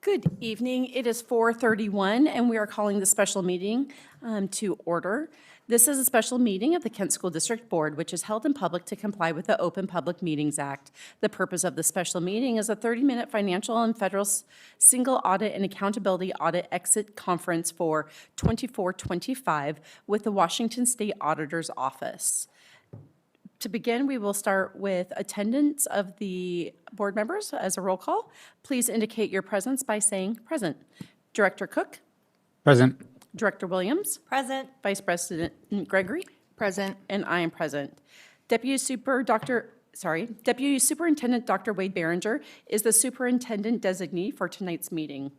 Good evening. It is 4:31, and we are calling the special meeting to order. This is a special meeting of the Kent School District Board, which is held in public to comply with the Open Public Meetings Act. The purpose of the special meeting is a 30-minute financial and federal single audit and accountability audit exit conference for 24-25 with the Washington State Auditor's Office. To begin, we will start with attendance of the board members as a roll call. Please indicate your presence by saying present. Director Cook? Present. Director Williams? Present. Vice President Gregory? Present. And I am present. Deputy Superintendent Dr. Wade Behringer is the superintendent designee for tonight's meeting.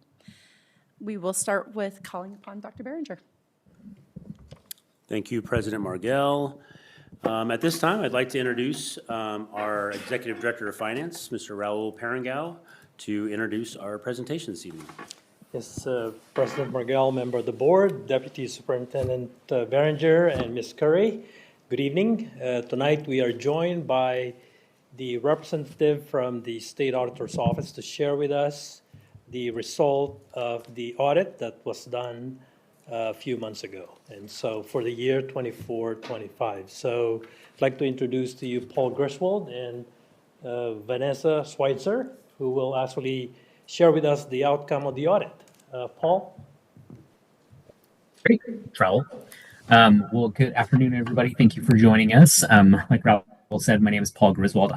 We will start with calling upon Dr. Behringer. Thank you, President Margell. At this time, I'd like to introduce our Executive Director of Finance, Mr. Raul Parangao, to introduce our presentation this evening. Yes, President Margell, member of the board, Deputy Superintendent Behringer, and Ms. Curry, good evening. Tonight we are joined by the representative from the State Auditor's Office to share with us the result of the audit that was done a few months ago, and so for the year 24-25. So I'd like to introduce to you Paul Griswold and Vanessa Schweitzer, who will actually share with us the outcome of the audit. Paul? Great, Raul. Well, good afternoon, everybody. Thank you for joining us. Like Raul said, my name is Paul Griswold.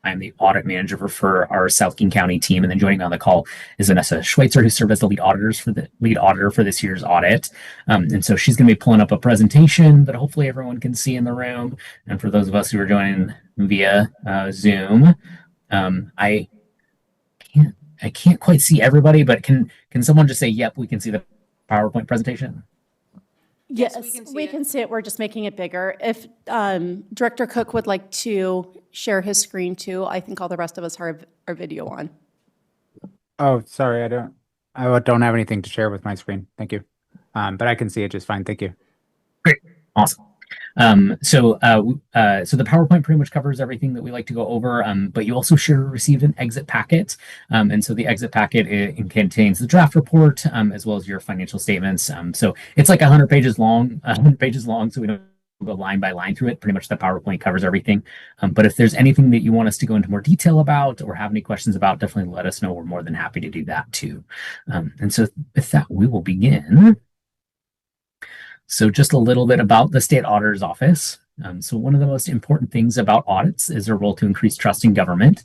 I'm the audit manager for our South King County team, and then joining me on the call is Vanessa Schweitzer, who served as the lead auditor for this year's audit. And so she's going to be pulling up a presentation that hopefully everyone can see in the room. And for those of us who are joining via Zoom, I can't quite see everybody, but can someone just say, "Yep, we can see the PowerPoint presentation"? Yes, we can see it. We're just making it bigger. If Director Cook would like to share his screen too, I think all the rest of us have our video on. Oh, sorry, I don't have anything to share with my screen. Thank you. But I can see it just fine. Thank you. Great, awesome. So the PowerPoint pretty much covers everything that we like to go over, but you also received an exit packet. And so the exit packet, it contains the draft report, as well as your financial statements. So it's like 100 pages long, so we don't go line by line through it. Pretty much the PowerPoint covers everything. But if there's anything that you want us to go into more detail about or have any questions about, definitely let us know. We're more than happy to do that too. And so with that, we will begin. So just a little bit about the State Auditor's Office. So one of the most important things about audits is their role to increase trust in government.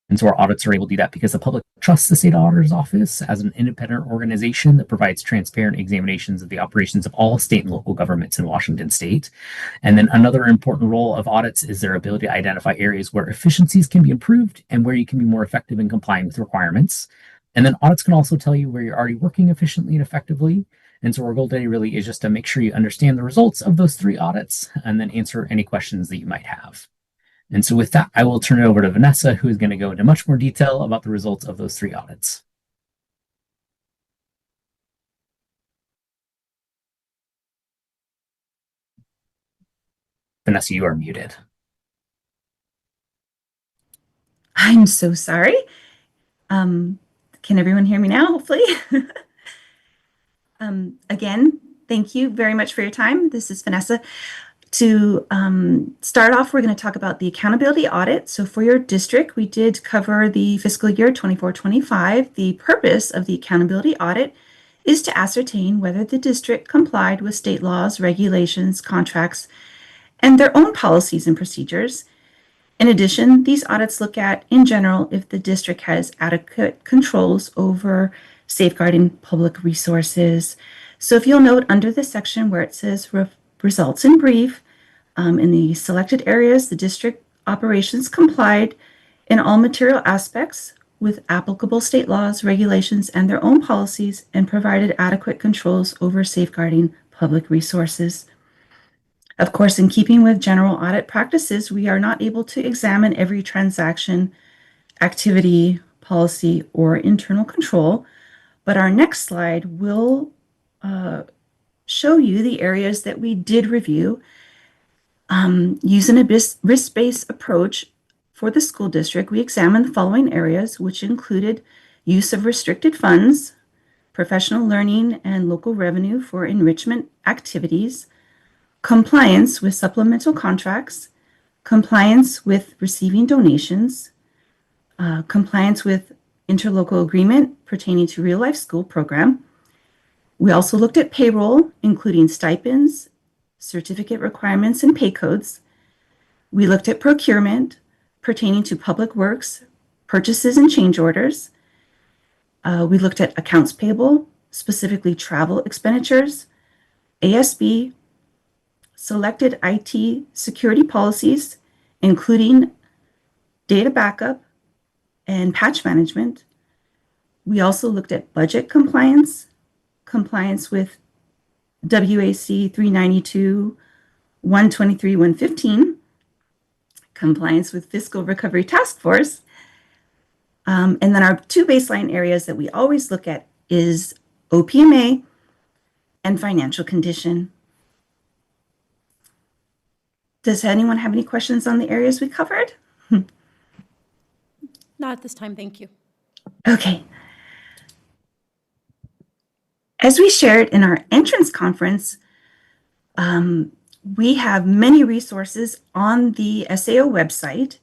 And so our audits are able to do that because the public trusts the State Auditor's Office as an independent organization that provides transparent examinations of the operations of all state and local governments in Washington State. And then another important role of audits is their ability to identify areas where efficiencies can be improved and where you can be more effective in complying with requirements. And then audits can also tell you where you're already working efficiently and effectively. And so our goal today really is just to make sure you understand the results of those 3 audits and then answer any questions that you might have. And so with that, I will turn it over to Vanessa, who is going to go into much more detail about the results of those 3 audits. Vanessa, you are muted. I'm so sorry. Can everyone hear me now, hopefully? Again, thank you very much for your time. This is Vanessa. To start off, we're going to talk about the accountability audit. So for your district, we did cover the fiscal year 24-25. The purpose of the accountability audit is to ascertain whether the district complied with state laws, regulations, contracts, and their own policies and procedures. In addition, these audits look at, in general, if the district has adequate controls over safeguarding public resources. So if you'll note under the section where it says results in brief, in the selected areas, the district operations complied in all material aspects with applicable state laws, regulations, and their own policies, and provided adequate controls over safeguarding public resources. Of course, in keeping with general audit practices, we are not able to examine every transaction, activity, policy, or internal control, but our next slide will show you the areas that we did review. Using a risk-based approach for the school district, we examined the following areas, which included use of restricted funds, professional learning and local revenue for enrichment activities, compliance with supplemental contracts, compliance with receiving donations, compliance with interlocal agreement pertaining to real-life school program. We also looked at payroll, including stipends, certificate requirements, and pay codes. We looked at procurement pertaining to public works, purchases and change orders. We looked at accounts payable, specifically travel expenditures, ASB, selected IT security policies, including data backup and patch management. We also looked at budget compliance, compliance with WAC 392, 123, 115, compliance with Fiscal Recovery Task Force. And then our two baseline areas that we always look at is OPMA and financial condition. Does anyone have any questions on the areas we covered? Not at this time, thank you. Okay. As we shared in our entrance conference, we have many resources on the SAO website.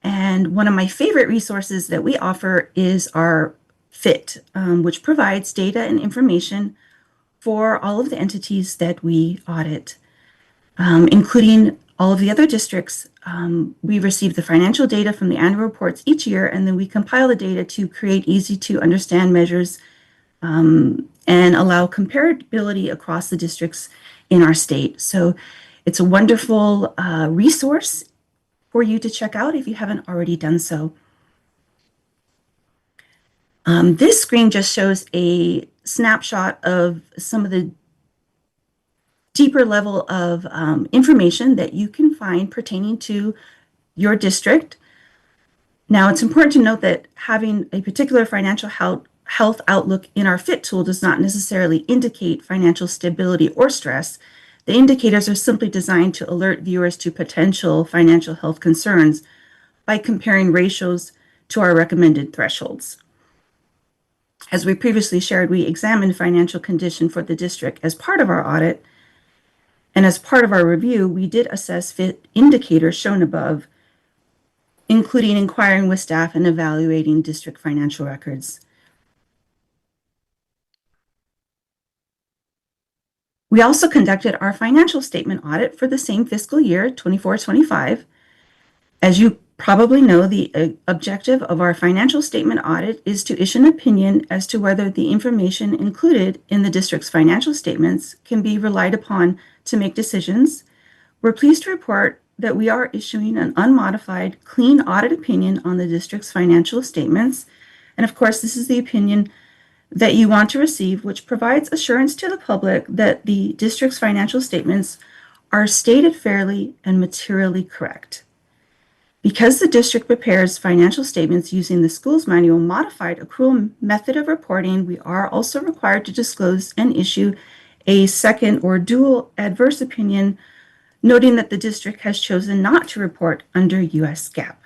And one of my favorite resources that we offer is our FIT, which provides data and information for all of the entities that we audit, including all of the other districts. We receive the financial data from the annual reports each year, and then we compile the data to create easy to understand measures and allow comparability across the districts in our state. So it's a wonderful resource for you to check out if you haven't already done so. This screen just shows a snapshot of some of the deeper level of information that you can find pertaining to your district. Now, it's important to note that having a particular financial health outlook in our FIT tool does not necessarily indicate financial stability or stress. The indicators are simply designed to alert viewers to potential financial health concerns by comparing ratios to our recommended thresholds. As we previously shared, we examined financial condition for the district as part of our audit. And as part of our review, we did assess FIT indicators shown above, including inquiring with staff and evaluating district financial records. We also conducted our financial statement audit for the same fiscal year, 24-25. As you probably know, the objective of our financial statement audit is to issue an opinion as to whether the information included in the district's financial statements can be relied upon to make decisions. We're pleased to report that we are issuing an unmodified, clean audit opinion on the district's financial statements. And of course, this is the opinion that you want to receive, which provides assurance to the public that the district's financial statements are stated fairly and materially correct. Because the district prepares financial statements using the school's manual modified accrual method of reporting, we are also required to disclose and issue a second or dual adverse opinion, noting that the district has chosen not to report under US GAAP.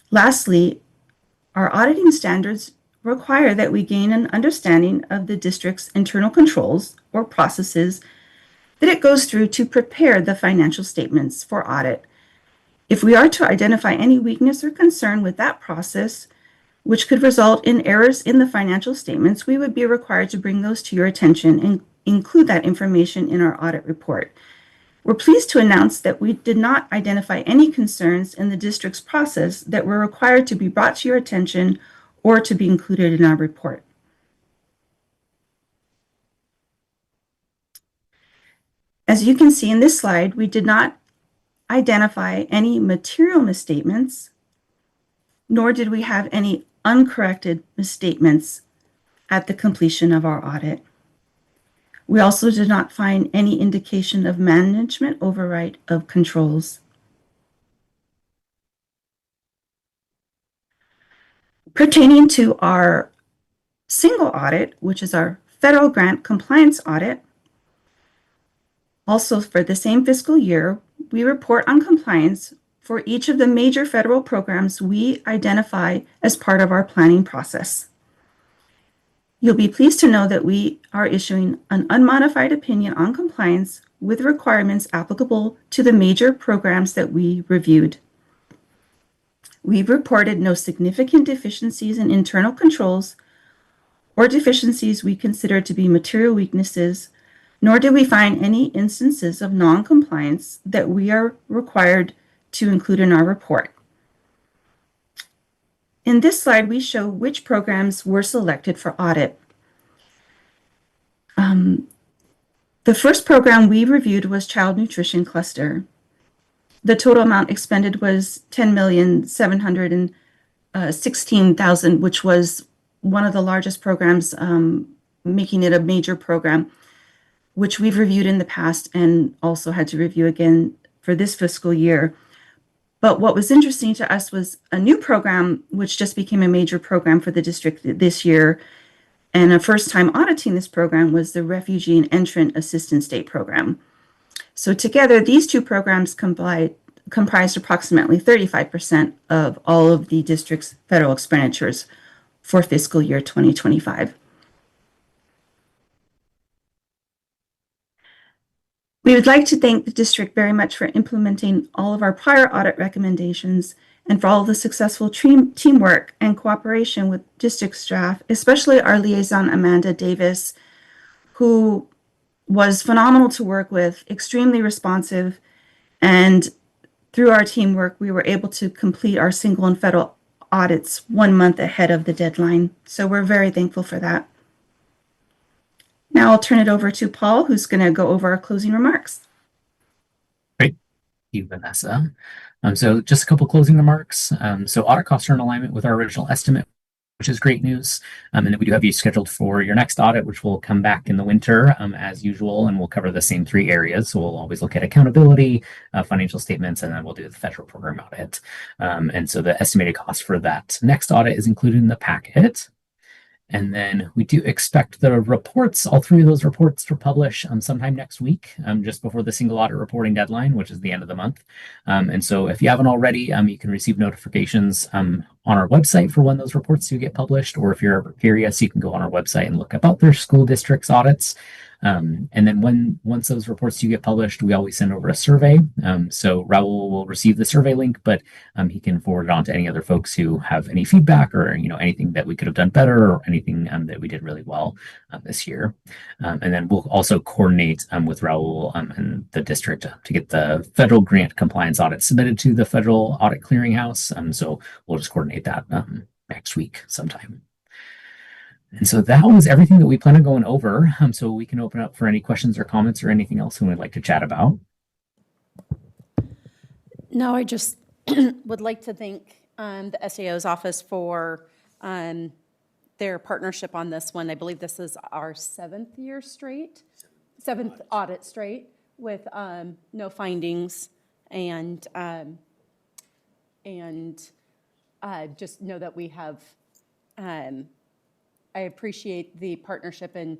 Lastly, our auditing standards require that we gain an understanding of the district's internal controls or processes that it goes through to prepare the financial statements for audit. If we are to identify any weakness or concern with that process, which could result in errors in the financial statements, we would be required to bring those to your attention and include that information in our audit report. We're pleased to announce that we did not identify any concerns in the district's process that were required to be brought to your attention or to be included in our report. As you can see in this slide, we did not identify any material misstatements, nor did we have any uncorrected misstatements at the completion of our audit. We also did not find any indication of management override of controls. Pertaining to our single audit, which is our federal grant compliance audit, also for the same fiscal year, we report on compliance for each of the major federal programs we identify as part of our planning process. You'll be pleased to know that we are issuing an unmodified opinion on compliance with requirements applicable to the major programs that we reviewed. We've reported no significant deficiencies in internal controls or deficiencies we consider to be material weaknesses, nor did we find any instances of non-compliance that we are required to include in our report. In this slide, we show which programs were selected for audit. The first program we reviewed was Child Nutrition Cluster. The total amount expended was $10,716,000, which was one of the largest programs, making it a major program, which we've reviewed in the past and also had to review again for this fiscal year. But what was interesting to us was a new program, which just became a major program for the district this year. And a first time auditing this program was the Refugee and Entrant Assistance State Program. So together, these two programs comprised approximately 35% of all of the district's federal expenditures for fiscal year 2025. We would like to thank the district very much for implementing all of our prior audit recommendations and for all the successful teamwork and cooperation with district staff, especially our liaison, Amanda Davis, who was phenomenal to work with, extremely responsive, and through our teamwork, we were able to complete our single and federal audits 1 month ahead of the deadline. So we're very thankful for that. Now I'll turn it over to Paul, who's going to go over our closing remarks. Great. Thank you, Vanessa. So just a couple closing remarks. So audit costs are in alignment with our original estimate, which is great news. And then we do have you scheduled for your next audit, which will come back in the winter as usual, and we'll cover the same 3 areas. So we'll always look at accountability, financial statements, and then we'll do the federal program audit. And so the estimated cost for that next audit is included in the packet. And then we do expect the reports, all 3 of those reports, to publish sometime next week, just before the single audit reporting deadline, which is the end of the month. And so if you haven't already, you can receive notifications on our website for when those reports do get published, or if you're ever curious, you can go on our website and look about their school district's audits. And then once those reports do get published, we always send over a survey. So Raul will receive the survey link, but he can forward it on to any other folks who have any feedback or anything that we could have done better or anything that we did really well this year. And then we'll also coordinate with Raul and the district to get the federal grant compliance audit submitted to the Federal Audit Clearinghouse. So we'll just coordinate that next week sometime. And so that was everything that we plan on going over. So we can open up for any questions or comments or anything else we would like to chat about. No, I just would like to thank the SAO's office for their partnership on this one. I believe this is our 7th year straight, 7th audit straight with no findings, and just know that we have. I appreciate the partnership in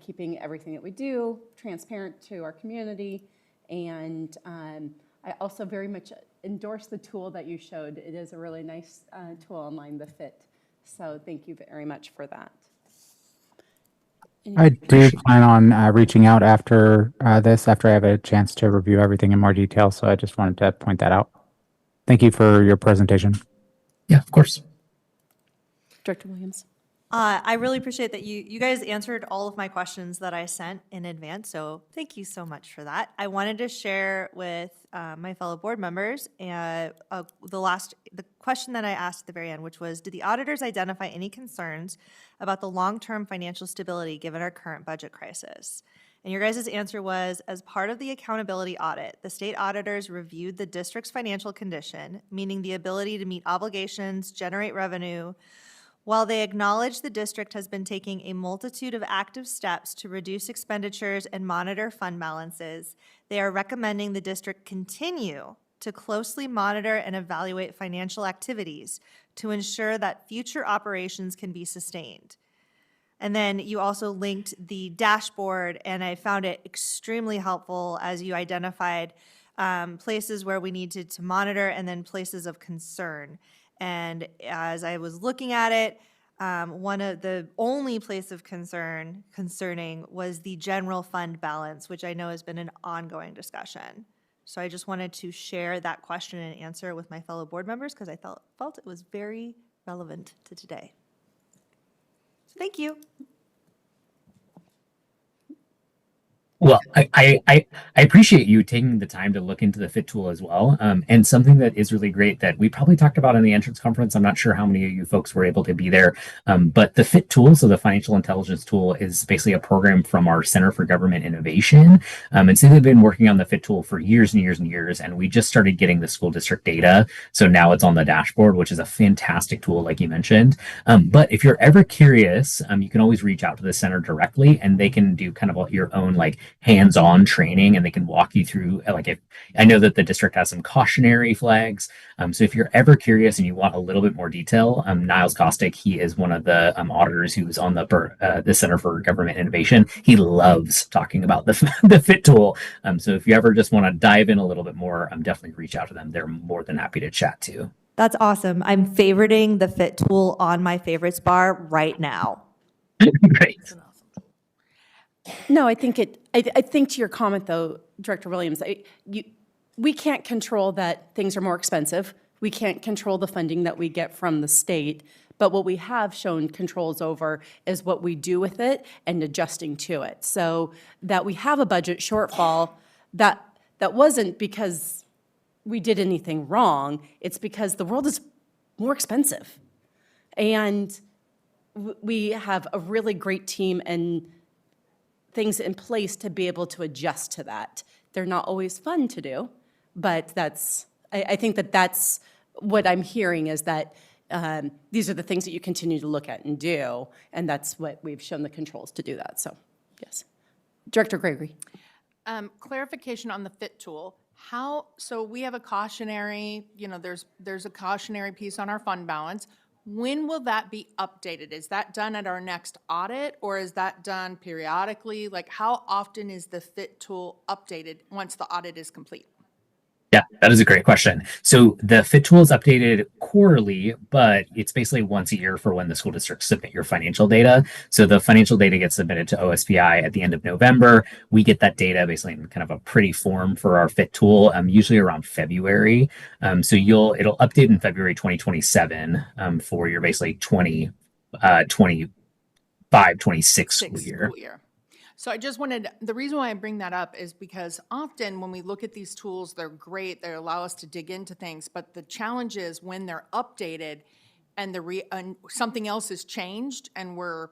keeping everything that we do transparent to our community. And I also very much endorse the tool that you showed. It is a really nice tool online, the FIT. So thank you very much for that. I do plan on reaching out after this, after I have a chance to review everything in more detail. So I just wanted to point that out. Thank you for your presentation. Yeah, of course. Director Williams. I really appreciate that you guys answered all of my questions that I sent in advance, so thank you so much for that. I wanted to share with my fellow board members the question that I asked at the very end, which was, did the auditors identify any concerns about the long-term financial stability given our current budget crisis? And your guys' answer was, as part of the accountability audit, the state auditors reviewed the district's financial condition, meaning the ability to meet obligations, generate revenue. While they acknowledge the district has been taking a multitude of active steps to reduce expenditures and monitor fund balances, they are recommending the district continue to closely monitor and evaluate financial activities to ensure that future operations can be sustained. And then you also linked the dashboard, and I found it extremely helpful as you identified places where we needed to monitor, and then places of concern. And as I was looking at it, one of the only place of concerning was the general fund balance, which I know has been an ongoing discussion. So I just wanted to share that question and answer with my fellow board members because I felt it was very relevant to today. So thank you. Well, I appreciate you taking the time to look into the FIT tool as well. And something that is really great that we probably talked about in the entrance conference. I'm not sure how many of you folks were able to be there. But the FIT tool, so the financial intelligence tool, is basically a program from our Center for Government Innovation. And so they've been working on the FIT tool for years and years and years. And we just started getting the school district data. So now it's on the dashboard, which is a fantastic tool, like you mentioned. But if you're ever curious, you can always reach out to the center directly, and they can do kind of your own like hands-on training, and they can walk you through if I know that the district has some cautionary flags. So if you're ever curious and you want a little bit more detail, Niles Kostick, he is one of the auditors who's on the Center for Government Innovation. He loves talking about the FIT tool. So if you ever just want to dive in a little bit more, definitely reach out to them. They're more than happy to chat too. That's awesome. I'm favoriting the FIT tool on my favorites bar right now. Great. No, I think I think to your comment though, Director Williams, we can't control that things are more expensive. We can't control the funding that we get from the state. But what we have shown controls over is what we do with it and adjusting to it. So that we have a budget shortfall, that wasn't because we did anything wrong. It's because the world is more expensive. And we have a really great team and things in place to be able to adjust to that. They're not always fun to do, but I think that's what I'm hearing is that these are the things that you continue to look at and do, and that's what we've shown the controls to do that, so, yes. Director Gregory. Clarification on the FIT tool. So we have a cautionary, there's a cautionary piece on our fund balance. When will that be updated? Is that done at our next audit, or is that done periodically? Like, how often is the FIT tool updated once the audit is complete? Yeah, that is a great question. So the FIT tool is updated quarterly, but it's basically once a year for when the school districts submit your financial data. So the financial data gets submitted to OSPI at the end of November. We get that data basically in kind of a pretty form for our FIT tool, usually around February. So it'll update in February 2027 for your basically 25-26 school year. So I just wanted, the reason why I bring that up is because often when we look at these tools, they're great, they allow us to dig into things, but the challenge is when they're updated and something else has changed and we're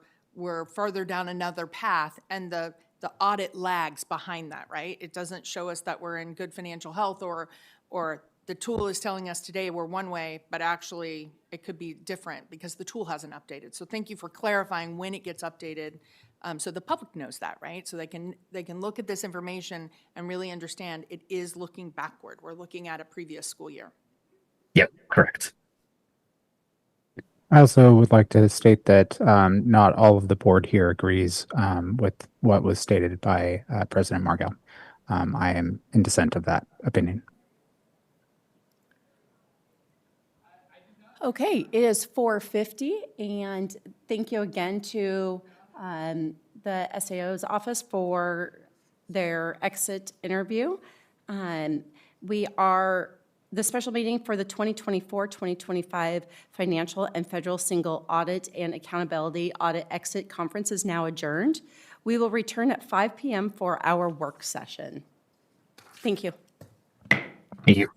further down another path, and the audit lags behind that, right? It doesn't show us that we're in good financial health, or the tool is telling us today we're one way, but actually it could be different because the tool hasn't updated. So thank you for clarifying when it gets updated, so the public knows that, right? So they can look at this information and really understand it is looking backward. We're looking at a previous school year. Yep, correct. I also would like to state that not all of the board here agrees with what was stated by President Margell. I am in dissent of that opinion. Okay, it is 4:50, and thank you again to the SAO's office for their exit interview. The special meeting for the 2024-2025 Financial and Federal Single Audit and Accountability Audit Exit Conference is now adjourned. We will return at 5 p.m. for our work session. Thank you. Thank you.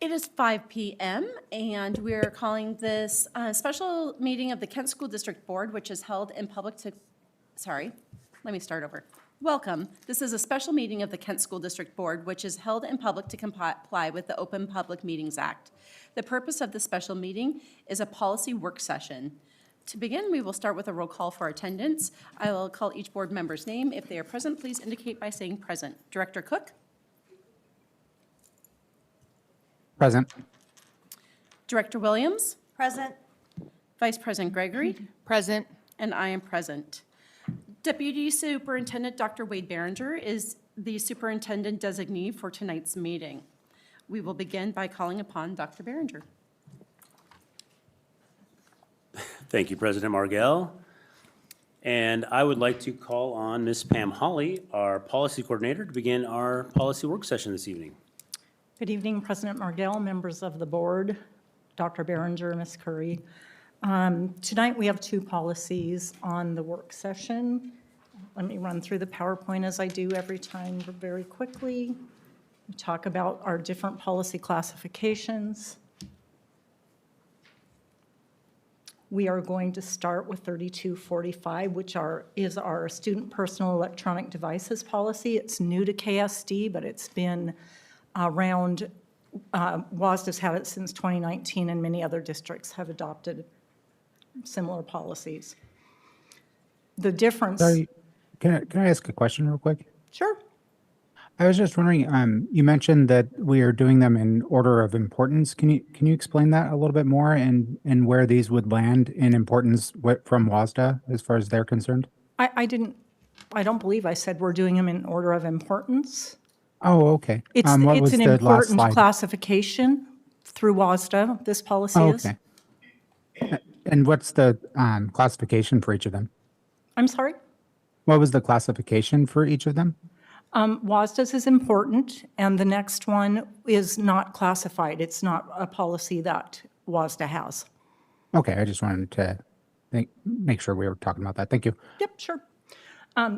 It is 5 p.m. and we're calling this a special meeting of the Kent School District Board, which is held in public to, sorry, let me start over. Welcome. This is a special meeting of the Kent School District Board, which is held in public to comply with the Open Public Meetings Act. The purpose of this special meeting is a policy work session. To begin, we will start with a roll call for attendance. I will call each board member's name. If they are present, please indicate by saying present. Director Cook? Present. Director Williams? Present. Vice President Gregory? Present. And I am present. Deputy Superintendent Dr. Wade Behringer is the superintendent designee for tonight's meeting. We will begin by calling upon Dr. Behringer. Thank you, President Margell. And I would like to call on Ms. Pam Hawley, our policy coordinator, to begin our policy work session this evening. Good evening, President Margell, members of the board, Dr. Behringer, Ms. Curry. Tonight we have two policies on the work session. Let me run through the PowerPoint as I do every time very quickly. We talk about our different policy classifications. We are going to start with 3245, which is our student personal electronic devices policy. It's new to KSD, but it's been around, WASDA's had it since 2019, and many other districts have adopted similar policies. The difference. Sorry, can I ask a question real quick? Sure. I was just wondering, you mentioned that we are doing them in order of importance. Can you explain that a little bit more and where these would land in importance from WASDA as far as they're concerned? I don't believe I said we're doing them in order of importance. Oh, okay. It's What was an the last important slide? classification through WASDA, this policy Oh, is. okay. And what's the classification for each of them? I'm sorry? What was the classification for each of them? WASDA's is important, and the next one is not classified. It's not a policy that WASDA has. Okay, I just wanted to make sure we were talking about that. Thank you. Yep, sure.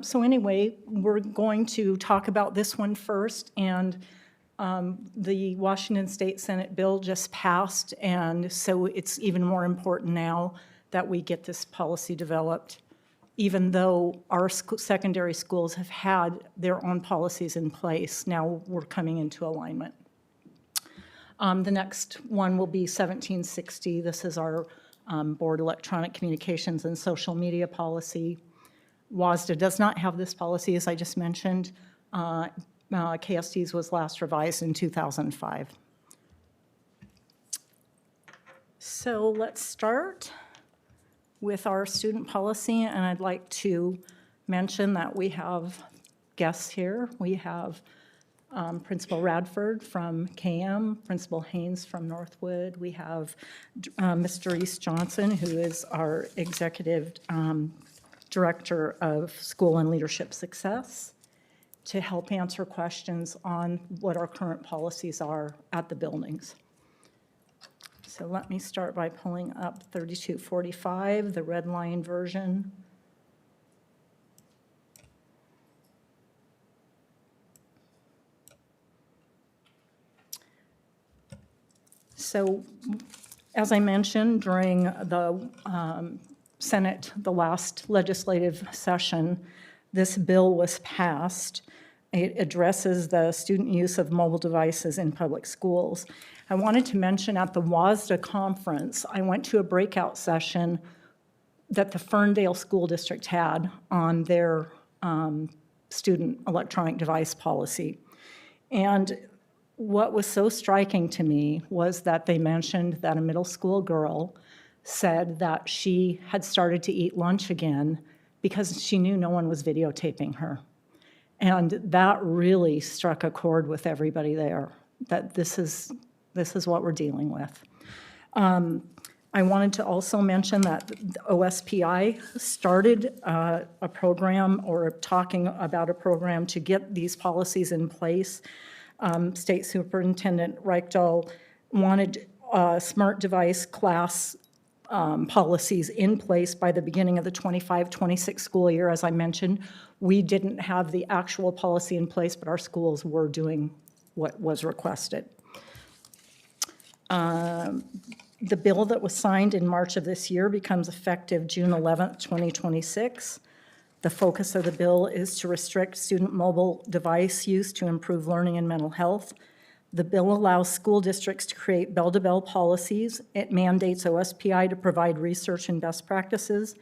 So anyway, we're going to talk about this one first, and the Washington State Senate bill just passed, and so it's even more important now that we get this policy developed, even though our secondary schools have had their own policies in place. Now we're coming into alignment. The next one will be 1760. This is our board electronic communications and social media policy. WASDA does not have this policy, as I just mentioned. KSD's was last revised in 2005. So let's start with our student policy, and I'd like to mention that we have guests here. We have Principal Radford from KM, Principal Haynes from Northwood. We have Mr. East Johnson, who is our Executive Director of School and Leadership Success, to help answer questions on what our current policies are at the buildings. So let me start by pulling up 3245, the red line version. So as I mentioned during the Senate, the last legislative session, this bill was passed. It addresses the student use of mobile devices in public schools. I wanted to mention at the WASDA conference, I went to a breakout session that the Ferndale School District had on their student electronic device policy. And what was so striking to me was that they mentioned that a middle school girl said that she had started to eat lunch again because she knew no one was videotaping her. And that really struck a chord with everybody there, that this is what we're dealing with. I wanted to also mention that OSPI started a program, or talking about a program to get these policies in place. State Superintendent Reichdahl wanted smart device class policies in place by the beginning of the 25-26 school year. As I mentioned, we didn't have the actual policy in place, but our schools were doing what was requested. The bill that was signed in March of this year becomes effective June 11th, 2026. The focus of the bill is to restrict student mobile device use to improve learning and mental health. The bill allows school districts to create bell-to-bell policies. It mandates OSPI to provide research and best practices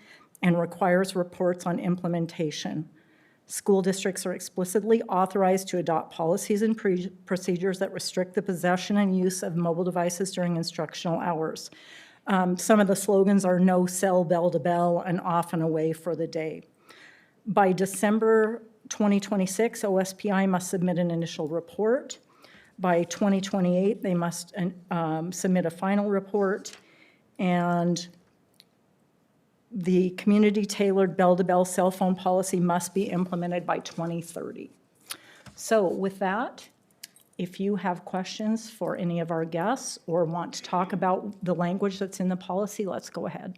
and requires reports on implementation. School districts are explicitly authorized to adopt policies and procedures that restrict the possession and use of mobile devices during instructional hours. Some of the slogans are no cell bell to bell and off and away for the day. By December 2026, OSPI must submit an initial report. By 2028, they must submit a final report, and the community-tailored bell-to-bell cell phone policy must be implemented by 2030. So with that, if you have questions for any of our guests or want to talk about the language that's in the policy, let's go ahead.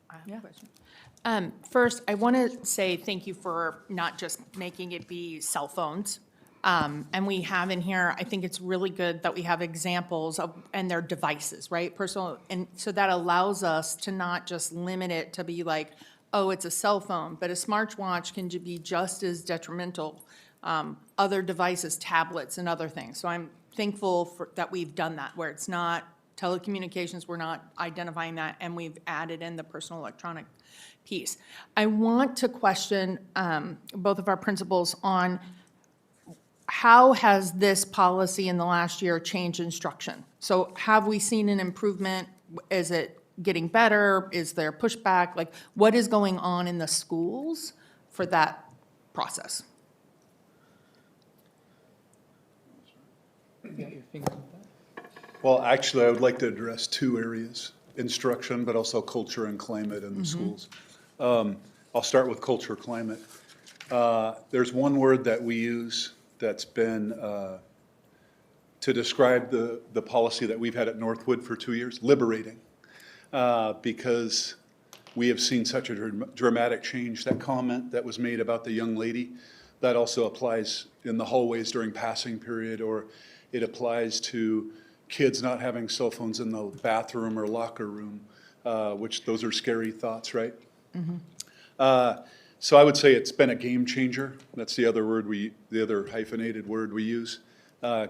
I have a question. First, I want to say thank you for not just making it be cell phones. And we have in here, I think it's really good that we have examples of, and their devices, right? Personal, and so that allows us to not just limit it to be like, oh, it's a cell phone, but a smartwatch can be just as detrimental. Other devices, tablets, and other things. So I'm thankful that we've done that, where it's not telecommunications, we're not identifying that, and we've added in the personal electronic piece. I want to question both of our principals on how has this policy in the last year changed instruction? So have we seen an improvement? Is it getting better? Is there pushback? Like, what is going on in the schools for that process? Well, actually, I would like to address two areas, instruction, but also culture and climate in the schools. I'll start with culture, climate. There's one word that we use that's been to describe the policy that we've had at Northwood for 2 years, liberating, because we have seen such a dramatic change. That comment that was made about the young lady, that also applies in the hallways during passing period, or it applies to kids not having cell phones in the bathroom or locker room, which those are scary thoughts, right? So I would say it's been a game changer. That's the other word the other hyphenated word we use.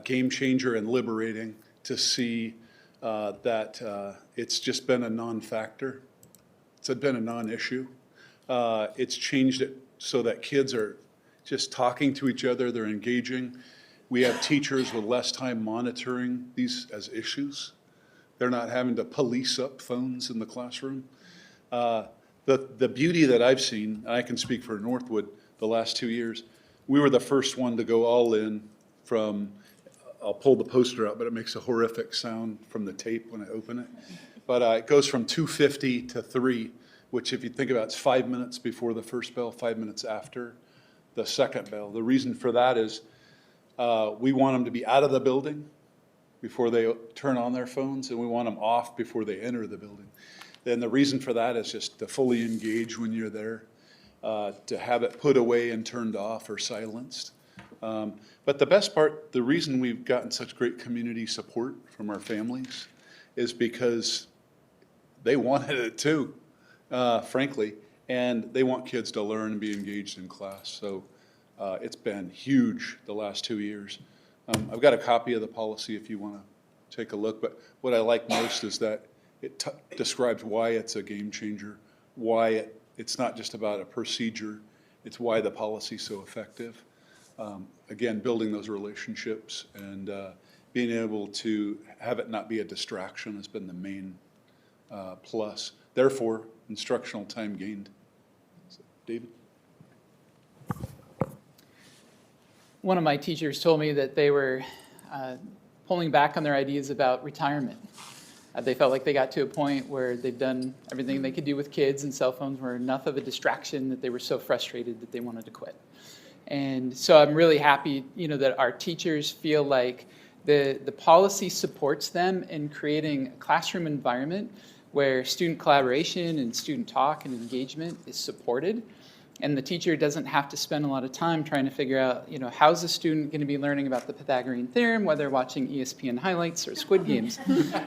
Game changer and liberating to see that it's just been a non-factor. It's been a non-issue. It's changed it so that kids are just talking to each other, they're engaging. We have teachers with less time monitoring these as issues. They're not having to police up phones in the classroom. The beauty that I've seen, I can speak for Northwood the last 2 years, we were the first one to go all in from, I'll pull the poster out, but it makes a horrific sound from the tape when I open it. But it goes from 2:50 to 3, which if you think about it, it's 5 minutes before the first bell, 5 minutes after the second bell. The reason for that is we want them to be out of the building before they turn on their phones, and we want them off before they enter the building. And the reason for that is just to fully engage when you're there, to have it put away and turned off or silenced. But the best part, the reason we've gotten such great community support from our families is because they wanted it too, frankly, and they want kids to learn and be engaged in class. So it's been huge the last 2 years. I've got a copy of the policy if you want to take a look, but what I like most is that it describes why it's a game changer, why it's not just about a procedure, it's why the policy's so effective. Again, building those relationships and being able to have it not be a distraction has been the main plus. Therefore, instructional time gained. So, David? One of my teachers told me that they were pulling back on their ideas about retirement. They felt like they got to a point where they've done everything they could do with kids, and cell phones were enough of a distraction that they were so frustrated that they wanted to quit. And so I'm really happy, that our teachers feel like the policy supports them in creating a classroom environment where student collaboration and student talk and engagement is supported. And the teacher doesn't have to spend a lot of time trying to figure out, how's the student going to be learning about the Pythagorean theorem, whether watching ESPN highlights or Squid Games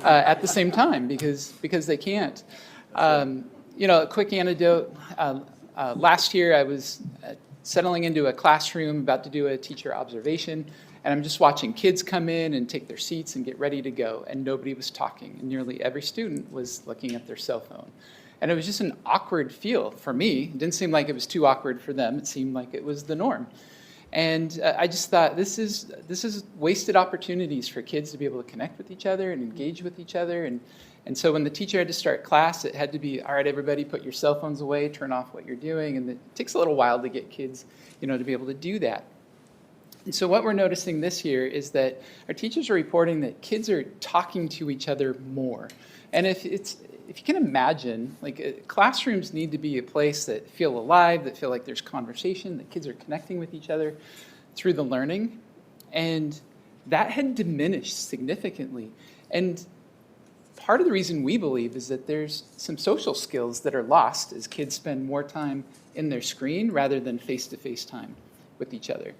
at the same time, because they can't. A quick anecdote. Last year, I was settling into a classroom, about to do a teacher observation, and I'm just watching kids come in and take their seats and get ready to go, and nobody was talking, and nearly every student was looking at their cell phone. And it was just an awkward feel for me. It didn't seem like it was too awkward for them. It seemed like it was the norm. And I just thought, this is wasted opportunities for kids to be able to connect with each other and engage with each other. And so when the teacher had to start class, it had to be, all right, everybody put your cell phones away, turn off what you're doing. And it takes a little while to get kids, to be able to do that. And so what we're noticing this year is that our teachers are reporting that kids are talking to each other more. And if you can imagine, classrooms need to be a place that feel alive, that feel like there's conversation, that kids are connecting with each other through the learning. And that had diminished significantly. And part of the reason we believe is that there's some social skills that are lost as kids spend more time in their screen rather than face-to-face time with each other.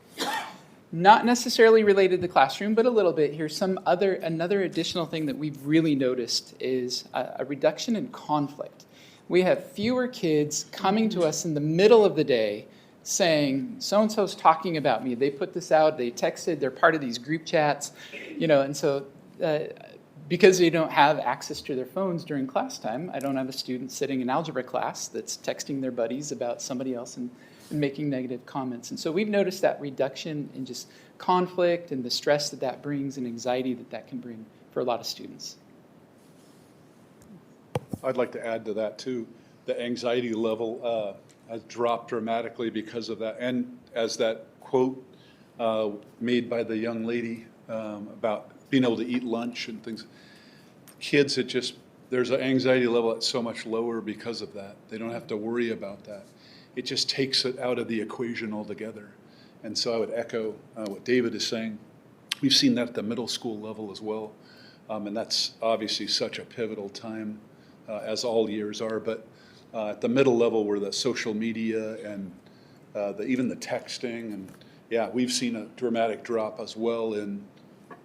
Not necessarily related to the classroom, but a little bit. Here's another additional thing that we've really noticed is a reduction in conflict. We have fewer kids coming to us in the middle of the day saying, so-and-so's talking about me. They put this out, they texted, they're part of these group chats, and so because they don't have access to their phones during class time, I don't have a student sitting in algebra class that's texting their buddies about somebody else and making negative comments. And so we've noticed that reduction in just conflict and the stress that brings and anxiety that can bring for a lot of students. I'd like to add to that too. The anxiety level has dropped dramatically because of that. And as that quote made by the young lady about being able to eat lunch and things, kids, there's an anxiety level that's so much lower because of that. They don't have to worry about that. It just takes it out of the equation altogether. And so I would echo what David is saying. We've seen that at the middle school level as well. And that's obviously such a pivotal time, as all years are. But at the middle level where the social media and even the texting, and yeah, we've seen a dramatic drop as well in,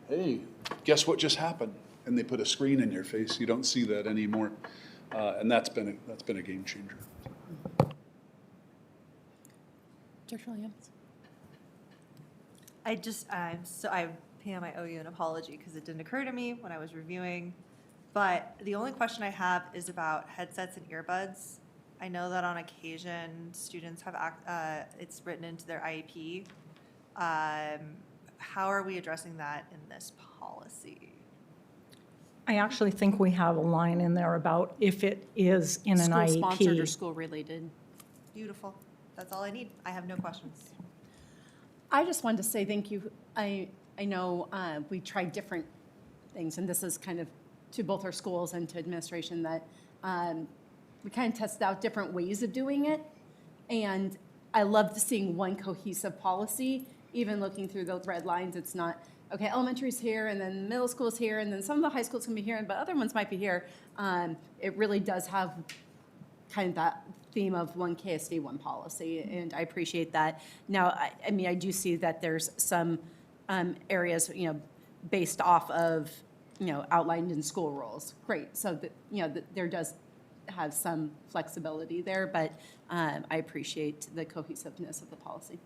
hey, guess what just happened? And they put a screen in your face. You don't see that anymore. And that's been a game changer. Dr. Williams? I Pam, I owe you an apology because it didn't occur to me when I was reviewing. But the only question I have is about headsets and earbuds. I know that on occasion students have it's written into their IEP. How are we addressing that in this policy? I actually think we have a line in there about if it is in an IEP. School-sponsored or school-related. Beautiful. That's all I need. I have no questions. I just wanted to say thank you. I know we tried different things, and this is kind of to both our schools and to administration that we kind of tested out different ways of doing it. And I loved seeing one cohesive policy, even looking through those red lines. It's not, okay, elementary's here, and then middle school's here, and then some of the high schools can be here, but other ones might be here. It really does have kind of that theme of one KSD, one policy, and I appreciate that. Now, I mean, I do see that there's some areas, based off of, outlined in school rules. Great, so that, there does have some flexibility there, but I appreciate the cohesiveness of the policy.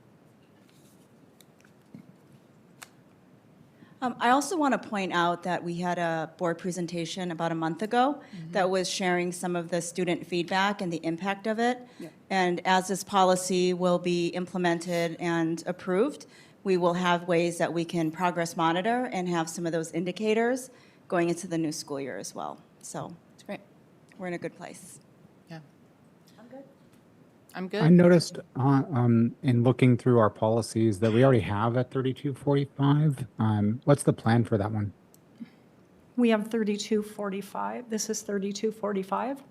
I also want to point out that we had a board presentation about a month ago that was sharing some of the student feedback and the impact of it. Yeah. And as this policy will be implemented and approved, we will have ways that we can progress monitor and have some of those indicators going into the new school year as well. So That's great. we're in a good place. Yeah. I'm I good. noticed in looking through our policies that we already have a 3245. What's the plan for that one? We have 3245. This is 3245.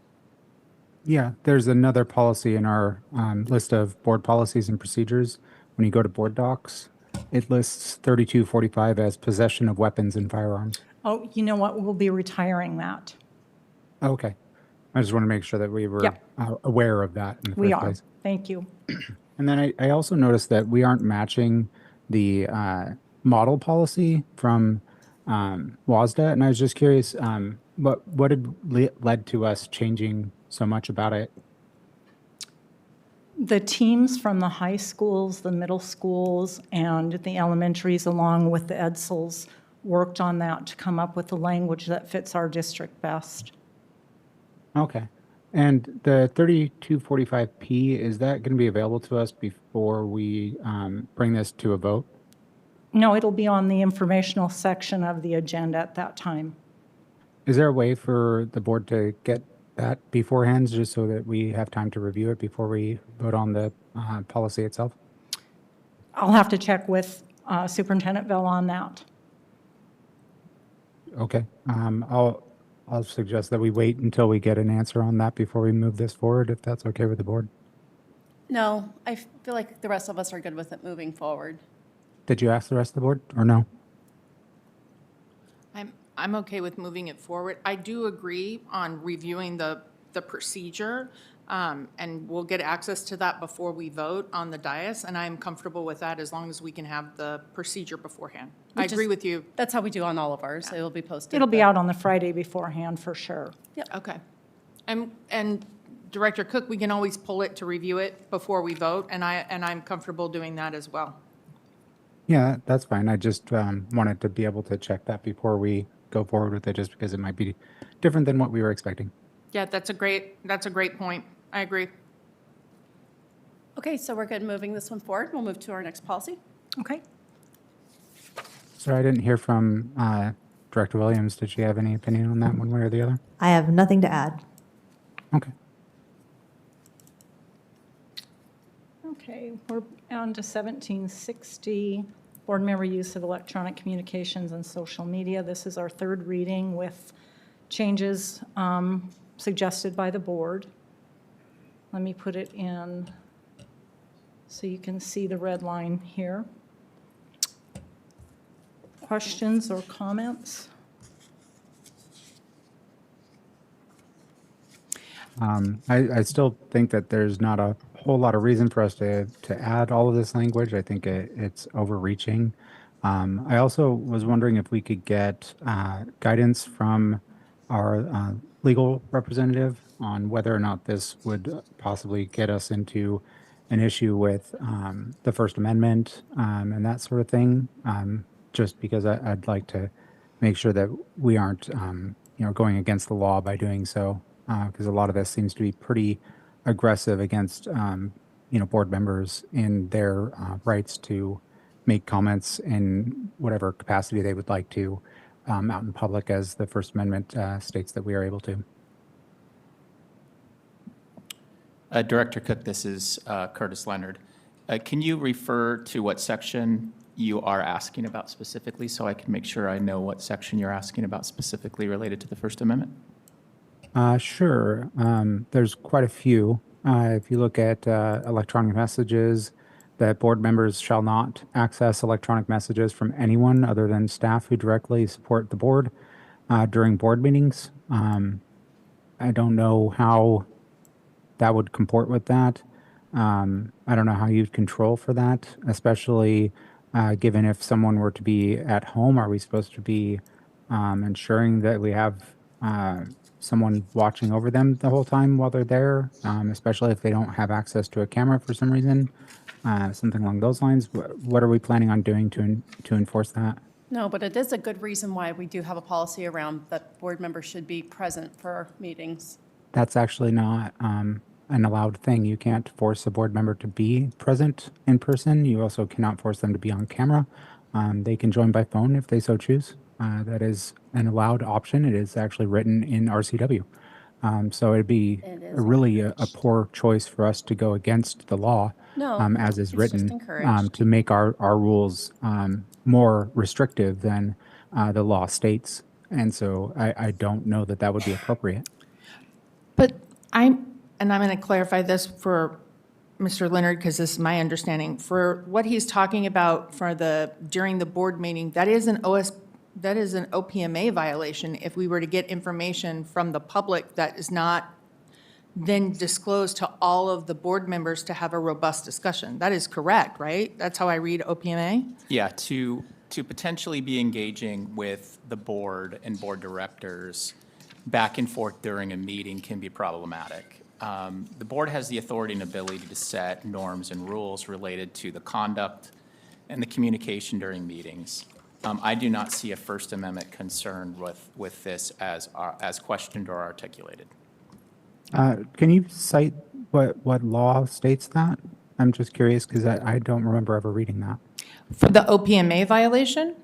Yeah, there's another policy in our list of board policies and procedures. When you go to BoardDocs, it lists 3245 as possession of weapons and firearms. Oh, you know what? We'll be retiring that. Okay. I just want to make sure that we were Yep. aware of that in the We first are. place. Thank you. And then I also noticed that we aren't matching the model policy from WASDA, and I was just curious, what had led to us changing so much about it? The teams from the high schools, the middle schools, and the elementaries, along with the EDSLs, worked on that to come up with the language that fits our district best. Okay. And the 3245P, is that going to be available to us before we bring this to a vote? No, it'll be on the informational section of the agenda at that time. Is there a way for the board to get that beforehand, just so that we have time to review it before we vote on the policy itself? I'll have to check with Superintendent Bell on that. Okay. I'll suggest that we wait until we get an answer on that before we move this forward, if that's okay with the board. No, I feel like the rest of us are good with it moving forward. Did you ask the rest of the board, or no? I'm okay with moving it forward. I do agree on reviewing the procedure, and we'll get access to that before we vote on the dais, and I'm comfortable with that as long as we can have the procedure beforehand. I Which is- agree with you. That's how we do on all of ours. It'll be posted. It'll be out on the Friday beforehand for sure. Okay. And Director Cook, we can always pull it to review it before we vote, and I'm comfortable doing that as well. Yeah, that's fine. I just wanted to be able to check that before we go forward with it, just because it might be different than what we were expecting. Yeah, that's a great point. I agree. Okay, so we're good moving this one forward. We'll move to our next policy. Okay. So I didn't hear from Director Williams. Did she have any opinion on that one way or the other? I have nothing to add. Okay. Okay, we're on to 1760, board member use of electronic communications and social media. This is our third reading with changes suggested by the board. Let me put it in so you can see the red line here. Questions or comments? I still think that there's not a whole lot of reason for us to add all of this language. I think it's overreaching. I also was wondering if we could get guidance from our legal representative on whether or not this would possibly get us into an issue with the First Amendment and that sort of thing. Just because I'd like to make sure that we aren't, going against the law by doing so. Because a lot of this seems to be pretty aggressive against, board members in their rights to make comments in whatever capacity they would like to out in public, as the First Amendment states that we are able to. Director Cook, this is Curtis Leonard. Can you refer to what section you are asking about specifically, so I can make sure I know what section you're asking about specifically related to the First Amendment? Sure. There's quite a few. If you look at electronic messages, that board members shall not access electronic messages from anyone other than staff who directly support the board during board meetings. I don't know how that would comport with that. I don't know how you'd control for that, especially given if someone were to be at home. Are we supposed to be ensuring that we have someone watching over them the whole time while they're there, especially if they don't have access to a camera for some reason, something along those lines? What are we planning on doing to enforce that? No, but it is a good reason why we do have a policy around that board members should be present for our meetings. That's actually not an allowed thing. You can't force a board member to be present in person. You also cannot force them to be on camera. They can join by phone if they so choose. That is an allowed option. It is actually written in RCW. So it'd be really a poor choice for us to go against the law, No, as is it's just written, encouraged. to make our rules more restrictive than the law states. And so I don't know that that would be appropriate. But I'm going to clarify this for Mr. Leonard, because this is my understanding. For what he's talking about for during the board meeting, that is an OPMA violation if we were to get information from the public that is not then disclosed to all of the board members to have a robust discussion. That is correct, right? That's how I read OPMA? Yeah, to potentially be engaging with the board and board directors back and forth during a meeting can be problematic. The board has the authority and ability to set norms and rules related to the conduct and the communication during meetings. I do not see a First Amendment concern with this as questioned or articulated. Can you cite what law states that? I'm just curious because I don't remember ever reading that. For the OPMA violation?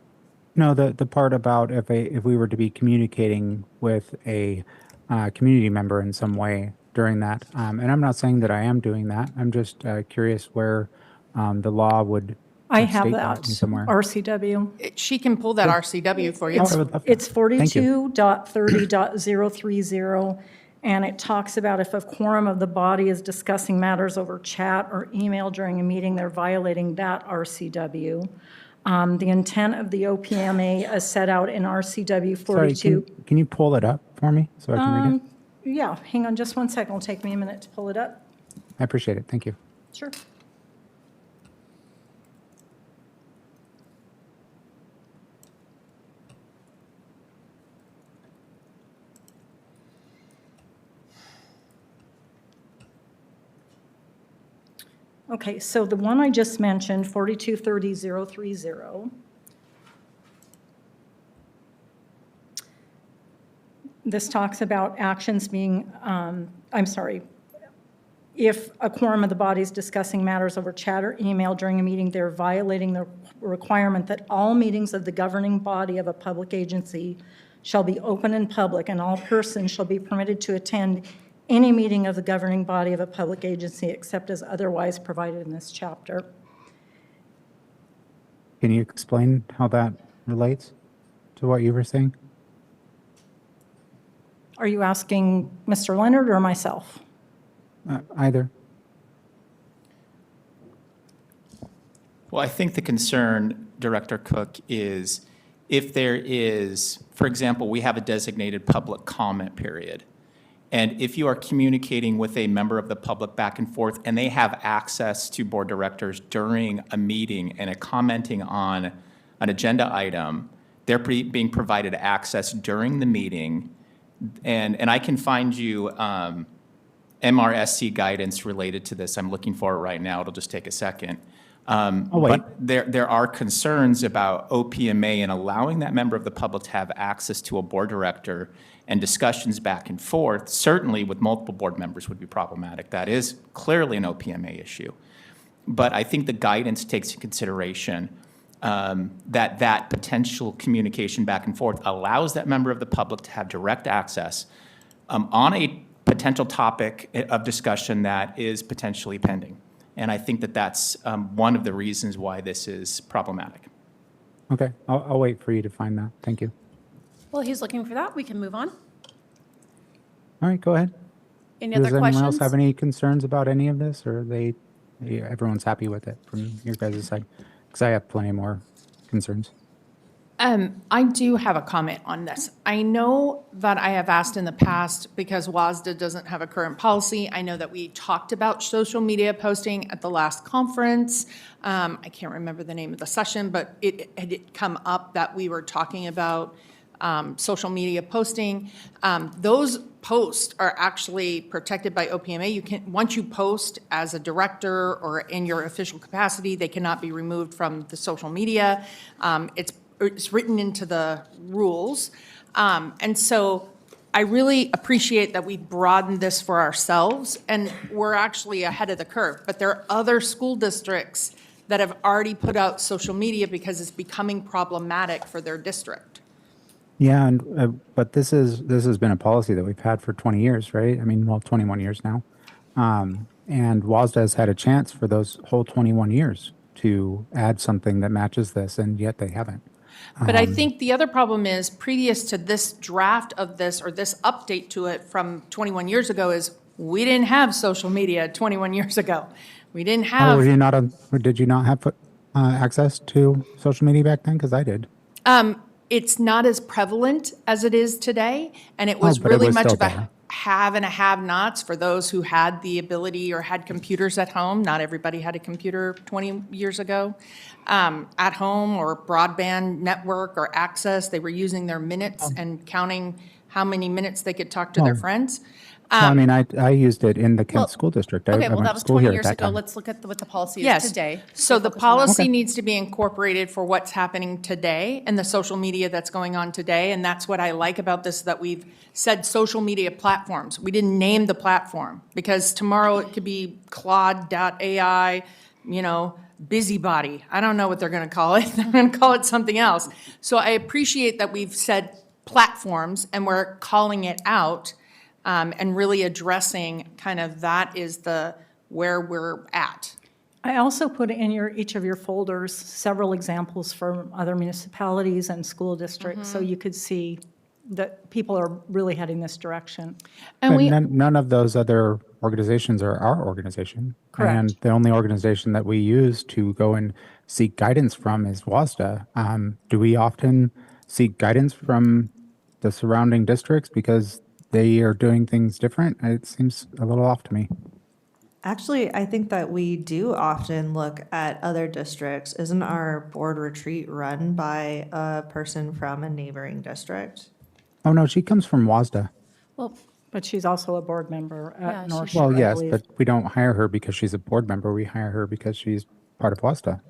No, the part about if we were to be communicating with a community member in some way during that, and I'm not saying that I am doing that. I'm just curious where the law would I have state that, in somewhere. RCW. She can pull that RCW for you. I would love that. It's Thank you. 42.30.030, and it talks about if a quorum of the body is discussing matters over chat or email during a meeting, they're violating that RCW. The intent of the OPMA is set out in RCW 42. Sorry, can you pull it up for me so I can read it? Yeah, hang on just one second. It'll take me a minute to pull it up. I appreciate it. Thank you. Sure. Okay, so the one I just mentioned, 42.30.030, this talks about actions being, if a quorum of the body is discussing matters over chat or email during a meeting, they're violating the requirement that all meetings of the governing body of a public agency shall be open and public, and all persons shall be permitted to attend any meeting of the governing body of a public agency except as otherwise provided in this chapter. Can you explain how that relates to what you were saying? Are you asking Mr. Leonard or myself? Either. Well, I think the concern, Director Cook, is if there is, for example, we have a designated public comment period. And if you are communicating with a member of the public back and forth and they have access to board directors during a meeting and commenting on an agenda item, they're being provided access during the meeting. And I can find you MRSC guidance related to this. I'm looking for it right now. It'll just take a second. But there are concerns about OPMA and allowing that member of the public to have access to a board director and discussions back and forth, certainly with multiple board members, would be problematic. That is clearly an OPMA issue. But I think the guidance takes into consideration that potential communication back and forth allows that member of the public to have direct access on a potential topic of discussion that is potentially pending. And I think that that's one of the reasons why this is problematic. Okay, I'll wait for you to find that. Thank you. Well, he's looking for that. We can move on. All right, go ahead. Any Does other anyone questions? else have any concerns about any of this, or everyone's happy with it from your guys' side? Because I have plenty more concerns. I do have a comment on this. I know that I have asked in the past, because WASDA doesn't have a current policy, I know that we talked about social media posting at the last conference. I can't remember the name of the session, but it had come up that we were talking about social media posting. Those posts are actually protected by OPMA. You can, once you post as a director or in your official capacity, they cannot be removed from the social media. It's written into the rules. And so I really appreciate that we broadened this for ourselves, and we're actually ahead of the curve. But there are other school districts that have already put out social media because it's becoming problematic for their district. Yeah, and but this has been a policy that we've had for 20 years, right? I mean, well, 21 years now. And WASDA has had a chance for those whole 21 years to add something that matches this, and yet they haven't. But I think the other problem is, previous to this draft of this, or this update to it from 21 years ago, is we didn't have social media 21 years ago. We didn't have. Did you not have access to social media back then? Because I did. It's not as prevalent as it is today, and it was but it really was much still of a there. have and a have-nots for those who had the ability or had computers at home. Not everybody had a computer 20 years ago. At home or broadband network or access, they were using their minutes and counting how many minutes they could talk to their friends. Well, I mean, I used it in the Kent School District. I Okay, well, went that to was school 20 here at years that ago. time. Let's look at what the policy is Yes. today. So the Focus on that. policy needs to be incorporated for what's happening today and the social media that's going on today. And that's what I like about this, that we've said social media platforms. We didn't name the platform because tomorrow it could be Claude.ai, busybody. I don't know what they're going to call it. They're going to call it something else. So I appreciate that we've said platforms and we're calling it out and really addressing kind of that is where we're at. I also put in each of your folders several examples from other municipalities and school districts, so you could see that people are really heading this direction. And we, None of those other organizations are our organization. Correct. And the only organization that we use to go and seek guidance from is WASDA. Do we often seek guidance from the surrounding districts because they are doing things different? It seems a little off to me. Actually, I think that we do often look at other districts. Isn't our board retreat run by a person from a neighboring district? Oh, no, she comes from WASDA. Well, But she's also a board member Yeah, at North she- Shore, Well, I yes, believe. but we don't hire her because she's a board member. We hire her because she's part of WASDA.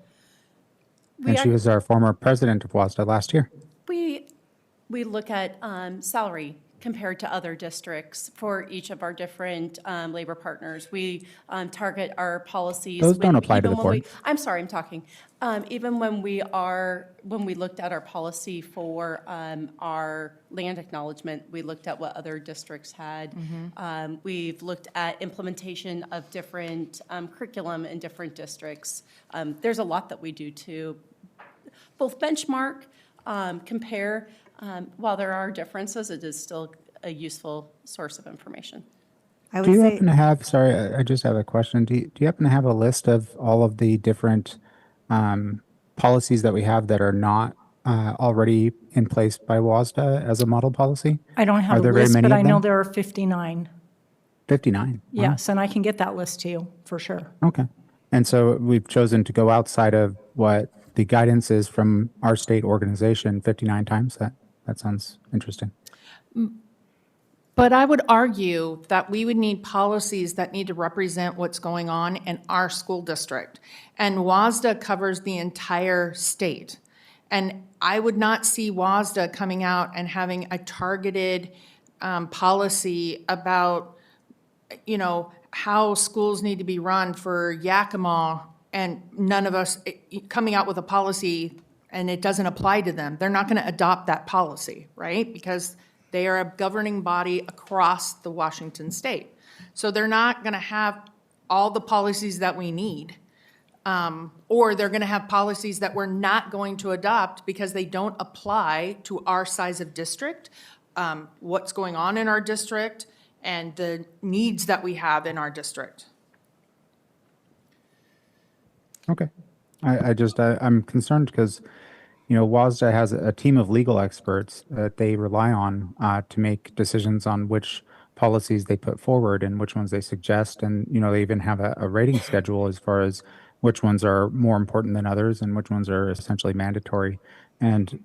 And she was our former president of WASDA last year. we look at salary compared to other districts for each of our different labor partners. We target our policies. Those don't apply to even the when we- board. I'm sorry, I'm talking. Even when we looked at our policy for our land acknowledgement, we looked at what other districts had. We've looked at implementation of different curriculum in different districts. There's a lot that we do to both benchmark, compare. While there are differences, it is still a useful source of information. I would Do you say, happen to have, sorry, I just have a question. Do you happen to have a list of all of the different policies that we have that are not already in place by WASDA as a model policy? I don't Are have a there very list, many but of I know them? there are 59. 59. Wow. Yes, and I can get that list to you, for sure. Okay. And so we've chosen to go outside of what the guidance is from our state organization 59 times. That sounds interesting. But I would argue that we would need policies that need to represent what's going on in our school district. And WASDA covers the entire state. And I would not see WASDA coming out and having a targeted policy about, how schools need to be run for Yakima, and none of us coming out with a policy and it doesn't apply to them. They're not going to adopt that policy, right? Because they are a governing body across the Washington state. So they're not going to have all the policies that we need. Or they're going to have policies that we're not going to adopt because they don't apply to our size of district, what's going on in our district, and the needs that we have in our district. Okay. I'm concerned because, WASDA has a team of legal experts that they rely on to make decisions on which policies they put forward and which ones they suggest. And, they even have a rating schedule as far as which ones are more important than others and which ones are essentially mandatory. And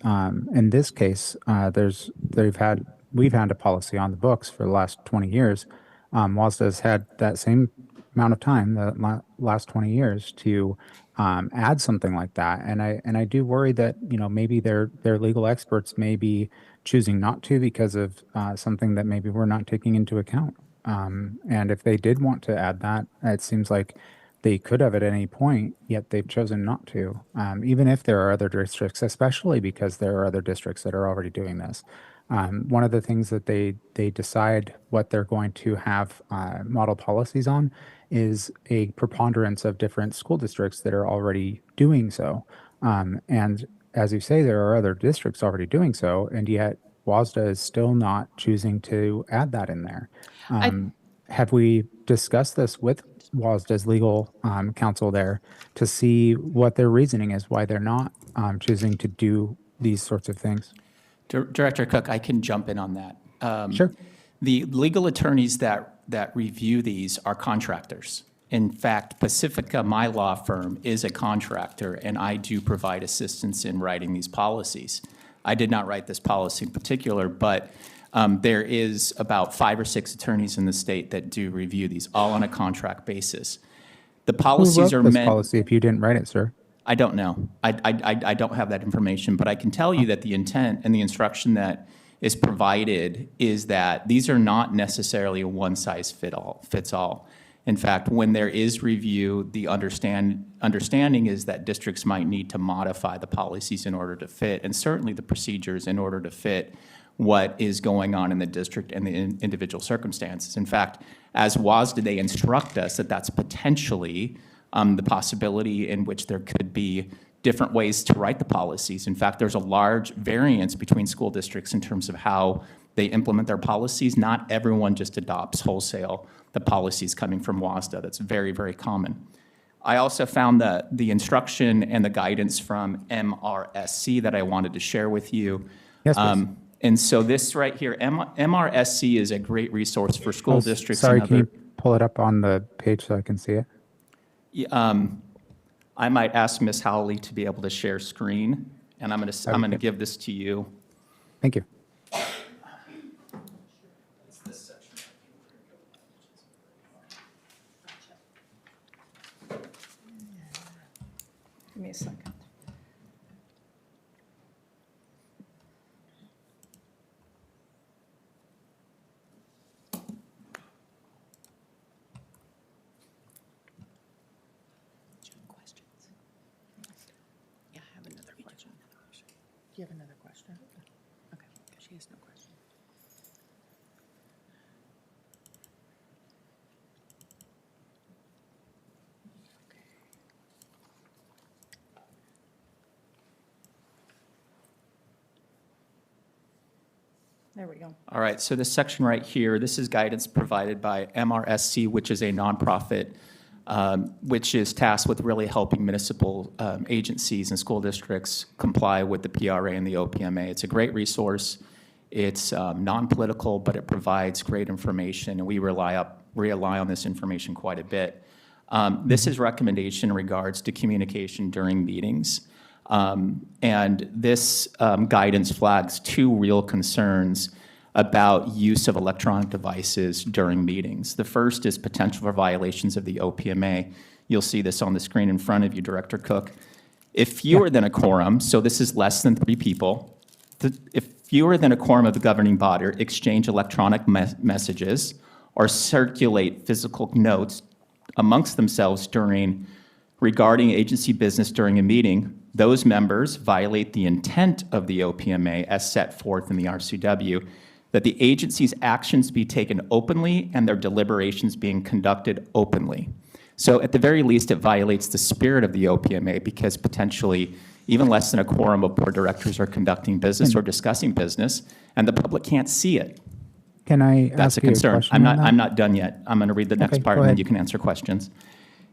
in this case, we've had a policy on the books for the last 20 years. WASDA has had that same amount of time, the last 20 years, to add something like that. And I do worry that, maybe their legal experts may be choosing not to because of something that maybe we're not taking into account. And if they did want to add that, it seems like they could have at any point, yet they've chosen not to, even if there are other districts, especially because there are other districts that are already doing this. One of the things that they decide what they're going to have model policies on is a preponderance of different school districts that are already doing so. And as you say, there are other districts already doing so, and yet WASDA is still not choosing to add that in there. Have we discussed this with WASDA's legal counsel there to see what their reasoning is, why they're not choosing to do these sorts of things? Director Cook, I can jump in on that. Sure. The legal attorneys that review these are contractors. In fact, Pacifica, my law firm, is a contractor, and I do provide assistance in writing these policies. I did not write this policy in particular, but there is about 5 or 6 attorneys in the state that do review these, all on a contract basis. The Who policies wrote are this meant. policy if you didn't write it, sir? I don't know. I don't have that information, but I can tell you that the intent and the instruction that is provided is that these are not necessarily a one-size-fits all. In fact, when there is review, the understanding is that districts might need to modify the policies in order to fit, and certainly the procedures in order to fit what is going on in the district and the individual circumstances. In fact, as WASDA, they instruct us that that's potentially the possibility in which there could be different ways to write the policies. In fact, there's a large variance between school districts in terms of how they implement their policies. Not everyone just adopts wholesale the policies coming from WASDA. That's very, very common. I also found the instruction and the guidance from MRSC that I wanted to share with you. Yes, please. And so this right here, MRSC is a great resource for school districts. Sorry, and can you other. pull it up on the page so I can see it? I might ask Ms. Howley to be able to share screen, and I'm going to give this to you. Thank you. Give me a second. Yeah, I have another question. Do you have another question? Okay, she has no question. There we go. All right, so this section right here, this is guidance provided by MRSC, which is a nonprofit, which is tasked with really helping municipal agencies and school districts comply with the PRA and the OPMA. It's a great resource. It's non-political, but it provides great information, and we rely on this information quite a bit. This is recommendation in regards to communication during meetings. And this guidance flags 2 real concerns about use of electronic devices during meetings. The first is potential for violations of the OPMA. You'll see this on the screen in front of you, Director Cook. If fewer than a quorum, so this is less than 3 people, if fewer than a quorum of the governing body exchange electronic messages or circulate physical notes amongst themselves regarding agency business during a meeting, those members violate the intent of the OPMA as set forth in the RCW, that the agency's actions be taken openly and their deliberations being conducted openly. So at the very least, it violates the spirit of the OPMA because potentially even less than a quorum of board directors are conducting business or discussing business, and the public can't see it. Can I That's ask a you a concern. question on that? I'm not done yet. I'm going to read the next Okay, part, go and then ahead. you can answer questions.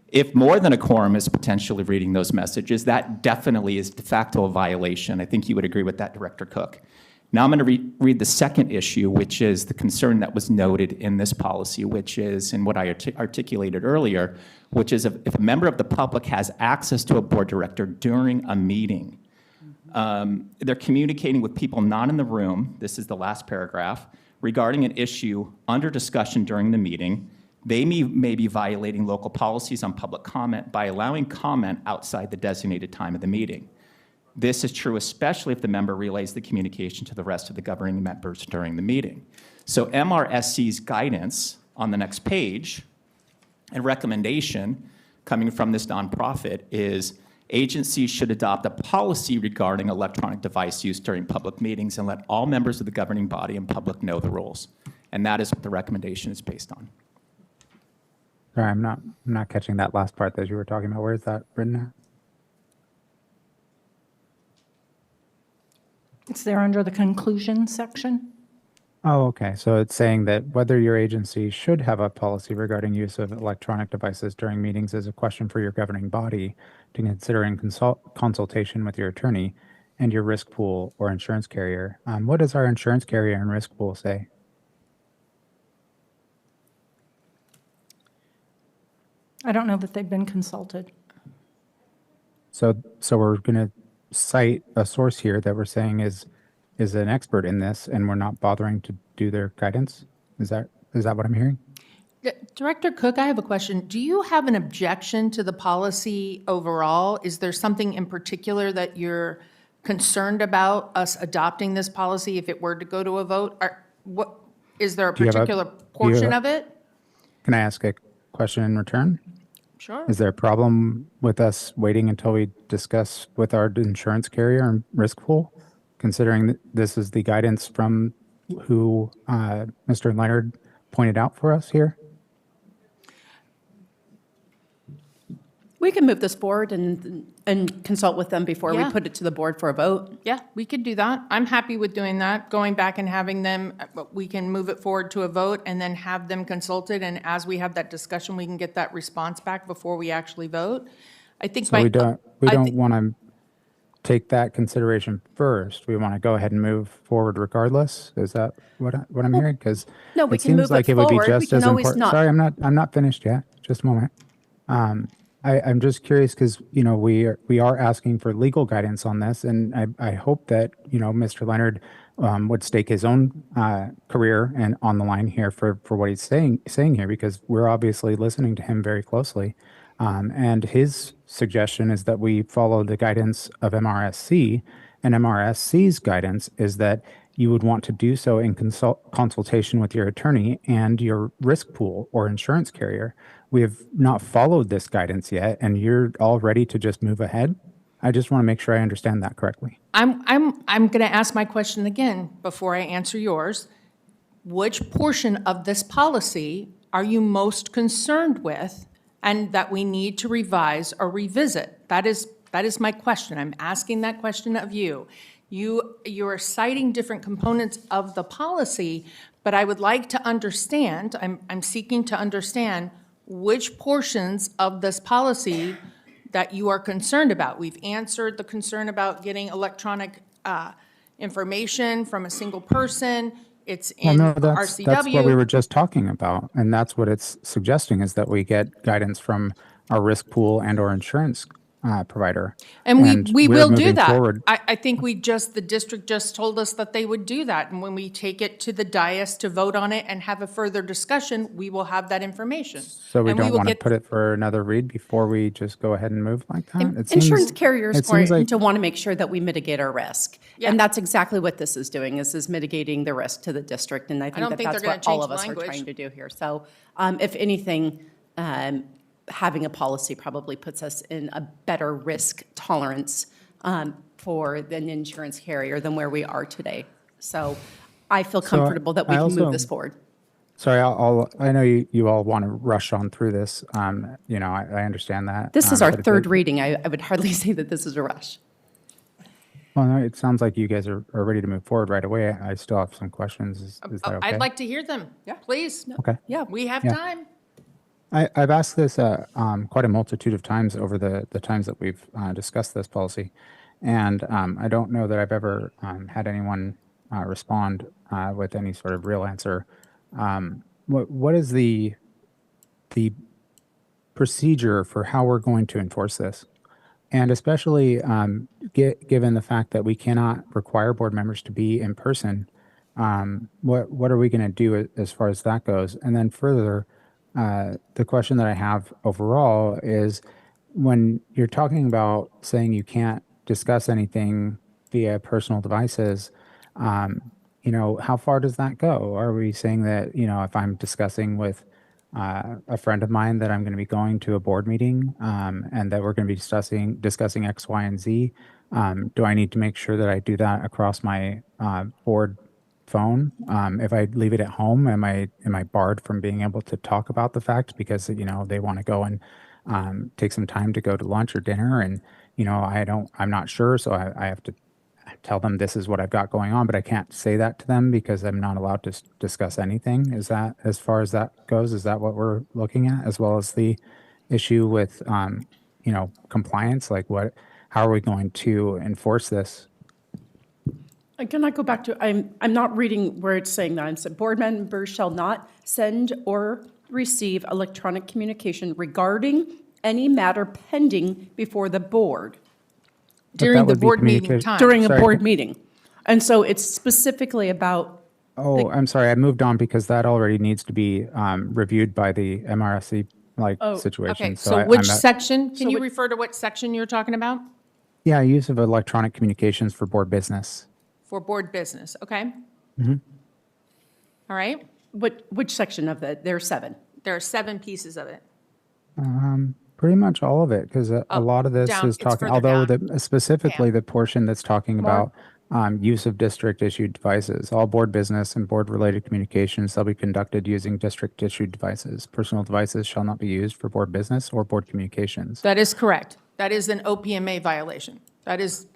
If more than a quorum is potentially reading those messages, that definitely is de facto a violation. I think you would agree with that, Director Cook. Now I'm going to read the second issue, which is the concern that was noted in this policy, which is, and what I articulated earlier, which is if a member of the public has access to a board director during a meeting, they're communicating with people not in the room, this is the last paragraph, regarding an issue under discussion during the meeting, they may be violating local policies on public comment by allowing comment outside the designated time of the meeting. This is true especially if the member relays the communication to the rest of the governing members during the meeting. So MRSC's guidance on the next page and recommendation coming from this nonprofit is agencies should adopt a policy regarding electronic device use during public meetings and let all members of the governing body and public know the rules. And that is what the recommendation is based on. Sorry, I'm not catching that last part that you were talking about. Where is that written at? It's there under the conclusion section. Oh, okay. So it's saying that whether your agency should have a policy regarding use of electronic devices during meetings is a question for your governing body to consider in consultation with your attorney and your risk pool or insurance carrier. What does our insurance carrier and risk pool say? I don't know that they've been consulted. So we're going to cite a source here that we're saying is an expert in this, and we're not bothering to do their guidance? Is that what I'm hearing? Director Cook, I have a question. Do you have an objection to the policy overall? Is there something in particular that you're concerned about us adopting this policy if it were to go to a vote? Is there a you have a- particular do you portion have- of it? Can I ask a question in return? Sure. Is there a problem with us waiting until we discuss with our insurance carrier and risk pool, considering that this is the guidance from who Mr. Leonard pointed out for us here? We can move this forward and consult with them before we Yeah. put it to the board for a vote. Yeah, we could do that. I'm happy with doing that, going back and having them, we can move it forward to a vote and then have them consulted, and as we have that discussion, we can get that response back before we actually vote. I think So my. we don't I thi- want to take that consideration first. We want to go ahead and move forward regardless. Is that what I'm hearing? Because No, we it can seems move like it it would be forward. We just can as always important. not. Sorry, I'm not finished yet. Just a moment. I'm just curious because, we are asking for legal guidance on this, and I hope that, Mr. Leonard would stake his own career and on the line here for what he's saying here, because we're obviously listening to him very closely. And his suggestion is that we follow the guidance of MRSC, and MRSC's guidance is that you would want to do so in consultation with your attorney and your risk pool or insurance carrier. We have not followed this guidance yet, and you're all ready to just move ahead. I just want to make sure I understand that correctly. I'm going to ask my question again before I answer yours. Which portion of this policy are you most concerned with and that we need to revise or revisit? That is my question. I'm asking that question of you. You are citing different components of the policy, but I would like to understand, I'm seeking to understand which portions of this policy that you are concerned about. We've answered the concern about getting electronic information from a single person. It's in Well, no, that's what we RCW. were just talking about, and that's what it's suggesting, is that we get guidance from our risk pool and or insurance provider. And we we're will do moving that. forward. I think the district just told us that they would do that. And when we take it to the dais to vote on it and have a further discussion, we will have that information. So we And don't will want to get- put it for another read before we just go ahead and move like that? It Insurance seems- carriers it seems going like- to want to make sure that we mitigate our risk. Yeah. And that's exactly what this is doing, is mitigating the risk to the district. And I don't think think that's they're what gonna all change of us are language. trying to do here. So if anything, having a policy probably puts us in a better risk tolerance for an insurance carrier than where we are today. So I feel comfortable that we I can also- move this forward. Sorry, I know you all want to rush on through this. I understand that. This is our but if third it- reading. I would hardly say that this is a rush. Well, no, it sounds like you guys are ready to move forward right away. I still have some questions. Is that okay? I'd like to hear them. Please. Okay. Yeah. We have Yeah. time. I've asked this quite a multitude of times over the times that we've discussed this policy, and I don't know that I've ever had anyone respond with any sort of real answer. What is the procedure for how we're going to enforce this? And especially given the fact that we cannot require board members to be in person, what are we going to do as far as that goes? And then further, the question that I have overall is, when you're talking about saying you can't discuss anything via personal devices, how far does that go? Are we saying that, if I'm discussing with a friend of mine that I'm going to be going to a board meeting and that we're going to be discussing X, Y, and Z, do I need to make sure that I do that across my board phone? If I leave it at home, am I barred from being able to talk about the fact because they want to go and take some time to go to lunch or dinner, and I'm not sure, so I have to tell them this is what I've got going on, but I can't say that to them because I'm not allowed to discuss anything. Is that, as far as that goes, is that what we're looking at, as well as the issue with compliance? Like how are we going to enforce this? Can I go back to, I'm not reading where it's saying that. I'm saying board members shall not send or receive electronic communication regarding any matter pending before the board During the would be board meeting communication- time. during a Sorry. board meeting. And so it's specifically about, Oh, I'm sorry, I moved on because that already needs to be reviewed by the MRSC situation. Okay, So so I- which I'm at- section, can you refer to what section you're talking about? Yeah, use of electronic communications for board business. For board business, okay? Mm-hmm. All right, which section of that? There are 7. there are 7 pieces of it. Pretty much all of it, because a lot of this down, is it's talking, further although down. specifically the portion that's talking about use of district-issued devices. All board business and board-related communications shall be conducted using district-issued devices. Personal devices shall not be used for board business or board communications. That is correct. That is an OPMA violation. That is,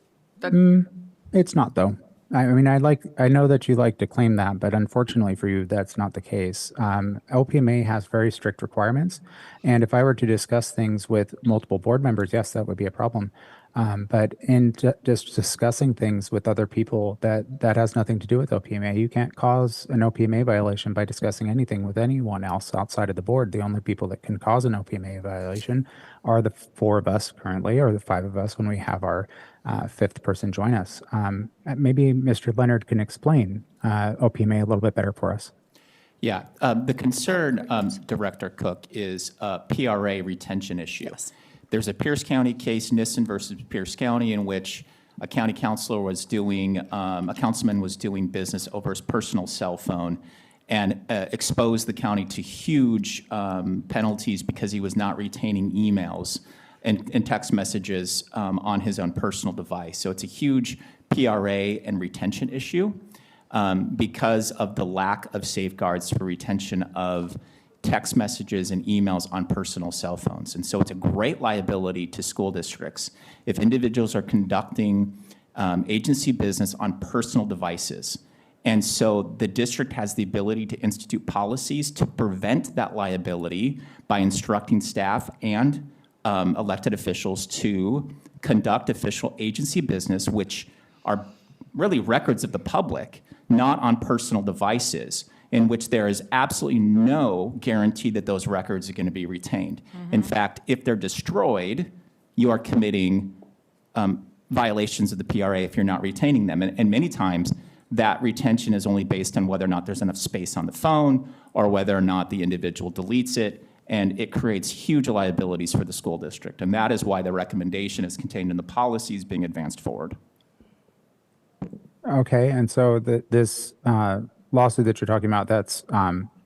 It's not, though. I mean, I know that you like to claim that, but unfortunately for you, that's not the case. LPMA has very strict requirements, and if I were to discuss things with multiple board members, yes, that would be a problem. But in just discussing things with other people, that has nothing to do with OPMA. You can't cause an OPMA violation by discussing anything with anyone else outside of the board. The only people that can cause an OPMA violation are the 4 of us currently, or the 5 of us when we have our 5th person join us. Maybe Mr. Leonard can explain OPMA a little bit better for us. Yeah, the concern, Director Cook, is a PRA retention issue. Yes. There's a Pierce County case, Nissen versus Pierce County, in which a county councilor was doing, a councilman was doing business over his personal cell phone and exposed the county to huge penalties because he was not retaining emails and text messages on his own personal device. So it's a huge PRA and retention issue because of the lack of safeguards for retention of text messages and emails on personal cell phones. And so it's a great liability to school districts if individuals are conducting agency business on personal devices. And so the district has the ability to institute policies to prevent that liability by instructing staff and elected officials to conduct official agency business, which are really records of the public, not on personal devices, in which there is absolutely no guarantee that those records are going to be retained. In fact, if they're destroyed, you are committing violations of the PRA if you're not retaining them. And many times, that retention is only based on whether or not there's enough space on the phone or whether or not the individual deletes it. And it creates huge liabilities for the school district. And that is why the recommendation is contained in the policies being advanced forward. Okay, and so this lawsuit that you're talking about, that's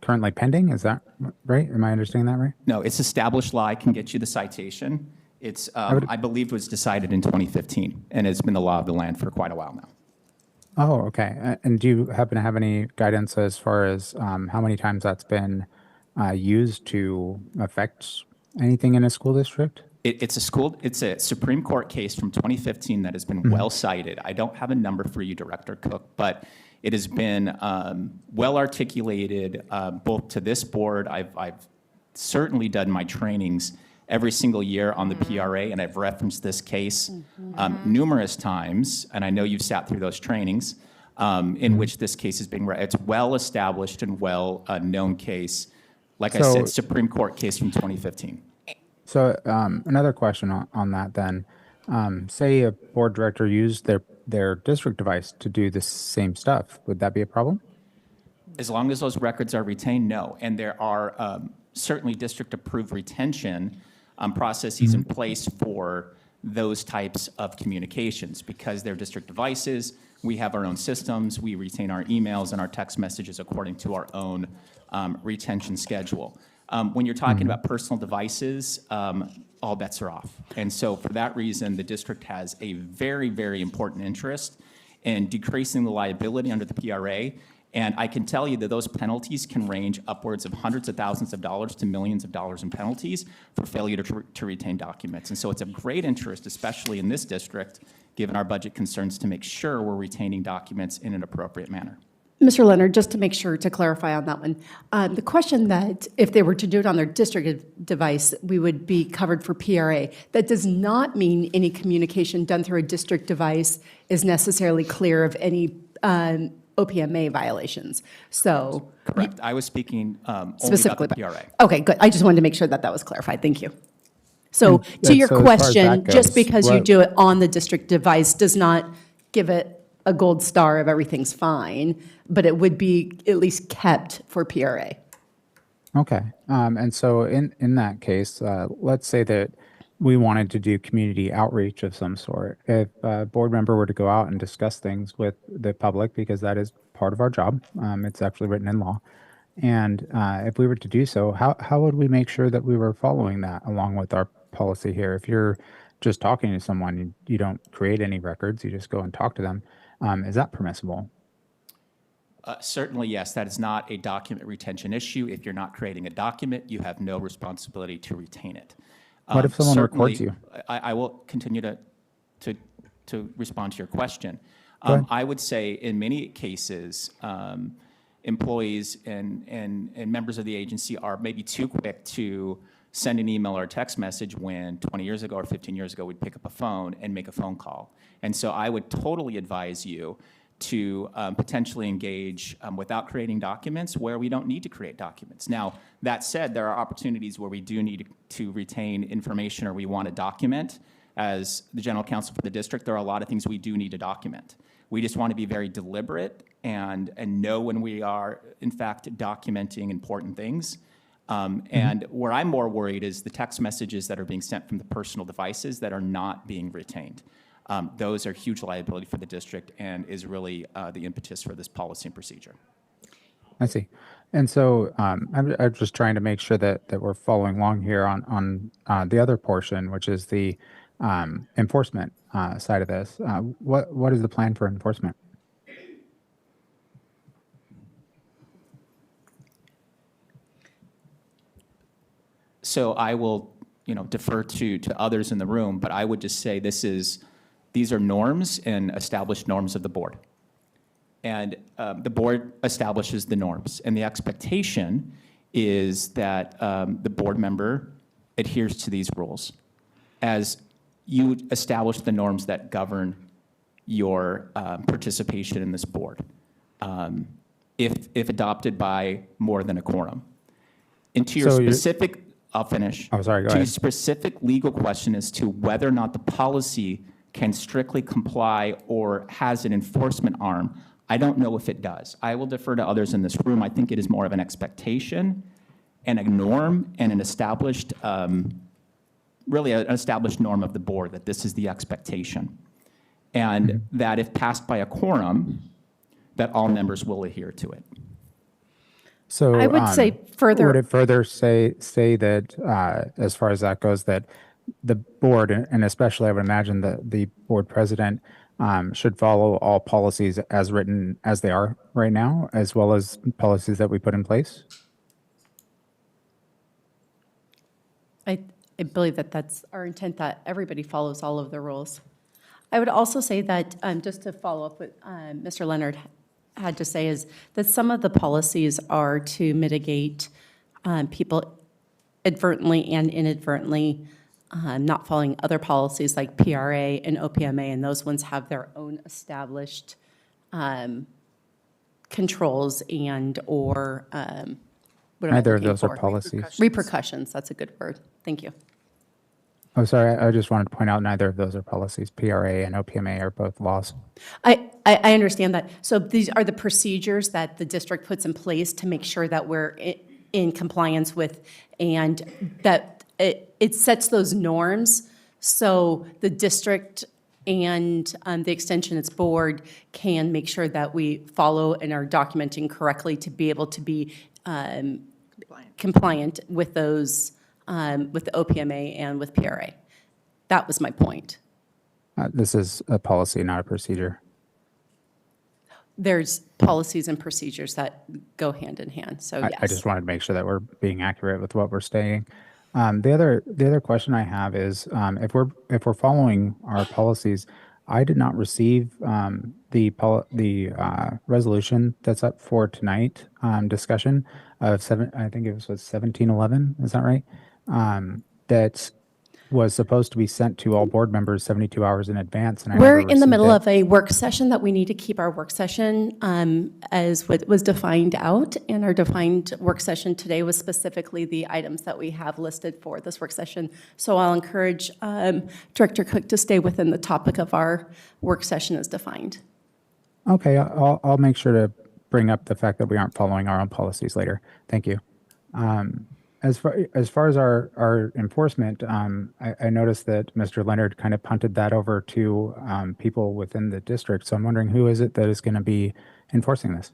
currently pending, is that right? Am I understanding that right? No, it's established law. I can get you the citation. It's, I believe it was decided in 2015, and it's been the law of the land for quite a while now. Oh, okay. And do you happen to have any guidance as far as how many times that's been used to affect anything in a school district? It's a Supreme Court case from 2015 that has been well cited. I don't have a number for you, Director Cook, but it has been well articulated both to this board. I've certainly done my trainings every single year on the PRA, and I've referenced this case numerous times, and I know you've sat through those trainings in which this case is being it's well established and well known case. Like I said, Supreme Court case from 2015. So another question on that then. Say a board director used their district device to do the same stuff. Would that be a problem? As long as those records are retained, no. And there are certainly district-approved retention processes in place for those types of communications. Because they're district devices, we have our own systems, we retain our emails and our text messages according to our own retention schedule. When you're talking about personal devices, all bets are off. And so for that reason, the district has a very, very important interest in decreasing the liability under the PRA. And I can tell you that those penalties can range upwards of hundreds of thousands of dollars to millions of dollars in penalties for failure to retain documents. And so it's of great interest, especially in this district, given our budget concerns, to make sure we're retaining documents in an appropriate manner. Mr. Leonard, just to make sure to clarify on that one, the question that if they were to do it on their district device, we would be covered for PRA. That does not mean any communication done through a district device is necessarily clear of any OPMA violations. So Correct. I was speaking only about specifically, the PRA. okay, good. I just wanted to make sure that that was clarified. Thank you. So to and your so as far as question, that just goes, because you what- do it on the district device does not give it a gold star of everything's fine, but it would be at least kept for PRA. Okay. And so in that case, let's say that we wanted to do community outreach of some sort. If a board member were to go out and discuss things with the public, because that is part of our job, it's actually written in law. And if we were to do so, how would we make sure that we were following that along with our policy here? If you're just talking to someone, you don't create any records, you just go and talk to them. Is that permissible? Certainly, yes. That is not a document retention issue. If you're not creating a document, you have no responsibility to retain it. What if someone records Certainly, you? I will continue to respond to your question. Go ahead. I would say in many cases, employees and members of the agency are maybe too quick to send an email or a text message when 20 years ago or 15 years ago, we'd pick up a phone and make a phone call. And so I would totally advise you to potentially engage without creating documents where we don't need to create documents. Now, that said, there are opportunities where we do need to retain information or we want to document. As the general counsel for the district, there are a lot of things we do need to document. We just want to be very deliberate and know when we are, in fact, documenting important things. And where I'm more worried is the text messages that are being sent from the personal devices that are not being retained. Those are huge liability for the district and is really the impetus for this policy and procedure. I see. And so I'm just trying to make sure that we're following along here on the other portion, which is the enforcement side of this. What is the plan for enforcement? So I will, defer to others in the room, but I would just say these are norms and established norms of the board. And the board establishes the norms, and the expectation is that the board member adheres to these rules. As you establish the norms that govern your participation in this board, if adopted by more than a quorum. And to your So you're- specific, I'll finish. Oh, sorry, go To your ahead. specific legal question as to whether or not the policy can strictly comply or has an enforcement arm, I don't know if it does. I will defer to others in this room. I think it is more of an expectation and a norm and an established, really an established norm of the board that this is the expectation. And that if passed by a quorum, that all members will adhere to it. So I would say further- Would it further say that as far as that goes, that the board, and especially I would imagine the board president, should follow all policies as written as they are right now, as well as policies that we put in place? I believe that that's our intent, that everybody follows all of the rules. I would also say that, just to follow up what Mr. Leonard had to say, is that some of the policies are to mitigate people advertently and inadvertently not following other policies like PRA and OPMA, and those ones have their own established controls or what am I Neither of looking those are for? policies. Repercussions, that's a good word. Thank you. Oh, sorry, I just wanted to point out neither of those are policies. PRA and OPMA are both laws. I understand that. So these are the procedures that the district puts in place to make sure that we're in compliance with, and that it sets those norms so the district and the extension, its board, can make sure that we follow and are documenting correctly to be able to be compliant with those, with the OPMA and with PRA. That was my point. This is a policy, not a procedure. There's policies and procedures that go hand in hand, so yes. I just wanted to make sure that we're being accurate with what we're saying. The other question I have is if we're following our policies, I did not receive the resolution that's up for tonight discussion of I think it was 1711. Is that right? That was supposed to be sent to all board members 72 hours in advance, and I We're never in the middle received of a work session that we need to keep our work session as what was defined out. And our defined work session today was specifically the items that we have listed for this work session. So I'll encourage Director Cook to stay within the topic of our work session as defined. Okay, I'll make sure to bring up the fact that we aren't following our own policies later. Thank you. As far as our enforcement, I noticed that Mr. Leonard kind of punted that over to people within the district. So I'm wondering, who is it that is going to be enforcing this?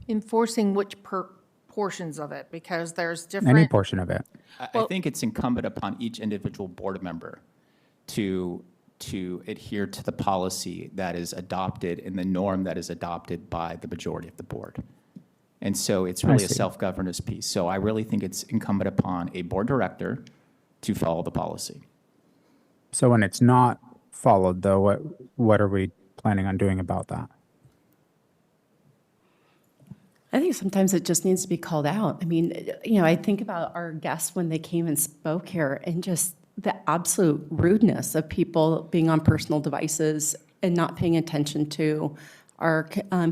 Enforcing which portions of it, because there's Any different. portion of it. I think it's incumbent upon each individual board member to adhere to the policy that is adopted and the norm that is adopted by the majority of the board. And so it's really a see. self-governance piece. So I really think it's incumbent upon a board director to follow the policy. So when it's not followed, though, what are we planning on doing about that? I think sometimes it just needs to be called out. I mean, I think about our guests when they came and spoke here and just the absolute rudeness of people being on personal devices and not paying attention to our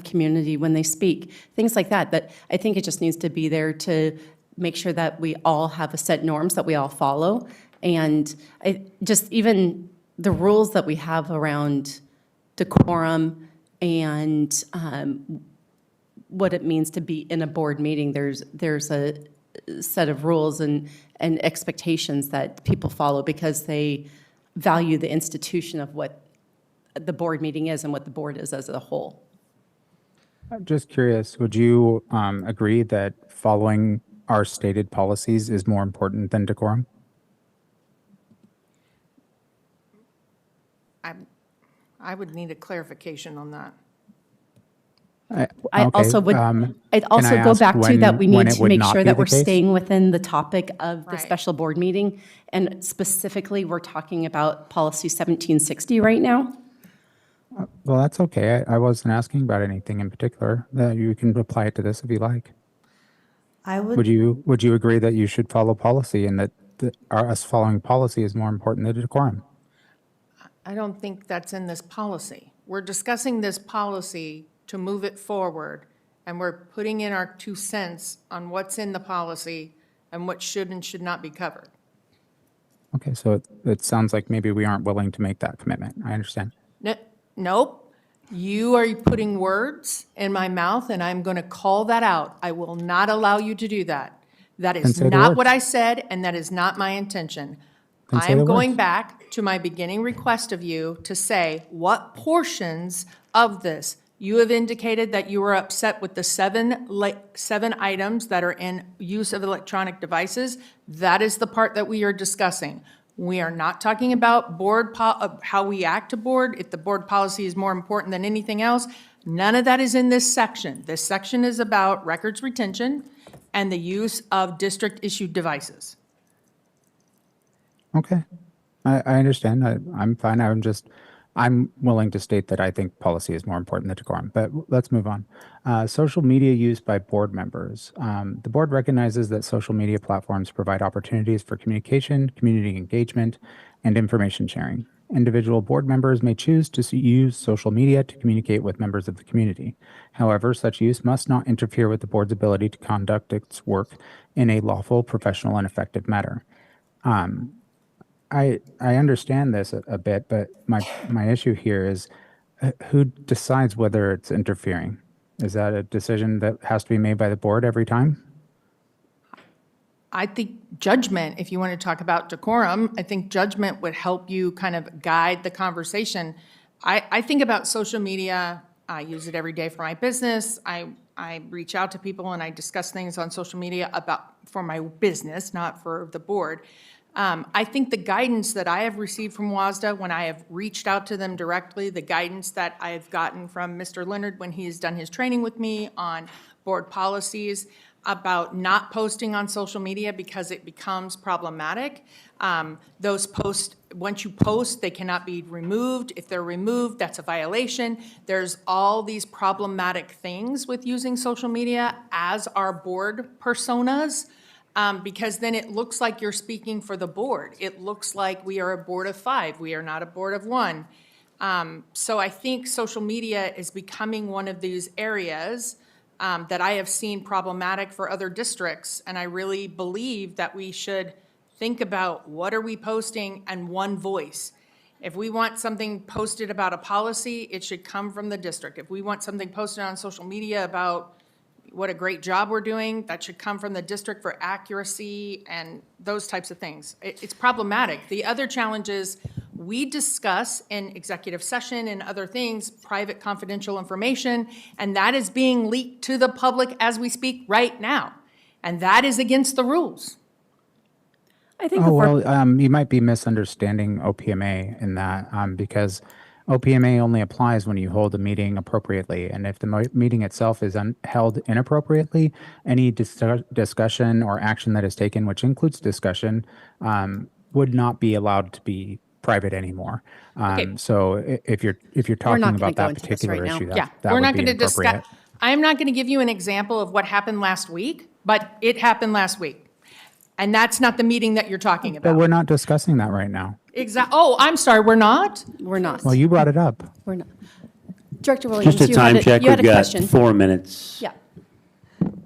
community when they speak, things like that, that I think it just needs to be there to make sure that we all have a set norms that we all follow. And just even the rules that we have around decorum and what it means to be in a board meeting, there's a set of rules and expectations that people follow because they value the institution of what the board meeting is and what the board is as a whole. I'm just curious, would you agree that following our stated policies is more important than decorum? I would need a clarification on that. I also would, I'd also go back to that we need to make sure that we're staying within the topic of the Right. special board meeting. And specifically, we're talking about policy 1760 right now. Well, that's okay. I wasn't asking about anything in particular. You can apply it to this if you like. I Would you agree that you should follow policy and that us following policy is more important than decorum? I don't think that's in this policy. We're discussing this policy to move it forward, and we're putting in our 2 cents on what's in the policy and what should and should not be covered. Okay, so it sounds like maybe we aren't willing to make that commitment. I understand. Nope. You are putting words in my mouth, and I'm going to call that out. I will not allow you to do that. That Then is say the not words. what I said, and that is not my intention. Then I say am the going words. back to my beginning request of you to say what portions of this. You have indicated that you were upset with the seven items that are in use of electronic devices. That is the part that we are discussing. We are not talking about how we act to board, if the board policy is more important than anything else. None of that is in this section. This section is about records retention and the use of district-issued devices. Okay, I understand. I'm fine. I'm willing to state that I think policy is more important than decorum, but let's move on. Social media use by board members. The board recognizes that social media platforms provide opportunities for communication, community engagement, and information sharing. Individual board members may choose to use social media to communicate with members of the community. However, such use must not interfere with the board's ability to conduct its work in a lawful, professional, and effective manner. I understand this a bit, but my issue here is who decides whether it's interfering? Is that a decision that has to be made by the board every time? I think judgment, if you want to talk about decorum, I think judgment would help you kind of guide the conversation. I think about social media. I use it every day for my business. I reach out to people and I discuss things on social media for my business, not for the board. I think the guidance that I have received from WASDA when I have reached out to them directly, the guidance that I have gotten from Mr. Leonard when he has done his training with me on board policies about not posting on social media because it becomes problematic. Those posts, once you post, they cannot be removed. If they're removed, that's a violation. There's all these problematic things with using social media as our board personas. because then it looks like you're speaking for the board. It looks like we are a board of 5. We are not a board of 1. So I think social media is becoming one of these areas that I have seen problematic for other districts, and I really believe that we should think about what are we posting and one voice. If we want something posted about a policy, it should come from the district. If we want something posted on social media about what a great job we're doing, that should come from the district for accuracy and those types of things. It's problematic. The other challenge is we discuss in executive session and other things, private confidential information, and that is being leaked to the public as we speak right now. And that is against the rules. I think Oh, before, well, you might be misunderstanding OPMA in that, because OPMA only applies when you hold a meeting appropriately. And if the meeting itself is held inappropriately, any discussion or action that is taken, which includes discussion, would not be allowed to be private anymore. Okay. So if you're not talking gonna about go that into this particular right now. issue, Yeah, that we're would not be going to inappropriate. discuss. I'm not going to give you an example of what happened last week, but it happened last week. And that's not the meeting that you're talking But about. we're not discussing that right now. Oh, I'm sorry, we're not? we're not. Well, you brought it up. We're not. Director Williams, Just a you had time check, you had we've a got question. 4 minutes. Yeah.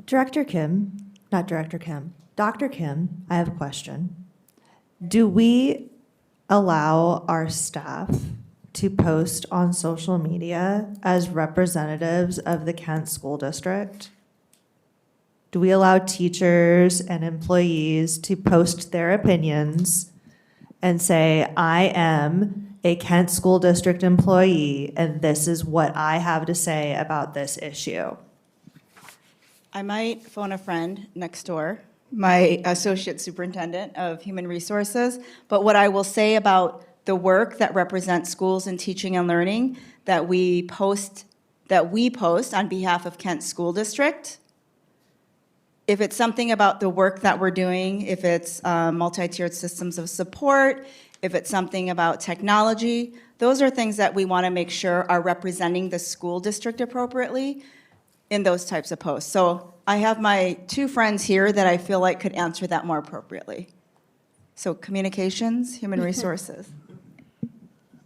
Director Kim, not Director Kim, Dr. Kim, I have a question. Do we allow our staff to post on social media as representatives of the Kent School District? Do we allow teachers and employees to post their opinions and say, I am a Kent School District employee and this is what I have to say about this issue? I might phone a friend next door, my associate superintendent of human resources, but what I will say about the work that represents schools and teaching and learning that we post on behalf of Kent School District, if it's something about the work that we're doing, if it's multi-tiered systems of support, if it's something about technology, those are things that we want to make sure are representing the school district appropriately in those types of posts. So I have my 2 friends here that I feel like could answer that more appropriately. So communications, human resources.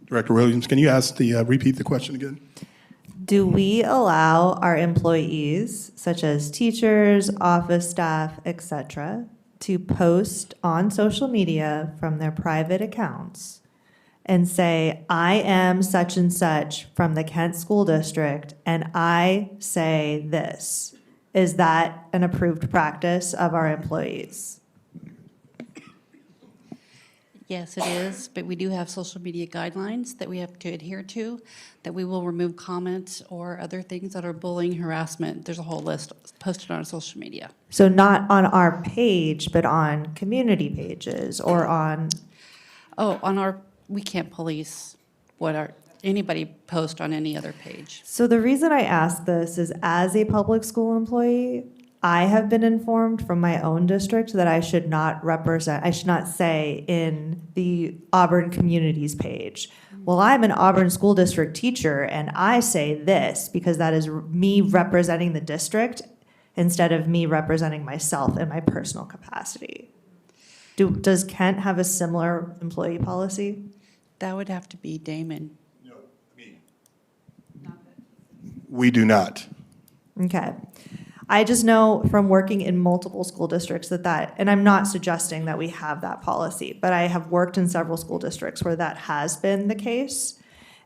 Director Williams, can you repeat the question again? Do we allow our employees, such as teachers, office staff, etc., to post on social media from their private accounts and say, I am such and such from the Kent School District, and I say this? Is that an approved practice of our employees? Yes, it is, but we do have social media guidelines that we have to adhere to, that we will remove comments or other things that are bullying, harassment. There's a whole list posted on social media. So not on our page, but on community pages or on, Oh, we can't police anybody post on any other page. so the reason I ask this is as a public school employee, I have been informed from my own district that I should not say in the Auburn Communities page, well, I'm an Auburn School District teacher and I say this because that is me representing the district instead of me representing myself in my personal capacity. Does Kent have a similar employee policy? That would have to be Damon. We do not. Okay. I just know from working in multiple school districts that, and I'm not suggesting that we have that policy, but I have worked in several school districts where that has been the case.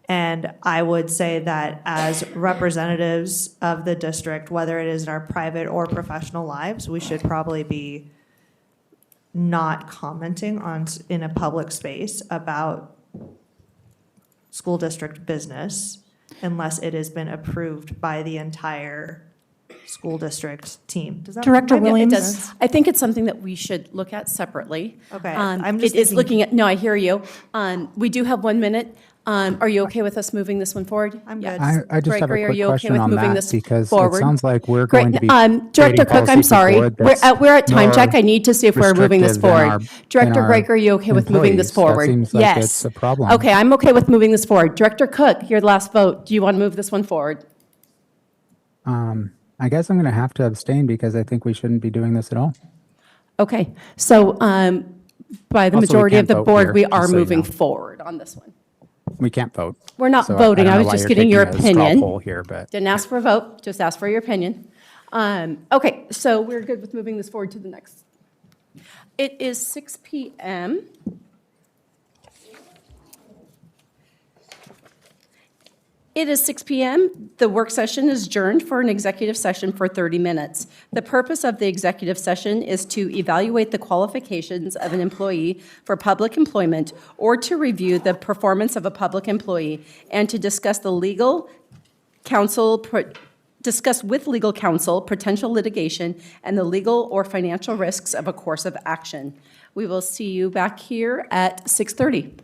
And I would say that as representatives of the district, whether it is in our private or professional lives, we should probably be not commenting in a public space about school district business unless it has been approved by the entire school district team. Does that Director might be- Williams? it It does. does. I think it's something that we should look at separately. Okay, I'm just It is thinking- looking at, no, I hear you. We do have 1 minute. Are you okay with us moving this one forward? I'm Yes. good. I just have a Gregory, are quick you okay question with on moving that this because it forward? sounds like we're Great. going to be Director creating Cook, I'm policy sorry. for the board We're at time that's check. I need to see if we're moving this restrictive in forward. our- Director in our Gregory, are you okay with moving this employees. That forward? seems like Yes. it's a problem. Okay, I'm okay with moving this forward. Director Cook, your last vote. Do you want to move this one forward? I guess I'm going to have to abstain because I think we shouldn't be doing this at all. Okay, so by the Also, we majority of can't the vote board, here, we are just so you moving know. forward on this one. We can't vote. We're not So voting, don't I know was why just you're getting your taking a straw opinion. poll here, but Didn't ask for a vote, just asked for your opinion. Okay, so we're good with moving this forward to the next. It is 6 PM. It is 6 PM. The work session is adjourned for an executive session for 30 minutes. The purpose of the executive session is to evaluate the qualifications of an employee for public employment or to review the performance of a public employee and to discuss the legal counsel, discuss with legal counsel potential litigation and the legal or financial risks of a course of action. We will see you back here at 6:30.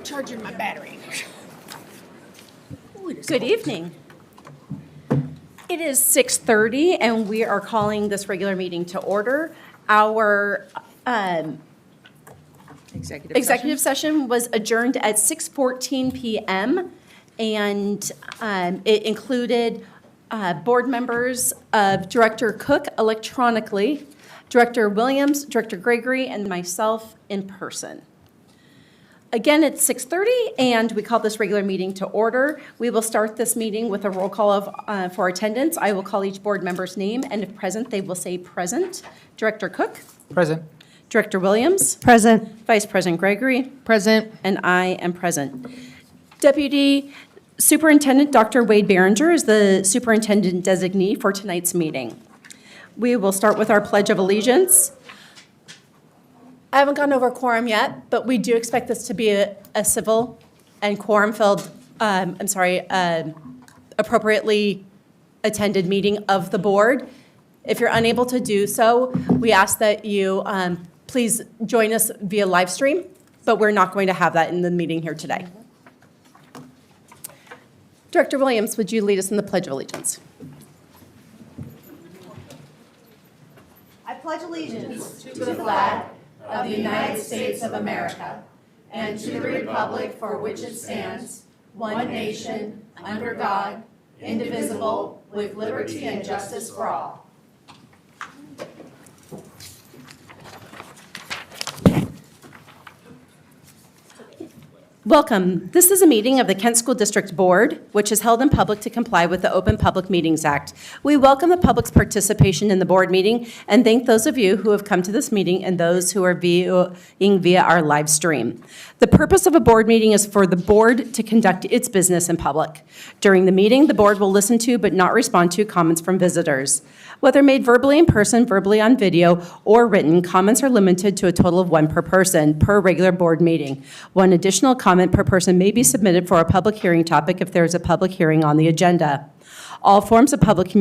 Charging my battery. Good evening. It is 6:30, and we are calling this regular meeting to order. Our executive session was adjourned at 6:14 PM, and it included board members of Director Cook electronically, Director Williams, Director Gregory, and myself in person. Again, it's 6:30, and we call this regular meeting to order. We will start this meeting with a roll call for attendance. I will call each board member's name, and if present, they will say present. Director Cook? Present. Director Williams? Present. Vice President Gregory? Present. And I am present. Deputy Superintendent Dr. Wade Behringer is the superintendent designee for tonight's meeting. We will start with our Pledge of Allegiance. I haven't gone over quorum yet, but we do expect this to be a civil and quorum-filled, appropriately attended meeting of the board. If you're unable to do so, we ask that you please join us via live stream, but we're not going to have that in the meeting here today. Director Williams, would you lead us in the Pledge of Allegiance? I pledge allegiance To the flag of the United States of America and to the republic for which it stands, one nation, under God, indivisible, with liberty and justice for all. Welcome. This is a meeting of the Kent School District Board, which is held in public to comply with the Open Public Meetings Act. We welcome the public's participation in the board meeting and thank those of you who have come to this meeting and those who are viewing via our live stream. The purpose of a board meeting is for the board to conduct its business in public. During the meeting, the board will listen to but not respond to comments from visitors. Whether made verbally in person, verbally on video, or written, comments are limited to a total of one per person per regular board meeting. One additional comment per person may be submitted for a public hearing topic if there is a public hearing on the agenda. All forms of public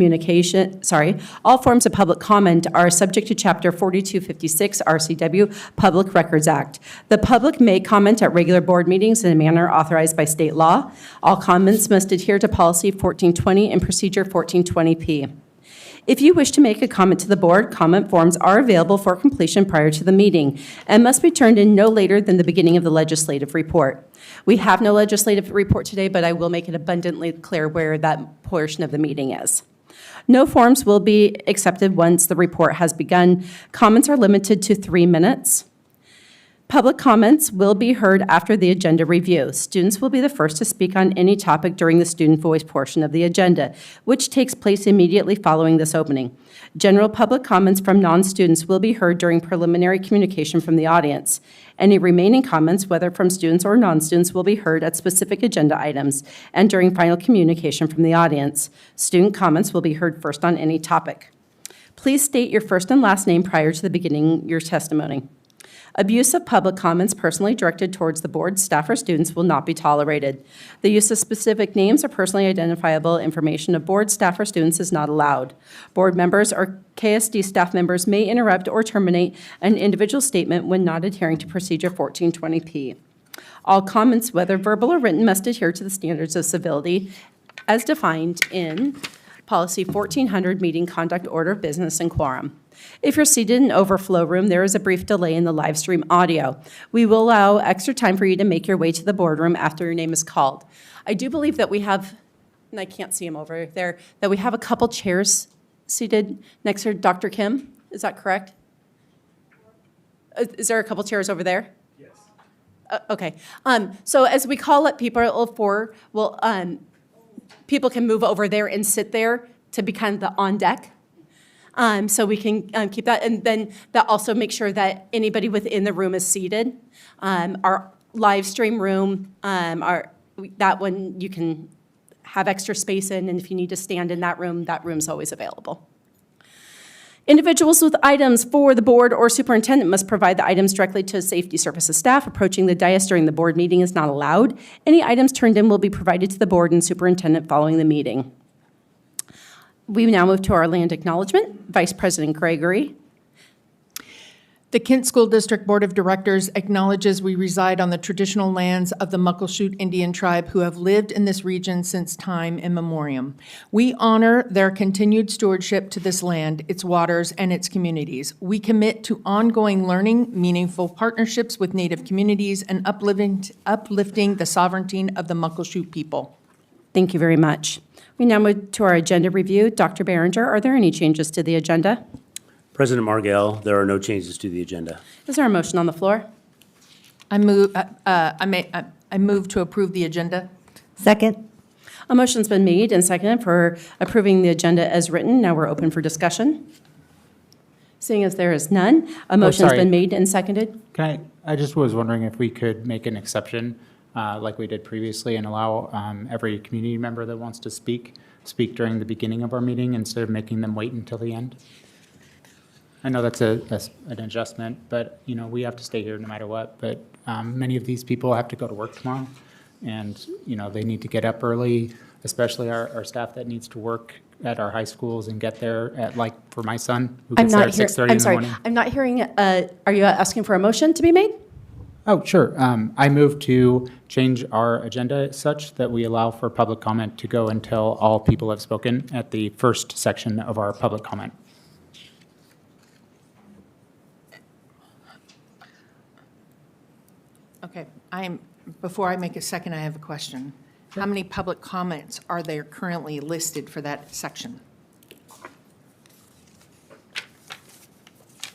comment are subject to Chapter 4256 RCW Public Records Act. The public may comment at regular board meetings in a manner authorized by state law. All comments must adhere to Policy 1420 and Procedure 1420P. If you wish to make a comment to the board, comment forms are available for completion prior to the meeting and must be turned in no later than the beginning of the legislative report. We have no legislative report today, but I will make it abundantly clear where that portion of the meeting is. No forms will be accepted once the report has begun. Comments are limited to 3 minutes. Public comments will be heard after the agenda review. Students will be the first to speak on any topic during the student voice portion of the agenda, which takes place immediately following this opening. General public comments from non-students will be heard during preliminary communication from the audience. Any remaining comments, whether from students or non-students, will be heard at specific agenda items and during final communication from the audience. Student comments will be heard first on any topic. Please state your first and last name prior to the beginning of your testimony. Abuse of public comments personally directed towards the board, staff, or students will not be tolerated. The use of specific names or personally identifiable information of board, staff, or students is not allowed. Board members or KSD staff members may interrupt or terminate an individual statement when not adhering to Procedure 1420P. All comments, whether verbal or written, must adhere to the standards of civility as defined in Policy 1400, Meeting Conduct, Order of Business, and Quorum. If you're seated in overflow room, there is a brief delay in the live stream audio. We will allow extra time for you to make your way to the boardroom after your name is called. I do believe that we have, and I can't see him over there, that we have a couple chairs seated next to Dr. Kim. Is that correct? Is there a couple chairs over there? Yes. Okay. So as we call up people for, people can move over there and sit there to be kind of the on deck. So we can keep that, and then that also makes sure that anybody within the room is seated. Our live stream room, that one you can have extra space in, and if you need to stand in that room's always available. Individuals with items for the board or superintendent must provide the items directly to safety services staff. Approaching the dais during the board meeting is not allowed. Any items turned in will be provided to the board and superintendent following the meeting. We now move to our land acknowledgement. Vice President Gregory. The Kent School District Board of Directors acknowledges we reside on the traditional lands of the Muckleshoot Indian tribe who have lived in this region since time immemorial. We honor their continued stewardship to this land, its waters, and its communities. We commit to ongoing learning, meaningful partnerships with Native communities, and uplifting the sovereignty of the Muckleshoot people. Thank you very much. We now move to our agenda review. Dr. Behringer, are there any changes to the agenda? President Margell, there are no changes to the agenda. Is there a motion on the floor? I move to approve the agenda. Second. A motion's been made and seconded for approving the agenda as written. Now we're open for discussion. Seeing as there is none, a motion's sorry. been made and seconded. I just was wondering if we could make an exception, like we did previously, and allow every community member that wants to speak during the beginning of our meeting instead of making them wait until the end. I know that's an adjustment, but, you know, we have to stay here no matter what. But many of these people have to go to work tomorrow, and, you know, they need to get up early, especially our staff that needs to work at our high schools and get there at, like, for my son, who I'm gets there not at here, 6:30 I'm in the sorry, morning. I'm not hearing, are you asking for a motion to be made? Oh, sure. I move to change our agenda such that we allow for public comment to go until all people have spoken at the first section of our public comment. Okay, before I make a second, I have a question. How many public comments are there currently listed for that section?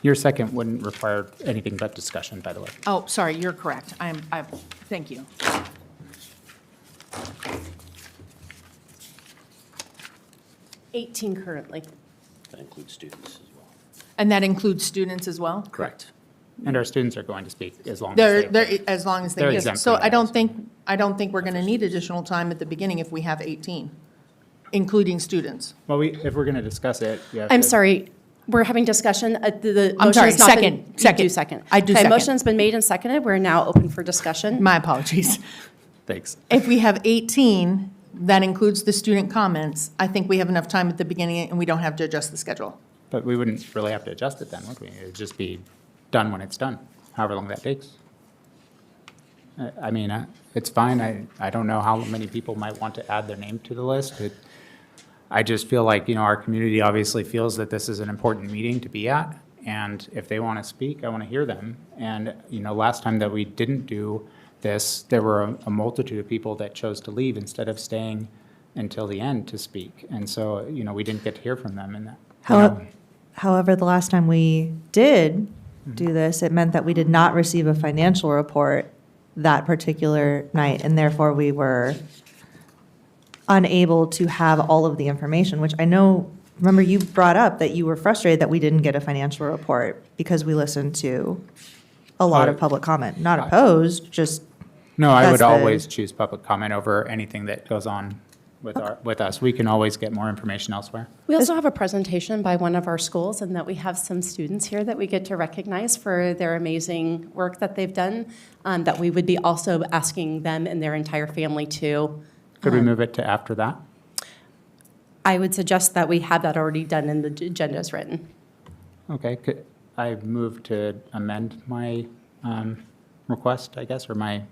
Your second wouldn't require anything but discussion, by the way. Oh, sorry, you're correct. Thank you. $18 currently. That includes students as well. And that includes students as well? Correct. And our students are going to speak as long as As long as They're they, exempt so from I that. don't think we're going to need additional time at the beginning if we have 18, including students. Well, if we're going to discuss it, you have I'm to- sorry, we're having discussion. The I'm sorry, motion's not been- second, you second. do second. I do Okay, second. motion's been made and seconded. We're now open for discussion. My apologies. Thanks. If we have 18, that includes the student comments, I think we have enough time at the beginning and we don't have to adjust the schedule. But we wouldn't really have to adjust it then, would we? It'd just be done when it's done, however long that takes. I mean, it's fine. I don't know how many people might want to add their name to the list. I just feel like, you know, our community obviously feels that this is an important meeting to be at. And if they want to speak, I want to hear them. And, you know, last time that we didn't do this, there were a multitude of people that chose to leave instead of staying until the end to speak. And so, you know, we didn't get to hear from them. And that, you know, However, the last time we did do this, it meant that we did not receive a financial report that particular night, and therefore we were unable to have all of the information, which I know, remember you brought up that you were frustrated that we didn't get a financial report because we listened to a lot of public comment. Not opposed, just. No, I That's would the- always choose public comment over anything that goes on with us. We can always get more information elsewhere. We also have a presentation by one of our schools, and that we have some students here that we get to recognize for their amazing work that they've done, that we would be also asking them and their entire family to. Could we move it to after that? I would suggest that we have that already done and the agenda is written. Okay, I move to amend my request, I guess, or my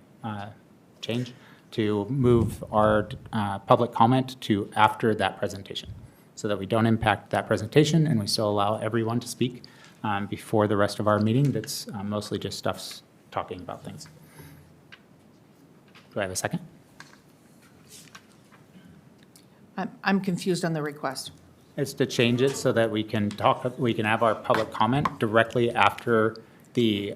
change to move our public comment to after that presentation, so that we don't impact that presentation and we still allow everyone to speak before the rest of our meeting that's mostly just stuffs talking about things. Do I have a second? I'm confused on the request. It's to change it so that we can have our public comment directly after the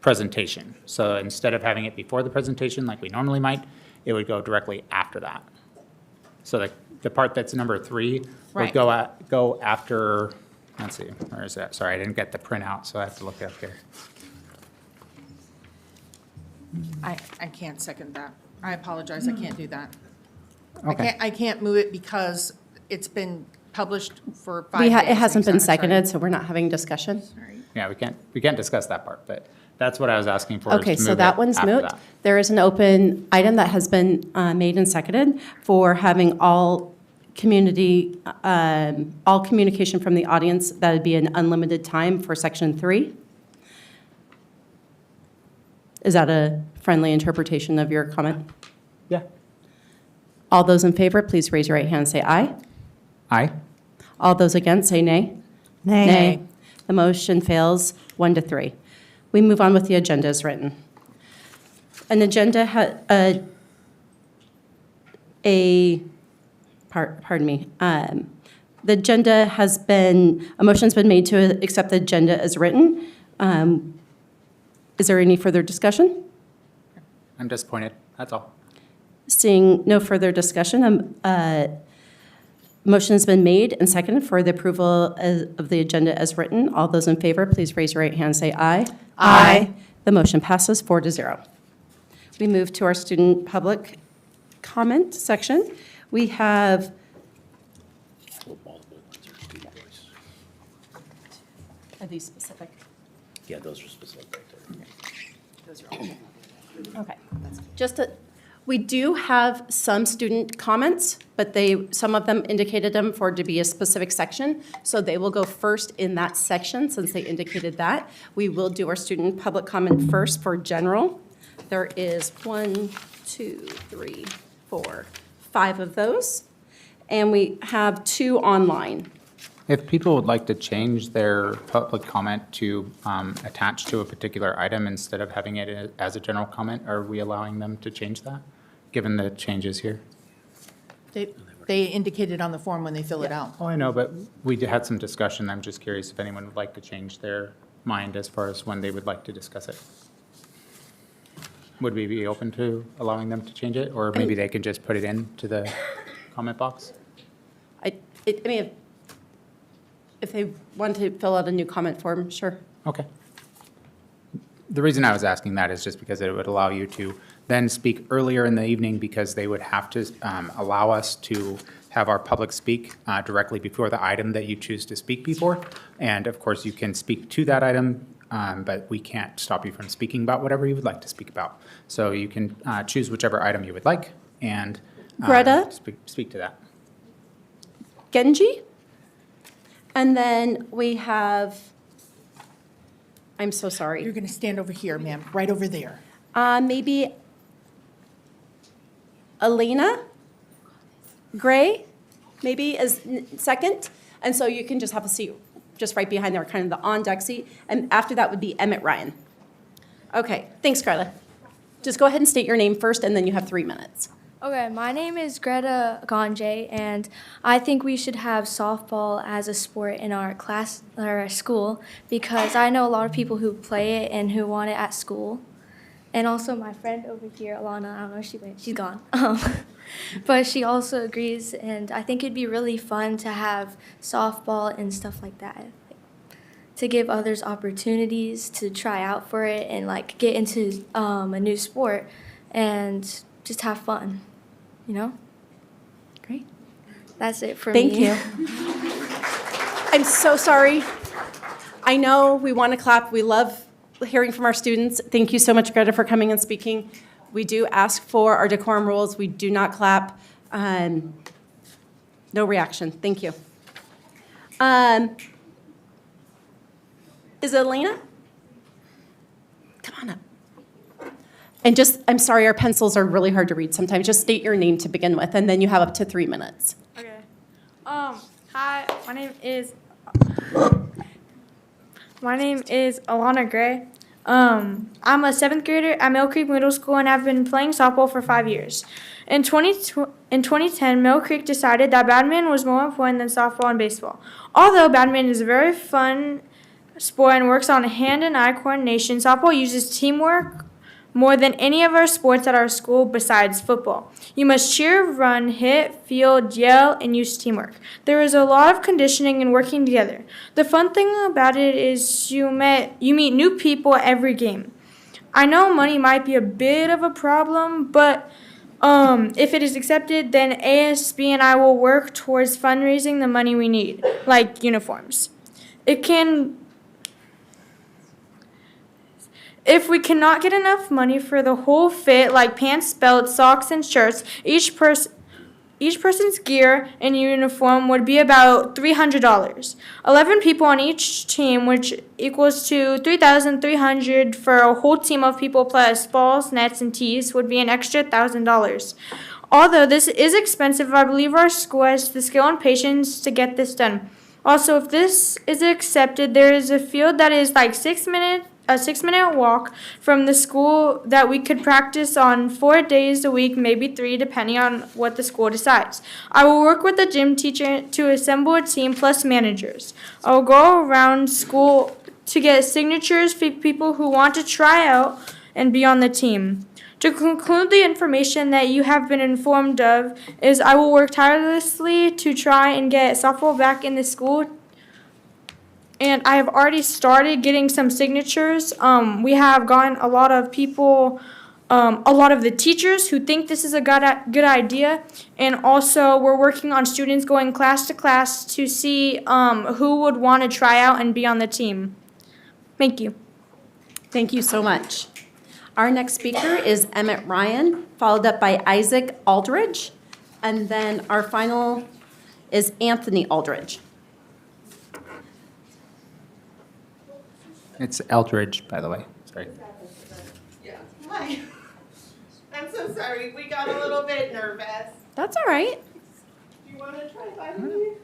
presentation. So instead of having it before the presentation like we normally might, it would go directly after that. So the part that's number 3 would Right. go after, let's see, where is that? Sorry, I didn't get the printout, so I have to look up here. I can't second that. I apologize, I can't do that. Okay. I can't move it because it's been published for 5 days. It hasn't been I'm sorry. seconded, so we're not having discussion. Yeah, we can't discuss that part, but that's what I was asking for. is Okay, to so move that it one's after moot. that. There is an open item that has been made and seconded for having all communication from the audience. That would be an unlimited time for section 3. Is that a friendly interpretation of your comment? Yeah. All those in favor, please raise your right hand and say aye. Aye. All those against, say nay. Nay. The motion fails 1-3. We move on with the agenda as written. An agenda pardon me. The agenda has been, a motion's been made to accept the agenda as written. Is there any further discussion? I'm disappointed, that's all. Seeing no further discussion, motion has been made and seconded for the approval of the agenda as written. All those in favor, please raise your right hand and say aye. Aye. The motion passes 4-0. We move to our student public comment section. We have Are these specific? Yeah, those are specific right there. Those are all. Okay. We do have some student comments, but some of them indicated them for it to be a specific section, so they will go first in that section since they indicated that. We will do our student public comment first for general. There is 1, 2, 3, 4, 5 of those, and we have 2 online. If people would like to change their public comment to attach to a particular item instead of having it as a general comment, are we allowing them to change that, given the changes here? They indicated on the form when they fill it out. Oh, I know, but we had some discussion. I'm just curious if anyone would like to change their mind as far as when they would like to discuss it. Would we be open to allowing them to change it, or maybe they can just put it into the comment box? I mean, if they want to fill out a new comment form, sure. Okay. The reason I was asking that is just because it would allow you to then speak earlier in the evening, because they would have to allow us to have our public speak directly before the item that you choose to speak before. And of course, you can speak to that item, but we can't stop you from speaking about whatever you would like to speak about. So you can choose whichever item you would like and Greta? speak to that. Genji? And then we have, I'm so sorry. You're going to stand over here, ma'am, right over there. Maybe Elena Gray, maybe is second. And so you can just have a seat just right behind there, kind of the on-deck seat. And after that would be Emmett Ryan. Okay, thanks, Greta. Just go ahead and state your name first, and then you have 3 minutes. Okay, my name is Greta Ganjay, and I think we should have softball as a sport in our class or our school, because I know a lot of people who play it and who want it at school. And also my friend over here, Alana, I don't know if she went, she's gone. But she also agrees, and I think it'd be really fun to have softball and stuff like that, to give others opportunities to try out for it and like get into a new sport and just have fun. You know? Great. That's it for me. Thank you. I'm so sorry. I know we want to clap. We love hearing from our students. Thank you so much, Greta, for coming and speaking. We do ask for our decorum rules. We do not clap. No reaction. Thank you. Is it Elena? Come on up. And just, I'm sorry, our pencils are really hard to read sometimes. Just state your name to begin with, and then you have up to 3 minutes. Okay. Hi, my name is Alana Gray. I'm a 7th grader at Mill Creek Middle School, and I've been playing softball for 5 years. In 2010, Mill Creek decided that badminton was more important than softball and baseball. Although badminton is a very fun sport and works on hand and eye coordination, softball uses teamwork more than any of our sports at our school besides football. You must cheer, run, hit, field, yell, and use teamwork. There is a lot of conditioning and working together. The fun thing about it is you meet new people every game. I know money might be a bit of a problem, but if it is accepted, then ASB and I will work towards fundraising the money we need, like uniforms. If we cannot get enough money for the whole fit, like pants, belts, socks, and shirts, each Each person's gear and uniform would be about $300. 11 people on each team, which equals to $3,300 for a whole team of people plus balls, nets, and tees, would be an extra $1,000. Although this is expensive, I believe our school has the skill and patience to get this done. Also, if this is accepted, there is a field that is like a 6-minute walk from the school that we could practice on 4 days a week, maybe 3, depending on what the school decides. I will work with the gym teacher to assemble a team plus managers. I will go around school to get signatures for people who want to try out and be on the team. To conclude, the information that you have been informed of is I will work tirelessly to try and get softball back in the school. And I have already started getting some signatures. We have gotten a lot of people, a lot of the teachers who think this is a good idea. And also we're working on students going class to class to see who would want to try out and be on the team. Thank you. Thank you so much. Our next speaker is Emmett Ryan, followed up by Isaac Aldridge. And then our final is Anthony Aldridge. It's Eldridge, by the way. Sorry. Yeah. Hi. I'm so sorry. We got a little bit nervous. That's all right. Do you want to try 5 minutes?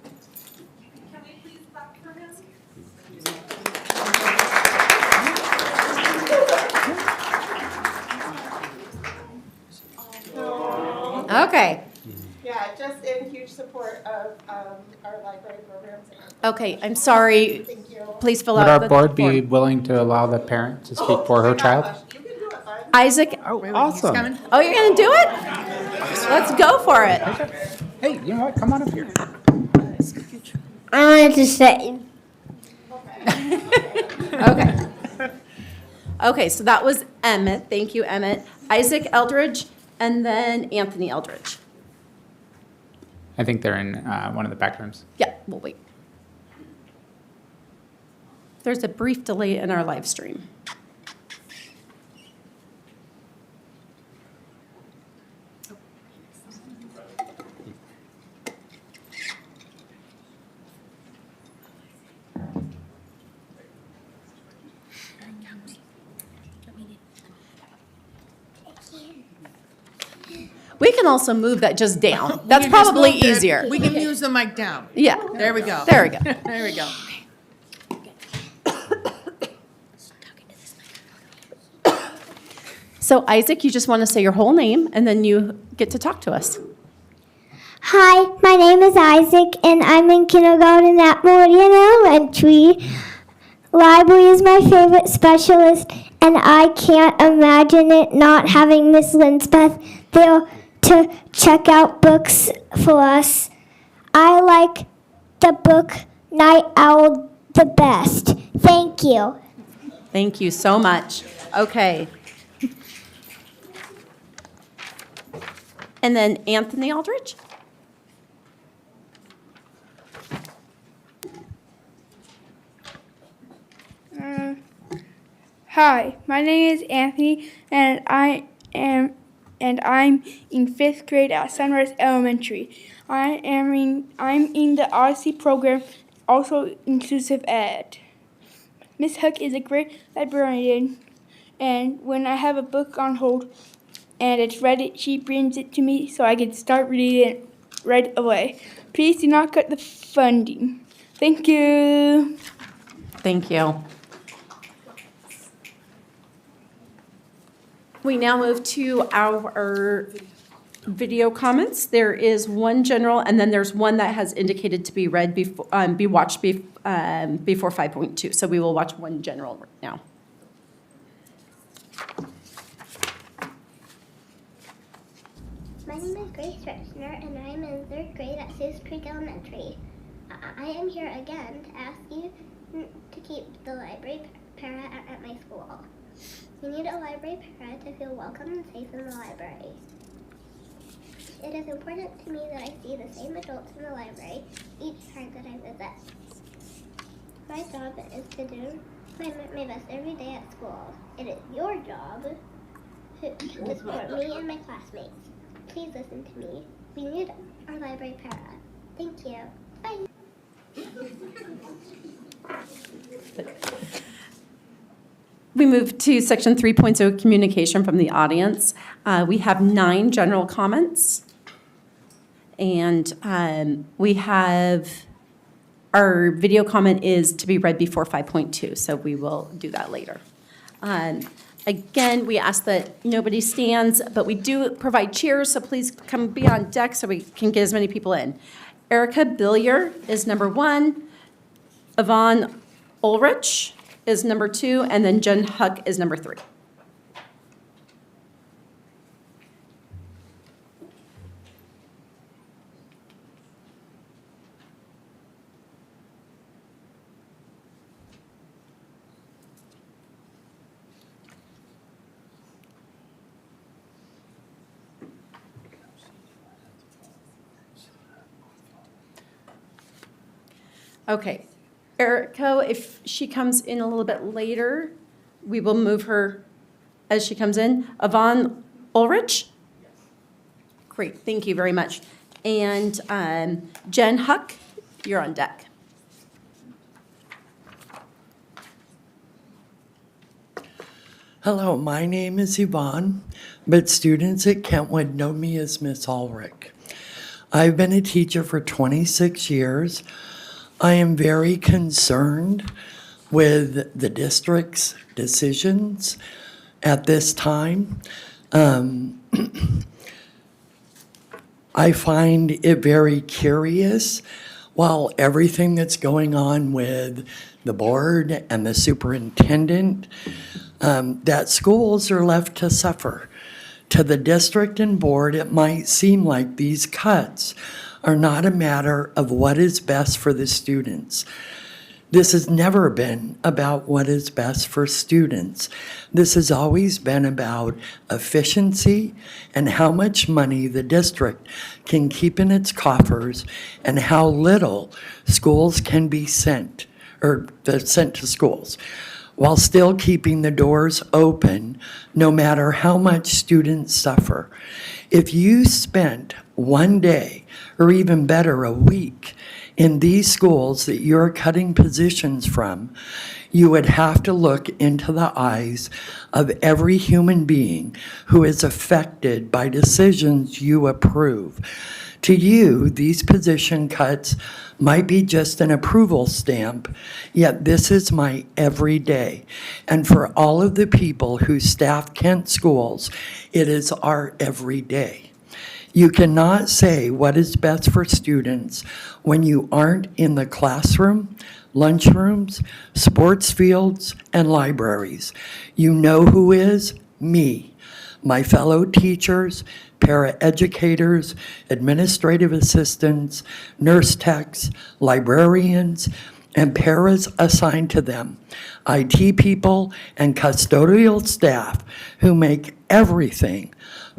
Can we please clap for him? Okay. Yeah, just in huge support of our library programs. Okay, I'm sorry. Thank you. Please fill Would out our the board be willing to allow the parent to speak for her child? You can do it, bud. Isaac. Oh, awesome. Oh, you're going to do it? Let's go for it. Hey, you know what? Come on up here. I wanted to say. Okay. Okay, so that was Emmett. Thank you, Emmett. Isaac Eldridge, and then Anthony Eldridge. I think they're in one of the back rooms. Yeah, we'll wait. There's a brief delay in our live stream. We can also move that just down. That's can just probably move it. easier. We can use the mic down. Yeah. There we go. There we go. There we go. So Isaac, you just want to say your whole name, and then you get to talk to us. Hi, my name is Isaac, and I'm in kindergarten at Meridian Elementary. Library is my favorite specialist, and I can't imagine it not having Miss Linsbeth there to check out books for us. I like the book Night Owl the best. Thank you. Thank you so much. Okay. And then Anthony Aldridge? Hi, my name is Anthony, and I'm in 5th grade at Sunrise Elementary. I'm in the Odyssey program, also inclusive ed. Miss Hook is a great librarian, and when I have a book on hold and it's ready, she brings it to me so I can start reading it right away. Please do not cut the funding. Thank you. Thank you. We now move to our video comments. There is one general, and then there's one that has indicated to be read before, be watched before 5.2. So we will watch one general now. My name is Grace Rechner, and I am in 3rd grade at Sis Creek Elementary. I am here again to ask you to keep the library para at my school. We need a library para to feel welcome and safe in the library. It is important to me that I see the same adults in the library each time that I visit. My job is to do my best every day at school. It is your job to support me and my classmates. Please listen to me. We need our library para. Thank you. Bye. We move to section 3.0, communication from the audience. We have 9 general comments. And we have, our video comment is to be read before 5.2, so we will do that later. Again, we ask that nobody stands, but we do provide chairs, so please come be on deck so we can get as many people in. Erica Billier is number 1. Yvonne Ulrich is number 2, and then Jen Huck is number 3. Okay. Erica, if she comes in a little bit later, we will move her as she comes in. Yvonne Ulrich? Great, thank you very much. And Jen Huck, you're on deck. Hello, my name is Yvonne, but students at Kentwood know me as Miss Ulrich. I've been a teacher for 26 years. I am very concerned with the district's decisions at this time. I find it very curious, while everything that's going on with the board and the superintendent, that schools are left to suffer. To the district and board, it might seem like these cuts are not a matter of what is best for the students. This has never been about what is best for students. This has always been about efficiency and how much money the district can keep in its coffers and how little schools can be sent to schools, while still keeping the doors open no matter how much students suffer. If you spent one day, or even better, a week, in these schools that you're cutting positions from, you would have to look into the eyes of every human being who is affected by decisions you approve. To you, these position cuts might be just an approval stamp, yet this is my everyday. And for all of the people who staff Kent schools, it is our everyday. You cannot say what is best for students when you aren't in the classroom, lunchrooms, sports fields, and libraries. You know who is? Me, my fellow teachers, paraeducators, administrative assistants, nurse techs, librarians, and paras assigned to them, IT people, and custodial staff who make everything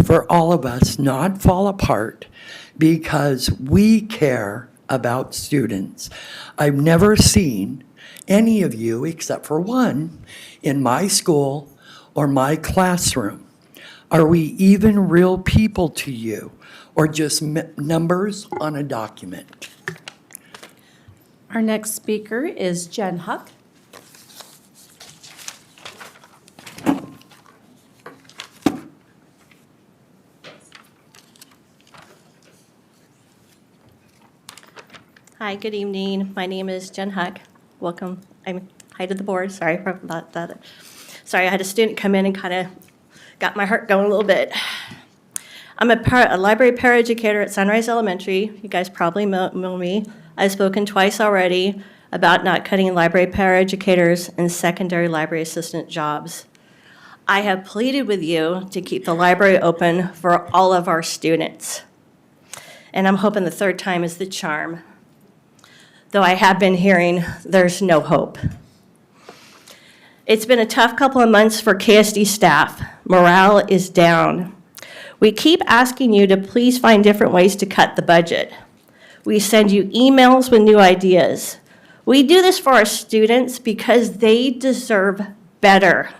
for all of us not fall apart because we care about students. I've never seen any of you, except for one, in my school or my classroom. Are we even real people to you, or just numbers on a document? Our next speaker is Jen Huck. Hi, good evening. My name is Jen Huck. Welcome. Hi to the board. Sorry about that. Sorry, I had a student come in and kind of got my heart going a little bit. I'm a library paraeducator at Sunrise Elementary. You guys probably know me. I've spoken twice already about not cutting library paraeducators and secondary library assistant jobs. I have pleaded with you to keep the library open for all of our students. And I'm hoping the third time is the charm. Though I have been hearing there's no hope. It's been a tough couple of months for KSD staff. Morale is down. We keep asking you to please find different ways to cut the budget. We send you emails with new ideas. We do this for our students because they deserve better.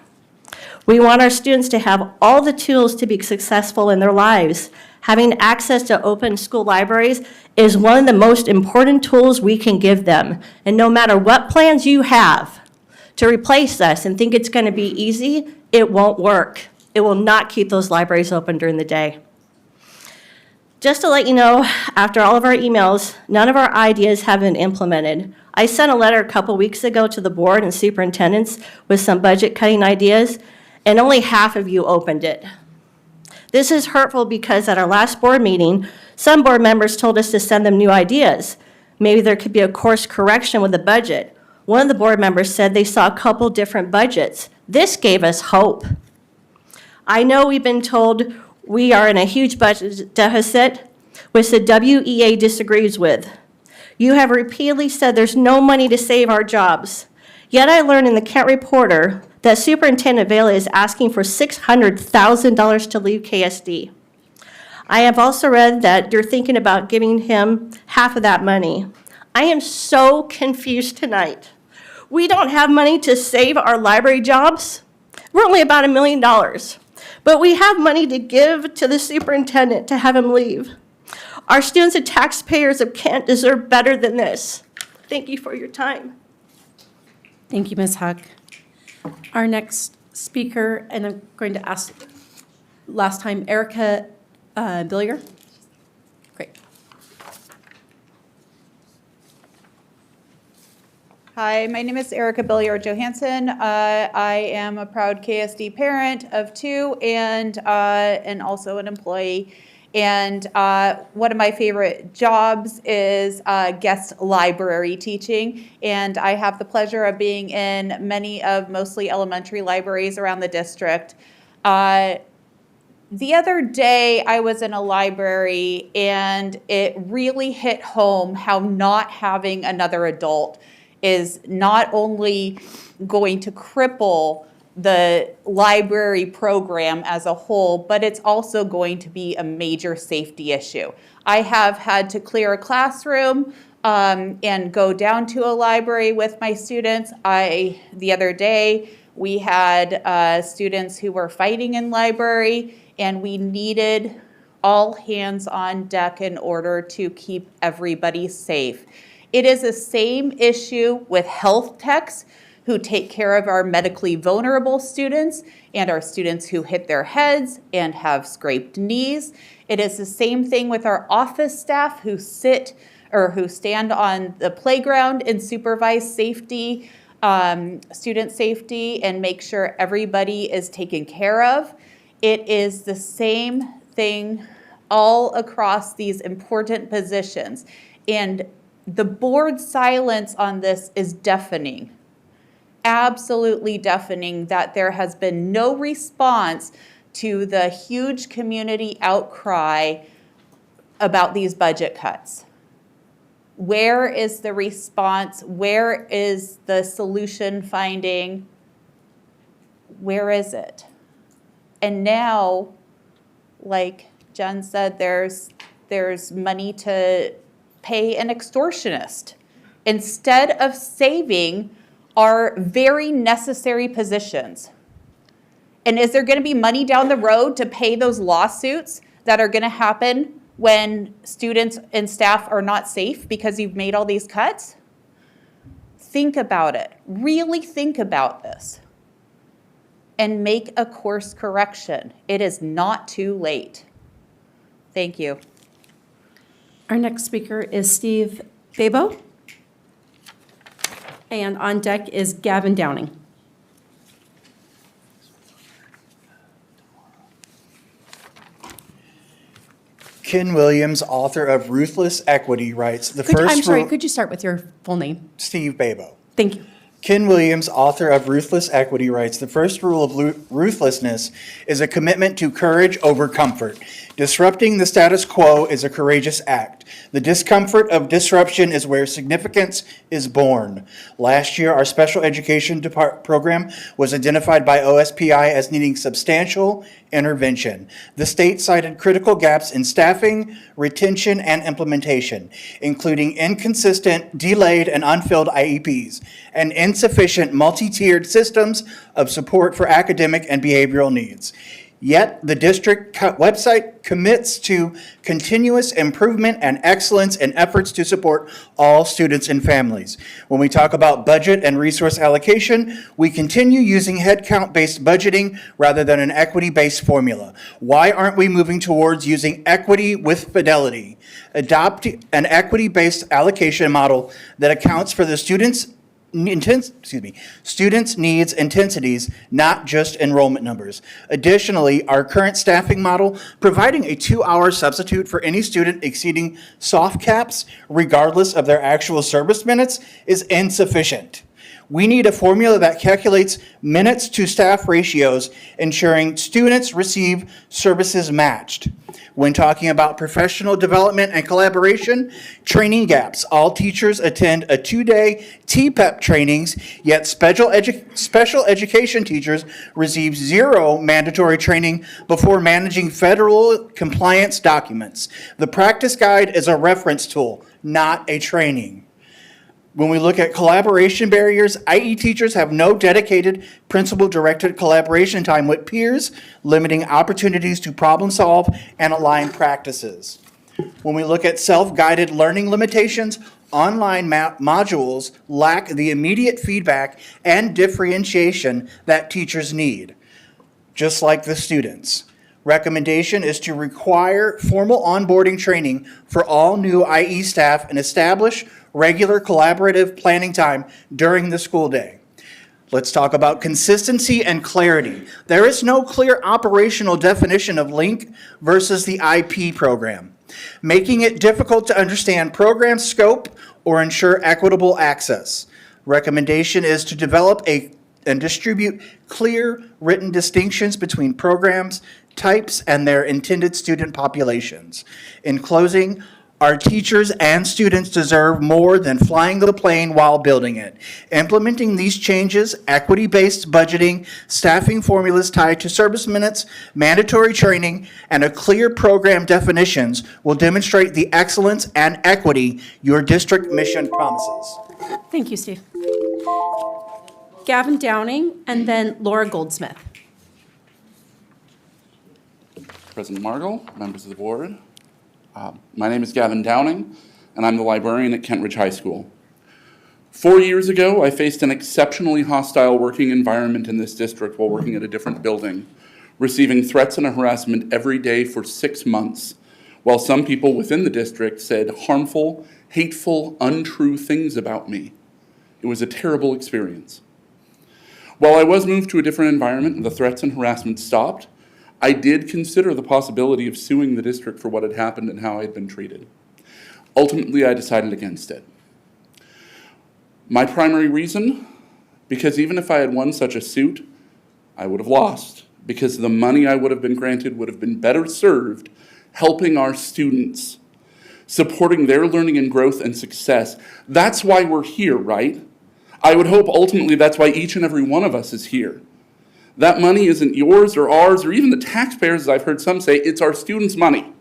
We want our students to have all the tools to be successful in their lives. Having access to open school libraries is one of the most important tools we can give them. And no matter what plans you have to replace us and think it's going to be easy, it won't work. It will not keep those libraries open during the day. Just to let you know, after all of our emails, none of our ideas have been implemented. I sent a letter a couple weeks ago to the board and superintendents with some budget cutting ideas, and only half of you opened it. This is hurtful because at our last board meeting, some board members told us to send them new ideas. Maybe there could be a course correction with the budget. One of the board members said they saw a couple different budgets. This gave us hope. I know we've been told we are in a huge budget deficit, which the WEA disagrees with. You have repeatedly said there's no money to save our jobs. Yet I learned in the Kent Reporter that Superintendent Vela is asking for $600,000 to leave KSD. I have also read that you're thinking about giving him half of that money. I am so confused tonight. We don't have money to save our library jobs. We're only about $1 million. But we have money to give to the superintendent to have him leave. Our students and taxpayers of Kent deserve better than this. Thank you for your time. Thank you, Ms. Huck. Our next speaker, and I'm going to ask last time, Erica Billier. Great. Hi, my name is Erica Billier Johansson. I am a proud KSD parent of 2 and also an employee. And one of my favorite jobs is guest library teaching. And I have the pleasure of being in many of mostly elementary libraries around the district. The other day I was in a library and it really hit home how not having another adult is not only going to cripple the library program as a whole, but it's also going to be a major safety issue. I have had to clear a classroom and go down to a library with my students. The other day, we had students who were fighting in library, and we needed all hands on deck in order to keep everybody safe. It is the same issue with health techs who take care of our medically vulnerable students and our students who hit their heads and have scraped knees. It is the same thing with our office staff who sit or who stand on the playground and supervise safety, student safety, and make sure everybody is taken care of. It is the same thing all across these important positions. And the board's silence on this is deafening. Absolutely deafening that there has been no response to the huge community outcry about these budget cuts. Where is the response? Where is the solution finding? Where is it? And now, like Jen said, there's money to pay an extortionist instead of saving our very necessary positions. And is there going to be money down the road to pay those lawsuits that are going to happen when students and staff are not safe because you've made all these cuts? Think about it. Really think about this and make a course correction. It is not too late. Thank you. Our next speaker is Steve Babo. And on deck is Gavin Downing. Ken Williams, author of Ruthless Equity, writes I'm sorry, could you start with your full name? Steve Babo. Thank you. Ken Williams, author of Ruthless Equity, writes, "The first rule of ruthlessness is a commitment to courage over comfort. Disrupting the status quo is a courageous act. The discomfort of disruption is where significance is born." Last year, our special education program was identified by OSPI as needing substantial intervention. The state cited critical gaps in staffing, retention, and implementation, including inconsistent, delayed, and unfilled IEPs, and insufficient multi-tiered systems of support for academic and behavioral needs. Yet, the district website commits to continuous improvement and excellence in efforts to support all students and families. When we talk about budget and resource allocation, we continue using headcount-based budgeting rather than an equity-based formula. Why aren't we moving towards using equity with fidelity? Adopt an equity-based allocation model that accounts for the students' needs, intensities, not just enrollment numbers. Additionally, our current staffing model, providing a 2-hour substitute for any student exceeding soft caps, regardless of their actual service minutes, is insufficient. We need a formula that calculates minutes to staff ratios, ensuring students receive services matched. When talking about professional development and collaboration, training gaps. All teachers attend a 2-day TPEP trainings, yet special education teachers receive 0 mandatory training before managing federal compliance documents. The practice guide is a reference tool, not a training. When we look at collaboration barriers, IE teachers have no dedicated principal-directed collaboration time with peers, limiting opportunities to problem solve and align practices. When we look at self-guided learning limitations, online modules lack the immediate feedback and differentiation that teachers need, just like the students. Recommendation is to require formal onboarding training for all new IE staff and establish regular collaborative planning time during the school day. Let's talk about consistency and clarity. There is no clear operational definition of LINK versus the IP program, making it difficult to understand program scope or ensure equitable access. Recommendation is to develop and distribute clear written distinctions between programs, types, and their intended student populations. In closing, our teachers and students deserve more than flying the plane while building it. Implementing these changes, equity-based budgeting, staffing formulas tied to service minutes, mandatory training, and a clear program definitions will demonstrate the excellence and equity your district mission promises. Thank you, Steve. Gavin Downing, and then Laura Goldsmith. President Margall, members of the board. My name is Gavin Downing, and I'm the librarian at Kent Ridge High School. 4 years ago, I faced an exceptionally hostile working environment in this district while working at a different building, receiving threats and harassment every day for 6 months, while some people within the district said harmful, hateful, untrue things about me. It was a terrible experience. While I was moved to a different environment and the threats and harassment stopped, I did consider the possibility of suing the district for what had happened and how I had been treated. Ultimately, I decided against it. My primary reason, because even if I had won such a suit, I would have lost, because the money I would have been granted would have been better served helping our students, supporting their learning and growth and success. That's why we're here, right? I would hope ultimately that's why each and every one of us is here. That money isn't yours or ours or even the taxpayers, as I've heard some say, it's our students' money.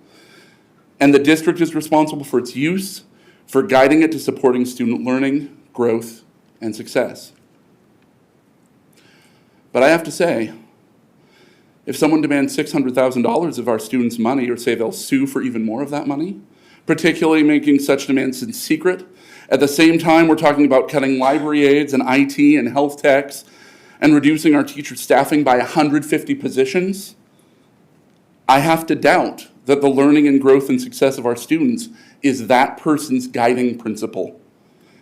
And the district is responsible for its use, for guiding it to supporting student learning, growth, and success. But I have to say, if someone demands $600,000 of our students' money or say they'll sue for even more of that money, particularly making such demands in secret, at the same time we're talking about cutting library aides and IT and health techs and reducing our teacher staffing by 150 positions, I have to doubt that the learning and growth and success of our students is that person's guiding principle,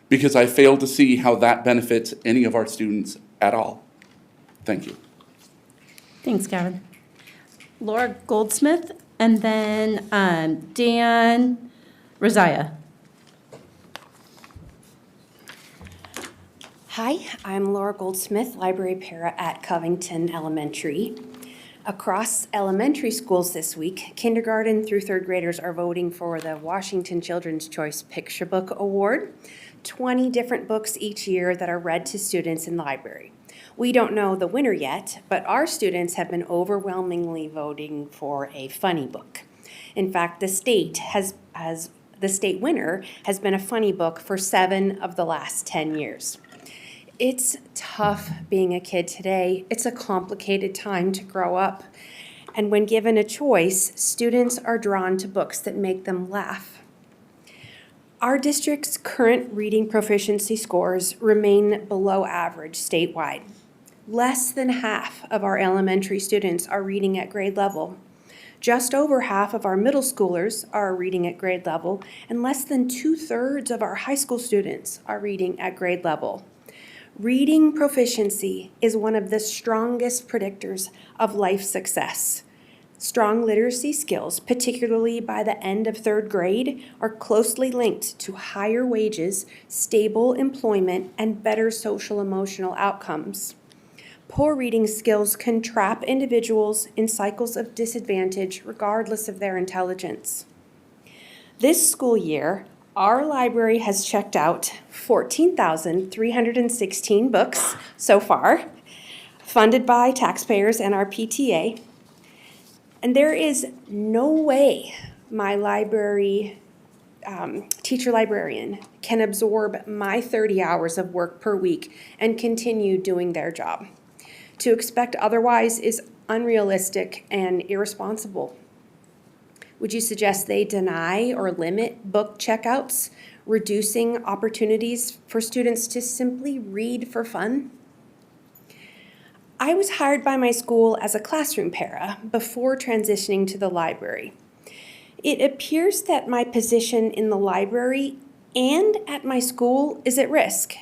because I fail to see how that benefits any of our students at all. Thank you. Thanks, Gavin. Laura Goldsmith, and then Dan Rosiah. Hi, I'm Laura Goldsmith, library para at Covington Elementary. Across elementary schools this week, kindergarten through third graders are voting for the Washington Children's Choice Picture Book Award, 20 different books each year that are read to students in library. We don't know the winner yet, but our students have been overwhelmingly voting for a funny book. In fact, the state winner has been a funny book for 7 of the last 10 years. It's tough being a kid today. It's a complicated time to grow up. And when given a choice, students are drawn to books that make them laugh. Our district's current reading proficiency scores remain below average statewide. Less than half of our elementary students are reading at grade level. Just over half of our middle schoolers are reading at grade level, and less than 2/3 of our high school students are reading at grade level. Reading proficiency is one of the strongest predictors of life success. Strong literacy skills, particularly by the end of 3rd grade, are closely linked to higher wages, stable employment, and better social emotional outcomes. Poor reading skills can trap individuals in cycles of disadvantage regardless of their intelligence. This school year, our library has checked out 14,316 books so far, funded by taxpayers and our PTA. And there is no way my library teacher librarian can absorb my 30 hours of work per week and continue doing their job. To expect otherwise is unrealistic and irresponsible. Would you suggest they deny or limit book checkouts, reducing opportunities for students to simply read for fun? I was hired by my school as a classroom para before transitioning to the library. It appears that my position in the library and at my school is at risk.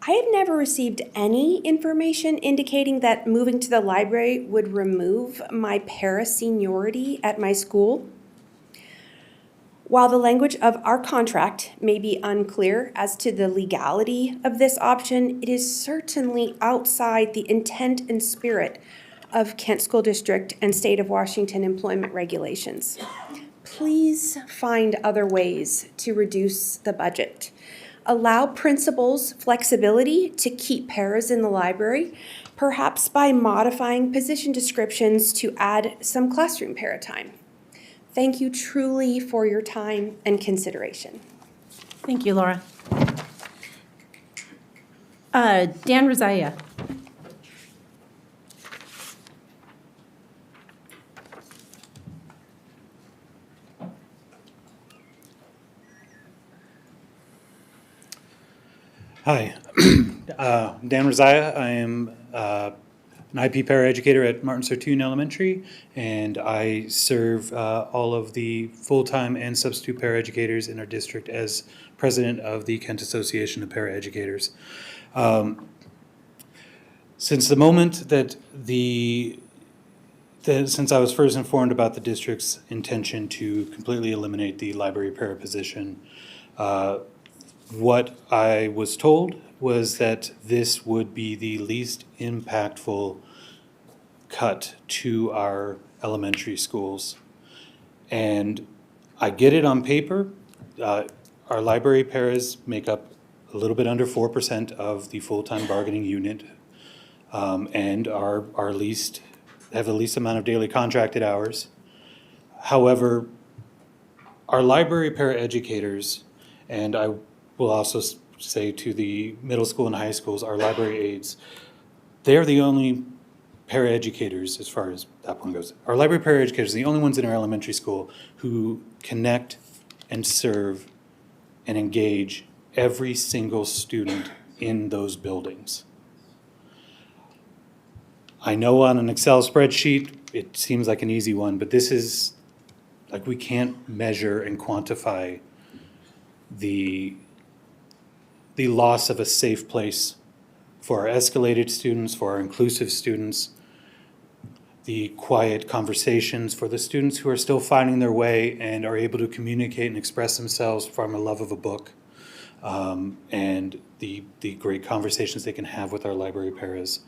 I have never received any information indicating that moving to the library would remove my para seniority at my school. While the language of our contract may be unclear as to the legality of this option, it is certainly outside the intent and spirit of Kent School District and State of Washington employment regulations. Please find other ways to reduce the budget. Allow principals flexibility to keep paras in the library, perhaps by modifying position descriptions to add some classroom para time. Thank you truly for your time and consideration. Thank you, Laura. Dan Rosaya. Hi, Dan Rosaya. I am an IP paraeducator at Martin Sertoon Elementary, and I serve all of the full-time and substitute paraeducators in our district as president of the Kent Association of Paraeducators. Since the moment that since I was first informed about the district's intention to completely eliminate the library para position, what I was told was that this would be the least impactful cut to our elementary schools. And I get it on paper. Our library paras make up a little bit under 4% of the full-time bargaining unit, and have the least amount of daily contracted hours. However, our library paraeducators, and I will also say to the middle school and high schools, our library aides, they're the only paraeducators, as far as that one goes. Our library paraeducators are the only ones in our elementary school who connect and serve and engage every single student in those buildings. I know on an Excel spreadsheet, it seems like an easy one, but this is, like, we can't measure and quantify the loss of a safe place for our escalated students, for our inclusive students, the quiet conversations for the students who are still finding their way and are able to communicate and express themselves from a love of a book, and the great conversations they can have with our library paras.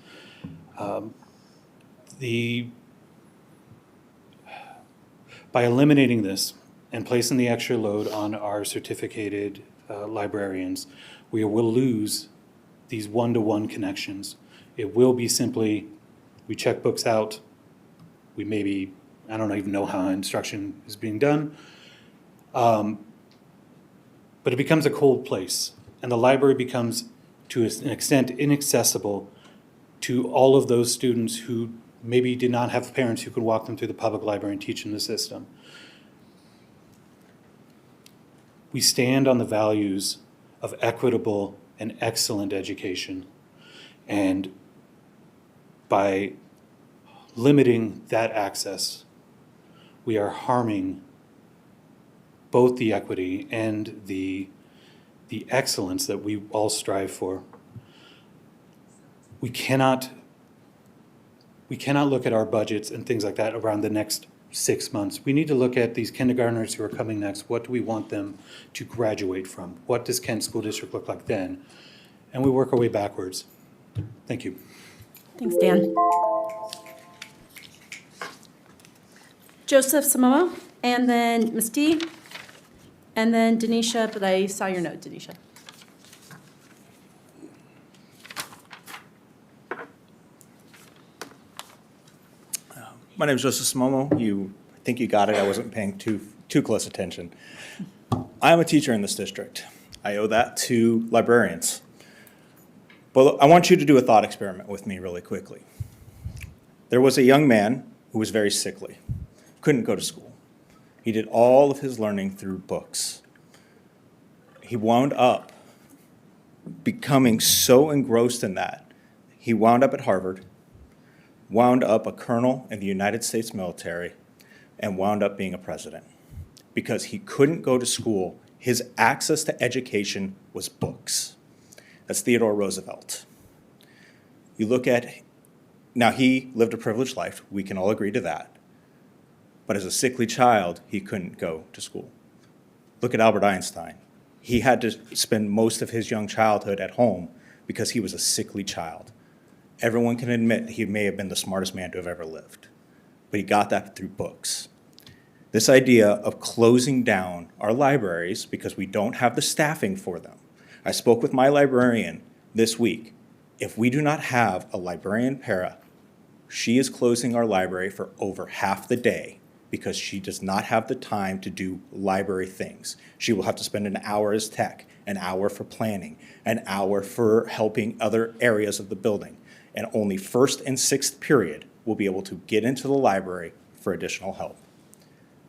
By eliminating this and placing the extra load on our certificated librarians, we will lose these one-to-one connections. It will be simply, we check books out, we maybe, I don't even know how instruction is being done, but it becomes a cold place, and the library becomes, to an extent, inaccessible to all of those students who maybe did not have parents who could walk them through the public library and teach in the system. We stand on the values of equitable and excellent education. And by limiting that access, we are harming both the equity and the excellence that we all strive for. We cannot look at our budgets and things like that around the next 6 months. We need to look at these kindergartners who are coming next. What do we want them to graduate from? What does Kent School District look like then? And we work our way backwards. Thank you. Thanks, Dan. Joseph Samoa, and then Ms. T, and then Denisha, but I saw your note, Denisha. My name is Joseph Samoa. I think you got it. I wasn't paying too close attention. I am a teacher in this district. I owe that to librarians. But I want you to do a thought experiment with me really quickly. There was a young man who was very sickly, couldn't go to school. He did all of his learning through books. He wound up becoming so engrossed in that, he wound up at Harvard, wound up a colonel in the United States military, and wound up being a president. Because he couldn't go to school, his access to education was books. That's Theodore Roosevelt. You look at, now he lived a privileged life, we can all agree to that. But as a sickly child, he couldn't go to school. Look at Albert Einstein. He had to spend most of his young childhood at home because he was a sickly child. Everyone can admit he may have been the smartest man to have ever lived, but he got that through books. This idea of closing down our libraries because we don't have the staffing for them. I spoke with my librarian this week. If we do not have a librarian para, she is closing our library for over half the day because she does not have the time to do library things. She will have to spend an hour as tech, an hour for planning, an hour for helping other areas of the building. And only first and sixth period will be able to get into the library for additional help.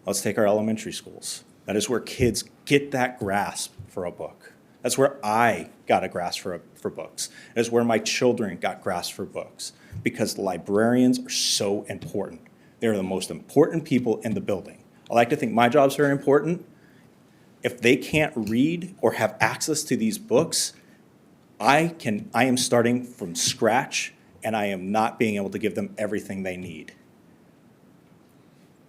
Let's take our elementary schools. That is where kids get that grasp for a book. That's where I got a grasp for books. That is where my children got grasp for books, because librarians are so important. They're the most important people in the building. I like to think my job's very important. If they can't read or have access to these books, I am starting from scratch, and I am not being able to give them everything they need.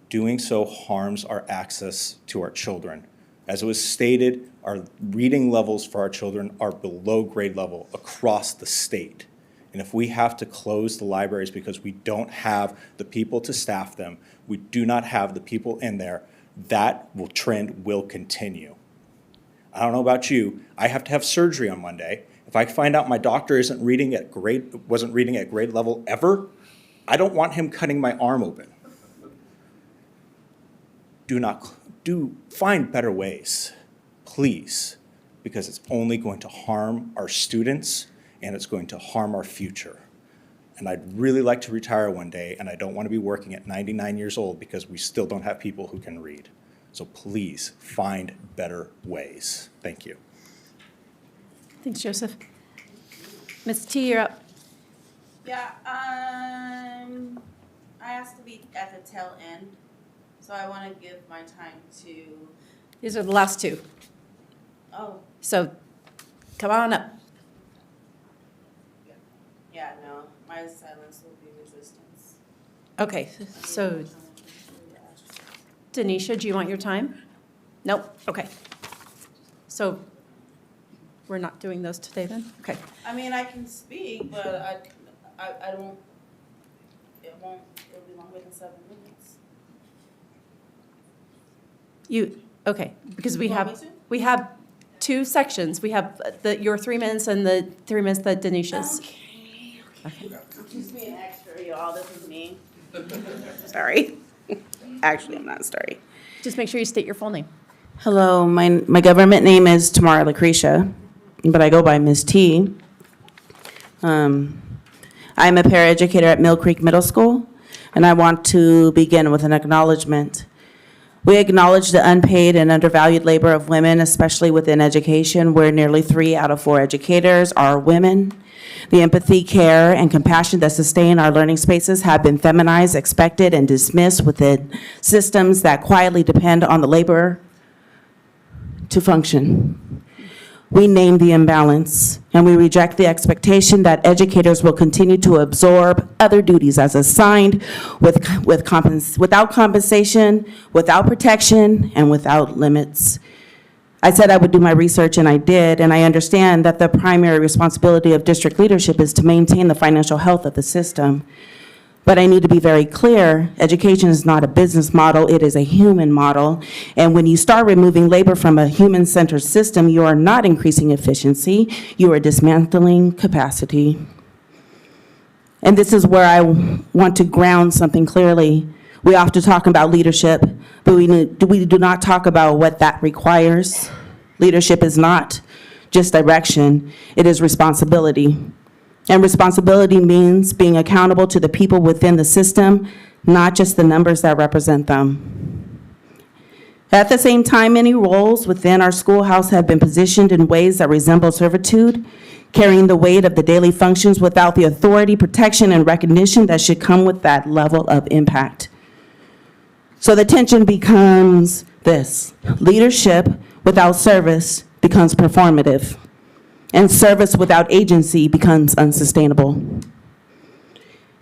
Doing so harms our access to our children. As it was stated, our reading levels for our children are below grade level across the state. And if we have to close the libraries because we don't have the people to staff them, we do not have the people in there, that trend will continue. I don't know about you, I have to have surgery on Monday. If I find out my doctor wasn't reading at grade level ever, I don't want him cutting my arm open. Do find better ways, please, because it's only going to harm our students and it's going to harm our future. And I'd really like to retire one day, and I don't want to be working at 99 years old because we still don't have people who can read. So please find better ways. Thank you. Thanks, Joseph. Ms. T, you're up. Yeah, I asked to be at the tail end, so I want to give my time to. These are the last two. Oh. So come on up. Yeah, no, my silence will be resistance. Okay, so Denisha, do you want your time? Nope, okay. So we're not doing those today then? Okay. I mean, I can speak, but I don't, it'll be longer than 7 minutes. Okay, because we You want me have, to? two sections. We have your 3 minutes and the 3 minutes that Denisha's. Okay. Just me an extra, y'all, this is me. Sorry. Actually, I'm not sorry. Just make sure you state your full name. Hello, my government name is Tamara Lucretia, but I go by Ms. T. I'm a paraeducator at Mill Creek Middle School, and I want to begin with an acknowledgement. We acknowledge the unpaid and undervalued labor of women, especially within education, where nearly 3 out of 4 educators are women. The empathy, care, and compassion that sustain our learning spaces have been feminized, expected, and dismissed within systems that quietly depend on the labor to function. We name the imbalance, and we reject the expectation that educators will continue to absorb other duties as assigned without compensation, without protection, and without limits. I said I would do my research, and I did, and I understand that the primary responsibility of district leadership is to maintain the financial health of the system. But I need to be very clear, education is not a business model, it is a human model. And when you start removing labor from a human-centered system, you are not increasing efficiency, you are dismantling capacity. And this is where I want to ground something clearly. We often talk about leadership, but we do not talk about what that requires. Leadership is not just direction, it is responsibility. And responsibility means being accountable to the people within the system, not just the numbers that represent them. At the same time, many roles within our schoolhouse have been positioned in ways that resemble servitude, carrying the weight of the daily functions without the authority, protection, and recognition that should come with that level of impact. So the tension becomes this: leadership without service becomes performative, and service without agency becomes unsustainable.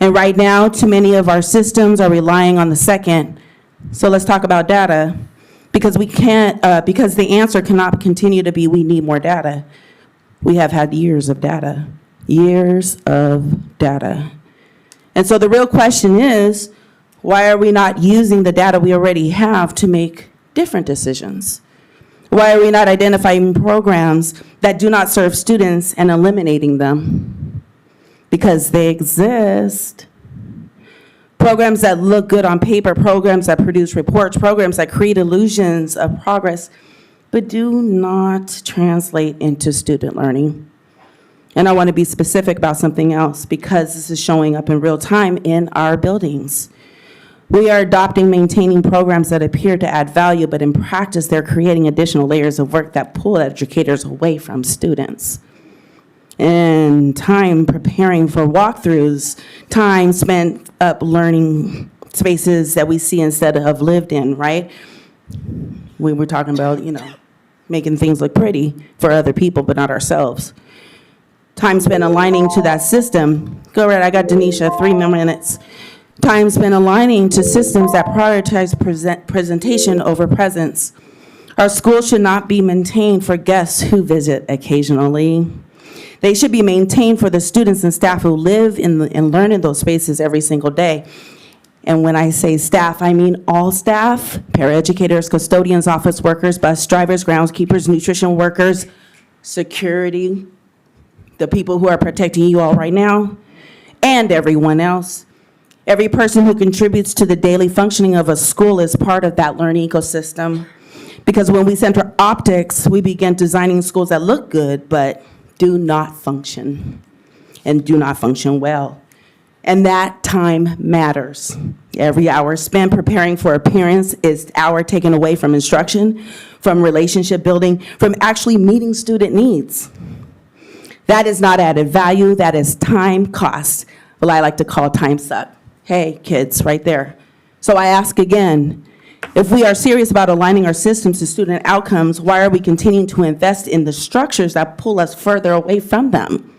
And right now, too many of our systems are relying on the second. So let's talk about data, because because the answer cannot continue to be, we need more data. We have had years of data. And so the real question is, why are we not using the data we already have to make different decisions? Why are we not identifying programs that do not serve students and eliminating them? Because they exist. Programs that look good on paper, programs that produce reports, programs that create illusions of progress, but do not translate into student learning. And I want to be specific about something else, because this is showing up in real time in our buildings. We are adopting, maintaining programs that appear to add value, but in practice, they're creating additional layers of work that pull educators away from students. And time preparing for walkthroughs, time spent up learning spaces that we see instead of lived in, right? We were talking about, making things look pretty for other people, but not ourselves. Time spent aligning to that system. Go right, I got Denisha, 3 more minutes. Time spent aligning to systems that prioritize presentation over presence. Our schools should not be maintained for guests who visit occasionally. They should be maintained for the students and staff who live and learn in those spaces every single day. And when I say staff, I mean all staff: paraeducators, custodians, office workers, bus drivers, groundskeepers, nutrition workers, security, the people who are protecting you all right now, and everyone else. Every person who contributes to the daily functioning of a school is part of that learning ecosystem. Because when we center optics, we begin designing schools that look good, but do not function, and do not function well. And that time matters. Every hour spent preparing for appearance is hour taken away from instruction, from relationship building, from actually meeting student needs. That is not added value, that is time cost. Well, I like to call time suck. Hey, kids, right there. So I ask again, if we are serious about aligning our systems to student outcomes, why are we continuing to invest in the structures that pull us further away from them?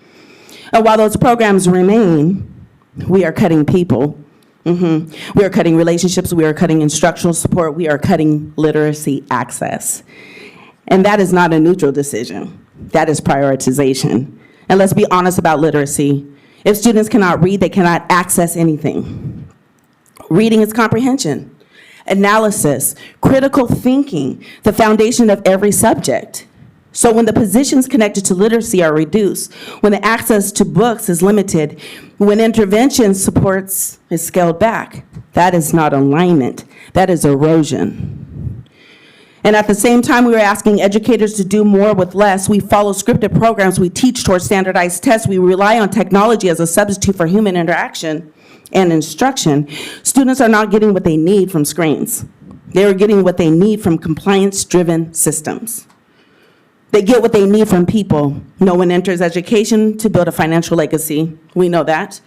And while those programs remain, we are cutting people. We are cutting relationships, we are cutting instructional support, we are cutting literacy access. And that is not a neutral decision, that is prioritization. And let's be honest about literacy. If students cannot read, they cannot access anything. Reading is comprehension, analysis, critical thinking, the foundation of every subject. So when the positions connected to literacy are reduced, when the access to books is limited, when intervention supports is scaled back, that is not alignment, that is erosion. And at the same time, we are asking educators to do more with less. We follow scripted programs, we teach towards standardized tests, we rely on technology as a substitute for human interaction. and instruction, students are not getting what they need from screens. They're getting what they need from compliance-driven systems. They get what they need from people. No one enters education to build a financial legacy. We know that.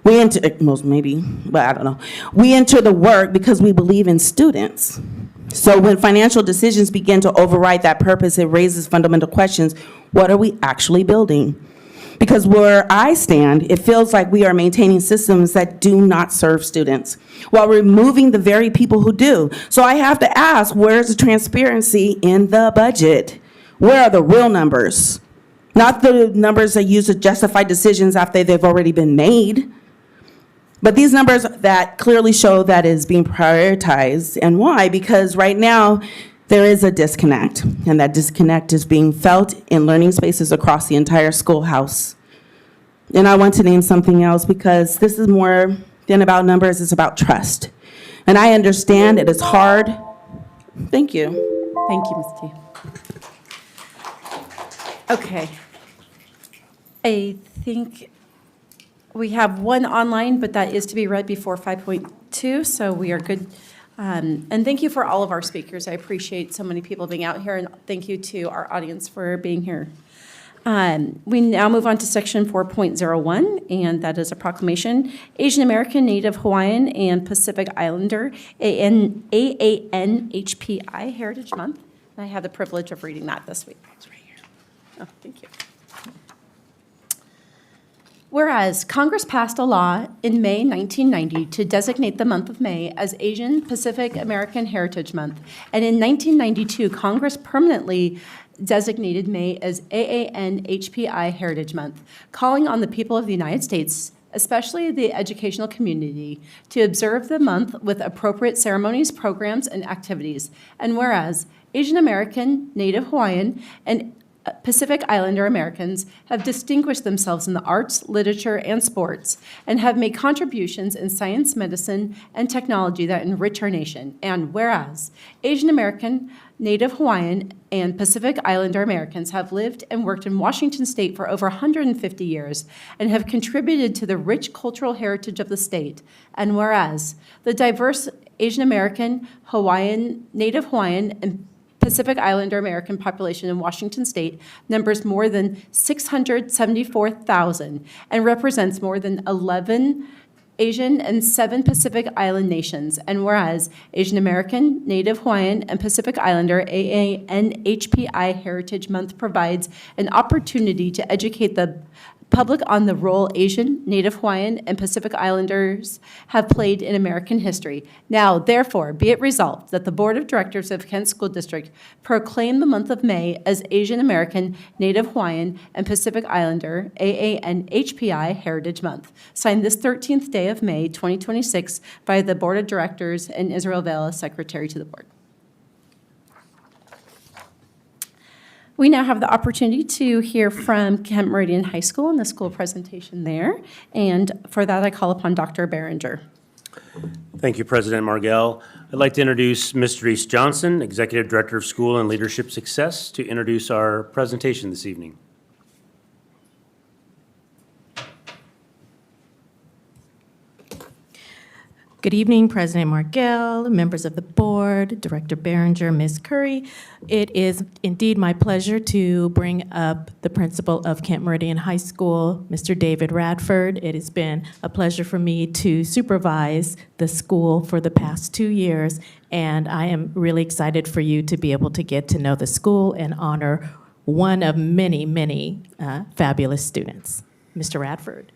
We enter, most maybe, but I don't know. We enter the work because we believe in students. So when financial decisions begin to override that purpose, it raises fundamental questions. What are we actually building? Because where I stand, it feels like we are maintaining systems that do not serve students while removing the very people who do. So I have to ask, where's the transparency in the budget? Where are the real numbers? Not the numbers that use to justify decisions after they've already been made, but these numbers that clearly show that is being prioritized. And why? Because right now, there is a disconnect, and that disconnect is being felt in learning spaces across the entire schoolhouse. And I want to name something else because this is more than about numbers, it's about trust. And I understand it is hard. Thank you. Thank you, Ms. T. Okay. I think we have one online, but that is to be read before 5.2, so we are good. And thank you for all of our speakers. I appreciate so many people being out here, and thank you to our audience for being here. We now move on to section 4.01, and that is a proclamation. Asian American, Native Hawaiian, and Pacific Islander AANHPI Heritage Month. And I had the privilege of reading that this week. It's right here. Oh, thank you. Whereas Congress passed a law in May 1990 to designate the month of May as Asian Pacific American Heritage Month, and in 1992, Congress permanently designated May as AANHPI Heritage Month, calling on the people of the United States, especially the educational community, to observe the month with appropriate ceremonies, programs, and activities. And whereas Asian American, Native Hawaiian, and Pacific Islander Americans have distinguished themselves in the arts, literature, and sports, and have made contributions in science, medicine, and technology that enrich our nation. And whereas Asian American, Native Hawaiian, and Pacific Islander Americans have lived and worked in Washington State for over 150 years and have contributed to the rich cultural heritage of the state. And whereas the diverse Asian American, Hawaiian, Native Hawaiian, and Pacific Islander American population in Washington State numbers more than 674,000 and represents more than 11 Asian and 7 Pacific Island nations. And whereas Asian American, Native Hawaiian, and Pacific Islander AANHPI Heritage Month provides an opportunity to educate the public on the role Asian, Native Hawaiian, and Pacific Islanders have played in American history. Now, therefore, be it resolved that the Board of Directors of Kent School District proclaim the month of May as Asian American, Native Hawaiian, and Pacific Islander AANHPI Heritage Month. Signed this 13th day of May, 2026, by the Board of Directors and Israel Vela, Secretary to the Board. We now have the opportunity to hear from Kent Meridian High School and the school presentation there. And for that, I call upon Dr. Behringer. Thank you, President Margell. I'd like to introduce Ms. Reese Johnson, Executive Director of School and Leadership Success, to introduce our presentation this evening. Good evening, President Margell, members of the board, Director Behringer, Ms. Curry. It is indeed my pleasure to bring up the principal of Kent Meridian High School, Mr. David Radford. It has been a pleasure for me to supervise the school for the past 2 years, and I am really excited for you to be able to get to know the school and honor one of many, many fabulous students. Mr. Radford.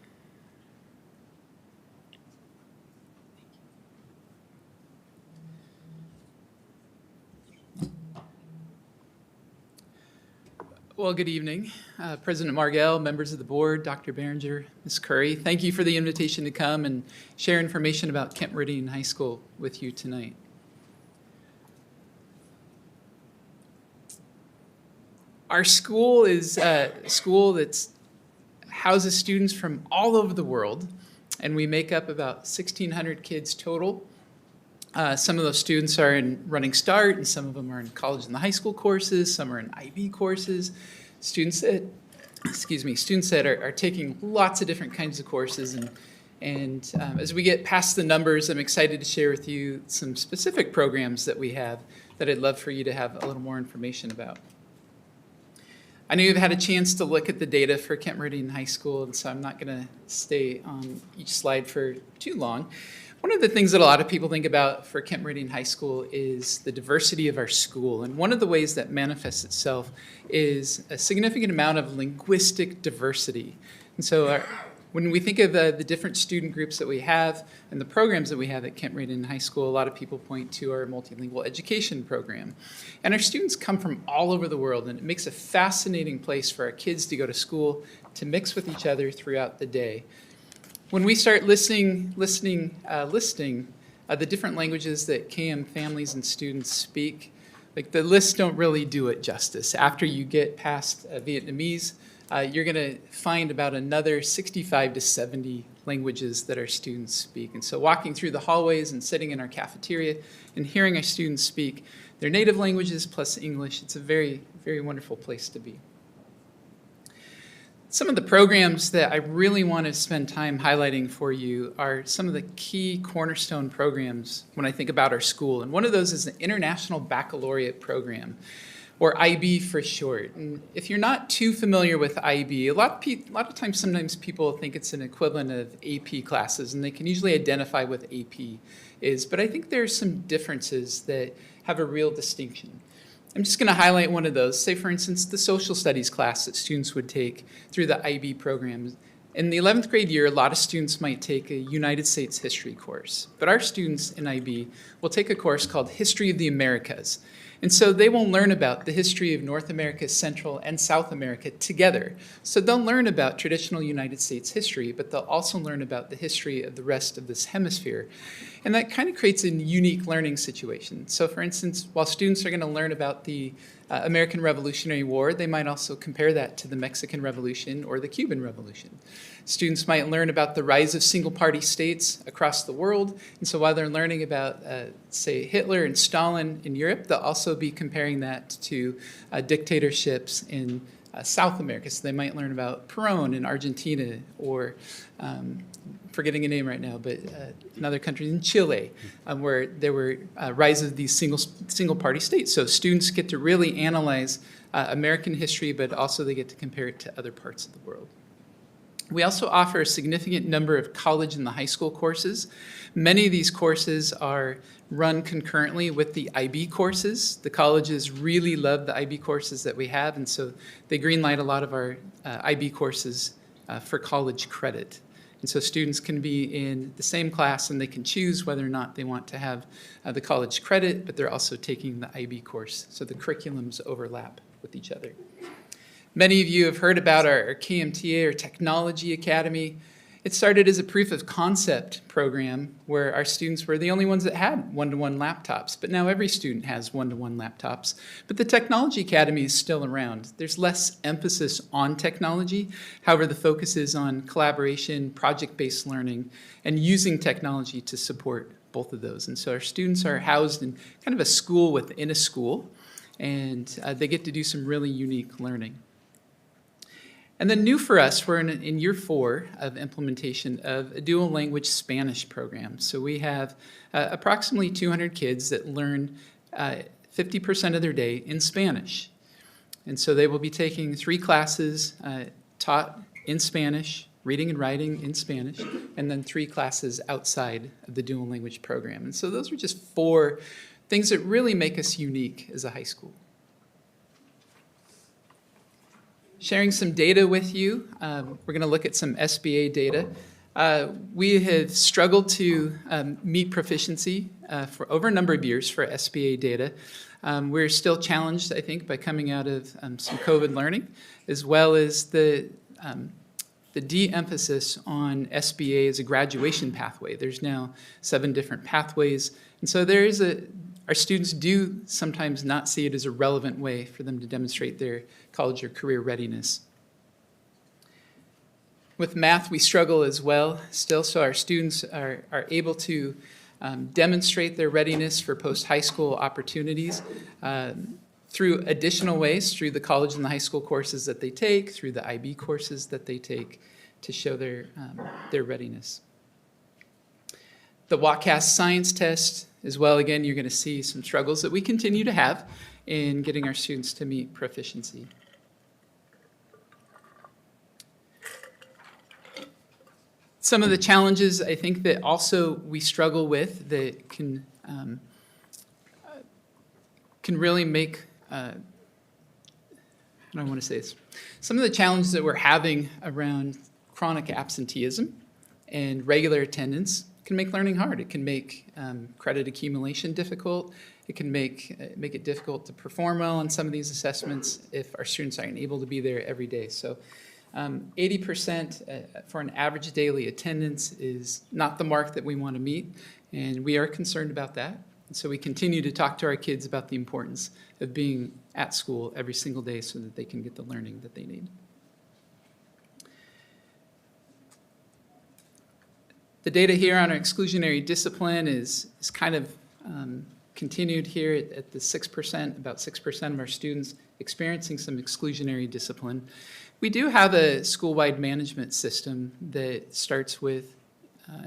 Well, good evening, President Margell, members of the board, Dr. Behringer, Ms. Curry. Thank you for the invitation to come and share information about Kent Meridian High School with you tonight. Our school is a school that houses students from all over the world, and we make up about 1,600 kids total. Some of those students are in Running Start, and some of them are in college and the high school courses. Some are in IB courses. Students that are taking lots of different kinds of courses And as we get past the numbers, I'm excited to share with you some specific programs that we have that I'd love for you to have a little more information about. I know you've had a chance to look at the data for Kent Meridian High School, and so I'm not going to stay on each slide for too long. One of the things that a lot of people think about for Kent Meridian High School is the diversity of our school. And one of the ways that manifests itself is a significant amount of linguistic diversity. And so when we think of the different student groups that we have and the programs that we have at Kent Meridian High School, a lot of people point to our multilingual education program. And our students come from all over the world, and it makes a fascinating place for our kids to go to school, to mix with each other throughout the day. When we start listing the different languages that KM families and students speak, like the lists don't really do it justice. After you get past Vietnamese, you're going to find about another 65 to 70 languages that our students speak. And so walking through the hallways and sitting in our cafeteria and hearing our students speak their native languages plus English, it's a very, very wonderful place to be. Some of the programs that I really want to spend time highlighting for you are some of the key cornerstone programs when I think about our school. And one of those is the International Baccalaureate Program, or IB for short. And if you're not too familiar with IB, a lot of times, sometimes people think it's an equivalent of AP classes, and they can usually identify what AP is. But I think there's some differences that have a real distinction. I'm just going to highlight one of those. Say, for instance, the social studies class that students would take through the IB program. In the 11th grade year, a lot of students might take a United States history course. But our students in IB will take a course called History of the Americas. And so they will learn about the history of North America, Central, and South America together. So they'll learn about traditional United States history, but they'll also learn about the history of the rest of this hemisphere. And that kind of creates a unique learning situation. So for instance, while students are going to learn about the American Revolutionary War, they might also compare that to the Mexican Revolution or the Cuban Revolution. Students might learn about the rise of single-party states across the world. And so while they're learning about, say, Hitler and Stalin in Europe, they'll also be comparing that to dictatorships in South America. So they might learn about Perón in Argentina, or forgetting a name right now, but another country in Chile, where there were rise of these single-party states. So students get to really analyze American history, but also they get to compare it to other parts of the world. We also offer a significant number of college and the high school courses. Many of these courses are run concurrently with the IB courses. The colleges really love the IB courses that we have, and so they greenlight a lot of our IB courses for college credit. And so students can be in the same class and they can choose whether or not they want to have the college credit, but they're also taking the IB course, so the curriculums overlap with each other. Many of you have heard about our KMTA, or Technology Academy. It started as a proof of concept program where our students were the only ones that had one-to-one laptops, but now every student has one-to-one laptops. But the Technology Academy is still around. There's less emphasis on technology. However, the focus is on collaboration, project-based learning, and using technology to support both of those. And so our students are housed in kind of a school within a school, and they get to do some really unique learning. And then new for us, we're in year 4 of implementation of a dual language Spanish program. So we have approximately 200 kids that learn 50% of their day in Spanish. And so they will be taking 3 classes taught in Spanish, reading and writing in Spanish, and then 3 classes outside of the dual language program. And so those are just 4 things that really make us unique as a high school. Sharing some data with you. We're going to look at some SBA data. We have struggled to meet proficiency for over a number of years for SBA data. We're still challenged, I think, by coming out of some COVID learning, as well as the de-emphasis on SBA as a graduation pathway. There's now 7 different pathways. And so there is our students do sometimes not see it as a relevant way for them to demonstrate their college or career readiness. With math, we struggle as well still, so our students are able to demonstrate their readiness for post-high school opportunities through additional ways, through the college and the high school courses that they take, through the IB courses that they take to show their readiness. The WACAS science test as well, again, you're going to see some struggles that we continue to have in getting our students to meet proficiency. Some of the challenges I think that also we struggle with that can really make, how do I want to say this? Some of the challenges that we're having around chronic absenteeism and regular attendance can make learning hard. It can make credit accumulation difficult. It can make it difficult to perform well on some of these assessments if our students aren't able to be there every day. So 80% for an average daily attendance is not the mark that we want to meet, and we are concerned about that. And so we continue to talk to our kids about the importance of being at school every single day so that they can get the learning that they need. The data here on our exclusionary discipline is kind of continued here at the 6%, about 6% of our students experiencing some exclusionary discipline. We do have a school-wide management system that starts with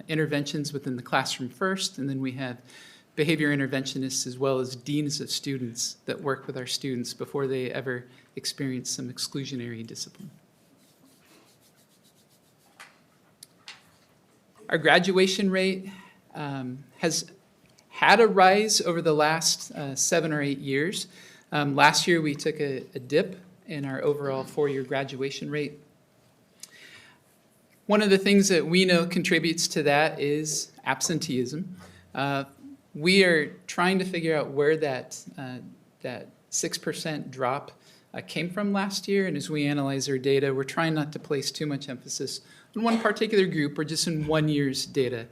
interventions within the classroom first, and then we have behavior interventionists as well as deans of students that work with our students before they ever experience some exclusionary discipline. Our graduation rate has had a rise over the last 7 or 8 years. Last year we took a dip in our overall 4-year graduation rate. One of the things that we know contributes to that is absenteeism. We are trying to figure out where that 6% drop came from last year, and as we analyze our data, we're trying not to place too much emphasis on one particular group or just in 1 year's data.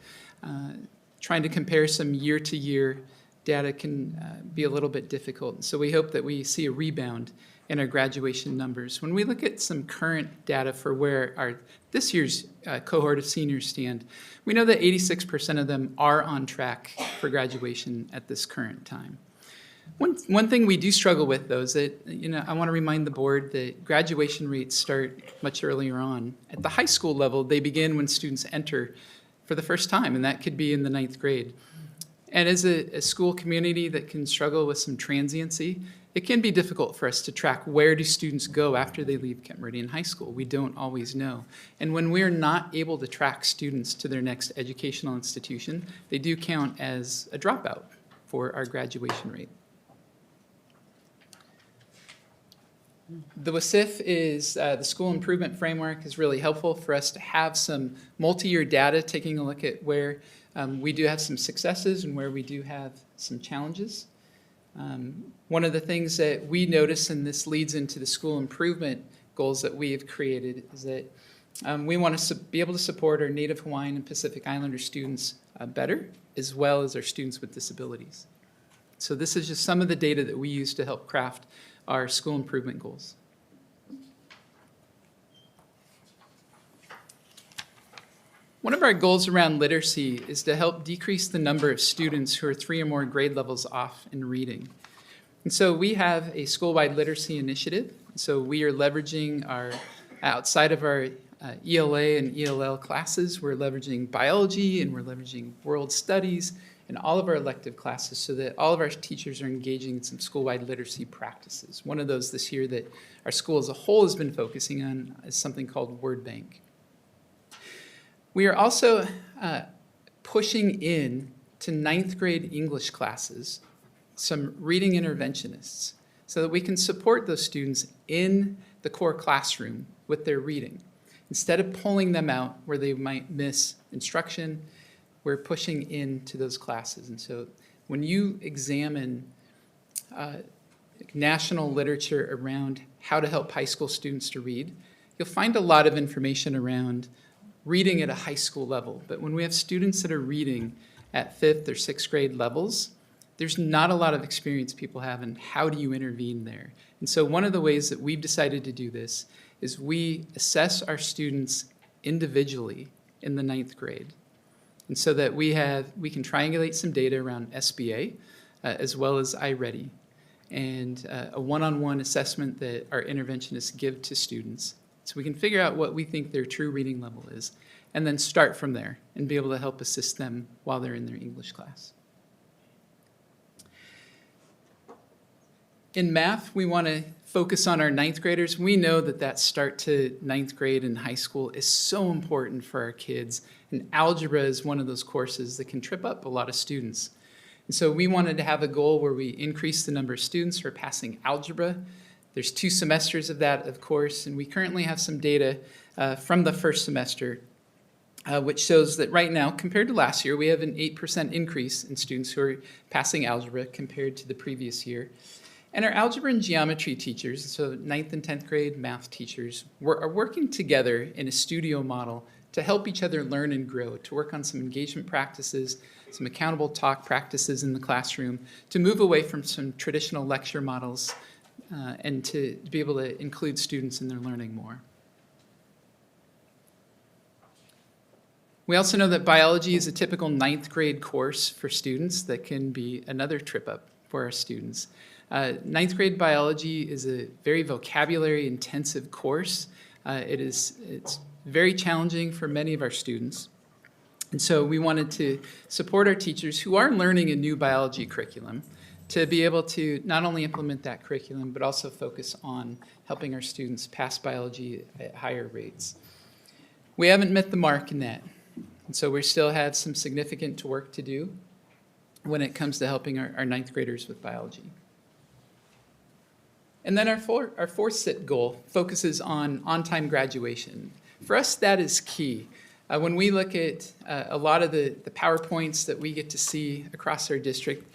Trying to compare some year-to-year data can be a little bit difficult, so we hope that we see a rebound in our graduation numbers. When we look at some current data for where this year's cohort of seniors stand, we know that 86% of them are on track for graduation at this current time. One thing we do struggle with, though, is that I want to remind the board that graduation rates start much earlier on. At the high school level, they begin when students enter for the first time, and that could be in the 9th grade. And as a school community that can struggle with some transiency, it can be difficult for us to track where do students go after they leave Kent Meridian High School. We don't always know. And when we're not able to track students to their next educational institution, they do count as a dropout for our graduation rate. The WSIF is, the School Improvement Framework is really helpful for us to have some multi-year data, taking a look at where we do have some successes and where we do have some challenges. One of the things that we notice, and this leads into the school improvement goals that we have created, is that we want to be able to support our Native Hawaiian and Pacific Islander students better, as well as our students with disabilities. So this is just some of the data that we use to help craft our school improvement goals. One of our goals around literacy is to help decrease the number of students who are 3 or more grade levels off in reading. And so we have a school-wide literacy initiative. So we are leveraging outside of our ELA and ELL classes, we're leveraging biology and we're leveraging world studies in all of our elective classes so that all of our teachers are engaging in some school-wide literacy practices. One of those this year that our school as a whole has been focusing on is something called Word Bank. We are also pushing in to 9th grade English classes some reading interventionists so that we can support those students in the core classroom with their reading. Instead of pulling them out where they might miss instruction, we're pushing into those classes. And so when you examine national literature around how to help high school students to read, you'll find a lot of information around reading at a high school level. But when we have students that are reading at 5th or 6th grade levels, there's not a lot of experience people have in how do you intervene there. And so one of the ways that we've decided to do this is we assess our students individually in the 9th grade. And so that we can triangulate some data around SBA as well as iReady, and a one-on-one assessment that our interventionists give to students. So we can figure out what we think their true reading level is. and then start from there and be able to help assist them while they're in their English class. In math, we want to focus on our ninth graders. We know that that start to ninth grade in high school is so important for our kids, and algebra is one of those courses that can trip up a lot of students. And so we wanted to have a goal where we increase the number of students who are passing algebra. There's 2 semesters of that, of course, and we currently have some data from the first semester, which shows that right now, compared to last year, we have an 8% increase in students who are passing algebra compared to the previous year. And our algebra and geometry teachers, so 9th and 10th grade math teachers, are working together in a studio model to help each other learn and grow, to work on some engagement practices, some accountable talk practices in the classroom, to move away from some traditional lecture models and to be able to include students in their learning more. We also know that biology is a typical 9th grade course for students that can be another trip up for our students. 9th grade biology is a very vocabulary intensive course. It's very challenging for many of our students. And so we wanted to support our teachers who are learning a new biology curriculum to be able to not only implement that curriculum, but also focus on helping our students pass biology at higher rates. We haven't met the mark in that. And so we still have some significant work to do when it comes to helping our 9th graders with biology. And then our fourth SIT goal focuses on on-time graduation. For us, that is key. When we look at a lot of the PowerPoints that we get to see across our district,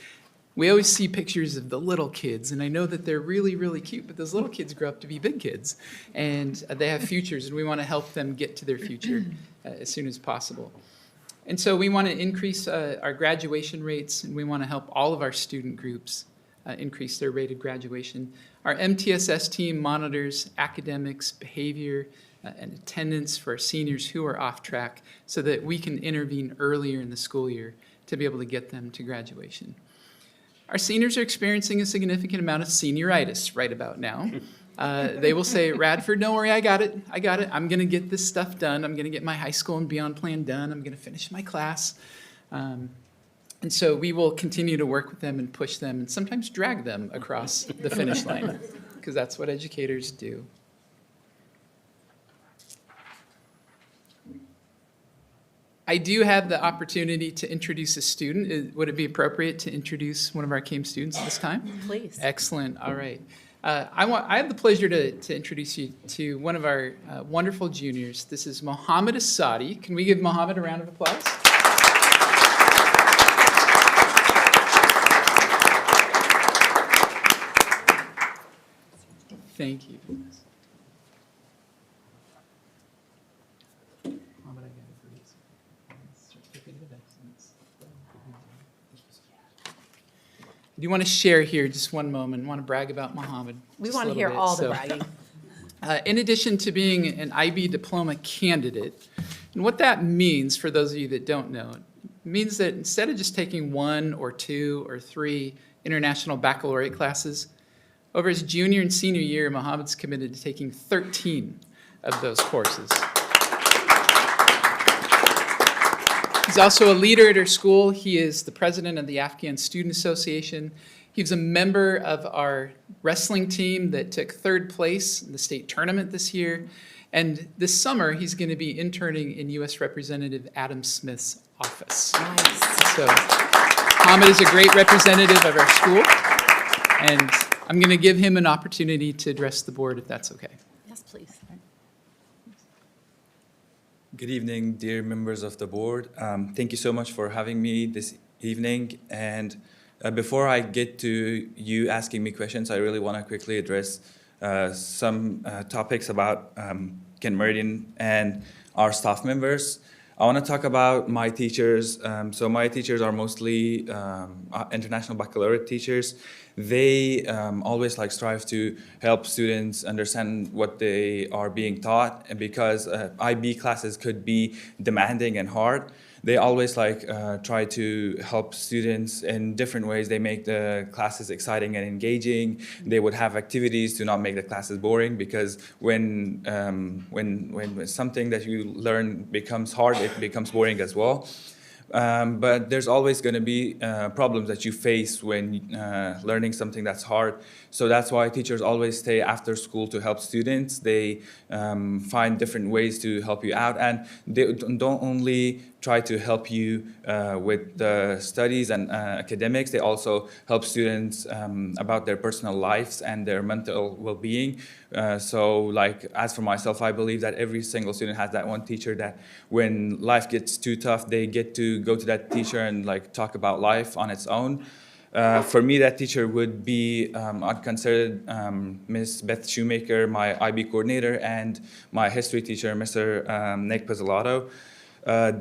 we always see pictures of the little kids, and I know that they're really, really cute, but those little kids grow up to be big kids, and they have futures, and we want to help them get to their future as soon as possible. And so we want to increase our graduation rates, and we want to help all of our student groups increase their rate of graduation. Our MTSS team monitors academics, behavior, and attendance for our seniors who are off track so that we can intervene earlier in the school year to be able to get them to graduation. Our seniors are experiencing a significant amount of senioritis right about now. They will say, Radford, don't worry, I got it. I'm going to get this stuff done. I'm going to get my high school and beyond plan done. I'm going to finish my class. And so we will continue to work with them and push them and sometimes drag them across the finish line, because that's what educators do. I do have the opportunity to introduce a student. Would it be appropriate to introduce one of our CAME students this time? Please. Excellent. All right. I have the pleasure to introduce you to one of our wonderful juniors. This is Mohammed Asadi. Can we give Mohammed a round of applause? Thank you. Do you want to share here just one moment? I want to brag about Mohammed. We just want a to little hear bit. all the So, bragging. in addition to being an IB diploma candidate, and what that means for those of you that don't know, it means that instead of just taking 1 or 2 or 3 international baccalaureate classes, over his junior and senior year, Mohammed's committed to taking 13 of those courses. He's also a leader at our school. He is the president of the Afghan Student Association. He was a member of our wrestling team that took 3rd place in the state tournament this year. And this summer, he's going to be interning in U.S. Representative Adam Smith's office. Nice. So Mohammed is a great representative of our school, and I'm going to give him an opportunity to address the board, if that's okay. Yes, please. Good evening, dear members of the board. Thank you so much for having me this evening. And before I get to you asking me questions, I really want to quickly address some topics about Kent Meridian and our staff members. I want to talk about my teachers. So my teachers are mostly international baccalaureate teachers. They always strive to help students understand what they are being taught, and because IB classes could be demanding and hard, they always like try to help students in different ways. They make the classes exciting and engaging. They would have activities to not make the classes boring, because when something that you learn becomes hard, it becomes boring as well. But there's always going to be problems that you face when learning something that's hard. So that's why teachers always stay after school to help students. They find different ways to help you out, and they don't only try to help you with the studies and academics. They also help students about their personal lives and their mental well-being. So like, as for myself, I believe that every single student has that one teacher that when life gets too tough, they get to go to that teacher and like talk about life on its own. For me, that teacher would be, I'd consider Ms. Beth Shoemaker, my IB coordinator, and my history teacher, Mr. Nick Pizzolatto.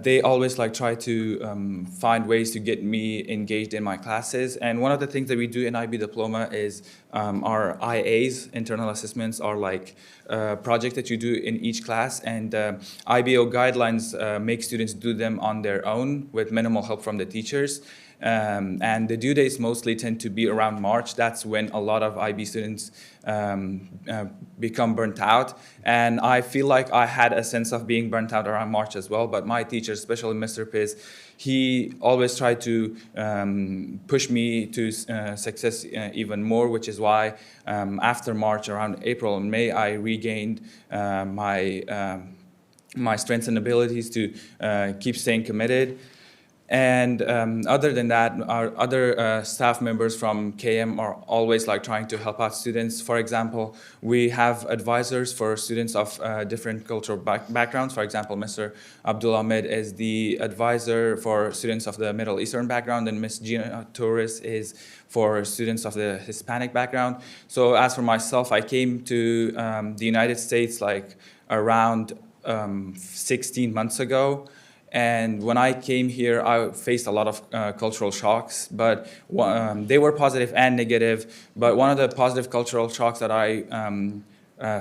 They always like try to find ways to get me engaged in my classes. And one of the things that we do in IB Diploma is our IAs, internal assessments, are like projects that you do in each class. And IBO guidelines make students do them on their own with minimal help from the teachers. And the due dates mostly tend to be around March. That's when a lot of IB students become burnt out. And I feel like I had a sense of being burnt out around March as well. But my teacher, especially Mr. Piz, he always tried to push me to success even more, which is why after March, around April and May, I regained my strengths and abilities to keep staying committed. And other than that, our other staff members from KM are always like trying to help out students. For example, we have advisors for students of different cultural backgrounds. For example, Mr. Abdul Ahmed is the advisor for students of the Middle Eastern background, and Ms. Gina Torres is for students of the Hispanic background. So as for myself, I came to the United States like around 16 months ago. And when I came here, I faced a lot of cultural shocks, but they were positive and negative. But one of the positive cultural shocks that I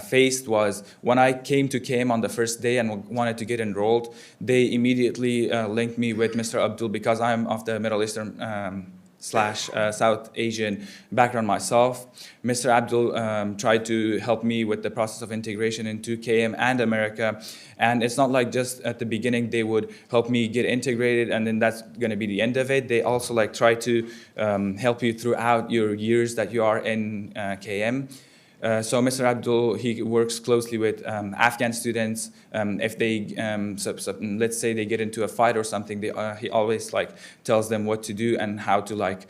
faced was when I came to KM on the first day and wanted to get enrolled, they immediately linked me with Mr. Abdul, because I'm of the Middle Eastern South Asian background myself. Mr. Abdul tried to help me with the process of integration into KM and America. And it's not like just at the beginning they would help me get integrated and then that's going to be the end of it. They also like try to help you throughout your years that you are in KM. So Mr. Abdul, he works closely with Afghan students. If they, let's say they get into a fight or something, he always like tells them what to do and how to like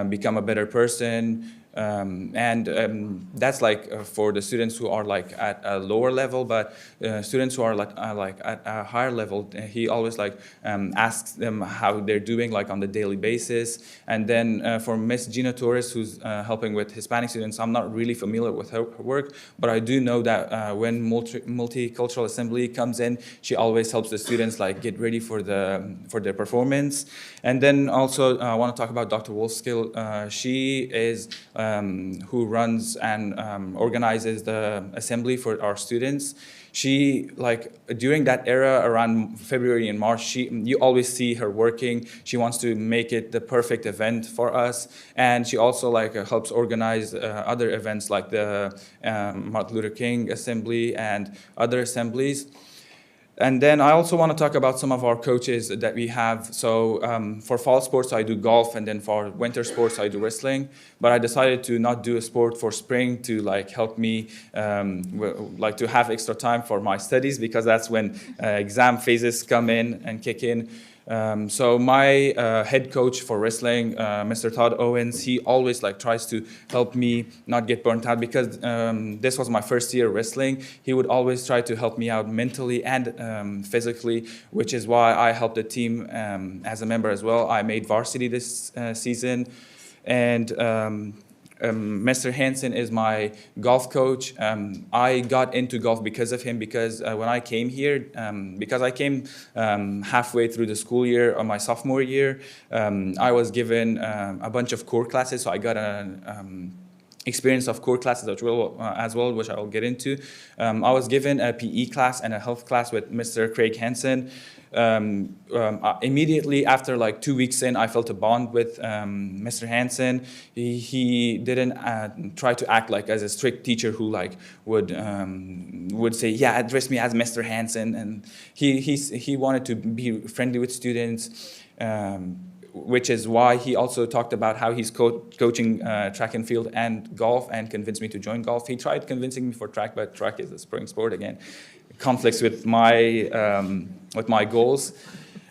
become a better person. That's like for the students who are like at a lower level, but students who are like at a higher level, he always like asks them how they're doing like on the daily basis. And then for Miss Gina Torres, who's helping with Hispanic students, I'm not really familiar with her work, but I do know that when multicultural assembly comes in, she always helps the students like get ready for their performance. And then also I want to talk about Dr. Wolfskill. She is who runs and organizes the assembly for our students. She, like, during that era, around February and March, you always see her working. She wants to make it the perfect event for us. And she also, like, helps organize other events like the Martin Luther King Assembly and other assemblies. And then I also want to talk about some of our coaches that we have. So for fall sports, I do golf, and then for winter sports, I do wrestling. But I decided to not do a sport for spring to like help me like to have extra time for my studies, because that's when exam phases come in and kick in. So my head coach for wrestling, Mr. Todd Owens, he always like tries to help me not get burnt out, because this was my first year wrestling. He would always try to help me out mentally and physically, which is why I helped the team as a member as well. I made varsity this season. And Mr. Hansen is my golf coach. I got into golf because of him, because when I came here, because I came halfway through the school year or my sophomore year, I was given a bunch of core classes, so I got experience of core classes as well, which I'll get into. I was given a PE class and a health class with Mr. Craig Hansen. Immediately after like 2 weeks in, I felt a bond with Mr. Hansen. He didn't try to act like as a strict teacher who like would say, yeah, address me as Mr. Hansen, and he wanted to be friendly with students. Which is why he also talked about how he's coaching track and field and golf, and convinced me to join golf. He tried convincing me for track, but track is a spring sport again. Conflicts with my goals.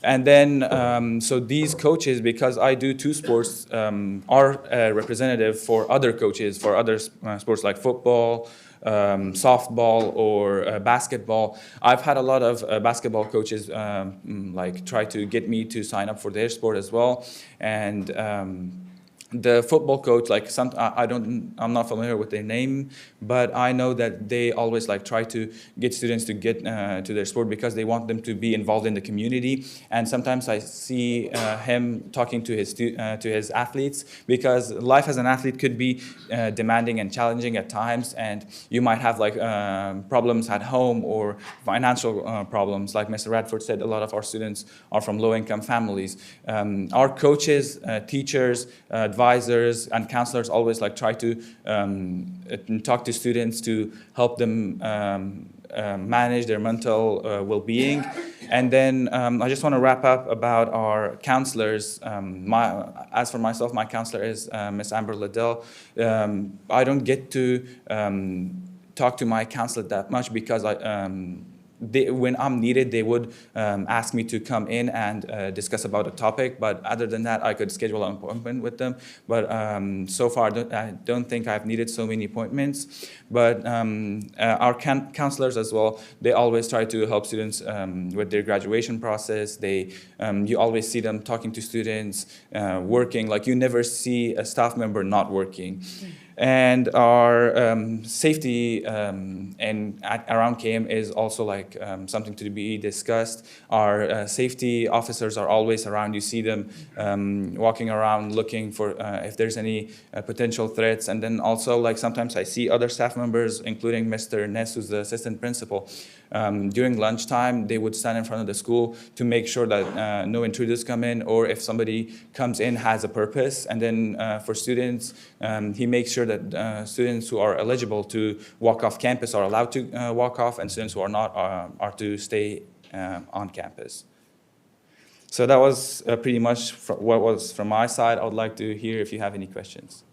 And then, so these coaches, because I do two sports, are a representative for other coaches for other sports like football, softball, or basketball. I've had a lot of basketball coaches like try to get me to sign up for their sport as well. And the football coach, like I'm not familiar with their name, but I know that they always like try to get students to get to their sport because they want them to be involved in the community. And sometimes I see him talking to his athletes, because life as an athlete could be demanding and challenging at times, and you might have like problems at home or financial problems. Like Mr. Radford said, a lot of our students are from low-income families. Our coaches, teachers, advisors and counselors always like try to talk to students to help them manage their mental well-being. And then I just want to wrap up about our counselors. As for myself, my counselor is Miss Amber Liddell. I don't get to talk to my counselor that much because when I'm needed, they would ask me to come in and discuss about a topic. But other than that, I could schedule an appointment with them. But so far, I don't think I've needed so many appointments. But our counselors as well, they always try to help students with their graduation process. You always see them talking to students, working. Like you never see a staff member not working. And our safety around KM is also like something to be discussed. Our safety officers are always around. You see them walking around looking for if there's any potential threats. And then also like sometimes I see other staff members, including Mr. Ness, who's the assistant principal. During lunchtime, they would stand in front of the school to make sure that no intruders come in, or if somebody comes in has a purpose. And then for students, he makes sure that students who are eligible to walk off campus are allowed to walk off, and students who are not are to stay on campus. So that was pretty much what was from my side. I would like to hear if you have any questions.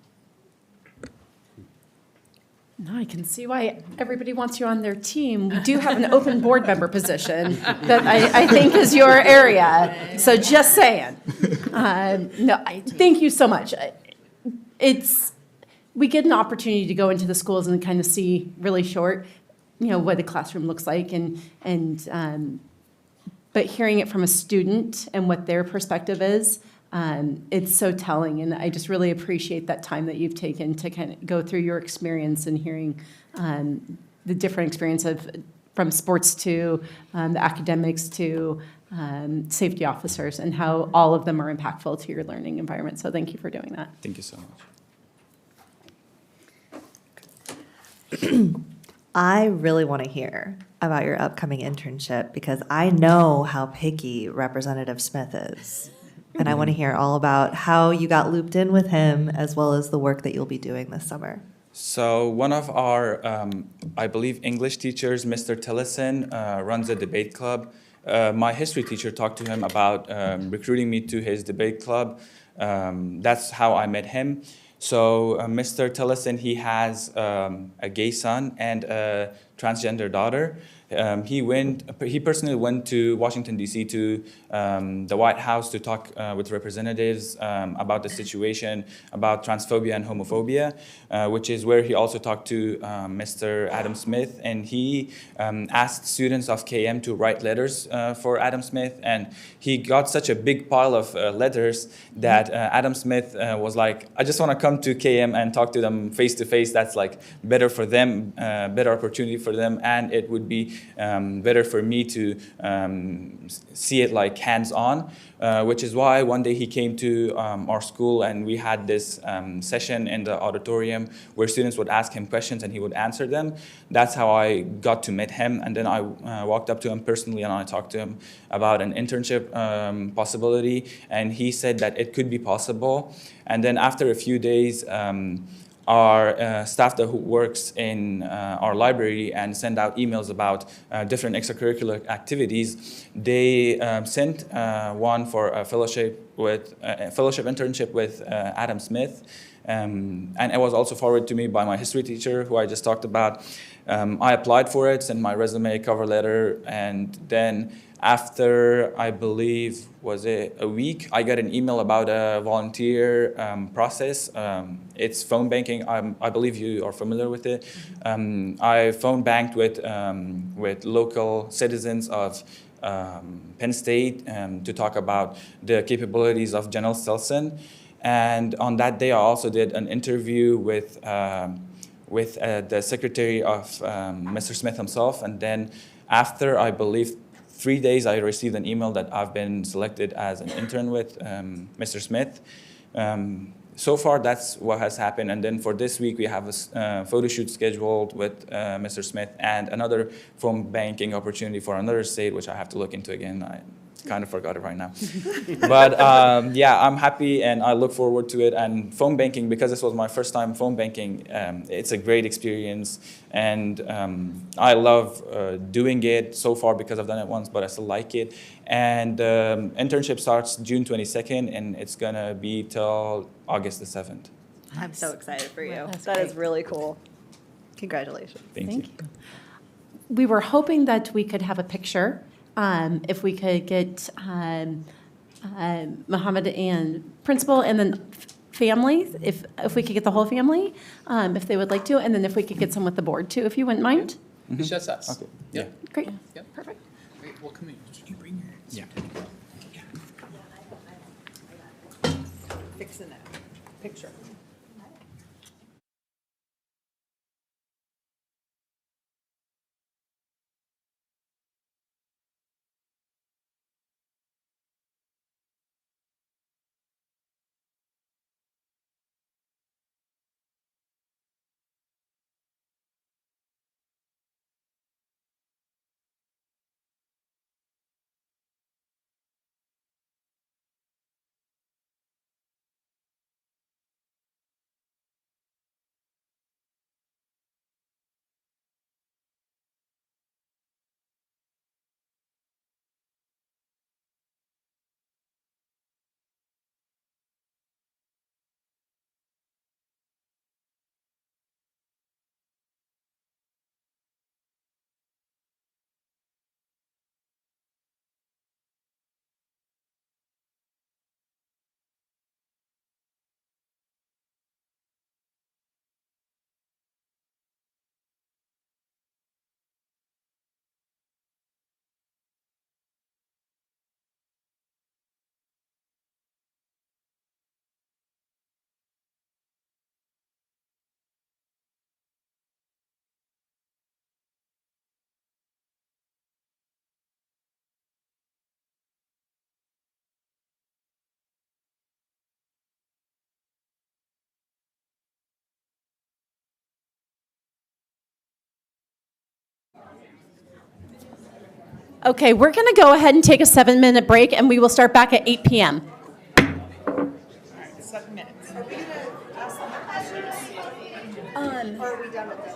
No, I can see why everybody wants you on their team. We do have an open board member position that I think is your area. So just saying. Thank you so much. We get an opportunity to go into the schools and kind of see really short, what the classroom looks like, but hearing it from a student and what their perspective is, it's so telling, and I just really appreciate that time that you've taken to kind of go through your experience and hearing the different experience from sports to the academics to safety officers, and how all of them are impactful to your learning environment. So thank you for doing that. Thank you so much. I really want to hear about your upcoming internship, because I know how picky Representative Smith is. And I want to hear all about how you got looped in with him, as well as the work that you'll be doing this summer. So one of our, I believe, English teachers, Mr. Tillison, runs a debate club. My history teacher talked to him about recruiting me to his debate club. That's how I met him. So Mr. Tillison, he has a gay son and a transgender daughter. He personally went to Washington, D.C. to the White House to talk with representatives about the situation, about transphobia and homophobia, which is where he also talked to Mr. Adam Smith. And he asked students of KM to write letters for Adam Smith. And he got such a big pile of letters that Adam Smith was like, I just want to come to KM and talk to them face to face. That's like better for them, better opportunity for them. And it would be better for me to see it like hands-on, which is why one day he came to our school and we had this session in the auditorium where students would ask him questions and he would answer them. That's how I got to meet him, and then I walked up to him personally and I talked to him about an internship possibility, and he said that it could be possible. And then after a few days, our staff that who works in our library and send out emails about different extracurricular activities, they sent one for a fellowship internship with Adam Smith. And it was also forwarded to me by my history teacher, who I just talked about. I applied for it, sent my resume, cover letter, and then after, I believe, was it a week, I got an email about a volunteer process. It's phone banking. I believe you are familiar with it. I phone banked with local citizens of Penn State to talk about the capabilities of General Stelson. And on that day, I also did an interview with the secretary of Mr. Smith himself. And then after, I believe, 3 days, I received an email that I've been selected as an intern with Mr. Smith. So far, that's what has happened. And then for this week, we have a photo shoot scheduled with Mr. Smith and another phone banking opportunity for another state, which I have to look into again. I kind of forgot it right now. But yeah, I'm happy and I look forward to it. And phone banking, because this was my first time phone banking, it's a great experience. And I love doing it so far because I've done it once, but I still like it. And internship starts June 22nd, and it's going to be till August the 7th. I'm so excited for you. That's That is great. really cool. Congratulations. Thank you. We were hoping that we could have a picture, if we could get Muhammad and principal, and then family, if we could get the whole family, if they would like to, and then if we could get some with the board too, if you wouldn't mind. It's just us. Okay. Yeah. Great. Yeah. Perfect. Great. Well, come in. You bring your. Yeah. Fixing that picture. Okay, we're going to go ahead and take a 7-minute break, and we will start back at 8 p.m. 7 minutes. Are we gonna ask them questions? Or are we done with this?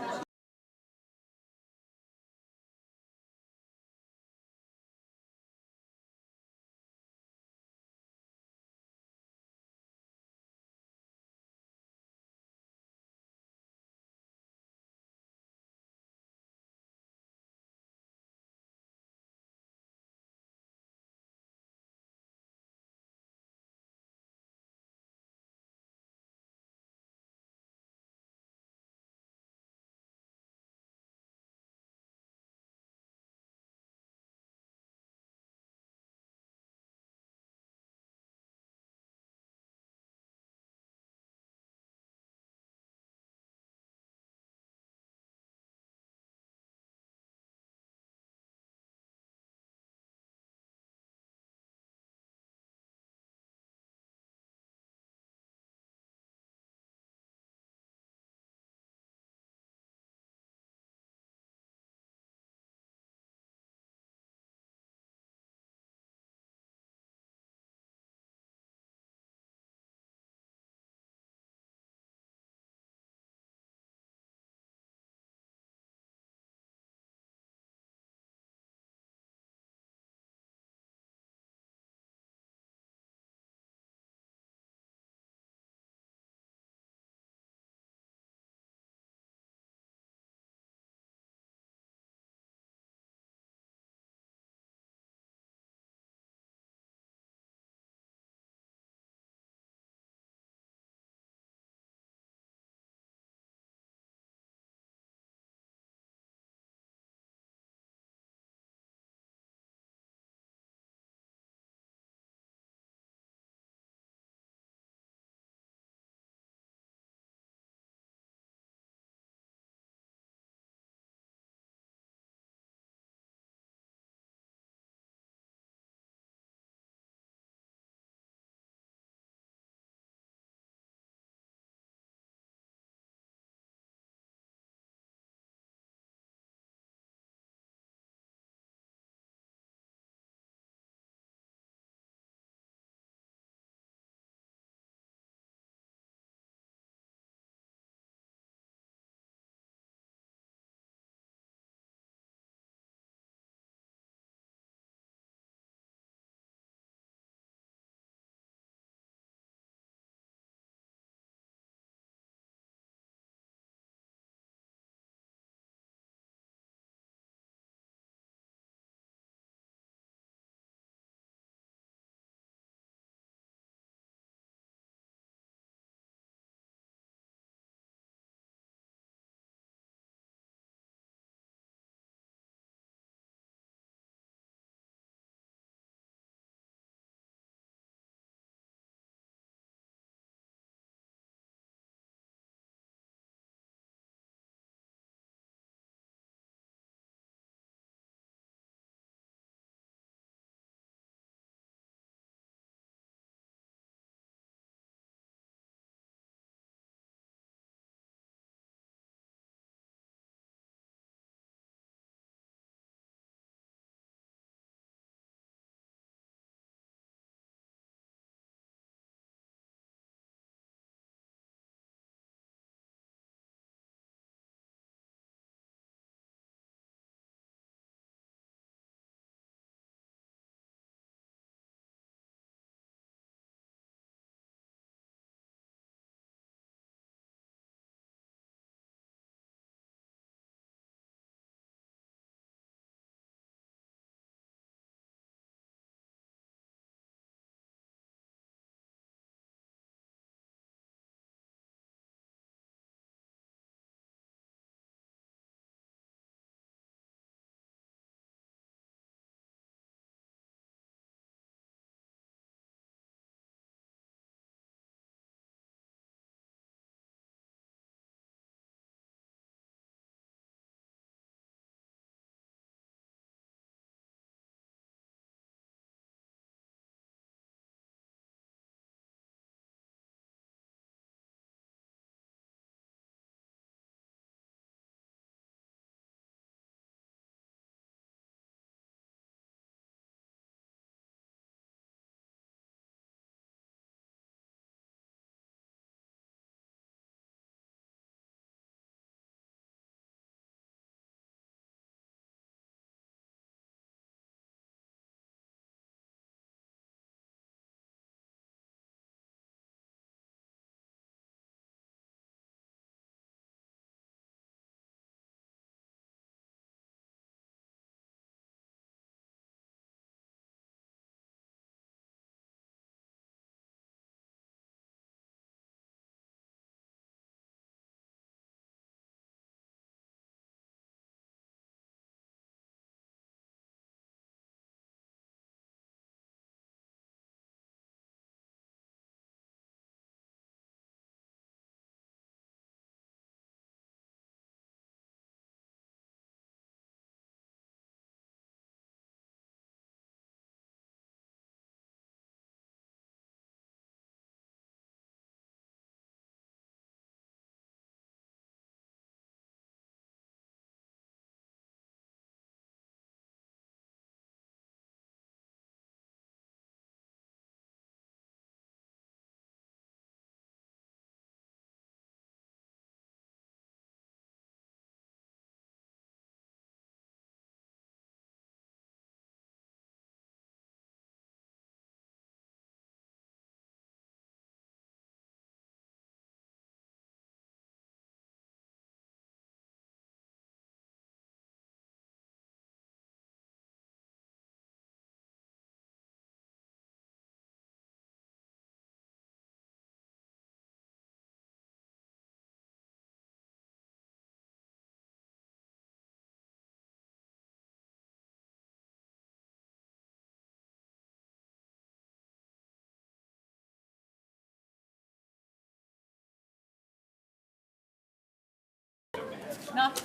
Not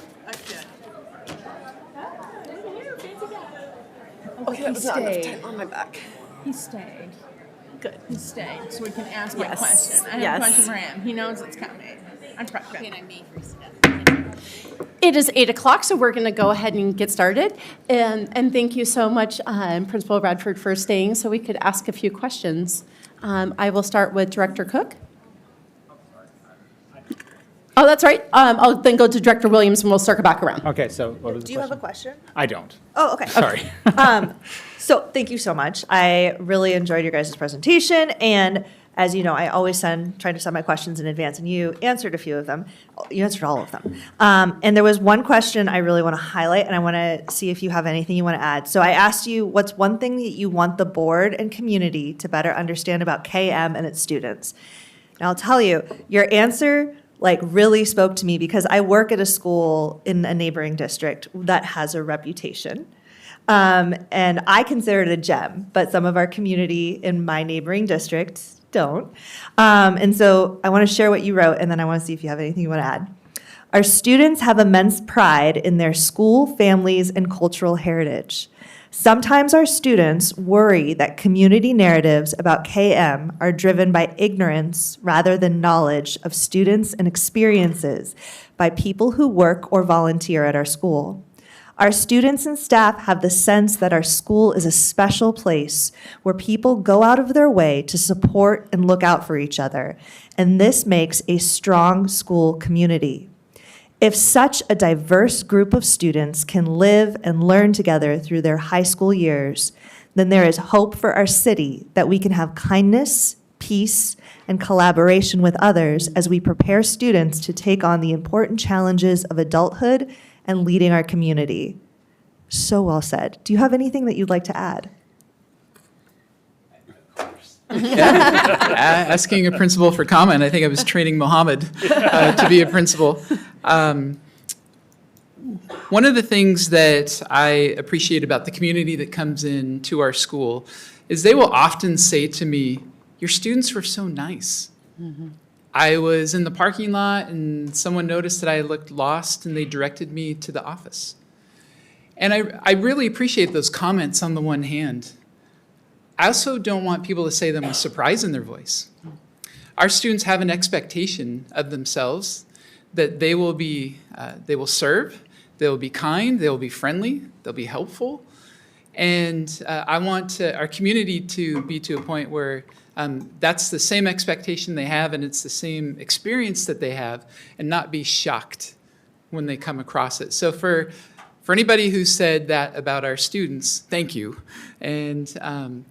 good. Okay, that was not enough time on my back. He stayed. Good. He stayed, so we can ask my Yes. question. I have Yes. a question for him. He knows it's coming. I'm prepped. Okay, and I may freeze It is 8 o'clock, so we're going to go ahead and get started. And thank you so much, Principal Radford, for staying so we could ask a few questions. I will start with Director Cook. Oh, that's right. I'll then go to Director Williams, and we'll circle back around. Okay, so what was the Do you have a question? I don't. Oh, okay. Sorry. So thank you so much. I really enjoyed your guys' presentation, and as you know, I always try to send my questions in advance, and you answered a few of them. You answered all of them. And there was one question I really want to highlight, and I want to see if you have anything you want to add. So I asked you, what's one thing that you want the board and community to better understand about KM and its students? And I'll tell you, your answer really spoke to me because I work at a school in a neighboring district that has a reputation. And I consider it a gem, but some of our community in my neighboring districts don't. And so I want to share what you wrote, and then I want to see if you have anything you want to add. Our students have immense pride in their school, families, and cultural heritage. Sometimes our students worry that community narratives about KM are driven by ignorance rather than knowledge of students and experiences by people who work or volunteer at our school. Our students and staff have the sense that our school is a special place where people go out of their way to support and look out for each other, and this makes a strong school community. If such a diverse group of students can live and learn together through their high school years, then there is hope for our city that we can have kindness, peace, and collaboration with others as we prepare students to take on the important challenges of adulthood and leading our community. So well said. Do you have anything that you'd like to add? Asking a principal for comment, I think I was training Mohammed to be a principal. One of the things that I appreciate about the community that comes into our school is they will often say to me, "Your students were so nice." Mm-hmm. I was in the parking lot and someone noticed that I looked lost and they directed me to the office. And I really appreciate those comments on the one hand. I also don't want people to say them with surprise in their voice. Our students have an expectation of themselves that they will serve, they will be kind, they will be friendly, they'll be helpful. And I want our community to be to a point where that's the same expectation they have and it's the same experience that they have and not be shocked when they come across it. So for anybody who said that about our students, thank you. And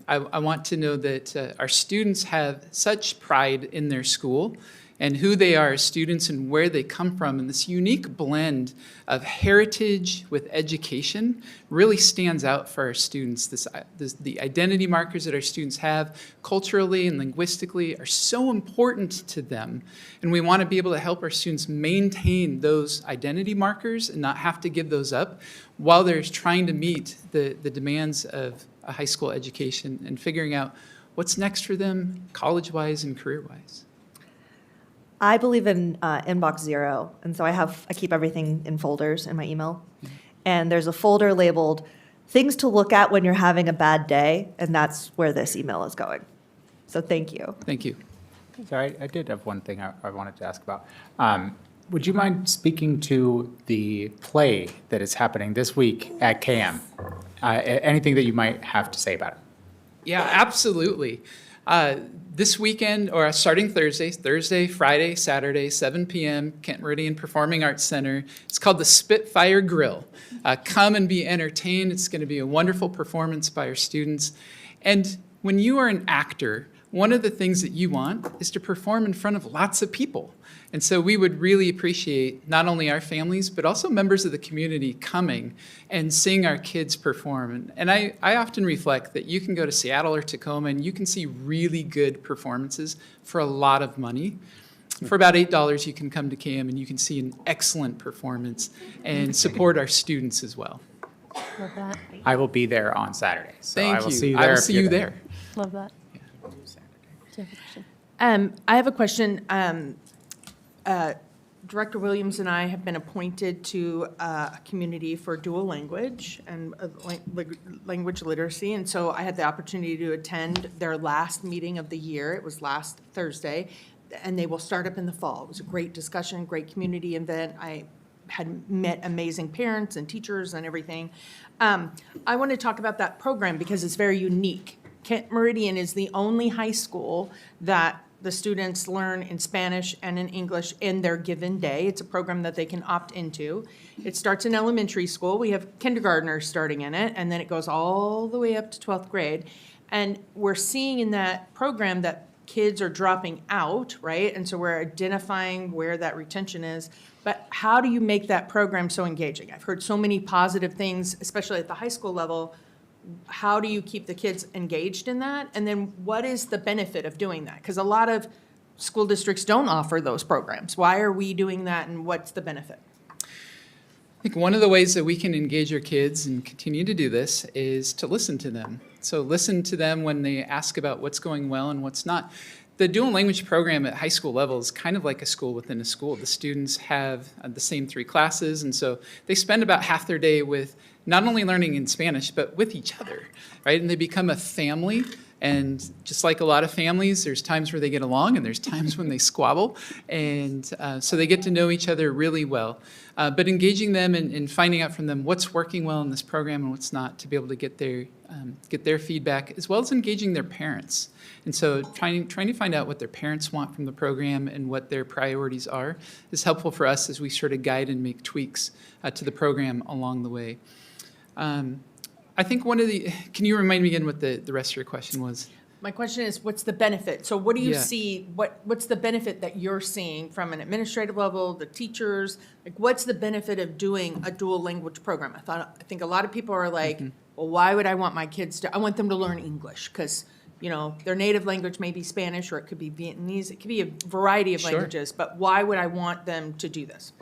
I want to know that our students have such pride in their school and who they are as students and where they come from. And this unique blend of heritage with education really stands out for our students. The identity markers that our students have culturally and linguistically are so important to them. And we want to be able to help our students maintain those identity markers and not have to give those up while they're trying to meet the demands of a high school education and figuring out what's next for them college-wise and career-wise. I believe in inbox zero, and so I keep everything in folders in my email. And there's a folder labeled things to look at when you're having a bad day, and that's where this email is going. So thank you. Thank you. So I did have one thing I wanted to ask about. Would you mind speaking to the play that is happening this week at KM? Anything that you might have to say about it? Yeah, absolutely. This weekend, or starting Thursday, Friday, Saturday, 7 p.m., Kent Meridian Performing Arts Center. It's called the Spitfire Grill. Come and be entertained. It's going to be a wonderful performance by our students. And when you are an actor, one of the things that you want is to perform in front of lots of people. And so we would really appreciate not only our families, but also members of the community coming and seeing our kids perform. And I often reflect that you can go to Seattle or Tacoma and you can see really good performances for a lot of money. For about $8, you can come to KM and you can see an excellent performance and support our students as well. Love that. I will be there on Saturday. So Thank I will you. see you I there. will if see you're you there. Love that. Do you have a question? I have a question. Director Williams and I have been appointed to a community for dual language and language literacy, and so I had the opportunity to attend their last meeting of the year. It was last Thursday, and they will start up in the fall. It was a great discussion, great community event. I had met amazing parents and teachers and everything. I want to talk about that program because it's very unique. Kent Meridian is the only high school that the students learn in Spanish and in English in their given day. It's a program that they can opt into. It starts in elementary school. We have kindergartners starting in it, and then it goes all the way up to 12th grade. And we're seeing in that program that kids are dropping out, right? And so we're identifying where that retention is. But how do you make that program so engaging? I've heard so many positive things, especially at the high school level. How do you keep the kids engaged in that? And then what is the benefit of doing that? Because a lot of school districts don't offer those programs. Why are we doing that, and what's the benefit? I think one of the ways that we can engage our kids and continue to do this is to listen to them. So listen to them when they ask about what's going well and what's not. The dual language program at high school level is kind of like a school within a school. The students have the same 3 classes, and so they spend about half their day with not only learning in Spanish, but with each other, right? And they become a family. And just like a lot of families, there's times where they get along and there's times when they squabble. And so they get to know each other really well. But engaging them and finding out from them what's working well in this program and what's not, to be able to get their feedback, as well as engaging their parents. And so trying to find out what their parents want from the program and what their priorities are is helpful for us as we sort of guide and make tweaks to the program along the way. I think can you remind me again what the rest of your question was? My question is, what's the benefit? So what do you Yeah. see, what's the benefit that you're seeing from an administrative level, the teachers? Like, what's the benefit of doing a dual language program? I think a lot of people are like, well, why would I want my kids I want them to learn English, because, you know, their native language may be Spanish, or it could be Vietnamese, it could be a variety of Sure. languages, but why would I want them to do this?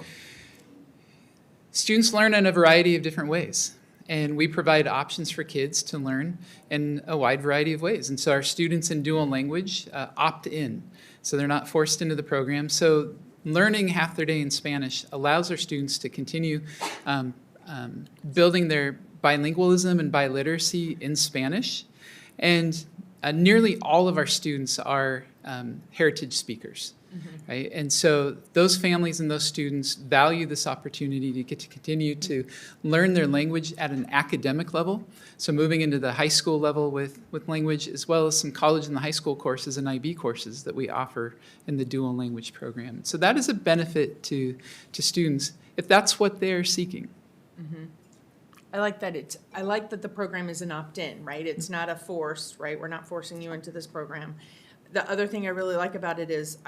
Students learn in a variety of different ways. And we provide options for kids to learn in a wide variety of ways. And so our students in dual language opt in. So they're not forced into the program. So learning half their day in Spanish allows our students to continue building their bilingualism and biliteracy in Spanish. And nearly all of our students are heritage speakers. Right? And so those families and those students value this opportunity to get to continue to learn their language at an academic level. So moving into the high school level with language, as well as some college and the high school courses and IB courses that we offer in the dual language program. So that is a benefit to students if that's what they're seeking. Mm-hmm. I like that the program is an opt-in, right? It's not a force, right? We're not forcing you into this program. The other thing I really like about it is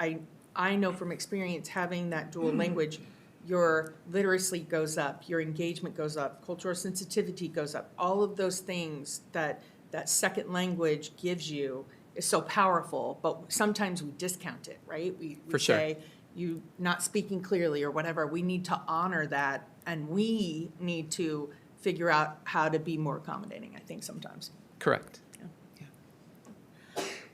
I know from experience, having that dual language, your literacy goes up, your engagement goes up, cultural sensitivity goes up. All of those things that second language gives you is so powerful, but sometimes we discount it, right? We For sure. say, you not speaking clearly or whatever. We need to honor that, and we need to figure out how to be more accommodating, I think, sometimes. Correct.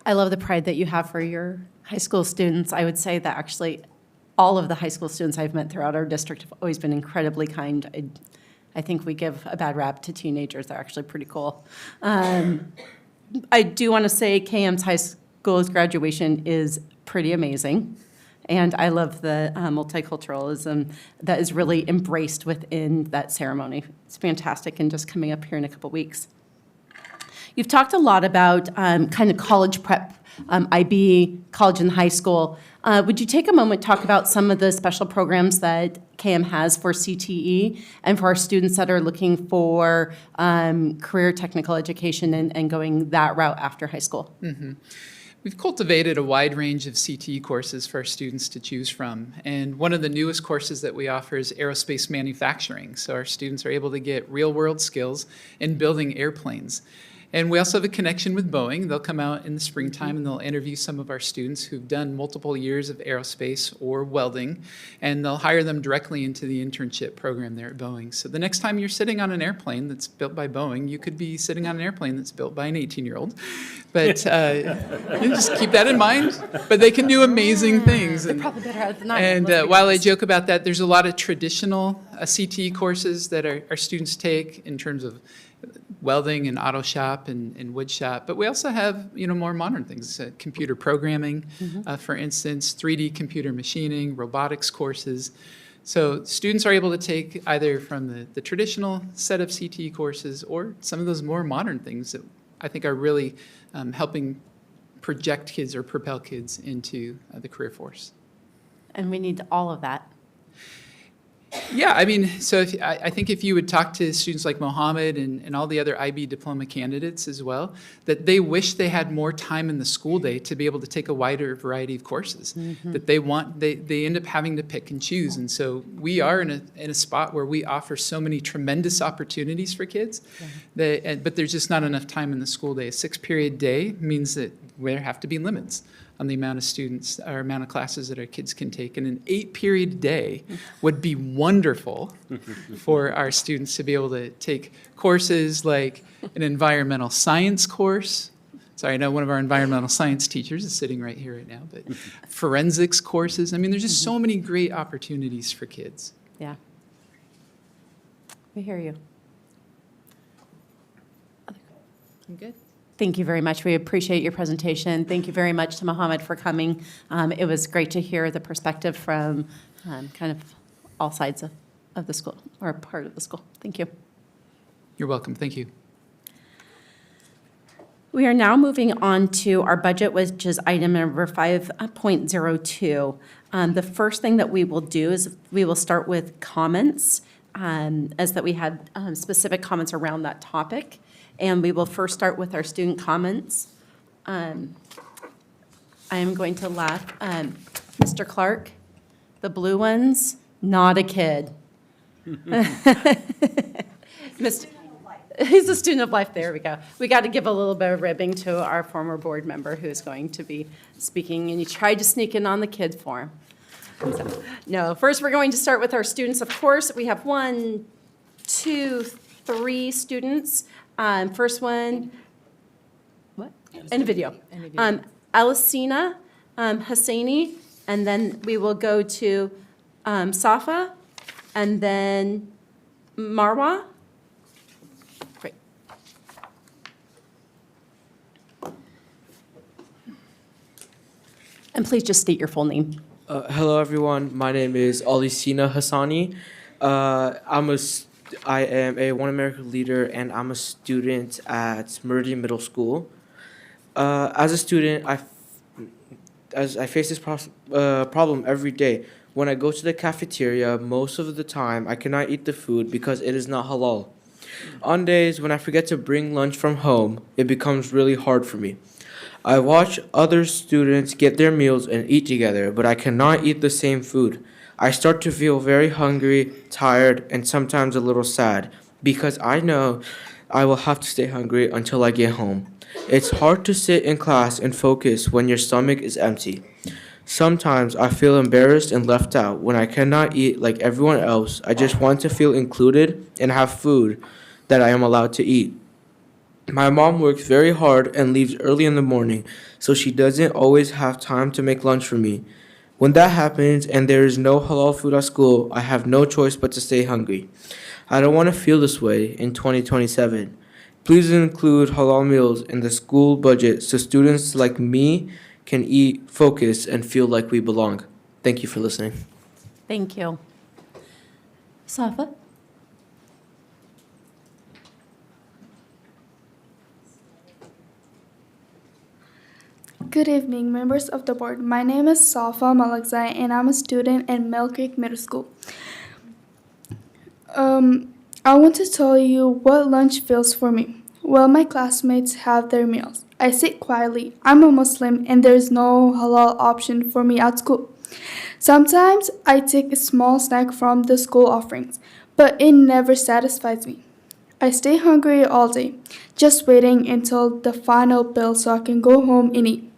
I love the pride that you have for your high school students. I would say that actually all of the high school students I've met throughout our district have always been incredibly kind. I think we give a bad rap to teenagers. They're actually pretty cool. I do want to say KM's high school's graduation is pretty amazing. And I love the multiculturalism that is really embraced within that ceremony. It's fantastic, and just coming up here in a couple weeks. You've talked a lot about kind of college prep, IB, college and high school. Would you take a moment to talk about some of the special programs that KM has for CTE and for our students that are looking for career technical education and going that route after high school? Mm-hmm. We've cultivated a wide range of CTE courses for our students to choose from. And one of the newest courses that we offer is aerospace manufacturing. So our students are able to get real-world skills in building airplanes. And we also have a connection with Boeing. They'll come out in the springtime and they'll interview some of our students who've done multiple years of aerospace or welding, and they'll hire them directly into the internship program there at Boeing. So the next time you're sitting on an airplane that's built by Boeing, you could be sitting on an airplane that's built by an 18-year-old. But you just keep that in mind. But they can do amazing things. They're probably better at it than I am. And let's be while I honest. joke about that, there's a lot of traditional CTE courses that our students take in terms of welding and auto shop and wood shop. But we also have, more modern things, computer programming, for instance, 3D computer machining, robotics courses. So students are able to take either from the traditional set of CTE courses or some of those more modern things that I think are really helping project kids or propel kids into the career force. And we need all of that. Yeah, so I think if you would talk to students like Mohammed and all the other IB diploma candidates as well, that they wish they had more time in the school day to be able to take a wider variety of courses, that they end up having to pick and choose. And so we are in a spot where we offer so many tremendous opportunities for kids, but there's just not enough time in the school day. A 6-period day means that there have to be limits on the amount of students or amount of classes that our kids can take. And an 8-period day would be wonderful for our students to be able to take courses like an environmental science course. Sorry, I know one of our environmental science teachers is sitting right here right now, but forensics courses. There's just so many great opportunities for kids. Yeah. We hear you. I'm good. Thank you very much. We appreciate your presentation. Thank you very much to Mohammed for coming. It was great to hear the perspective from kind of all sides of the school, or part of the school. Thank you. You're welcome. Thank you. We are now moving on to our budget, which is item number 5.02. The first thing that we will do is we will start with comments, as that we had specific comments around that topic. And we will first start with our student comments. I am going to laugh. Mr. Clark, the blue ones, not a kid. He's a student of life. There we go. We got to give a little bit of ribbing to our former board member who's going to be speaking, and you tried to sneak in on the kid for him. So, no, first we're going to start with our students, of course. We have 1, 2, 3 students. First one, what? And video. Alicina Hosseini, and then we will go to Safa, and then Marwa. Great. And please just state your full name. Hello, everyone. My name is Alicina Hassani. I am a One America leader, and I'm a student at Meridian Middle School. As a student, I face this problem every day. When I go to the cafeteria, most of the time I cannot eat the food because it is not halal. On days when I forget to bring lunch from home, it becomes really hard for me. I watch other students get their meals and eat together, but I cannot eat the same food. I start to feel very hungry, tired, and sometimes a little sad because I know I will have to stay hungry until I get home. It's hard to sit in class and focus when your stomach is empty. Sometimes I feel embarrassed and left out when I cannot eat like everyone else. I just want to feel included and have food that I am allowed to eat. My mom works very hard and leaves early in the morning, so she doesn't always have time to make lunch for me. When that happens and there is no halal food at school, I have no choice but to stay hungry. I don't want to feel this way in 2027. Please include halal meals in the school budget so students like me can eat, focus, and feel like we belong. Thank you for listening. Thank you. Safa? Good evening, members of the board. My name is Safa Malakzai, and I'm a student at Mill Creek Middle School. I want to tell you what lunch feels for me. Well, my classmates have their meals. I sit quietly. I'm a Muslim, and there's no halal option for me at school. Sometimes I take a small snack from the school offerings, but it never satisfies me. I stay hungry all day, just waiting until the final bell so I can go home and eat.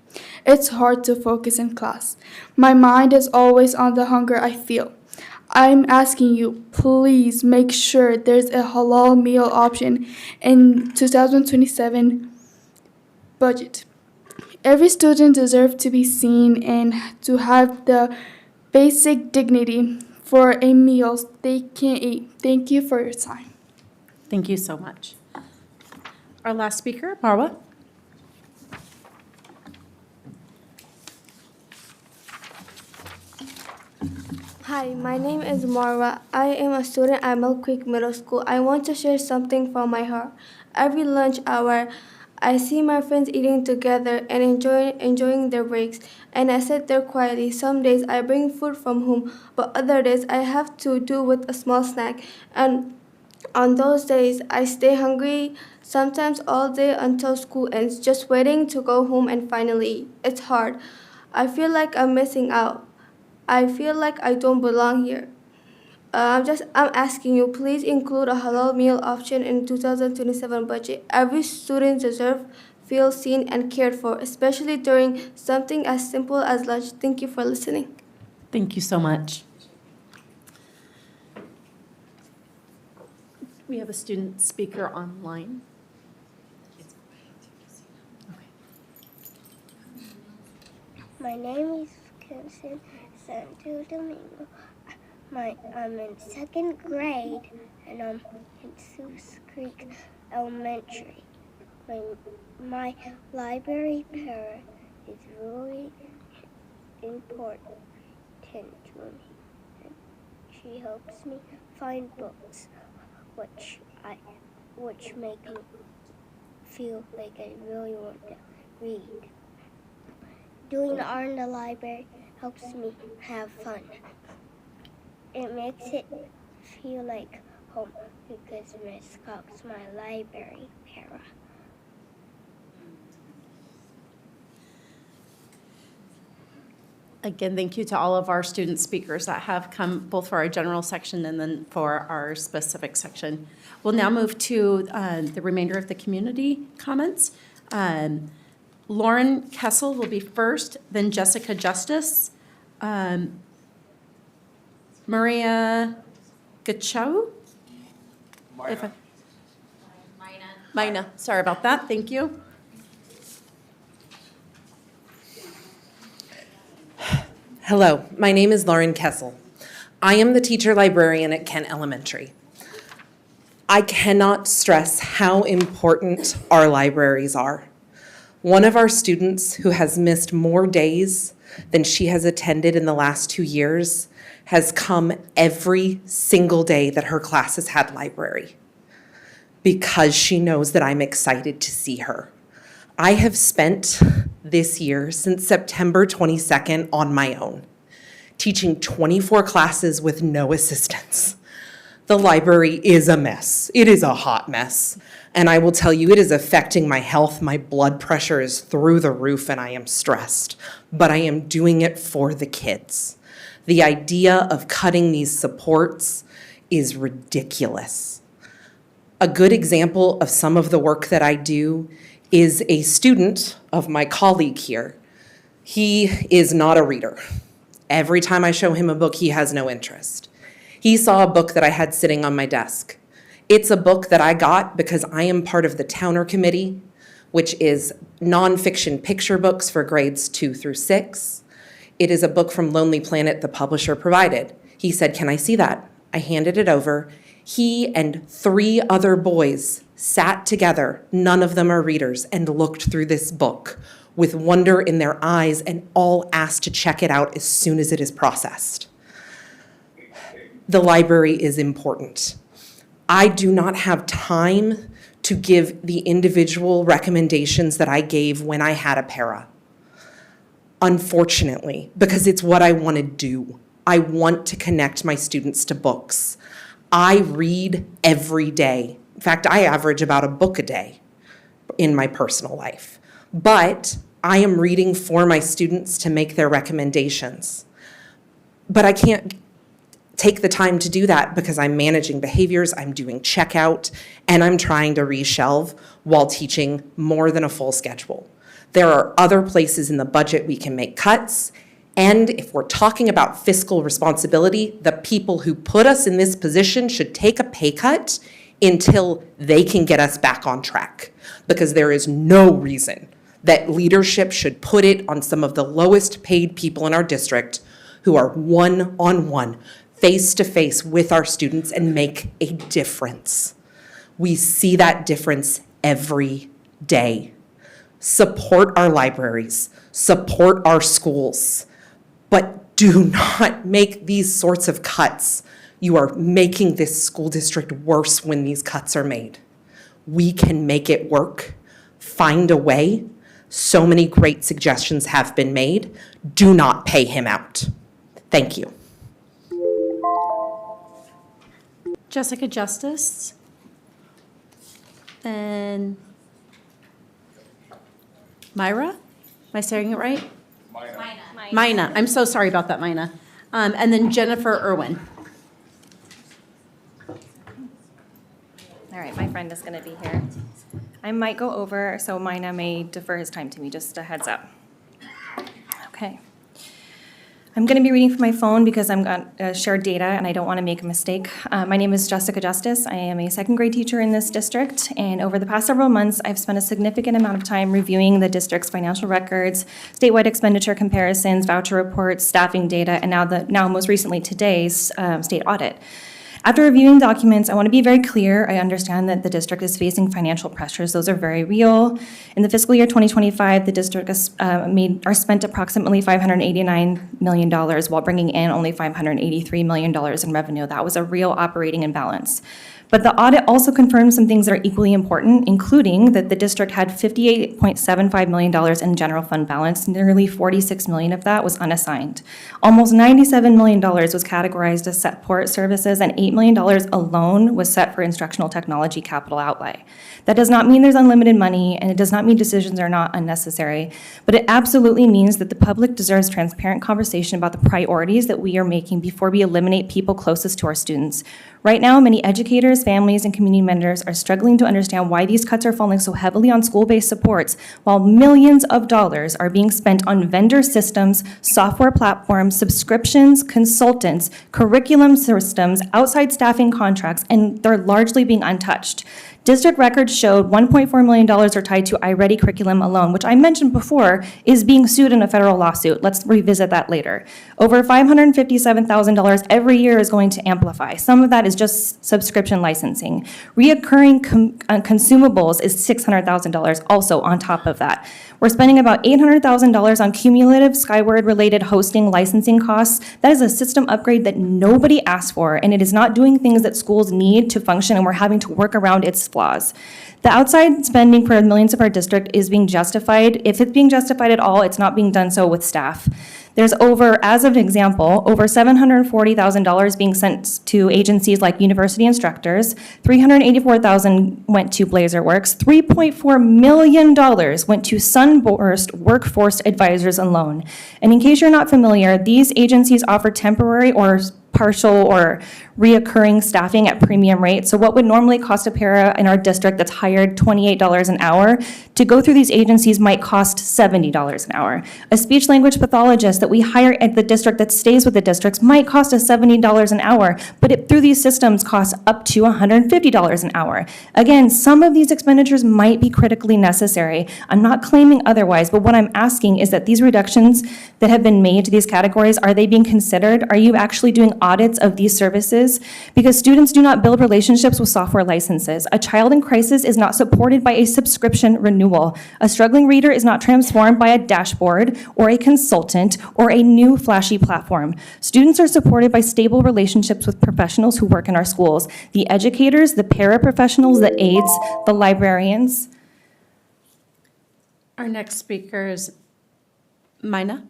It's hard to focus in class. My mind is always on the hunger I feel. I'm asking you, please make sure there's a halal meal option in 2027 budget. Every student deserves to be seen and to have the basic dignity for a meal they can eat. Thank you for your time. Thank you so much. Our last speaker, Marwa. Hi, my name is Marwa. I am a student at Mill Creek Middle School. I want to share something from my heart. Every lunch hour, I see my friends eating together and enjoying their breaks, and I sit there quietly. Some days I bring food from home, but other days I have to do with a small snack. And on those days, I stay hungry, sometimes all day until school ends, just waiting to go home and finally eat. It's hard. I feel like I'm missing out. I feel like I don't belong here. I'm asking you, please include a halal meal option in 2027 budget. Every student deserves feel seen and cared for, especially during something as simple as lunch. Thank you for listening. Thank you so much. We have a student speaker online. My name is Kirsten Santo Domingo. I'm in second grade and I'm in Sioux Creek Elementary. My library para is really important to me. She helps me find books which make me feel like I really want to read. Doing art in the library helps me have fun. It makes it feel like home because Miss Cox my library para. Again, thank you to all of our student speakers that have come both for our general section and then for our specific section. We'll now move to the remainder of the community comments. Lauren Kessel will be first, then Jessica Justice, Maria Gachow? Mina, sorry about that, thank you. Hello, my name is Lauren Kessel. I am the teacher librarian at Kent Elementary. I cannot stress how important our libraries are. One of our students who has missed more days than she has attended in the last 2 years has come every single day that her class has had library because she knows that I'm excited to see her. I have spent this year since September 22nd on my own, teaching 24 classes with no assistance. The library is a mess. It is a hot mess. And I will tell you, it is affecting my health. My blood pressure is through the roof and I am stressed. But I am doing it for the kids. The idea of cutting these supports is ridiculous. A good example of some of the work that I do is a student of my colleague here. He is not a reader. Every time I show him a book, he has no interest. He saw a book that I had sitting on my desk. It's a book that I got because I am part of the Towner Committee, which is nonfiction picture books for grades 2 through 6. It is a book from Lonely Planet the publisher provided. He said, "Can I see that?" I handed it over. He and 3 other boys sat together, none of them are readers, and looked through this book with wonder in their eyes and all asked to check it out as soon as it is processed. The library is important. I do not have time to give the individual recommendations that I gave when I had a para. Unfortunately, because it's what I want to do. I want to connect my students to books. I read every day. In fact, I average about a book a day in my personal life. But I am reading for my students to make their recommendations. But I can't take the time to do that because I'm managing behaviors, I'm doing checkout, and I'm trying to reshelve while teaching more than a full schedule. There are other places in the budget we can make cuts. And if we're talking about fiscal responsibility, the people who put us in this position should take a pay cut until they can get us back on track. Because there is no reason that leadership should put it on some of the lowest paid people in our district who are one-on-one, face-to-face with our students and make a difference. We see that difference every day. Support our libraries, support our schools, but do not make these sorts of cuts. You are making this school district worse when these cuts are made. We can make it work, find a way. So many great suggestions have been made. Do not pay him out. Thank you. Jessica Justice. Then Myra? Am I saying it right? Mina. I'm so sorry about that, Mina. And then Jennifer Irwin. All right, my friend is going to be here. I might go over, so Mina may defer his time to me, just a heads up. Okay. I'm going to be reading from my phone because I'm going to share data and I don't want to make a mistake. My name is Jessica Justice. I am a second grade teacher in this district, and over the past several months, I've spent a significant amount of time reviewing the district's financial records, statewide expenditure comparisons, voucher reports, staffing data, and now most recently today's state audit. After reviewing documents, I want to be very clear. I understand that the district is facing financial pressures. Those are very real. In the fiscal year 2025, the district has spent approximately $589 million while bringing in only $583 million in revenue. That was a real operating imbalance. But the audit also confirmed some things that are equally important, including that the district had $58.75 million in general fund balance. Nearly $46 million of that was unassigned. Almost $97 million was categorized as support services, and $8 million alone was set for instructional technology capital outlay. That does not mean there's unlimited money, and it does not mean decisions are not unnecessary, but it absolutely means that the public deserves transparent conversation about the priorities that we are making before we eliminate people closest to our students. Right now, many educators, families, and community members are struggling to understand why these cuts are falling so heavily on school-based supports, while millions of dollars are being spent on vendor systems, software platforms, subscriptions, consultants, curriculum systems, outside staffing contracts, and they're largely being untouched. District records showed $1.4 million are tied to iReady curriculum alone, which I mentioned before is being sued in a federal lawsuit. Let's revisit that later. Over $557,000 every year is going to Amplify. Some of that is just subscription licensing. Reoccurring consumables is $600,000 also on top of that. We're spending about $800,000 on cumulative Skyward-related hosting licensing costs. That is a system upgrade that nobody asked for, and it is not doing things that schools need to function, and we're having to work around its flaws. The outside spending for millions of our district is being justified. If it's being justified at all, it's not being done so with staff. There's as of an example, over $740,000 being sent to agencies like university instructors, $384,000 went to BlazerWorks, $3.4 million went to Sunburst Workforce Advisors alone. And in case you're not familiar, these agencies offer temporary or partial or reoccurring staffing at premium rates. So what would normally cost a para in our district that's hired $28 an hour, to go through these agencies might cost $70 an hour. A speech language pathologist that we hire at the district that stays with the districts might cost us $70 an hour, but through these systems costs up to $150 an hour. Again, some of these expenditures might be critically necessary. I'm not claiming otherwise, but what I'm asking is that these reductions that have been made to these categories, are they being considered? Are you actually doing audits of these services? Because students do not build relationships with software licenses. A child in crisis is not supported by a subscription renewal. A struggling reader is not transformed by a dashboard or a consultant or a new flashy platform. Students are supported by stable relationships with professionals who work in our schools. The educators, the paraprofessionals, the aides, the librarians. Our next speaker is Mina.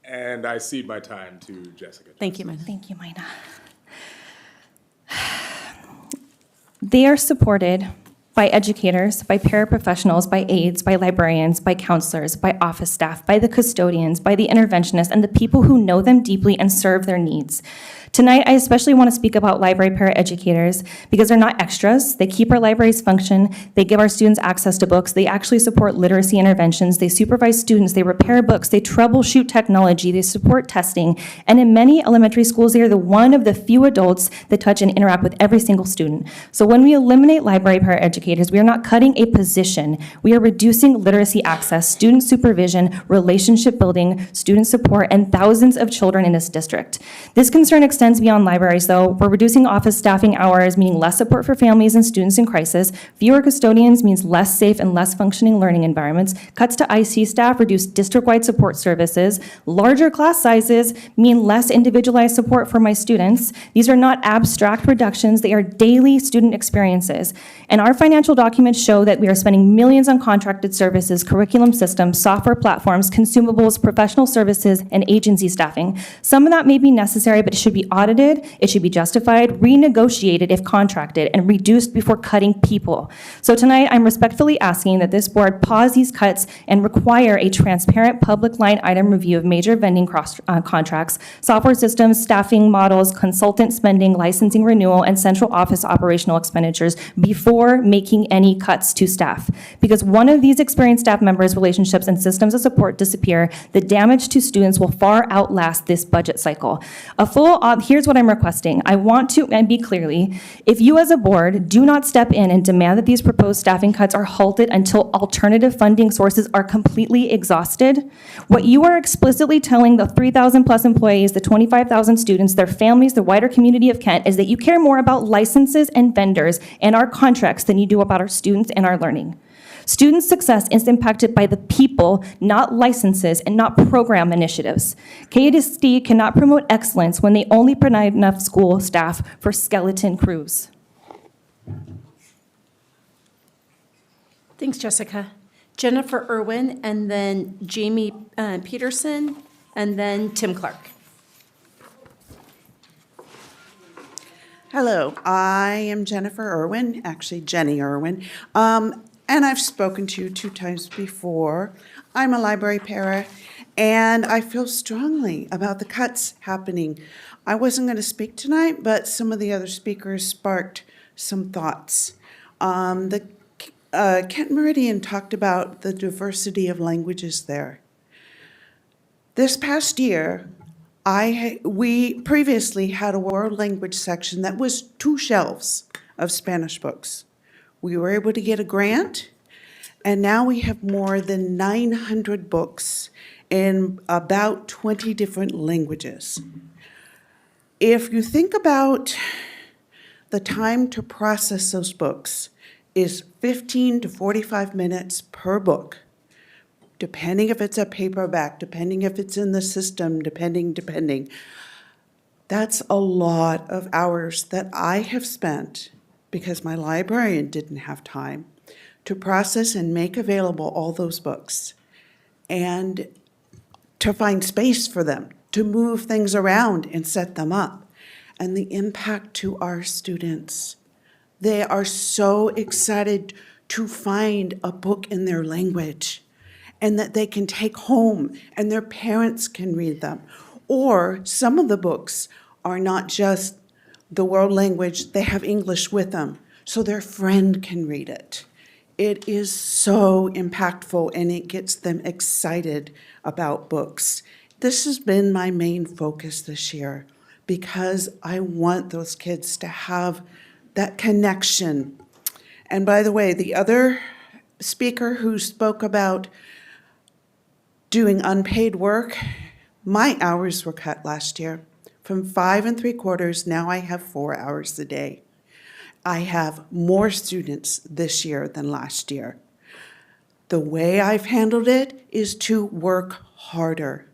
And I cede my time to Jessica. Thank you, Mina. Thank you, Mina. They are supported by educators, by paraprofessionals, by aides, by librarians, by counselors, by office staff, by the custodians, by the interventionists, and the people who know them deeply and serve their needs. Tonight, I especially want to speak about library paraeducators because they're not extras. They keep our libraries function. They give our students access to books. They actually support literacy interventions. They supervise students. They repair books. They troubleshoot technology. They support testing. And in many elementary schools, they are the one of the few adults that touch and interact with every single student. So when we eliminate library paraeducators, we are not cutting a position. We are reducing literacy access, student supervision, relationship building, student support, and thousands of children in this district. This concern extends beyond libraries, though. We're reducing office staffing hours, meaning less support for families and students in crisis. Fewer custodians means less safe and less functioning learning environments. Cuts to IC staff reduce district-wide support services. Larger class sizes mean less individualized support for my students. These are not abstract reductions. They are daily student experiences. And our financial documents show that we are spending millions on contracted services, curriculum systems, software platforms, consumables, professional services, and agency staffing. Some of that may be necessary, but it should be audited, it should be justified, renegotiated if contracted, and reduced before cutting people. So tonight, I'm respectfully asking that this board pause these cuts and require a transparent public line item review of major vending contracts, software systems, staffing models, consultant spending, licensing renewal, and central office operational expenditures before making any cuts to staff. Because one of these experienced staff members' relationships and systems of support disappear, the damage to students will far outlast this budget cycle. Here's what I'm requesting. I want to, and be clearly, if you as a board do not step in and demand that these proposed staffing cuts are halted until alternative funding sources are completely exhausted, what you are explicitly telling the 3,000 plus employees, the 25,000 students, their families, the wider community of Kent is that you care more about licenses and vendors and our contracts than you do about our students and our learning. Student success is impacted by the people, not licenses and not program initiatives. KSD cannot promote excellence when they only provide enough school staff for skeleton crews. Thanks, Jessica. Jennifer Irwin, and then Jamie Peterson, and then Tim Clark. Hello, I am Jennifer Irwin, actually Jenny Irwin, and I've spoken to you 2 times before. I'm a library para, and I feel strongly about the cuts happening. I wasn't going to speak tonight, but some of the other speakers sparked some thoughts. Kent Meridian talked about the diversity of languages there. This past year, we previously had a world language section that was 2 shelves of Spanish books. We were able to get a grant, and now we have more than 900 books in about 20 different languages. If you think about the time to process those books is 15 to 45 minutes per book, depending if it's a paperback, depending if it's in the system, depending. That's a lot of hours that I have spent, because my librarian didn't have time, to process and make available all those books and to find space for them, to move things around and set them up. And the impact to our students. They are so excited to find a book in their language and that they can take home and their parents can read them. Or some of the books are not just the world language, they have English with them, so their friend can read it. It is so impactful, and it gets them excited about books. This has been my main focus this year, because I want those kids to have that connection. And by the way, the other speaker who spoke about doing unpaid work, my hours were cut last year. From 5 3/4, now I have 4 hours a day. I have more students this year than last year. The way I've handled it is to work harder,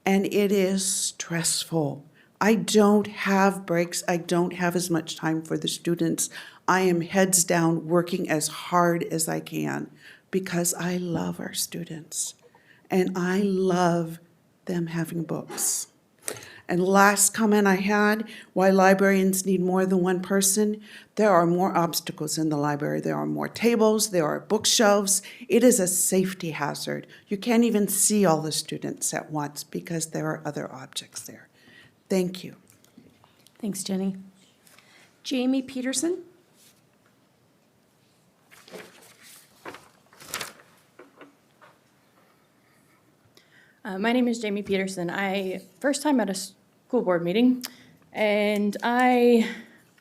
and it is stressful. I don't have breaks. I don't have as much time for the students. I am heads down working as hard as I can because I love our students, and I love them having books. And last comment I had, why librarians need more than one person, there are more obstacles in the library. There are more tables, there are bookshelves. It is a safety hazard. You can't even see all the students at once because there are other objects there. Thank you. Thanks, Jenny. Jamie Peterson? My name is Jamie Peterson. First time at a school board meeting, and I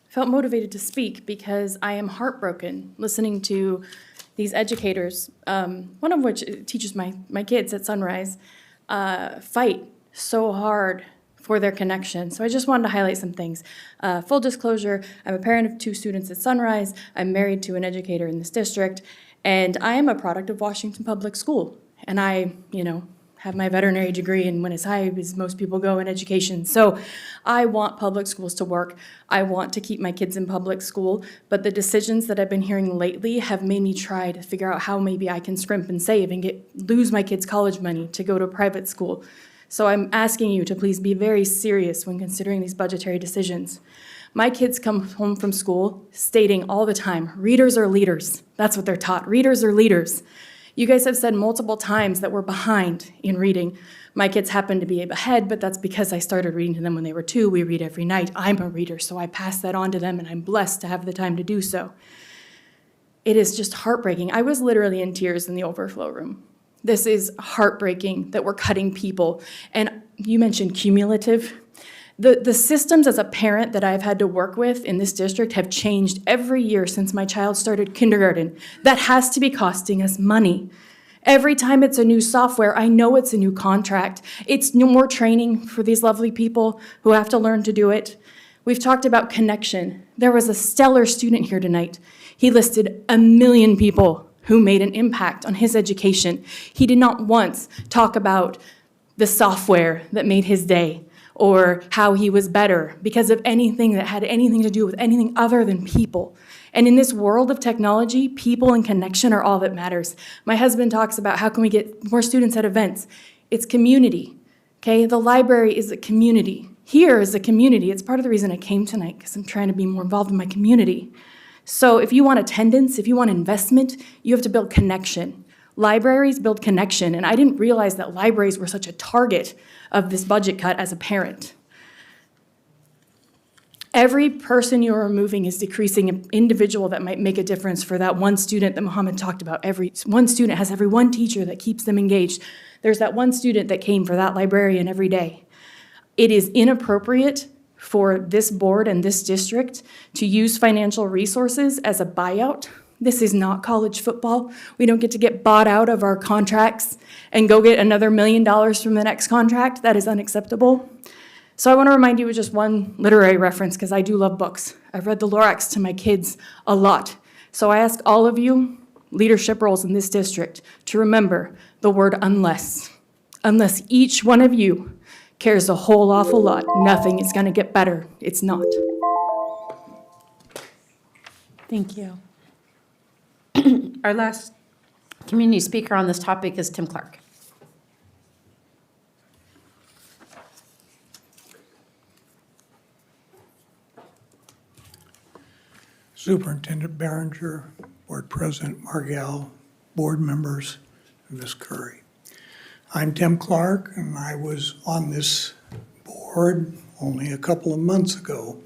felt motivated to speak because I am heartbroken listening to these educators, one of which teaches my kids at Sunrise, fight so hard for their connection. So I just wanted to highlight some things. Full disclosure, I'm a parent of 2 students at Sunrise. I'm married to an educator in this district, and I am a product of Washington Public School. And I, have my veterinary degree and went as high as most people go in education. So I want public schools to work. I want to keep my kids in public school, but the decisions that I've been hearing lately have made me try to figure out how maybe I can scrimp and save and lose my kids' college money to go to a private school. So I'm asking you to please be very serious when considering these budgetary decisions. My kids come home from school stating all the time, readers are leaders. That's what they're taught, readers are leaders. You guys have said multiple times that we're behind in reading. My kids happen to be ahead, but that's because I started reading to them when they were 2. We read every night. I'm a reader, so I pass that on to them, and I'm blessed to have the time to do so. It is just heartbreaking. I was literally in tears in the overflow room. This is heartbreaking that we're cutting people. And you mentioned cumulative. The systems as a parent that I've had to work with in this district have changed every year since my child started kindergarten. That has to be costing us money. Every time it's a new software, I know it's a new contract. It's no more training for these lovely people who have to learn to do it. We've talked about connection. There was a stellar student here tonight. He listed 1 million people who made an impact on his education. He did not once talk about the software that made his day, or how he was better because of anything that had anything to do with anything other than people. And in this world of technology, people and connection are all that matters. My husband talks about how can we get more students at events. It's community, okay? The library is a community. Here is a community. It's part of the reason I came tonight, because I'm trying to be more involved in my community. So if you want attendance, if you want investment, you have to build connection. Libraries build connection, and I didn't realize that libraries were such a target of this budget cut as a parent. Every person you're removing is decreasing an individual that might make a difference for that one student that Mohammed talked about. Every one student has every one teacher that keeps them engaged. There's that one student that came for that librarian every day. It is inappropriate for this board and this district to use financial resources as a buyout. This is not college football. We don't get to get bought out of our contracts and go get another $1 million from the next contract. That is unacceptable. So I want to remind you of just one literary reference, because I do love books. I've read the Lorax to my kids a lot. So I ask all of you, leadership roles in this district, to remember the word unless. Unless each one of you cares a whole awful lot, nothing is going to get better. It's not. Thank you. Our last community speaker on this topic is Tim Clark. Superintendent Behringer, Board President Margell, board members, and Ms. Curry. I'm Tim Clark, and I was on this board only a couple of months ago.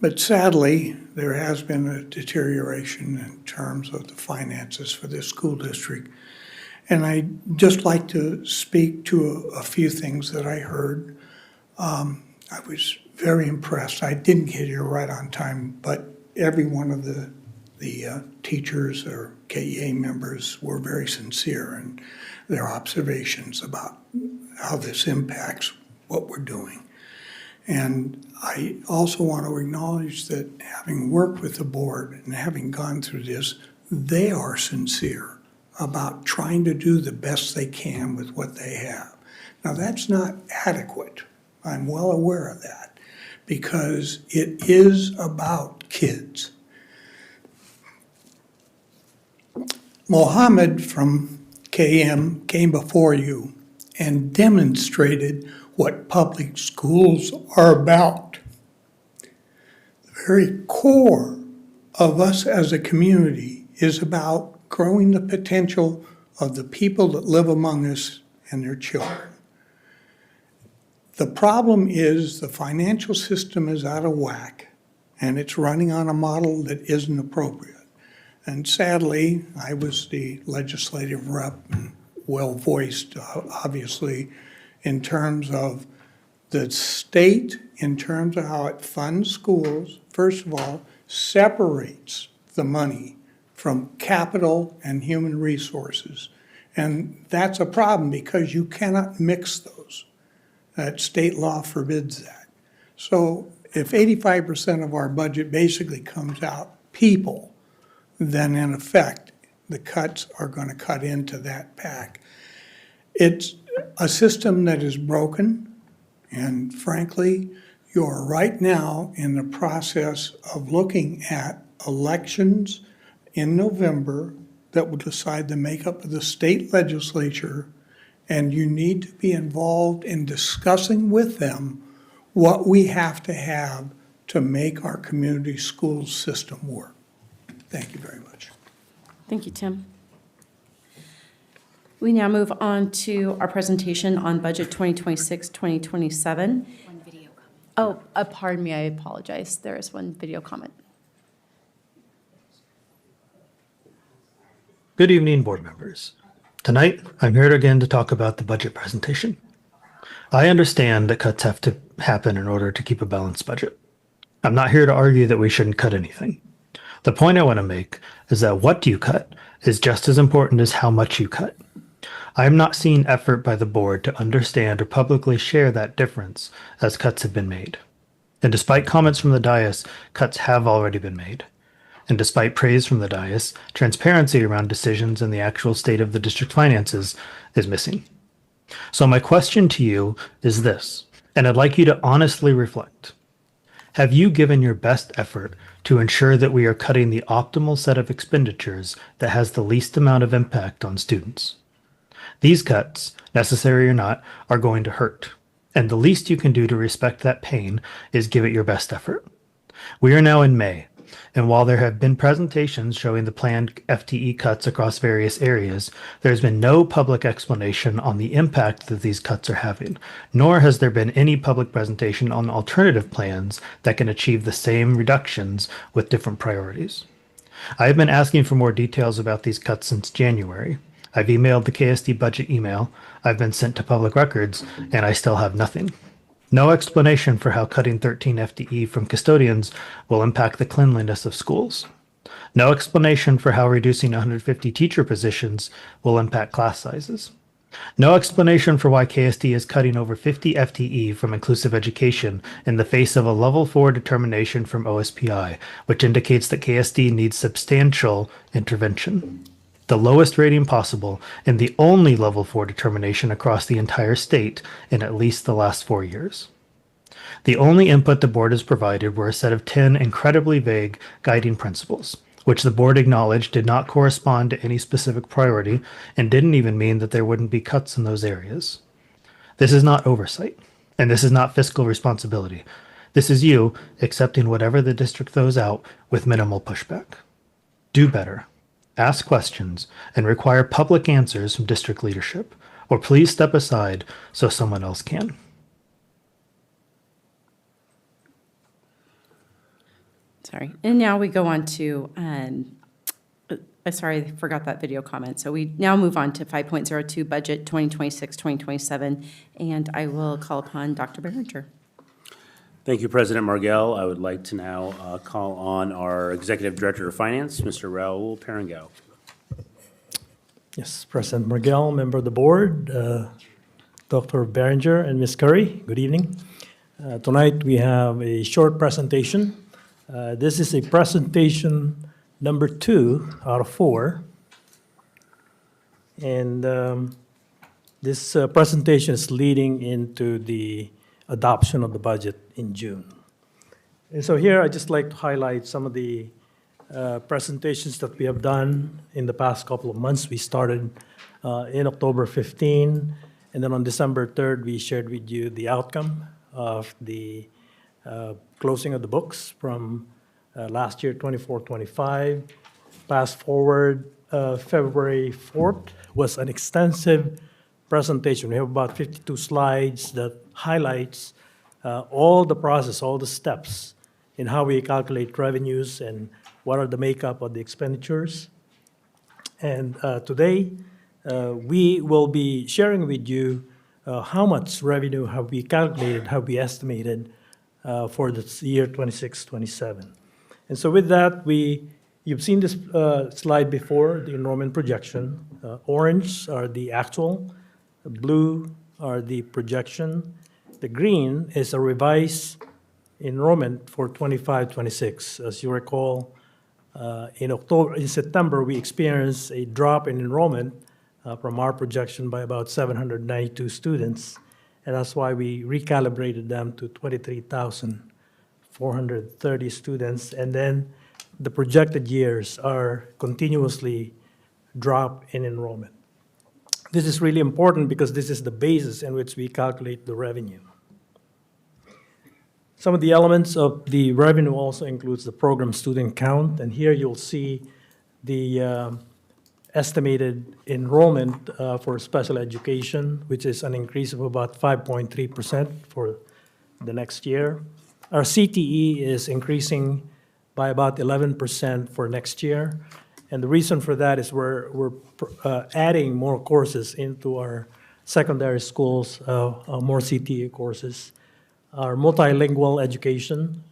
But sadly, there has been a deterioration in terms of the finances for this school district. And I'd just like to speak to a few things that I heard. I was very impressed. I didn't get here right on time, but every one of the teachers or KEA members were very sincere in their observations about how this impacts what we're doing. And I also want to acknowledge that having worked with the board and having gone through this, they are sincere about trying to do the best they can with what they have. Now, that's not adequate. I'm well aware of that, because it is about kids. Mohammed from KM came before you and demonstrated what public schools are about. The very core of us as a community is about growing the potential of the people that live among us and their children. The problem is the financial system is out of whack, and it's running on a model that isn't appropriate. And sadly, I was the legislative rep, and well-voiced, obviously, in terms of the state, in terms of how it funds schools, first of all, separates the money from capital and human resources. And that's a problem because you cannot mix those. That state law forbids that. So if 85% of our budget basically comes out people, then in effect, the cuts are going to cut into that pack. It's a system that is broken, and frankly, you're right now in the process of looking at elections in November that will decide the makeup of the state legislature, and you need to be involved in discussing with them what we have to make our community school system work. Thank you very much. Thank you, Tim. We now move on to our presentation on Budget 2026-2027. Oh, pardon me, I apologize. There is one video comment. Good evening, board members. Tonight, I'm here again to talk about the budget presentation. I understand that cuts have to happen in order to keep a balanced budget. I'm not here to argue that we shouldn't cut anything. The point I want to make is that what you cut is just as important as how much you cut. I am not seeing effort by the board to understand or publicly share that difference as cuts have been made. And despite comments from the dais, cuts have already been made. And despite praise from the dais, transparency around decisions and the actual state of the district finances is missing. So my question to you is this, and I'd like you to honestly reflect. Have you given your best effort to ensure that we are cutting the optimal set of expenditures that has the least amount of impact on students? These cuts, necessary or not, are going to hurt, and the least you can do to respect that pain is give it your best effort. We are now in May, and while there have been presentations showing the planned FTE cuts across various areas, there's been no public explanation on the impact that these cuts are having, nor has there been any public presentation on alternative plans that can achieve the same reductions with different priorities. I have been asking for more details about these cuts since January. I've emailed the KSD budget email, I've been sent to public records, and I still have nothing. No explanation for how cutting 13 FTE from custodians will impact the cleanliness of schools. No explanation for how reducing 150 teacher positions will impact class sizes. No explanation for why KSD is cutting over 50 FTE from inclusive education in the face of a level 4 determination from OSPI, which indicates that KSD needs substantial intervention. The lowest rating possible and the only level 4 determination across the entire state in at least the last 4 years. The only input the board has provided were a set of 10 incredibly vague guiding principles, which the board acknowledged did not correspond to any specific priority and didn't even mean that there wouldn't be cuts in those areas. This is not oversight, and this is not fiscal responsibility. This is you accepting whatever the district throws out with minimal pushback. Do better. Ask questions and require public answers from district leadership, or please step aside so someone else can. Sorry. And now we go on to, sorry, I forgot that video comment. So we now move on to 5.02 Budget 2026-2027, and I will call upon Dr. Behringer. Thank you, President Margell. I would like to now call on our Executive Director of Finance, Mr. Raul Parangao. Yes, President Margell, member of the board, Dr. Behringer and Ms. Curry, good evening. Tonight we have a short presentation. This is a presentation number 2 out of 4. And this presentation is leading into the adoption of the budget in June. And so here I'd just like to highlight some of the presentations that we have done in the past couple of months. We started in October 15, And then on December 3rd, we shared with you the outcome of the closing of the books from last year, 24-25. Fast forward, February 4th was an extensive presentation. We have about 52 slides that highlights all the process, all the steps in how we calculate revenues and what are the makeup of the expenditures. And today, we will be sharing with you how much revenue have we calculated, have we estimated for the year 26-27. And so with that, you've seen this slide before, the enrollment projection. Orange are the actual, the blue are the projection. The green is a revised enrollment for 25-26. As you recall, in September, we experienced a drop in enrollment from our projection by about 792 students, and that's why we recalibrated them to 23,430 students. And then the projected years are continuously drop in enrollment. This is really important because this is the basis in which we calculate the revenue. Some of the elements of the revenue also includes the program student count, and here you'll see the estimated enrollment for special education, which is an increase of about 5.3% for the next year. Our CTE is increasing by about 11% for next year, and the reason for that is we're adding more courses into our secondary schools, more CTE courses. Our multilingual education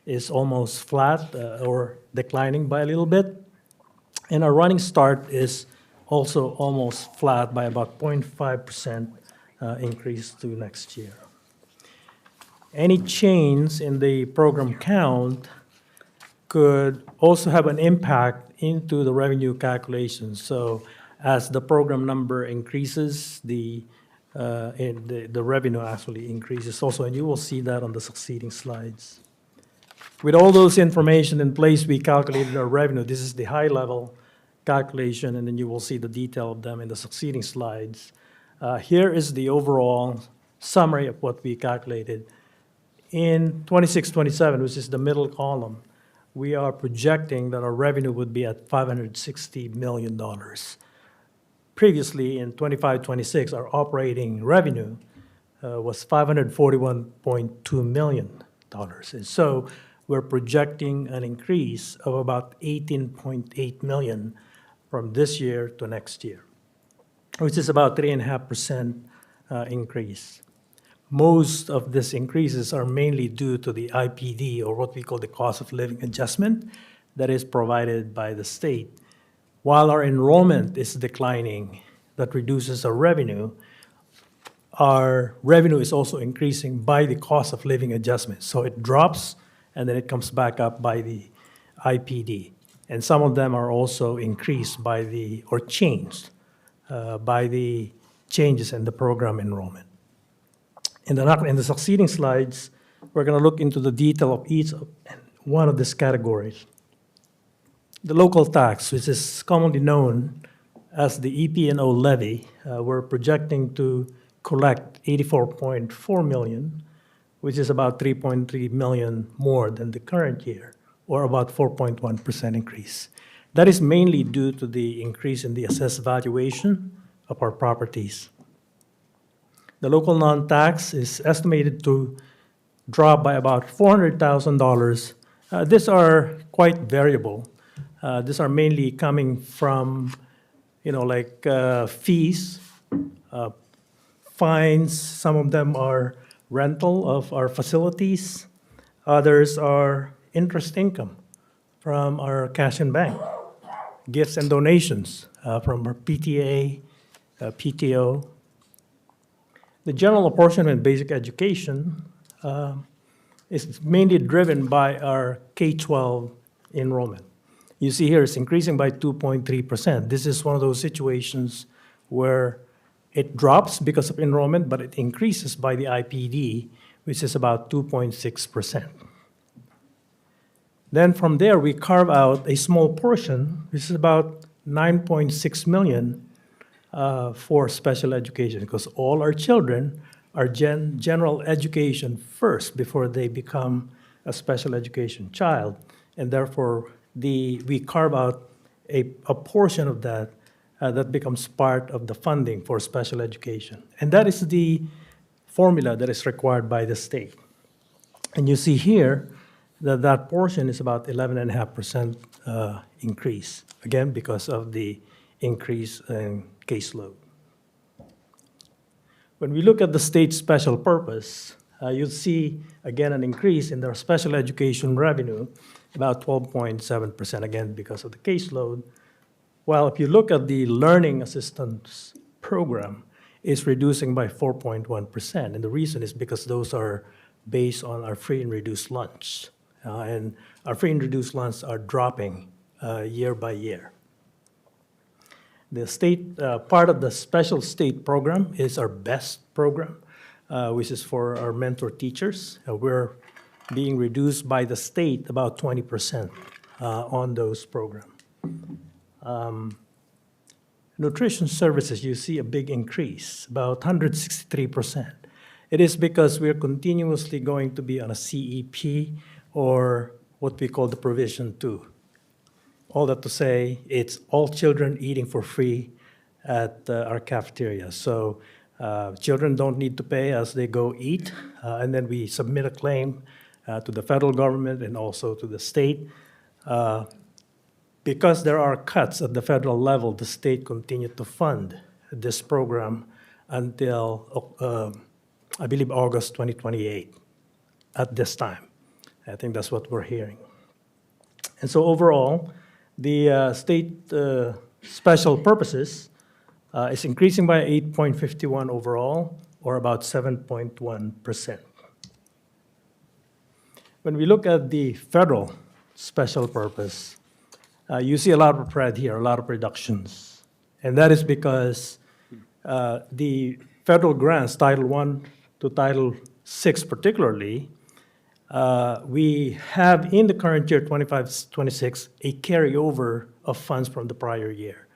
is almost flat or declining by a little bit. And our running start is also almost flat by about 0.5% increase to next year. Any change in the program count could also have an impact into the revenue calculations. So as the program number increases, the revenue actually increases also, and you will see that on the succeeding slides. With all those information in place, we calculated our revenue. This is the high-level calculation, and then you will see the detail of them in the succeeding slides. Here is the overall summary of what we calculated. In 26-27, which is the middle column, we are projecting that our revenue would be at $560 million. Previously, in 25-26, our operating revenue was $541.2 million. And so we're projecting an increase of about $18.8 million from this year to next year, which is about 3.5% increase. Most of these increases are mainly due to the IPD, or what we call the cost of living adjustment, that is provided by the state. While our enrollment is declining, that reduces our revenue is also increasing by the cost of living adjustment. So it drops, and then it comes back up by the IPD. And some of them are also increased or changed by the changes in the program enrollment. In the succeeding slides, we're going to look into the detail of each one of these categories. The local tax, which is commonly known as the EP&O levy, we're projecting to collect $84.4 million, which is about $3.3 million more than the current year, or about 4.1% increase. That is mainly due to the increase in the assessed valuation of our properties. The local non-tax is estimated to drop by about $400,000. These are quite variable. These are mainly coming from, fees, fines. Some of them are rental of our facilities. Others are interest income from our cash and bank, gifts and donations from our PTA, PTO. The general apportionment basic education is mainly driven by our K-12 enrollment. You see here it's increasing by 2.3%. This is one of those situations where it drops because of enrollment, but it increases by the IPD, which is about 2.6%. Then from there, we carve out a small portion, which is about $9.6 million, for special education, because all our children are general education first before they become a special education child. And therefore, we carve out a portion of that that becomes part of the funding for special education. And that is the formula that is required by the state. And you see here that that portion is about 11.5% increase, again, because of the increase in caseload. When we look at the state special purpose, you'll see, again, an increase in their special education revenue, about 12.7%, again, because of the caseload. While if you look at the learning assistance program, it's reducing by 4.1%. And the reason is because those are based on our free and reduced lunch. And our free and reduced lunch are dropping year by year. The state, part of the special state program is our BEST program, which is for our mentor teachers. We're being reduced by the state about 20% on those programs. Nutrition services, you see a big increase, about 163%. It is because we're continuously going to be on a CEP, or what we call the provision 2. All that to say, it's all children eating for free at our cafeteria. So children don't need to pay as they go eat, and then we submit a claim to the federal government and also to the state. Because there are cuts at the federal level, the state continued to fund this program until, I believe, August 2028 at this time. I think that's what we're hearing. And so overall, the state special purposes is increasing by 8.51 overall, or about 7.1%. When we look at the federal special purpose, you see a lot of red here, a lot of reductions. And that is because the federal grants, Title I to Title VI particularly, we have in the current year, 25-26, a carryover of funds from the prior year.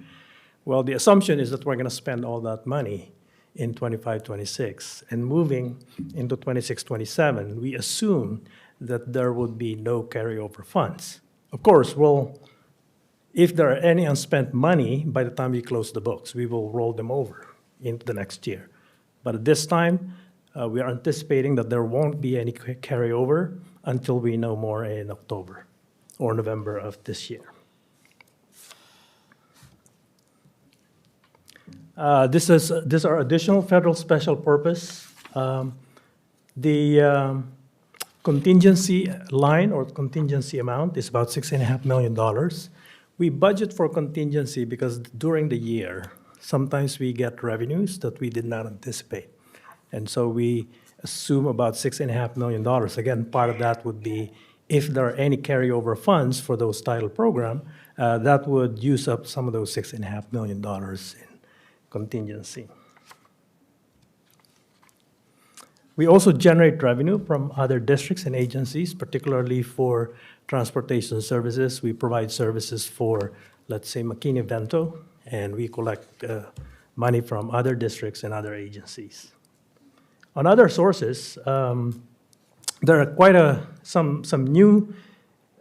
Well, the assumption is that we're going to spend all that money in 25-26. And moving into 26-27, we assume that there would be no carryover funds. Of course, if there are any unspent money, by the time we close the books, we will roll them over into the next year. But at this time, we are anticipating that there won't be any carryover until we know more in October or November of this year. This is our additional federal special purpose. The contingency line or contingency amount is about $6.5 million. We budget for contingency because during the year, sometimes we get revenues that we did not anticipate. And so we assume about $6.5 million. Again, part of that would be if there are any carryover funds for those title program, that would use up some of those $6.5 million in contingency. We also generate revenue from other districts and agencies, particularly for transportation services. We provide services for, let's say, McKinney-Vento, and we collect money from other districts and other agencies. On other sources, there are quite some new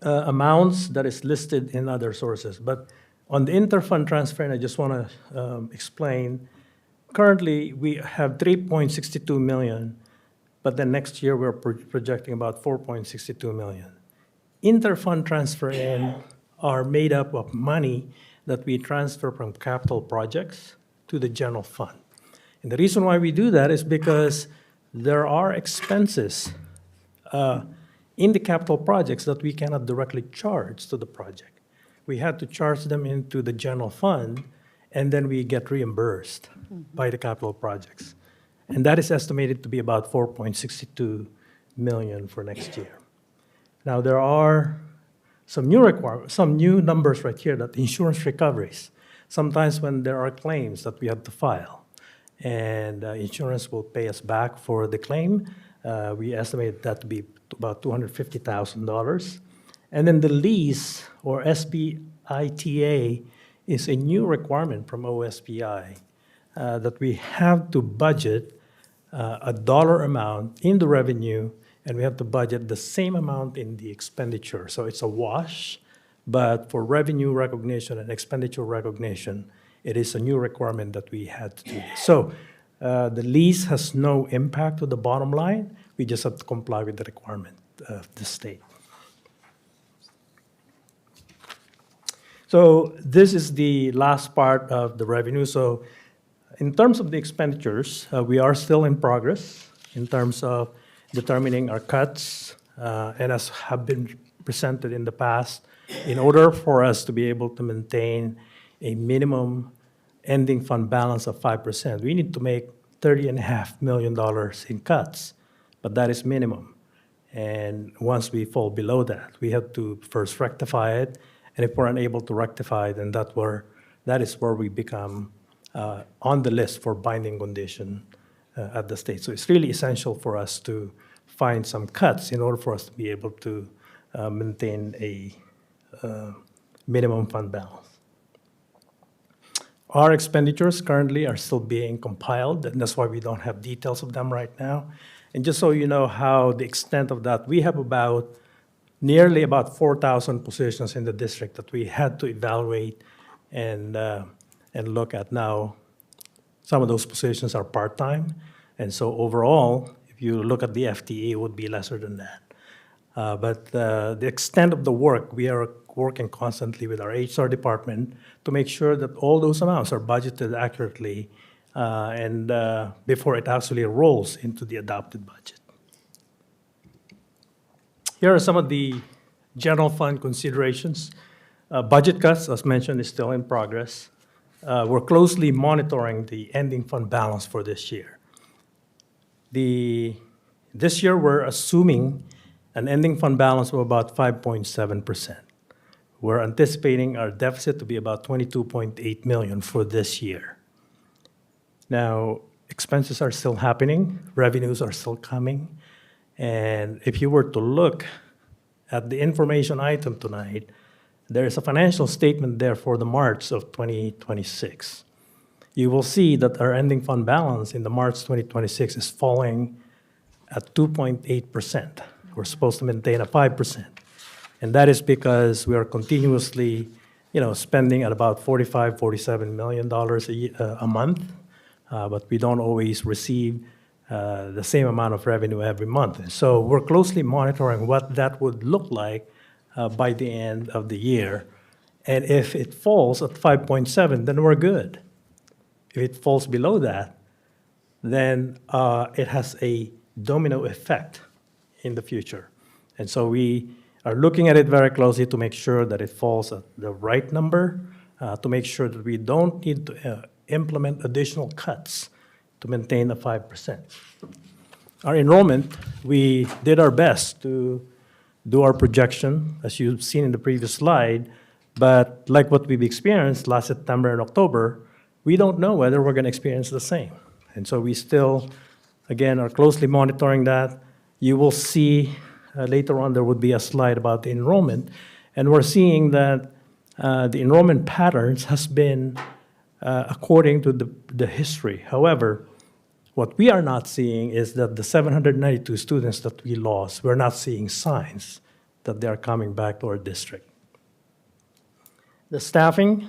amounts that is listed in other sources. But on the interfund transfer, and I just want to explain, currently we have $3.62 million, but then next year we're projecting about $4.62 million. Interfund transfer in are made up of money that we transfer from capital projects to the general fund. And the reason why we do that is because there are expenses in the capital projects that we cannot directly charge to the project. We had to charge them into the general fund, and then we get reimbursed by the capital projects. And that is estimated to be about $4.62 million for next year. Now, there are some new numbers right here, that insurance recoveries. Sometimes when there are claims that we have to file, and insurance will pay us back for the claim, we estimate that to be about $250,000. And then the lease, or SBITA, is a new requirement from OSPI that we have to budget a dollar amount in the revenue, and we have to budget the same amount in the expenditure. So it's a wash, but for revenue recognition and expenditure recognition, it is a new requirement that we had to do. So the lease has no impact to the bottom line. We just have to comply with the requirement of the state. So this is the last part of the revenue. So in terms of the expenditures, we are still in progress in terms of determining our cuts, and as have been presented in the past, in order for us to be able to maintain a minimum ending fund balance of 5%, we need to make $30.5 million in cuts, but that is minimum. And once we fall below that, we have to first rectify it, and if we're unable to rectify, then that is where we become on the list for binding condition at the state. So it's really essential for us to find some cuts in order for us to be able to maintain a minimum fund balance. Our expenditures currently are still being compiled, and that's why we don't have details of them right now. And just so you know how the extent of that, we have nearly about 4,000 positions in the district that we had to evaluate and look at now. Some of those positions are part-time, and so overall, if you look at the FTE, it would be lesser than that. But the extent of the work, we are working constantly with our HR department to make sure that all those amounts are budgeted accurately and before it actually rolls into the adopted budget. Here are some of the general fund considerations. Budget cuts, as mentioned, is still in progress. We're closely monitoring the ending fund balance for this year. This year, we're assuming an ending fund balance of about 5.7%. We're anticipating our deficit to be about $22.8 million for this year. Now, expenses are still happening, revenues are still coming, and if you were to look at the information item tonight, there is a financial statement there for the March of 2026. You will see that our ending fund balance in the March 2026 is falling at 2.8%. We're supposed to maintain a 5%. And that is because we are continuously, spending at about $47 million a month, but we don't always receive the same amount of revenue every month. And so we're closely monitoring what that would look like by the end of the year. And if it falls at 5.7, then we're good. If it falls below that, then it has a domino effect in the future. And so we are looking at it very closely to make sure that it falls at the right number, to make sure that we don't need to implement additional cuts to maintain the 5%. Our enrollment, we did our best to do our projection, as you've seen in the previous slide, but like what we've experienced last September and October, we don't know whether we're going to experience the same. And so we still, again, are closely monitoring that. You will see later on there would be a slide about the enrollment, and we're seeing that the enrollment patterns has been according to the history. However, what we are not seeing is that the 792 students that we lost, we're not seeing signs that they are coming back to our district. The staffing,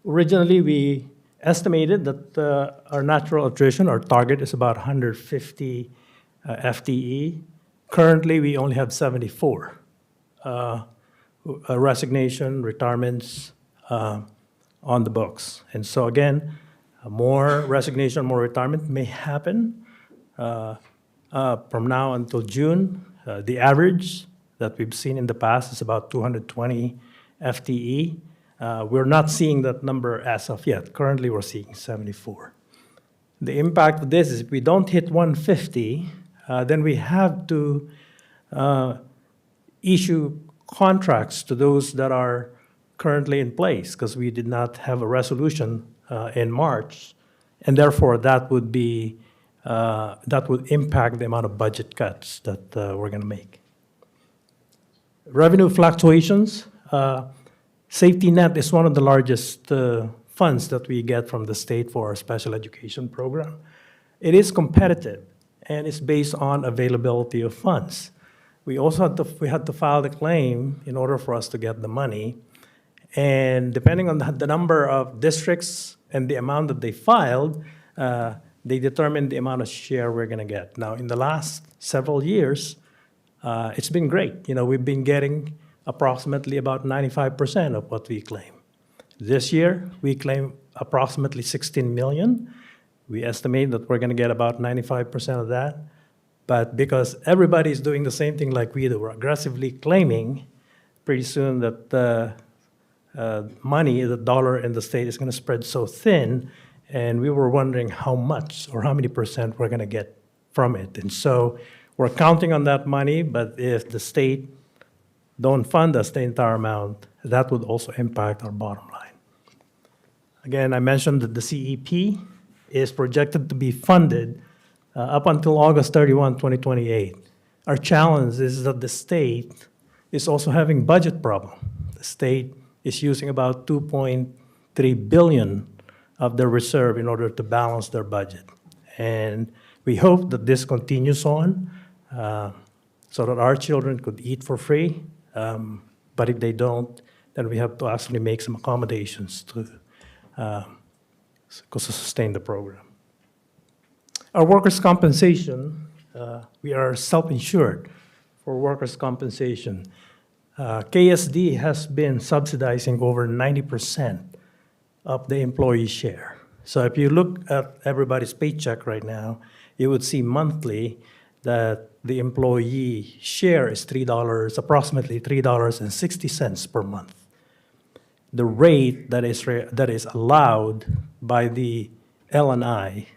originally we estimated that our natural attrition, our target is about 150 FTE. Currently, we only have 74 resignation, retirements on the books. And so again, more resignation, more retirement may happen from now until June. The average that we've seen in the past is about 220 FTE. We're not seeing that number as of yet. Currently, we're seeing 74. The impact of this is if we don't hit 150, then we have to issue contracts to those that are currently in place because we did not have a resolution in March, and therefore that would impact the amount of budget cuts that we're going to make. Revenue fluctuations. Safety net is one of the largest funds that we get from the state for our special education program. It is competitive, and it's based on availability of funds. We also had to file the claim in order for us to get the money. And depending on the number of districts and the amount that they filed, they determined the amount of share we're going to get. Now, in the last several years, it's been great. We've been getting approximately about 95% of what we claim. This year, we claim approximately 16 million. We estimate that we're going to get about 95% of that. But because everybody's doing the same thing like we do, we're aggressively claiming pretty soon that the money, the dollar in the state is going to spread so thin, and we were wondering how much or how many percent we're going to get from it. And so we're counting on that money, but if the state don't fund us the entire amount, that would also impact our bottom line. Again, I mentioned that the CEP is projected to be funded up until August 31, 2028. Our challenge is that the state is also having budget problem. The state is using about 2.3 billion of their reserve in order to balance their budget. And we hope that this continues on so that our children could eat for free. But if they don't, then we have to actually make some accommodations to sustain the program. Our workers' compensation, we are self-insured for workers' compensation. KSD has been subsidizing over 90% of the employee share. So if you look at everybody's paycheck right now, you would see monthly that the employee share is approximately $3.60 per month. The rate that is allowed by the L&I,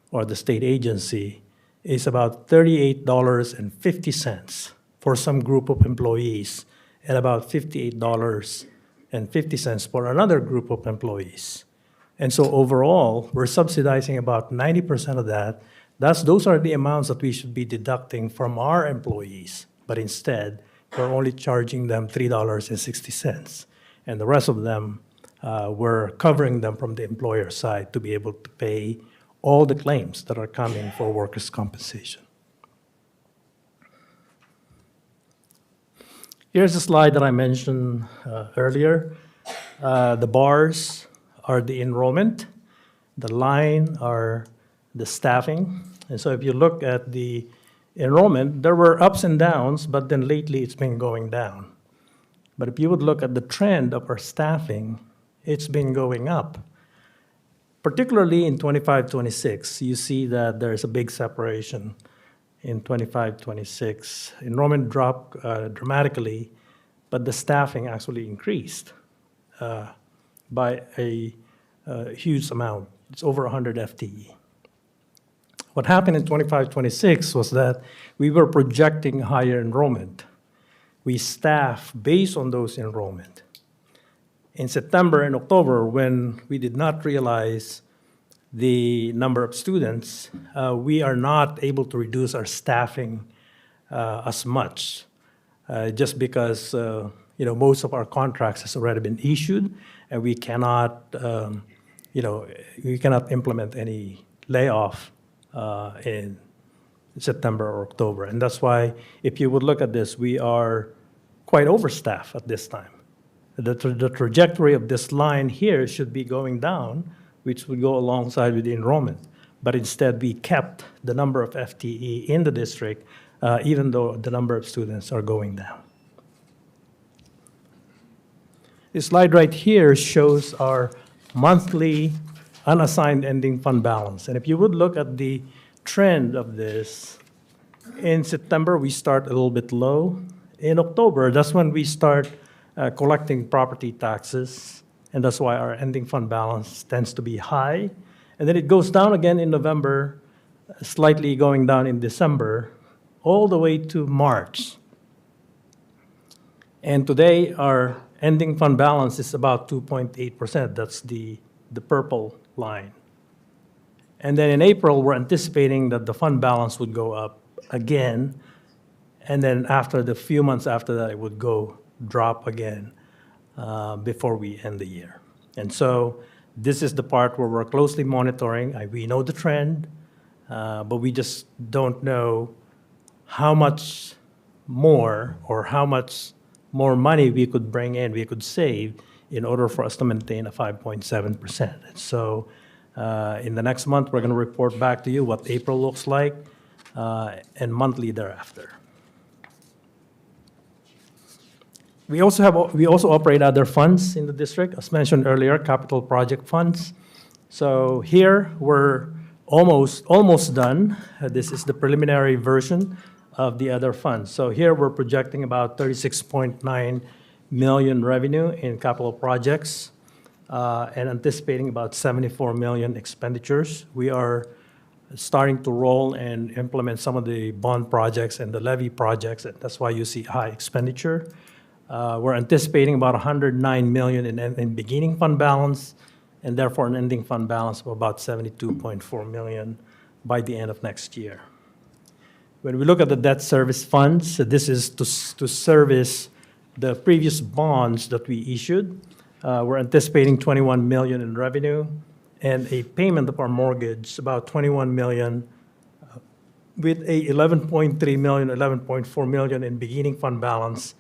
or the state agency, is about $38.50 for some group of employees and about $58.50 for another group of employees. And so overall, we're subsidizing about 90% of that. Those are the amounts that we should be deducting from our employees, but instead, we're only charging them $3.60. And the rest of them, we're covering them from the employer side to be able to pay all the claims that are coming for workers' compensation. Here's a slide that I mentioned earlier. The bars are the enrollment. The line are the staffing. And so if you look at the enrollment, there were ups and downs, but then lately it's been going down. But if you would look at the trend of our staffing, it's been going up. Particularly in 25-26, you see that there's a big separation. In 25-26, enrollment dropped dramatically, but the staffing actually increased by a huge amount. It's over 100 FTE. What happened in 25-26 was that we were projecting higher enrollment. We staff based on those enrollment. In September and October, when we did not realize the number of students, we are not able to reduce our staffing as much, just because most of our contracts has already been issued, and we cannot implement any layoff in September or October. And that's why, if you would look at this, we are quite overstaffed at this time. The trajectory of this line here should be going down, which would go alongside with the enrollment. But instead, we kept the number of FTE in the district, even though the number of students are going down. This slide right here shows our monthly unassigned ending fund balance. And if you would look at the trend of this, in September, we start a little bit low. In October, that's when we start collecting property taxes, and that's why our ending fund balance tends to be high. And then it goes down again in November, slightly going down in December, all the way to March. And today, our ending fund balance is about 2.8%. That's the purple line. And then in April, we're anticipating that the fund balance would go up again, and then after the few months after that, it would drop again before we end the year. And so This is the part where we're closely monitoring. We know the trend, but we just don't know how much more or how much more money we could bring in, we could save in order for us to maintain a 5.7%. So in the next month, we're going to report back to you what April looks like and monthly thereafter. We also operate other funds in the district, as mentioned earlier, capital project funds. So here we're almost done. This is the preliminary version of the other funds. So here we're projecting about 36.9 million revenue in capital projects and anticipating about 74 million expenditures. We are starting to roll and implement some of the bond projects and the levy projects, and that's why you see high expenditure. We're anticipating about 109 million in beginning fund balance, and therefore an ending fund balance of about 72.4 million by the end of next year. When we look at the debt service funds, so this is to service the previous bonds that we issued. We're anticipating 21 million in revenue and a payment of our mortgage, about 21 million, with a 11.3 million, 11.4 million in beginning fund balance.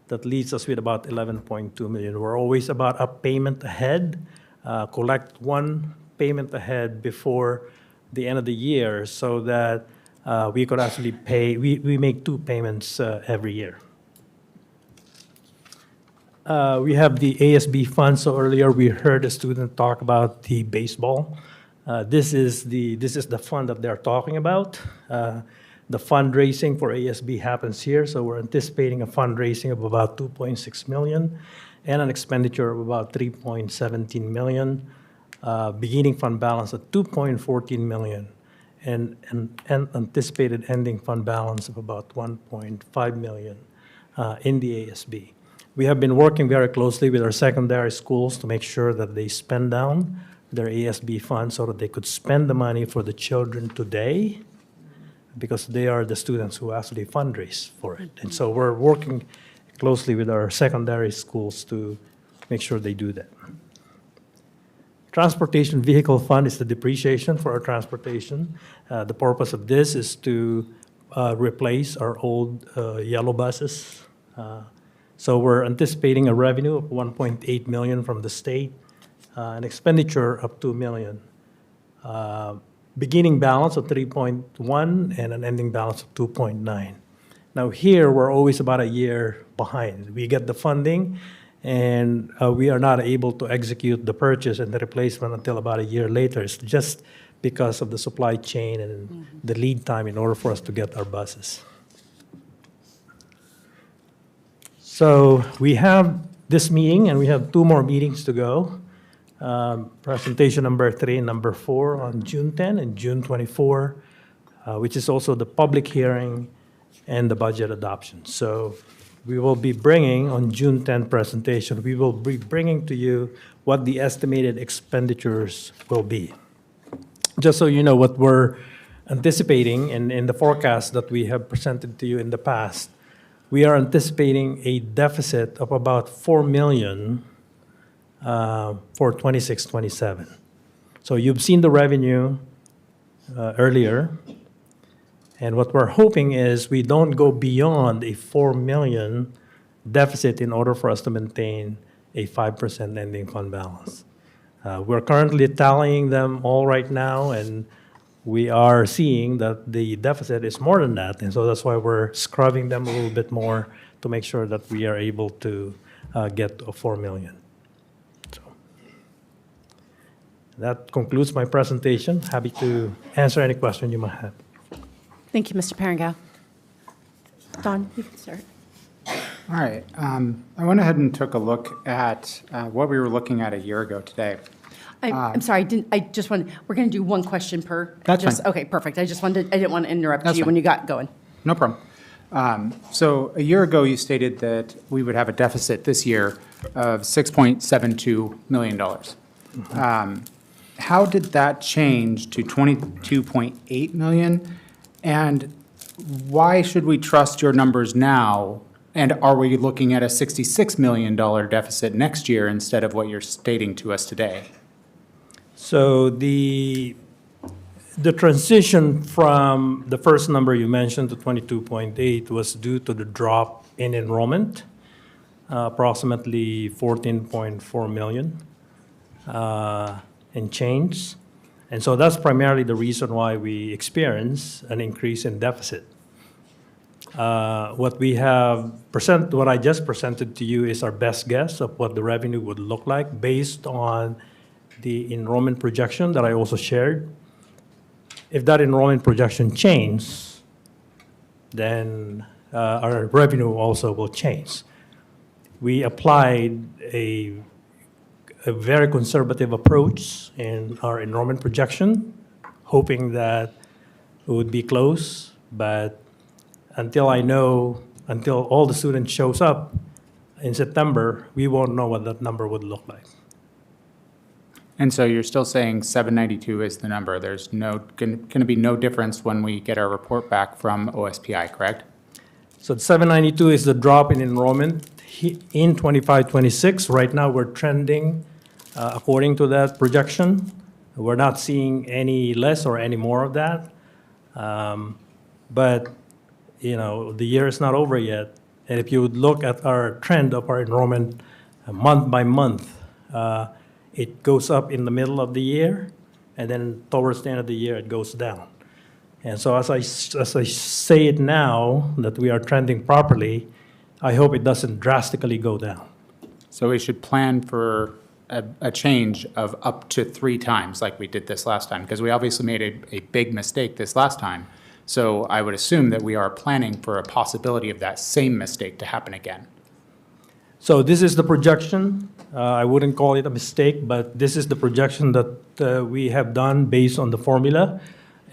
That leaves us with about 11.2 million. We're always about a payment ahead, collect one payment ahead before the end of the year so that we could actually pay, we make two payments every year. We have the ASB fund. So earlier we heard a student talk about the baseball. This is the fund that they're talking about. The fundraising for ASB happens here, so we're anticipating a fundraising of about 2.6 million and an expenditure of about 3.17 million, beginning fund balance of 2.14 million, and anticipated ending fund balance of about 1.5 million in the ASB. We have been working very closely with our secondary schools to make sure that they spend down their ASB funds so that they could spend the money for the children today, because they are the students who actually fundraise for it. And so we're working closely with our secondary schools to make sure they do that. Transportation vehicle fund is the depreciation for our transportation. The purpose of this is to replace our old yellow buses. So we're anticipating a revenue of 1.8 million from the state, an expenditure of 2 million. Beginning balance of 3.1 and an ending balance of 2.9. Now here, we're always about a year behind. We get the funding, and we are not able to execute the purchase and the replacement until about a year later. It's just because of the supply chain and the lead time in order for us to get our buses. So we have this meeting, and we have 2 more meetings to go. Presentation number 3 and number 4 on June 10 and June 24, which is also the public hearing and the budget adoption. So we will be bringing on June 10 presentation, we will be bringing to you what the estimated expenditures will be. Just so you know what we're anticipating in the forecast that we have presented to you in the past, we are anticipating a deficit of about 4 million for 26-27. So you've seen the revenue earlier, and what we're hoping is we don't go beyond a 4 million deficit in order for us to maintain a 5% ending fund balance. We're currently tallying them all right now, and we are seeing that the deficit is more than that, and so that's why we're scrubbing them a little bit more to make sure that we are able to get to 4 million. That concludes my presentation. Happy to answer any question you might have. Thank you, Mr. Parangao. Don, you can start. All right. I went ahead and took a look at what we were looking at a year ago today. I'm sorry, we're going to do one question per. That's fine. Okay, perfect. I didn't want to interrupt That's you fine. when you got going. No problem. So a year ago, you stated that we would have a deficit this year of $6.72 million. How did that change to 22.8 million? And why should we trust your numbers now? And are we looking at a $66 million deficit next year instead of what you're stating to us today? So the transition from the first number you mentioned to 22.8 was due to the drop in enrollment, approximately 14.4 million and change. And so that's primarily the reason why we experience an increase in deficit. What I just presented to you is our best guess of what the revenue would look like based on the enrollment projection that I also shared. If that enrollment projection changes, then our revenue also will change. We applied a very conservative approach in our enrollment projection, hoping that it would be close, but until all the students shows up in September, we won't know what that number would look like. And so you're still saying 792 is the number. There's going to be no difference when we get our report back from OSPI, correct? So the 792 is the drop in enrollment in 25-26. Right now, we're trending according to that projection. We're not seeing any less or any more of that. But, the year is not over yet. And if you would look at our trend of our enrollment month by month, it goes up in the middle of the year, and then towards the end of the year, it goes down. And so as I say it now, that we are trending properly, I hope it doesn't drastically go down. So we should plan for a change of up to 3 times like we did this last time, because we obviously made a big mistake this last time. So I would assume that we are planning for a possibility of that same mistake to happen again. So this is the projection. I wouldn't call it a mistake, but this is the projection that we have done based on the formula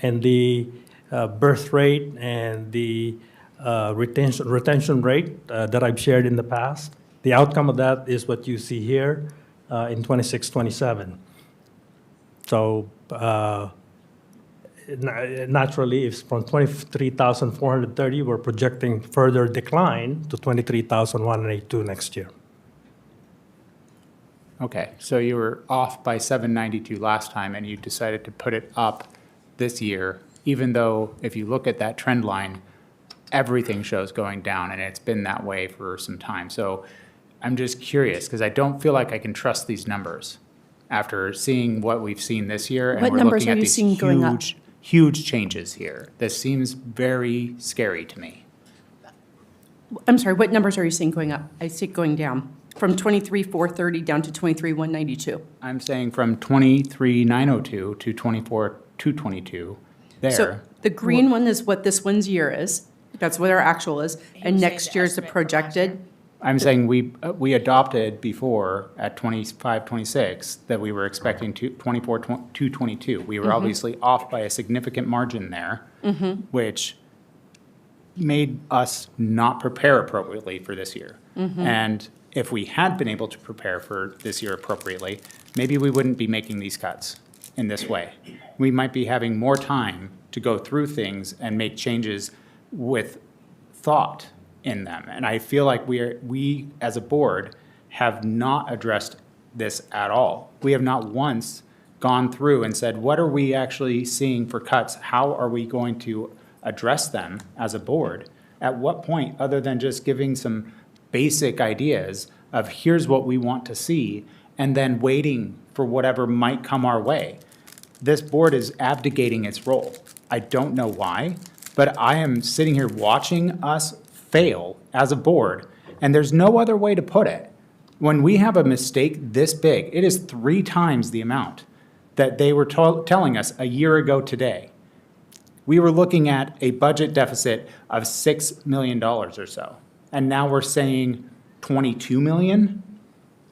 and the birth rate and the retention rate that I've shared in the past. The outcome of that is what you see here in 26-27. So naturally, if from 23,430, we're projecting further decline to 23,182 next year. Okay, so you were off by 792 last time, and you decided to put it up this year, even though if you look at that trend line, everything shows going down, and it's been that way for some time. So I'm just curious, because I don't feel like I can trust these numbers after seeing what we've seen this year. And What we're numbers looking are at you these seeing going up? huge changes here. This seems very scary to me. I'm sorry, what numbers are you seeing going up? I see it going down, from 23,430 down to 23,192. I'm saying from 23,902 to 24,222 there. So the green one is what this one's year is. That's what our actual is. And next year's the projected. I'm saying we adopted before at 25, 26 that we were expecting 24, 222. We were obviously off by a significant margin there, which made us not prepare appropriately for this year. And if we had been able to prepare for this year appropriately, maybe we wouldn't be making these cuts in this way. We might be having more time to go through things and make changes with thought in them. And I feel like we as a board have not addressed this at all. We have not once gone through and said, what are we actually seeing for cuts? How are we going to address them as a board? At what point, other than just giving some basic ideas of here's what we want to see, and then waiting for whatever might come our way? This board is abdicating its role. I don't know why, but I am sitting here watching us fail as a board, and there's no other way to put it. When we have a mistake this big, it is 3 times the amount that they were telling us a year ago today. We were looking at a budget deficit of $6 million or so, and now we're saying 22 million?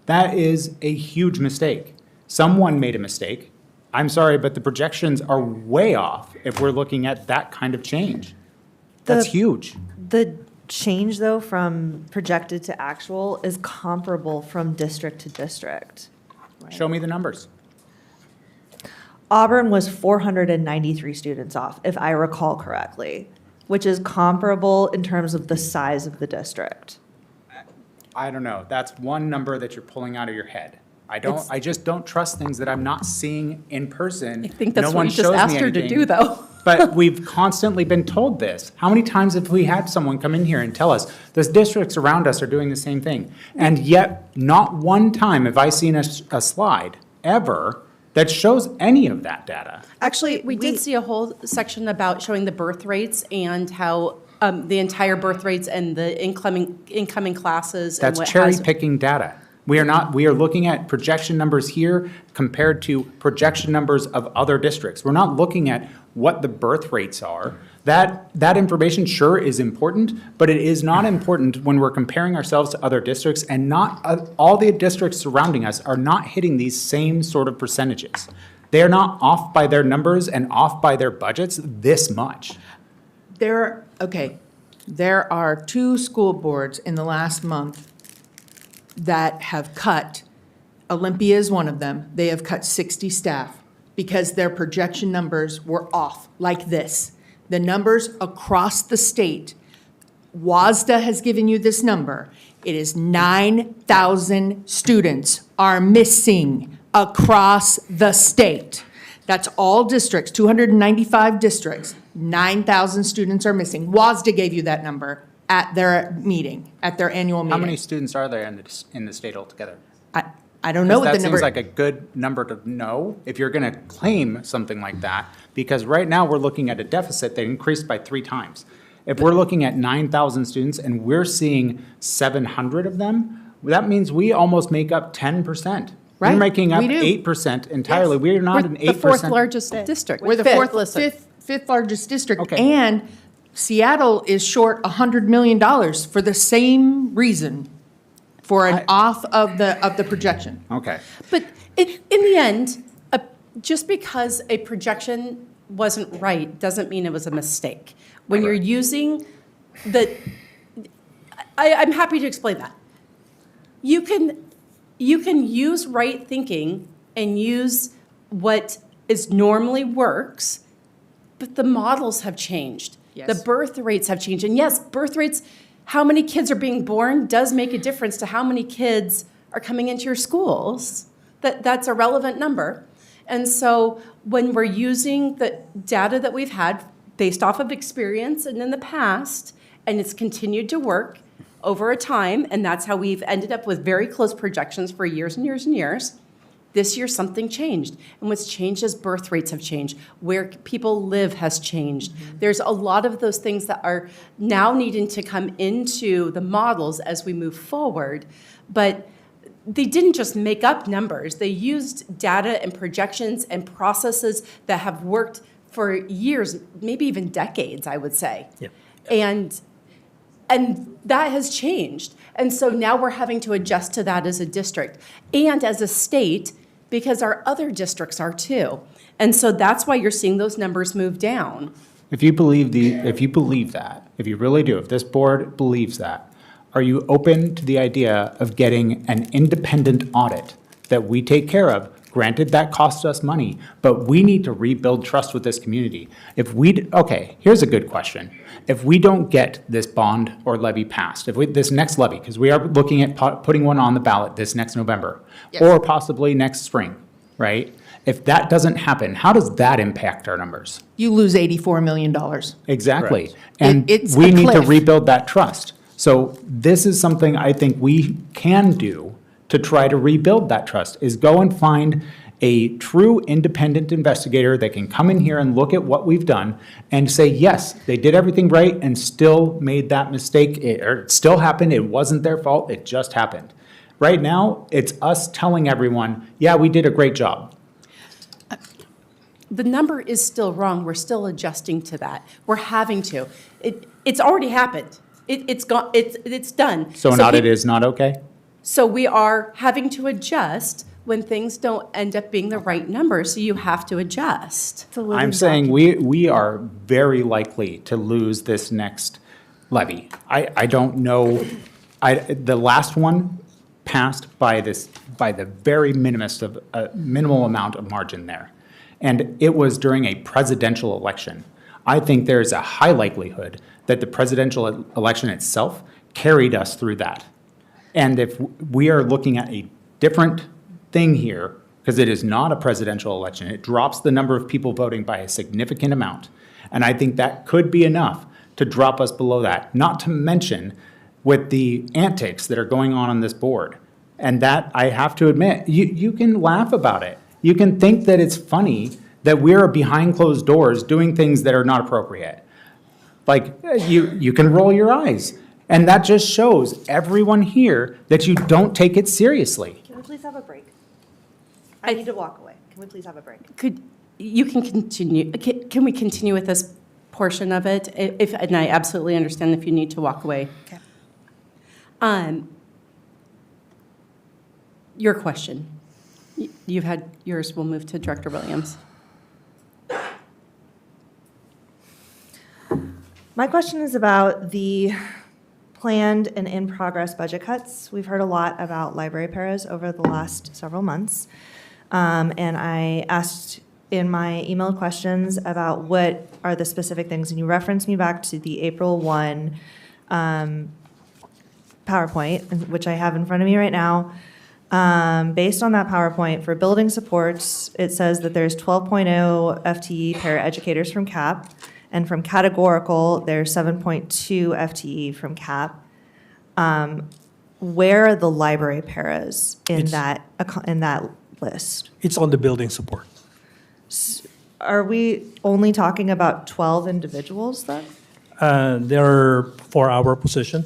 That is a huge mistake. Someone made a mistake. I'm sorry, but the projections are way off if we're looking at that kind of change. That's huge. The change, though, from projected to actual is comparable from district to district. Show me the numbers. Auburn was 493 students off, if I recall correctly, which is comparable in terms of the size of the district. I don't know. That's one number that you're pulling out of your head. I just don't trust things that I'm not seeing in person. I think that's No what one you just shows me asked her to anything. do, though. But we've constantly been told this. How many times have we had someone come in here and tell us, the districts around us are doing the same thing? And yet, not one time have I seen a slide, ever, that shows any of that data. Actually, we did see a whole section about showing the birth rates and how the entire birth rates and the incoming classes and That's what cherry has. picking data. We are looking at projection numbers here compared to projection numbers of other districts. We're not looking at what the birth rates are. That information sure is important, but it is not important when we're comparing ourselves to other districts, and not all the districts surrounding us are not hitting these same sort of percentages. They are not off by their numbers and off by their budgets this much. There are 2 school boards in the last month that have cut. Olympia is one of them. They have cut 60 staff because their projection numbers were off like this. The numbers across the state, WASDA has given you this number. It is 9,000 students are missing across the state. That's all districts, 295 districts, 9,000 students are missing. WASDA gave you that number at their meeting, at their annual meeting. How many students are there in the state altogether? I don't know what the That number. seems like a good number to know if you're going to claim something like that, because right now we're looking at a deficit that increased by 3 times. If we're looking at 9,000 students and we're seeing 700 of them, that means we almost make up 10%. Right, We're making up we do. 8% entirely. We're not an 8%. The fourth largest district. We're the fifth largest district, and Seattle is short $100 million for the same reason, for an off of the projection. Okay. But in the end, just because a projection wasn't right doesn't mean it was a mistake. When you're using I'm happy to explain that. You can use right thinking and use what is normally works, but the models have changed. Yes. The birth rates have changed. And yes, birth rates, how many kids are being born does make a difference to how many kids are coming into your schools. That's a relevant number. And so when we're using the data that we've had based off of experience and in the past, and it's continued to work over a time, and that's how we've ended up with very close projections for years and years and years, this year something changed. And what's changed is birth rates have changed. Where people live has changed. There's a lot of those things that are now needing to come into the models as we move forward. But they didn't just make up numbers. They used data and projections and processes that have worked for years, maybe even decades, I would say. Yeah. And that has changed. And so now we're having to adjust to that as a district and as a state, because our other districts are too. And so that's why you're seeing those numbers move down. If you believe that, if you really do, if this board believes that, are you open to the idea of getting an independent audit that we take care of? Granted, that costs us money, but we need to rebuild trust with this community. Okay, here's a good question. If we don't get this bond or levy passed, this next levy, because we are looking at putting one on the ballot this next November, Yes. or possibly next spring, right? If that doesn't happen, how does that impact our numbers? You lose $84 million. Exactly. Correct. And It's we a need to cliff. rebuild that trust. So this is something I think we can do to try to rebuild that trust, is go and find a true independent investigator that can come in here and look at what we've done and say, yes, they did everything right and still made that mistake, or it still happened, it wasn't their fault, it just happened. Right now, it's us telling everyone, yeah, we did a great job. The number is still wrong. We're still adjusting to that. We're having to. It's already happened. It's gone. It's done. So an audit is not okay? So we are having to adjust when things don't end up being the right number, so you have to adjust. I'm saying we are very likely to lose this next levy. I don't know, the last one passed by the very minimal amount of margin there. And it was during a presidential election. I think there's a high likelihood that the presidential election itself carried us through that. And if we are looking at a different thing here, because it is not a presidential election, it drops the number of people voting by a significant amount. And I think that could be enough to drop us below that, not to mention with the antics that are going on this board. And that, I have to admit, you can laugh about it. You can think that it's funny that we're behind closed doors doing things that are not appropriate. Like, you can roll your eyes. And that just shows everyone here that you don't take it seriously. Can we please have a break? I need to walk away. Can we please have a break? You can continue, can we continue with this portion of it? And I absolutely understand if you need to walk away. Okay. Your question. You've had yours, we'll move to Director Williams. My question is about the planned and in-progress budget cuts. We've heard a lot about library paras over the last several months. And I asked in my emailed questions about what are the specific things, and you referenced me back to the April 1 PowerPoint, which I have in front of me right now. Based on that PowerPoint, for building supports, it says that there's 12.0 FTE paraeducators from CAP, and from categorical, there's 7.2 FTE from CAP. Where are the library paras in that list? It's on the building support. Are we only talking about 12 individuals then? They're 4-hour position,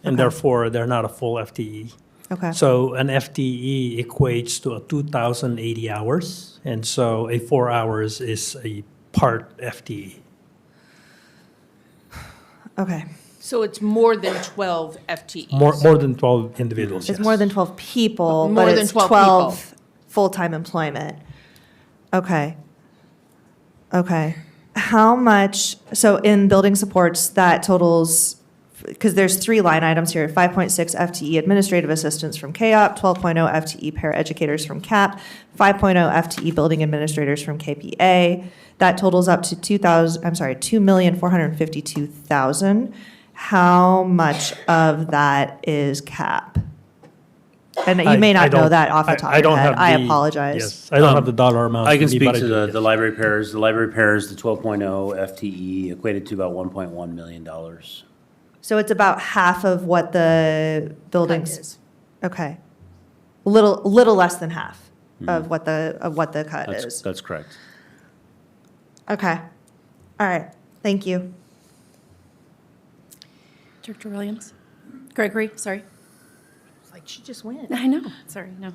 and Okay. therefore they're not a full FTE. Okay. So an FTE equates to 2,080 hours, and so a 4 hours is a part FTE. Okay. So it's more than 12 FTEs. More than 12 individuals, It's yes. more than 12 people, More but than it's 12 12 full-time employment. Okay. Okay. How much, so in building supports, that totals, because there's 3 line items here, 5.6 FTE administrative assistants from KOP, 12.0 FTE paraeducators from CAP, 5.0 FTE building administrators from KPA. That totals up to 2,452,000. How much of that is CAP? And you may not know that off the top of your head. I apologize. Yes, I don't have the dollar amount. I can with me, speak but to do, yes. the library pairs. The library pairs, the 12.0 FTE equated to about $1.1 million. So it's about half of what the buildings. Okay. Little less than half of what the cut is. That's correct. Okay. All right. Thank you. Director Williams? Gregory, sorry. Like she just went. I know, sorry, no.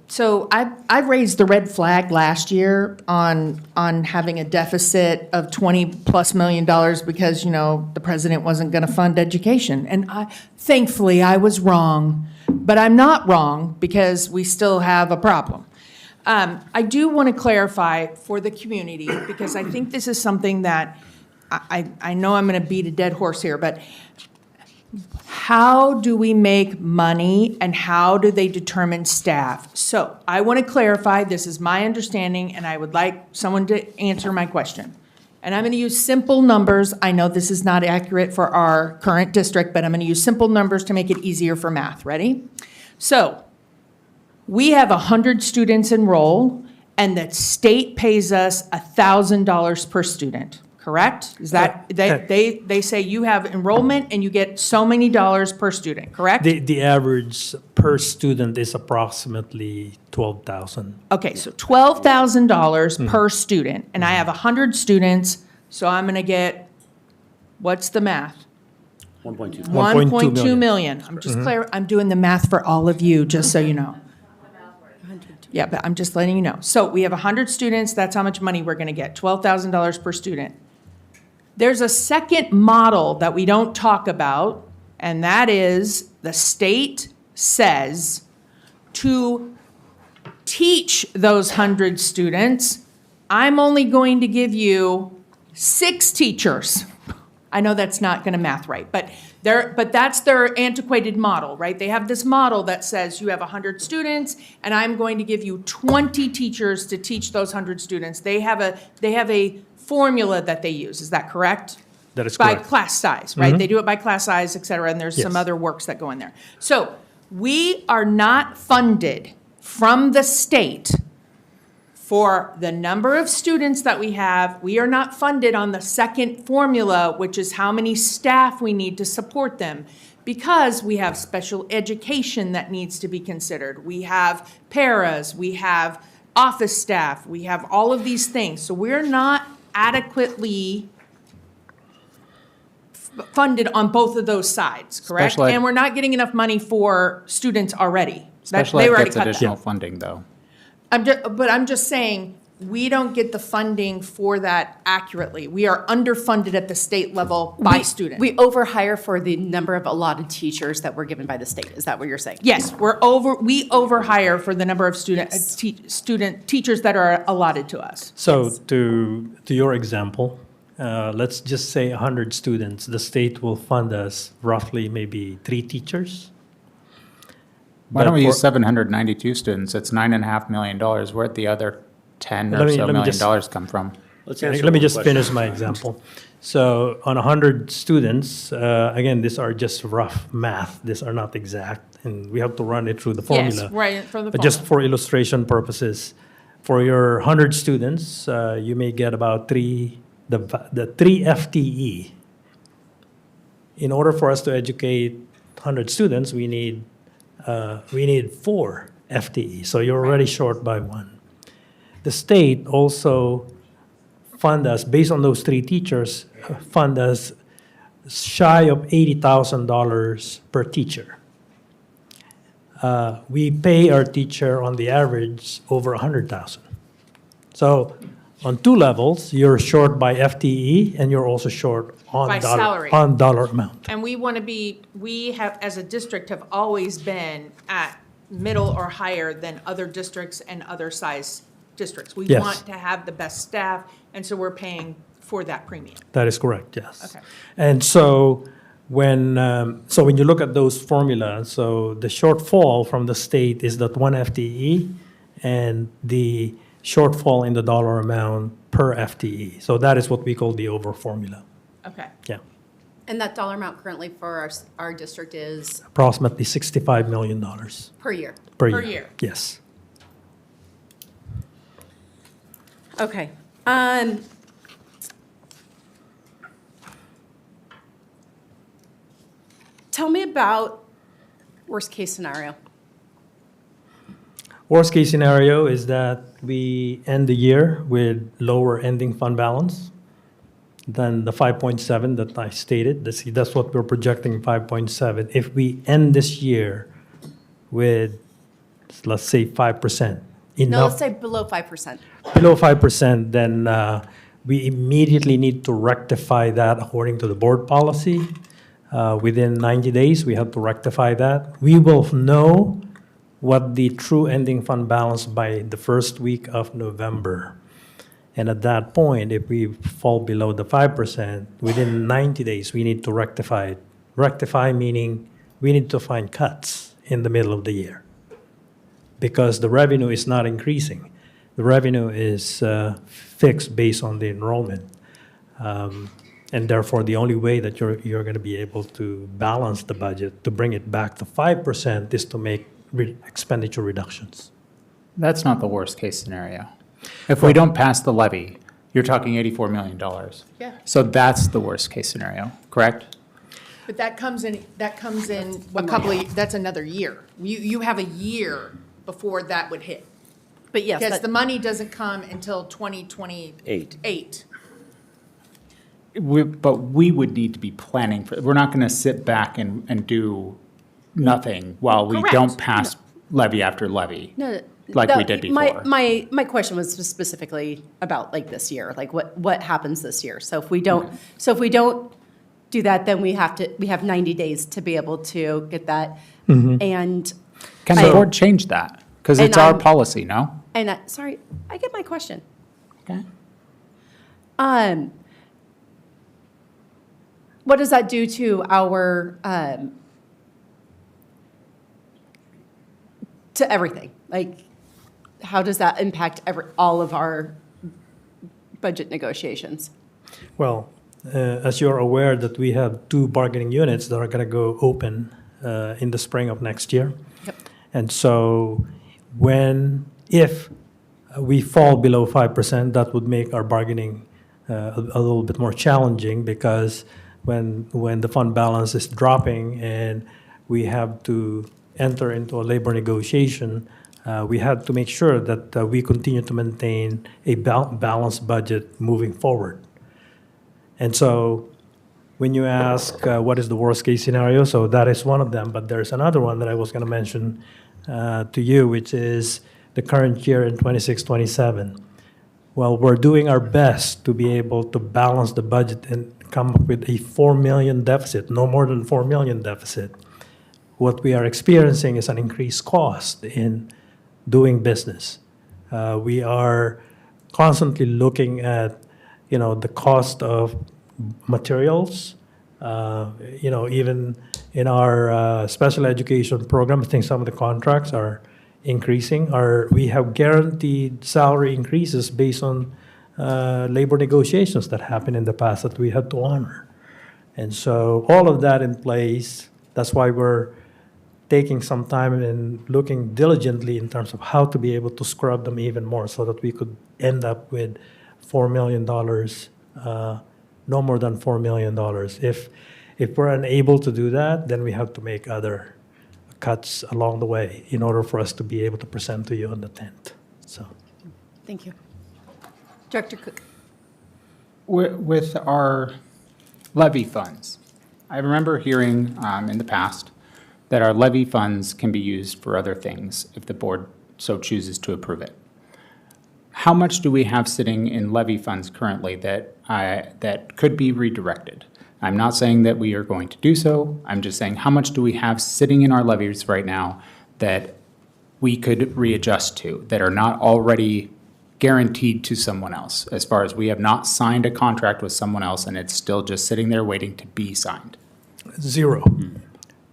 So I raised the red flag last year on having a deficit of $20+ million because, the president wasn't going to fund education. And thankfully, I was wrong, but I'm not wrong because we still have a problem. I do want to clarify for the community, because I think this is something that I know I'm going to beat a dead horse here, but how do we make money and how do they determine staff? So I want to clarify, this is my understanding, and I would like someone to answer my question. And I'm going to use simple numbers. I know this is not accurate for our current district, but I'm going to use simple numbers to make it easier for math. Ready? So we have 100 students enroll, and the state pays us $1,000 per student. Correct? Is that, they say you have enrollment and you get so many dollars per student, correct? The average per student is approximately $12,000. Okay, so $12,000 per student, and I have 100 students, so I'm gonna get, what's the math? 1.2. 1.2 million. I'm just I'm doing the math for all of you, just so you know. Yeah, but I'm just letting you know. So we have 100 students, that's how much money we're gonna get, $12,000 per student. There's a second model that we don't talk about, and that is the state says to teach those 100 students, I'm only going to give you 6 teachers. I know that's not going to math right, but that's their antiquated model, right? They have this model that says you have 100 students, and I'm going to give you 20 teachers to teach those 100 students. They have a formula that they use. Is that correct? That is By correct. class size, right? They do it by class size, et cetera, and there's some Yes. other works that go in there. So We are not funded from the state for the number of students that we have. We are not funded on the second formula, which is how many staff we need to support them, because we have special education that needs to be considered. We have paras, we have office staff, we have all of these things. So we're not adequately funded on both of those sides, correct? Special ed- And we're not getting enough money for students already. Special They ed already gets cut that. additional funding, though. I'm just saying, we don't get the funding for that accurately. We are underfunded at the state level by student. We overhire for the number of allotted teachers that were given by the state. Is that what you're saying? Yes, we overhire for the number of teachers that are allotted to us. So to your example, let's just say 100 students, the state will fund us roughly maybe 3 teachers. Why don't But we for- use 792 students? It's $9.5 million. Where'd the other 10 or Let me- so let me million just- dollars come from? Let me just finish my example. So on 100 students, again, these are just rough math. These are not exact, and we have to run it through the formula. Yes, right, for the But just formula. for illustration purposes, for your 100 students, you may get about the 3 FTE. In order for us to educate 100 students, we need 4 FTE. So you're already short by 1. The state also fund us, based on those 3 teachers, fund us shy of $80,000 per teacher. We pay our teacher on the average over $100,000. So on 2 levels, you're short by FTE and you're also short on By salary. on dollar amount. And we have, as a district, have always been at middle or higher than other districts and other size districts. We Yes. want to have the best staff, and so we're paying for that premium. That is correct, yes. Okay. And so when you look at those formulas, so the shortfall from the state is that 1 FTE and the shortfall in the dollar amount per FTE. So that is what we call the over formula. Okay. Yeah, And that dollar amount currently for our district is approximately $65 million per year? per Per year. year. Yes. Okay. Tell me about worst-case scenario. Worst case scenario is that we end the year with lower ending fund balance than the 5.7 that I stated. That's what we're projecting, 5.7. If we end this year with, let's say, 5%, No, enough let's say below 5%. below 5%, then we immediately need to rectify that according to the board policy. Within 90 days, we have to rectify that. We will know what the true ending fund balance by the first week of November. And at that point, if we fall below the 5%, within 90 days, we need to rectify it. Rectify meaning we need to find cuts in the middle of the year because the revenue is not increasing. The revenue is fixed based on the enrollment. And therefore, the only way that you're going to be able to balance the budget, to bring it back to 5%, is to make expenditure reductions. That's not the worst case scenario. If we don't pass the levy, you're talking $84 million. Yeah. So that's the worst case scenario, correct? But that comes in a couple of, that's another year. You have a year before that would hit. But yes, Because that- the money doesn't come until 2028. But we would need to be planning for, we're not going to sit back and do nothing while we Correct. don't pass levy after levy. No, Like no, we did before. My question was specifically about like this year, like what happens this year? So if we don't do that, then we have 90 days to be able to get that. And Can the board change that? Because And it's our I'm- policy, no? sorry, I get my question. Okay. What does that do to our, to everything? Like, how does that impact all of our budget negotiations? Well, as you're aware that we have 2 bargaining units that are going to go open in the spring of next year. And so if we fall below 5%, that would make our bargaining a little bit more challenging, because when the fund balance is dropping and we have to enter into a labor negotiation, we had to make sure that we continue to maintain a balanced budget moving forward. And so when you ask what is the worst case scenario, so that is one of them, but there's another one that I was going to mention to you, which is the current year in 26-27. Well, we're doing our best to be able to balance the budget and come up with a 4 million deficit, no more than 4 million deficit. What we are experiencing is an increased cost in doing business. We are constantly looking at, the cost of materials. Even in our special education program, I think some of the contracts are increasing. We have guaranteed salary increases based on labor negotiations that happened in the past that we had to honor. And so all of that in place, that's why we're taking some time and looking diligently in terms of how to be able to scrub them even more so that we could end up with $4 million, no more than $4 million. If we're unable to do that, then we have to make other cuts along the way in order for us to be able to present to you on the 10th. So, Thank you. Director Cook. With our levy funds, I remember hearing in the past that our levy funds can be used for other things if the board so chooses to approve it. How much do we have sitting in levy funds currently that could be redirected? I'm not saying that we are going to do so. I'm just saying, how much do we have sitting in our levies right now that we could readjust to, that are not already guaranteed to someone else, as far as we have not signed a contract with someone else and it's still just sitting there waiting to be signed? Zero.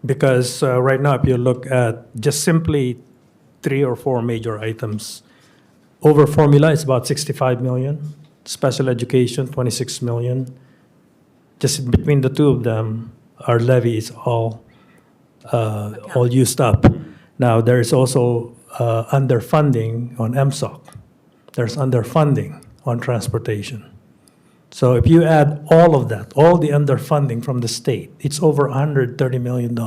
Because right now, if you look at just simply 3 or 4 major items, over formula is about 65 million, special education, 26 million. Just between the two of them, our levy is all used up. Now, there is also underfunding on MSOC. There's underfunding on transportation. So if you add all of that, all the underfunding from the state, it's over $130 million.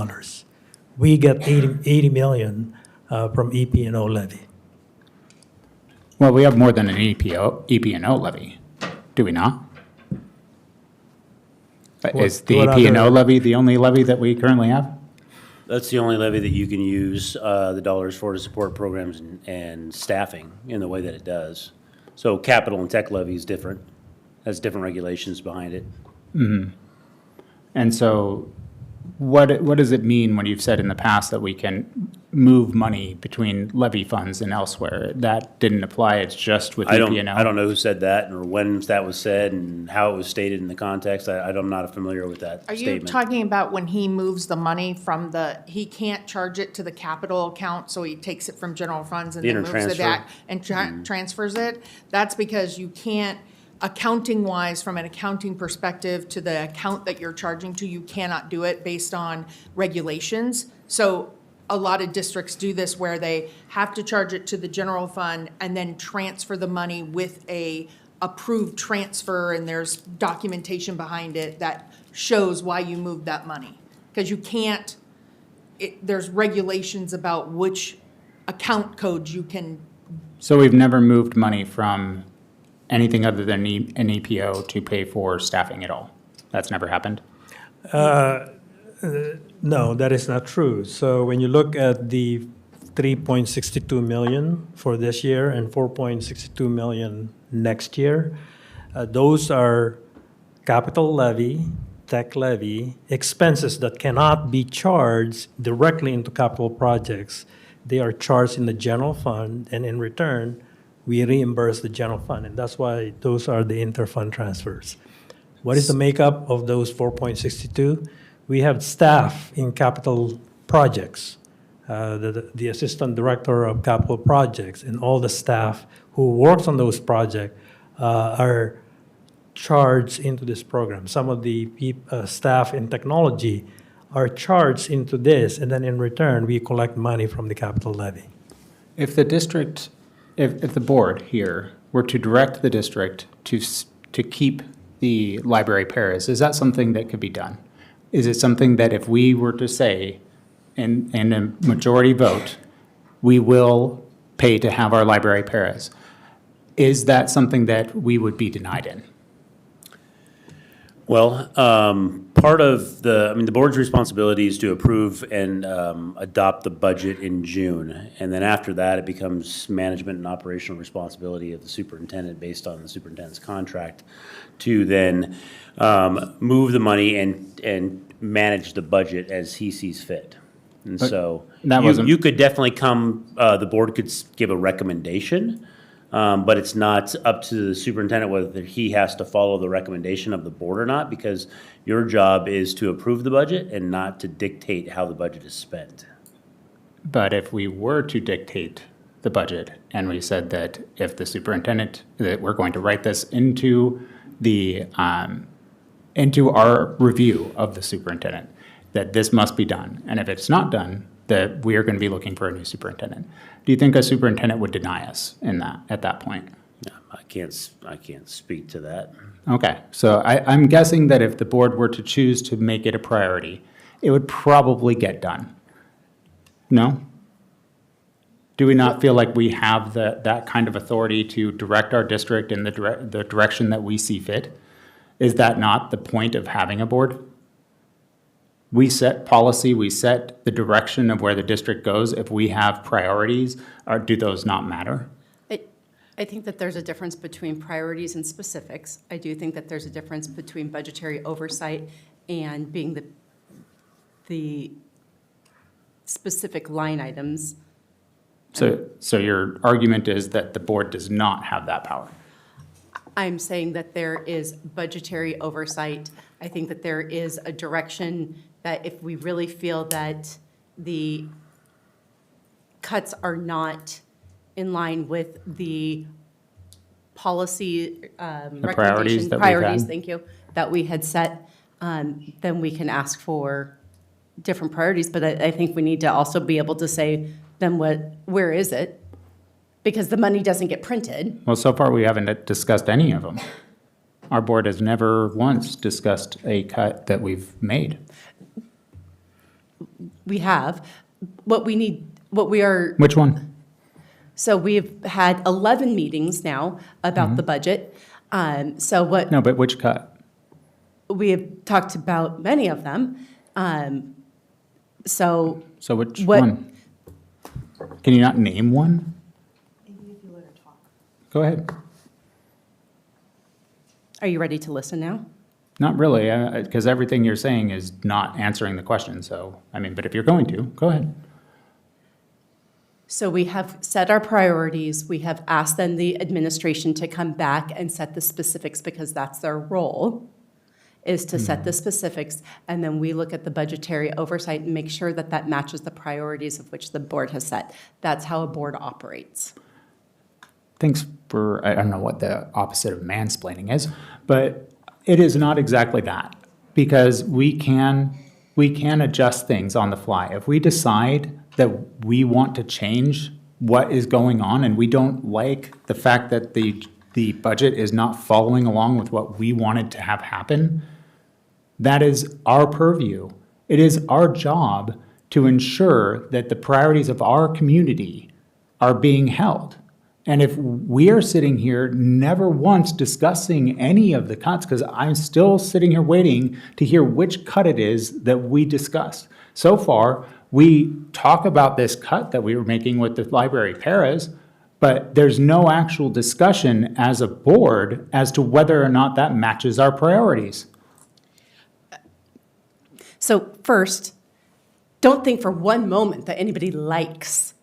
We get 80 million from EP&O levy. Well, we have more than an EP&O levy, do we not? Is the EP&O levy the only levy that we currently have? That's the only levy that you can use the dollars for to support programs and staffing in the way that it does. So capital and tech levy is different, has different regulations behind it. Mm-hmm. And so what does it mean when you've said in the past that we can move money between levy funds and elsewhere? That didn't apply, it's just with EP&O? I don't know who said that or when that was said and how it was stated in the context. I'm not familiar with that Are you statement. talking about when he moves the money from he can't charge it to the capital account, so he takes it from general funds and The then moves it back intertransfer? and transfers it? That's because you can't, accounting-wise, from an accounting perspective to the account that you're charging to, you cannot do it based on regulations. So a lot of districts do this where they have to charge it to the general fund and then transfer the money with a approved transfer, and there's documentation behind it that shows why you moved that money. Because you can't, there's regulations about which account codes you can. So we've never moved money from anything other than an EPO to pay for staffing at all? That's never happened? No, that is not true. So when you look at the 3.62 million for this year and 4.62 million next year, those are capital levy, tech levy, expenses that cannot be charged directly into capital projects. They are charged in the general fund, and in return, we reimburse the general fund, and that's why those are the interfund transfers. What is the makeup of those 4.62? We have staff in capital projects, the assistant director of capital projects, and all the staff who works on those projects are charged into this program. Some of the staff in technology are charged into this, and then in return, we collect money from the capital levy. If the district, if the board here were to direct the district to keep the library paras, is that something that could be done? Is it something that if we were to say in a majority vote, we will pay to have our library paras, is that something that we would be denied in? Well, part of the board's responsibility is to approve and adopt the budget in June. And then after that, it becomes management and operational responsibility of the superintendent based on the superintendent's contract to then move the money and manage the budget as he sees fit. And But so that wasn't- you could definitely come, the board could give a recommendation, but it's not up to the superintendent whether he has to follow the recommendation of the board or not, because your job is to approve the budget and not to dictate how the budget is spent. But if we were to dictate the budget and we said that if the superintendent, that we're going to write this into our review of the superintendent, that this must be done. And if it's not done, that we are going to be looking for a new superintendent. Do you think a superintendent would deny us in that, at that point? No, I can't speak to that. Okay, so I'm guessing that if the board were to choose to make it a priority, it would probably get done. No? Do we not feel like we have that kind of authority to direct our district in the direction that we see fit? Is that not the point of having a board? We set policy, we set the direction of where the district goes. If we have priorities, or do those not matter? I think that there's a difference between priorities and specifics. I do think that there's a difference between budgetary oversight and being the specific line items. So your argument is that the board does not have that power? I'm saying that there is budgetary oversight. I think that there is a direction that if we really feel that the cuts are not in line with the policy priorities that we've had? thank you, that we had set, then we can ask for different priorities. But I think we need to also be able to say, then where is it? Because the money doesn't get printed. Well, so far we haven't discussed any of them. Our board has never once discussed a cut that we've made. We have. What we are. Which one? So we've had 11 meetings now about the budget. So what? No, but which cut? We have talked about many of them. So which what- one? Can you not name one? Go ahead. Are you ready to listen now? Not really, because everything you're saying is not answering the question. So, but if you're going to, go ahead. So we have set our priorities. We have asked then the administration to come back and set the specifics because that's their role, is to set the specifics. And then we look at the budgetary oversight and make sure that that matches the priorities of which the board has set. That's how a board operates. Thanks for, I don't know what the opposite of mansplaining is, but it is not exactly that, because we can adjust things on the fly. If we decide that we want to change what is going on and we don't like the fact that the budget is not following along with what we wanted to have happen, that is our purview. It is our job to ensure that the priorities of our community are being held. And if we are sitting here never once discussing any of the cuts, because I'm still sitting here waiting to hear which cut it is that we discussed. So far, we talk about this cut that we were making with the library paras, but there's no actual discussion as a board as to whether or not that matches our priorities. So first, don't think for one moment that anybody likes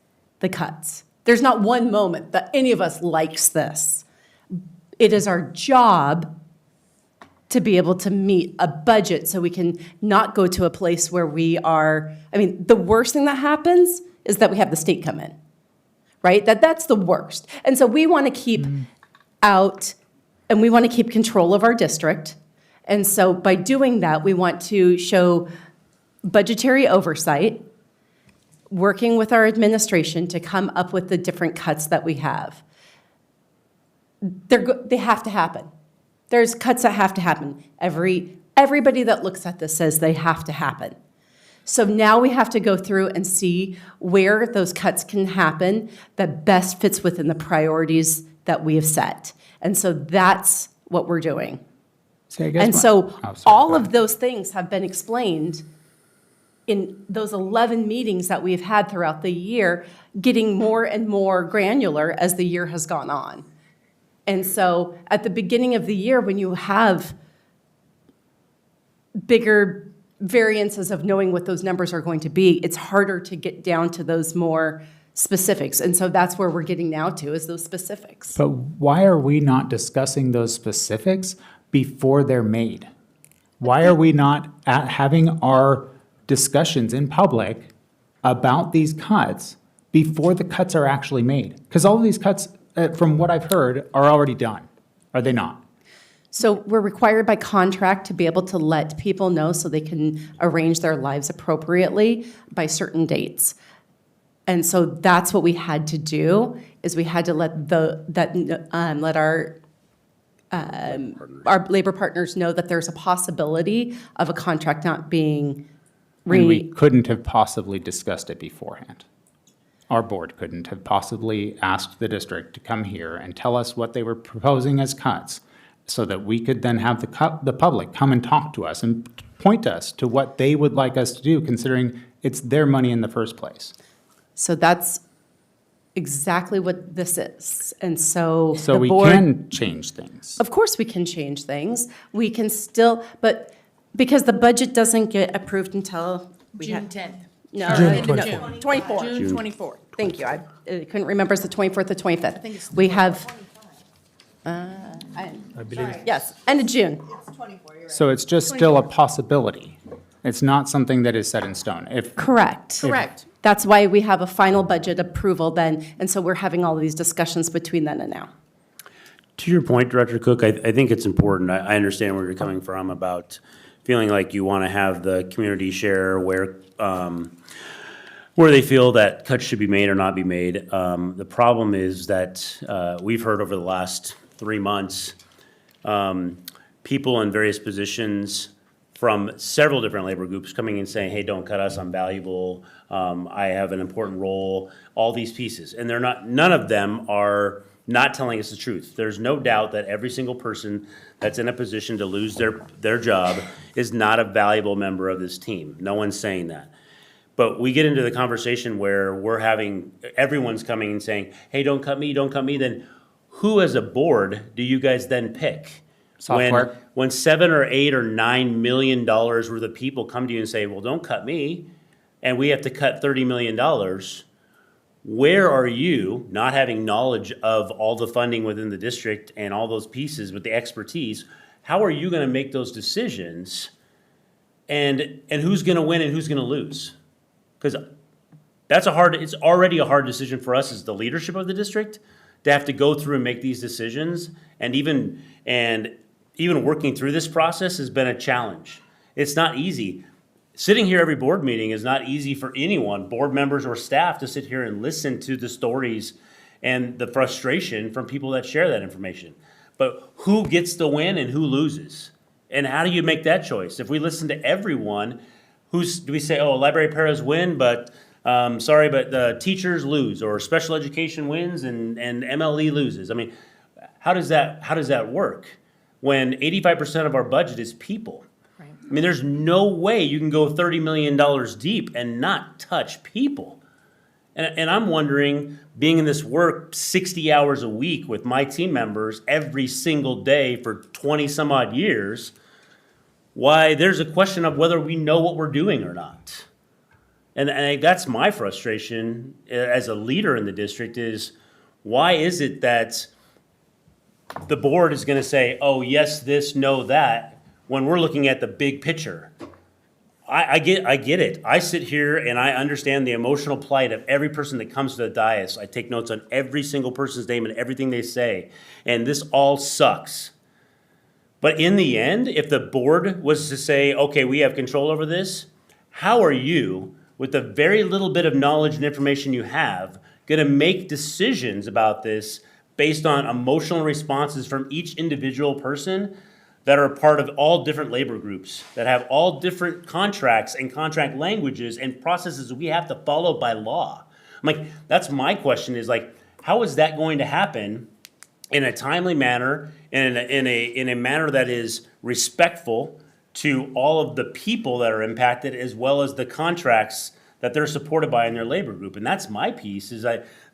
the cuts. There's not one moment that any of us likes this. It is our job to be able to meet a budget so we can not go to a place where we are, the worst thing that happens is that we have the state come in, right? That's the worst. And so we want to keep out, and we want to keep control of our district. And so by doing that, we want to show budgetary oversight, working with our administration to come up with the different cuts that we have. They have to happen. There's cuts that have to happen. Everybody that looks at this says they have to happen. So now we have to go through and see where those cuts can happen that best fits within the priorities that we have set. And so that's what we're doing. And so all of those things have been explained in those 11 meetings that we've had throughout the year, getting more and more granular as the year has gone on. And so at the beginning of the year, when you have bigger variances of knowing what those numbers are going to be, it's harder to get down to those more specifics. And so that's where we're getting now to, is those specifics. But why are we not discussing those specifics before they're made? Why are we not having our discussions in public about these cuts before the cuts are actually made? Because all of these cuts, from what I've heard, are already done. Are they not? So we're required by contract to be able to let people know so they can arrange their lives appropriately by certain dates. And so that's what we had to do, is we had to let our labor partners know that there's a possibility of a contract not being And we couldn't have possibly discussed it beforehand. Our board couldn't have possibly asked the district to come here and tell us what they were proposing as cuts, so that we could then have the public come and talk to us and point us to what they would like us to do, considering it's their money in the first place. So that's exactly what this is. And so So the we board, can change things. of course we can change things. We can still, but because the budget doesn't get approved until June 10th. No, June no, 24th. 24th. June 24th. Thank you. I couldn't remember if it's the 24th or 25th. think it's the We have, I believe. yes, end of June. So it's just still a possibility. It's not something that is set in stone. Correct. Correct. That's why we have a final budget approval then, and so we're having all of these discussions between then and now. To your point, Director Cook, I think it's important. I understand where you're coming from about feeling like you want to have the community share where they feel that cuts should be made or not be made. The problem is that we've heard over the last 3 months, people in various positions from several different labor groups coming in saying, hey, don't cut us, I'm valuable, I have an important role, all these pieces. And they're not, none of them are not telling us the truth. There's no doubt that every single person that's in a position to lose their job is not a valuable member of this team. No one's saying that. But we get into the conversation where everyone's coming and saying, hey, don't cut me, then who as a board do you guys then pick? Software. When $7 or $8 or $9 million worth of people come to you and say, well, don't cut me, and we have to cut $30 million, where are you, not having knowledge of all the funding within the district and all those pieces with the expertise, how are you gonna make those decisions? And who's gonna win and who's gonna lose? Because it's already a hard decision for us as the leadership of the district to have to go through and make these decisions, and even working through this process has been a challenge. It's not easy. Sitting here every board meeting is not easy for anyone, board members or staff, to sit here and listen to the stories and the frustration from people that share that information. But who gets the win and who loses? And how do you make that choice? If we listen to everyone, do we say, oh, library paras win, but sorry, but the teachers lose, or special education wins and MLE loses? I mean, how does that work when 85% of our budget is people? Right. I mean, there's no way you can go $30 million deep and not touch people. And I'm wondering, being in this work 60 hours a week with my team members every single day for 20 some odd years, why there's a question of whether we know what we're doing or not. And that's my frustration as a leader in the district, is why is it that the board is going to say, oh, yes, this, no, that, when we're looking at the big picture? I get it. I sit here and I understand the emotional plight of every person that comes to the dais. I take notes on every single person's name and everything they say. And this all sucks. But in the end, if the board was to say, okay, we have control over this, How are you, with the very little bit of knowledge and information you have, going to make decisions about this based on emotional responses from each individual person that are part of all different labor groups, that have all different contracts and contract languages and processes we have to follow by law? I'm like, that's my question, is like, how is that going to happen in a timely manner, in a manner that is respectful to all of the people that are impacted, as well as the contracts that they're supported by in their labor group? And that's my piece, is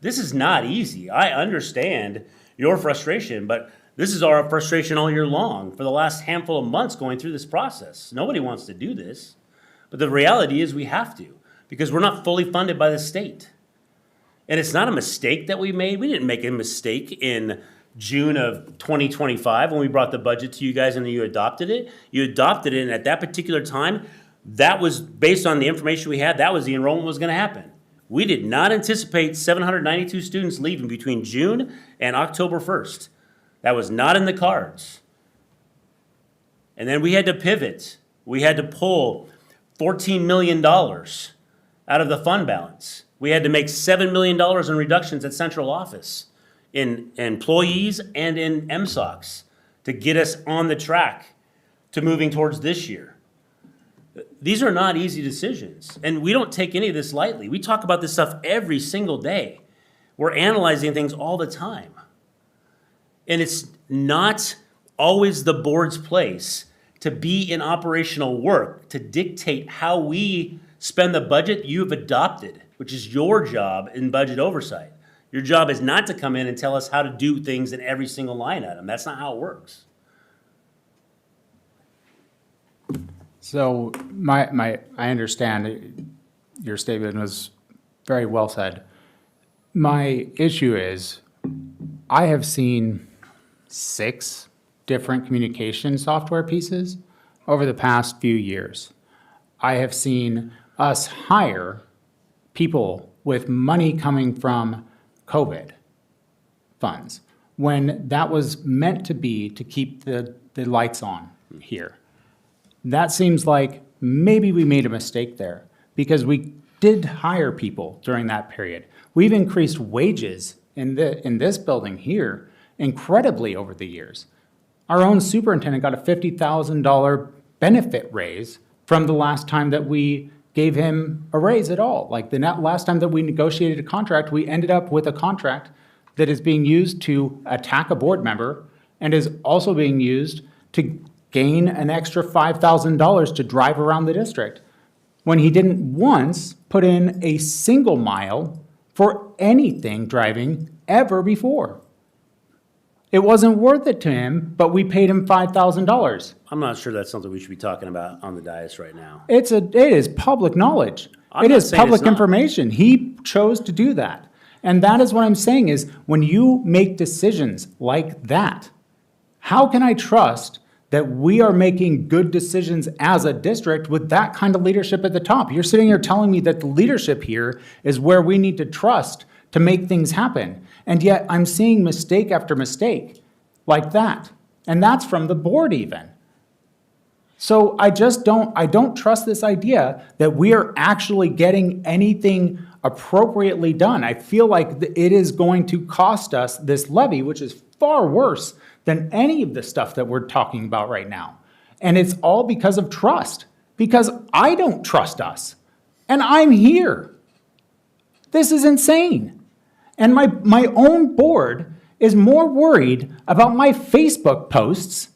this is not easy. I understand your frustration, but this is our frustration all year long for the last handful of months going through this process. Nobody wants to do this, but the reality is we have to, because we're not fully funded by the state. And it's not a mistake that we made. We didn't make a mistake in June of 2025 when we brought the budget to you guys and you adopted it. You adopted it, and at that particular time, that was based on the information we had, that was the enrollment was going to happen. We did not anticipate 792 students leaving between June and October 1st. That was not in the cards. And then we had to pivot. We had to pull $14 million out of the fund balance. We had to make $7 million in reductions at central office in employees and in MSOCs to get us on the track to moving towards this year. These are not easy decisions, and we don't take any of this lightly. We talk about this stuff every single day. We're analyzing things all the time. And it's not always the board's place to be in operational work, to dictate how we spend the budget you've adopted, which is your job in budget oversight. Your job is not to come in and tell us how to do things in every single line item. That's not how it works. So I understand your statement was very well said. My issue is I have seen 6 different communication software pieces over the past few years. I have seen us hire people with money coming from COVID funds when that was meant to be to keep the lights on here. That seems like maybe we made a mistake there because we did hire people during that period. We've increased wages in this building here incredibly over the years. Our own superintendent got a $50,000 benefit raise from the last time that we gave him a raise at all. Like the last time that we negotiated a contract, we ended up with a contract that is being used to attack a board member and is also being used to gain an extra $5,000 to drive around the district, when he didn't once put in a single mile for anything driving ever before. It wasn't worth it to him, but we paid him $5,000. I'm not sure that's something we should be talking about on the dais right now. It is public knowledge. I'm It not is saying it's public not. information. He chose to do that. And that is what I'm saying is when you make decisions like that, how can I trust that we are making good decisions as a district with that kind of leadership at the top? You're sitting here telling me that the leadership here is where we need to trust to make things happen. And yet I'm seeing mistake after mistake like that. And that's from the board even. So I don't trust this idea that we are actually getting anything appropriately done. I feel like it is going to cost us this levy, which is far worse than any of the stuff that we're talking about right now. And it's all because of trust, because I don't trust us. And I'm here. This is insane. And my own board is more worried about my Facebook posts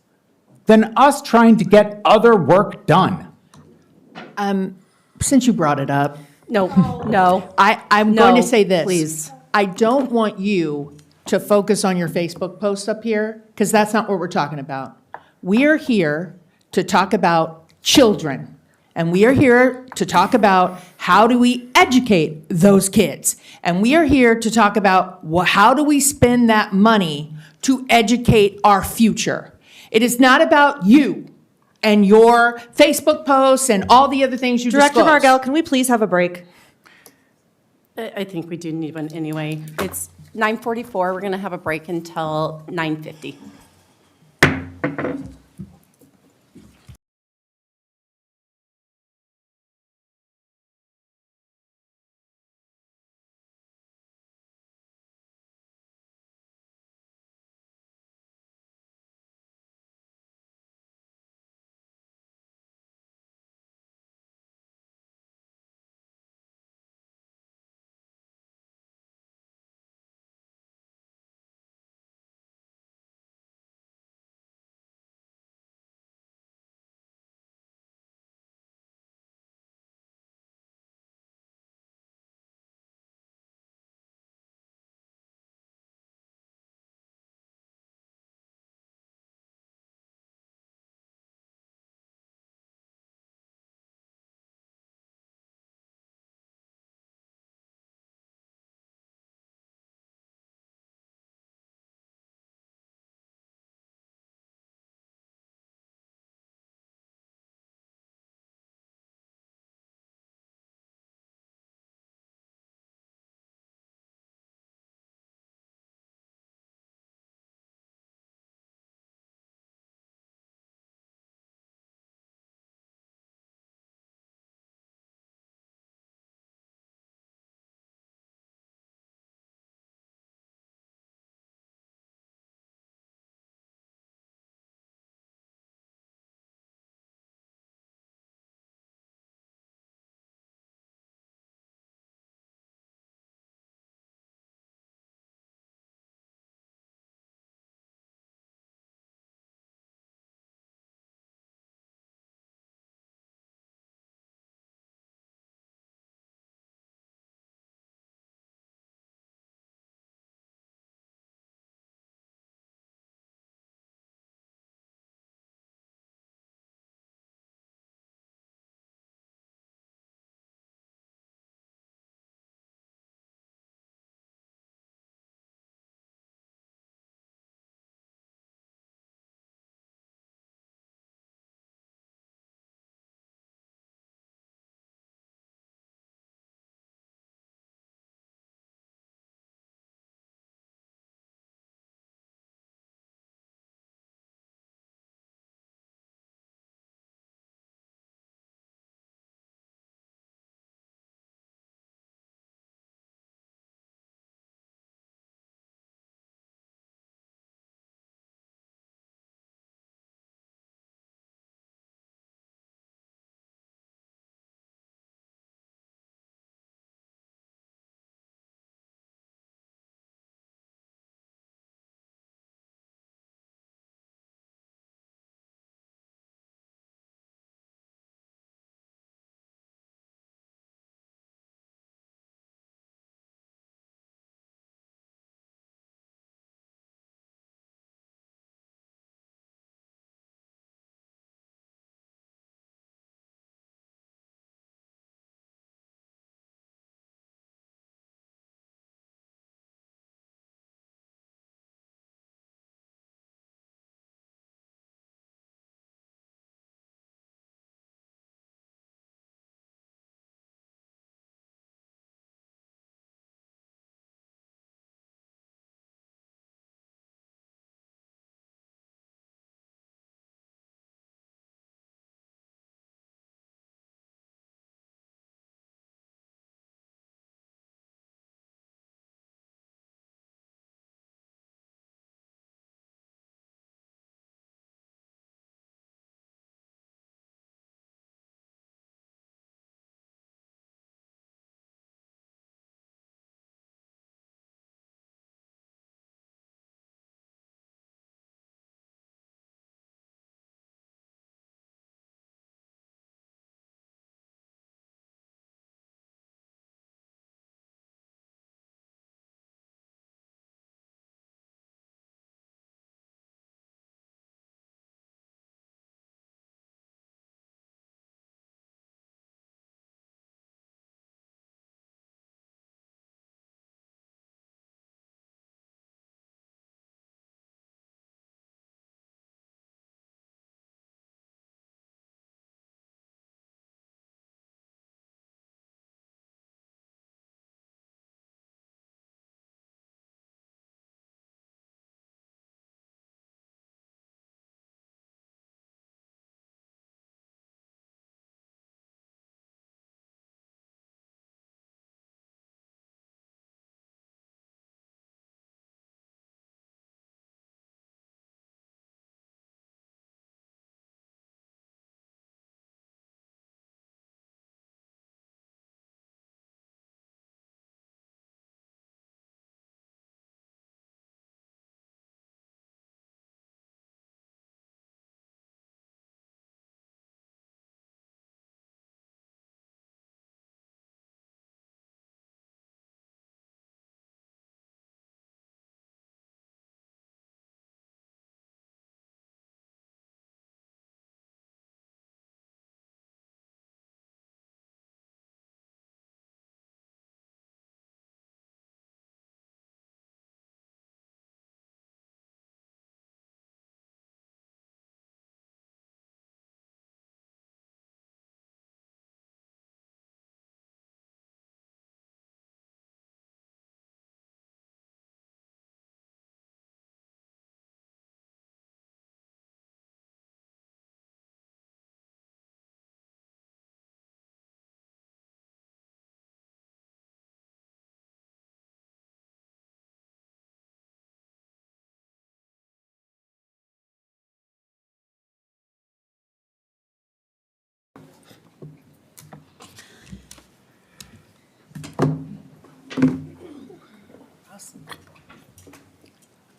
than us trying to get other work done. Since you brought it up, No. I'm No, going to say this. please. I don't want you to focus on your Facebook post up here, because that's not what we're talking about. We are here to talk about children, and we are here to talk about how do we educate those kids. And we are here to talk about how do we spend that money to educate our future. It is not about you and your Facebook posts and all the other things you Director disclose. Margell, can we please have a break? I think we do need one anyway. It's 9:44. We're going to have a break until 9:50.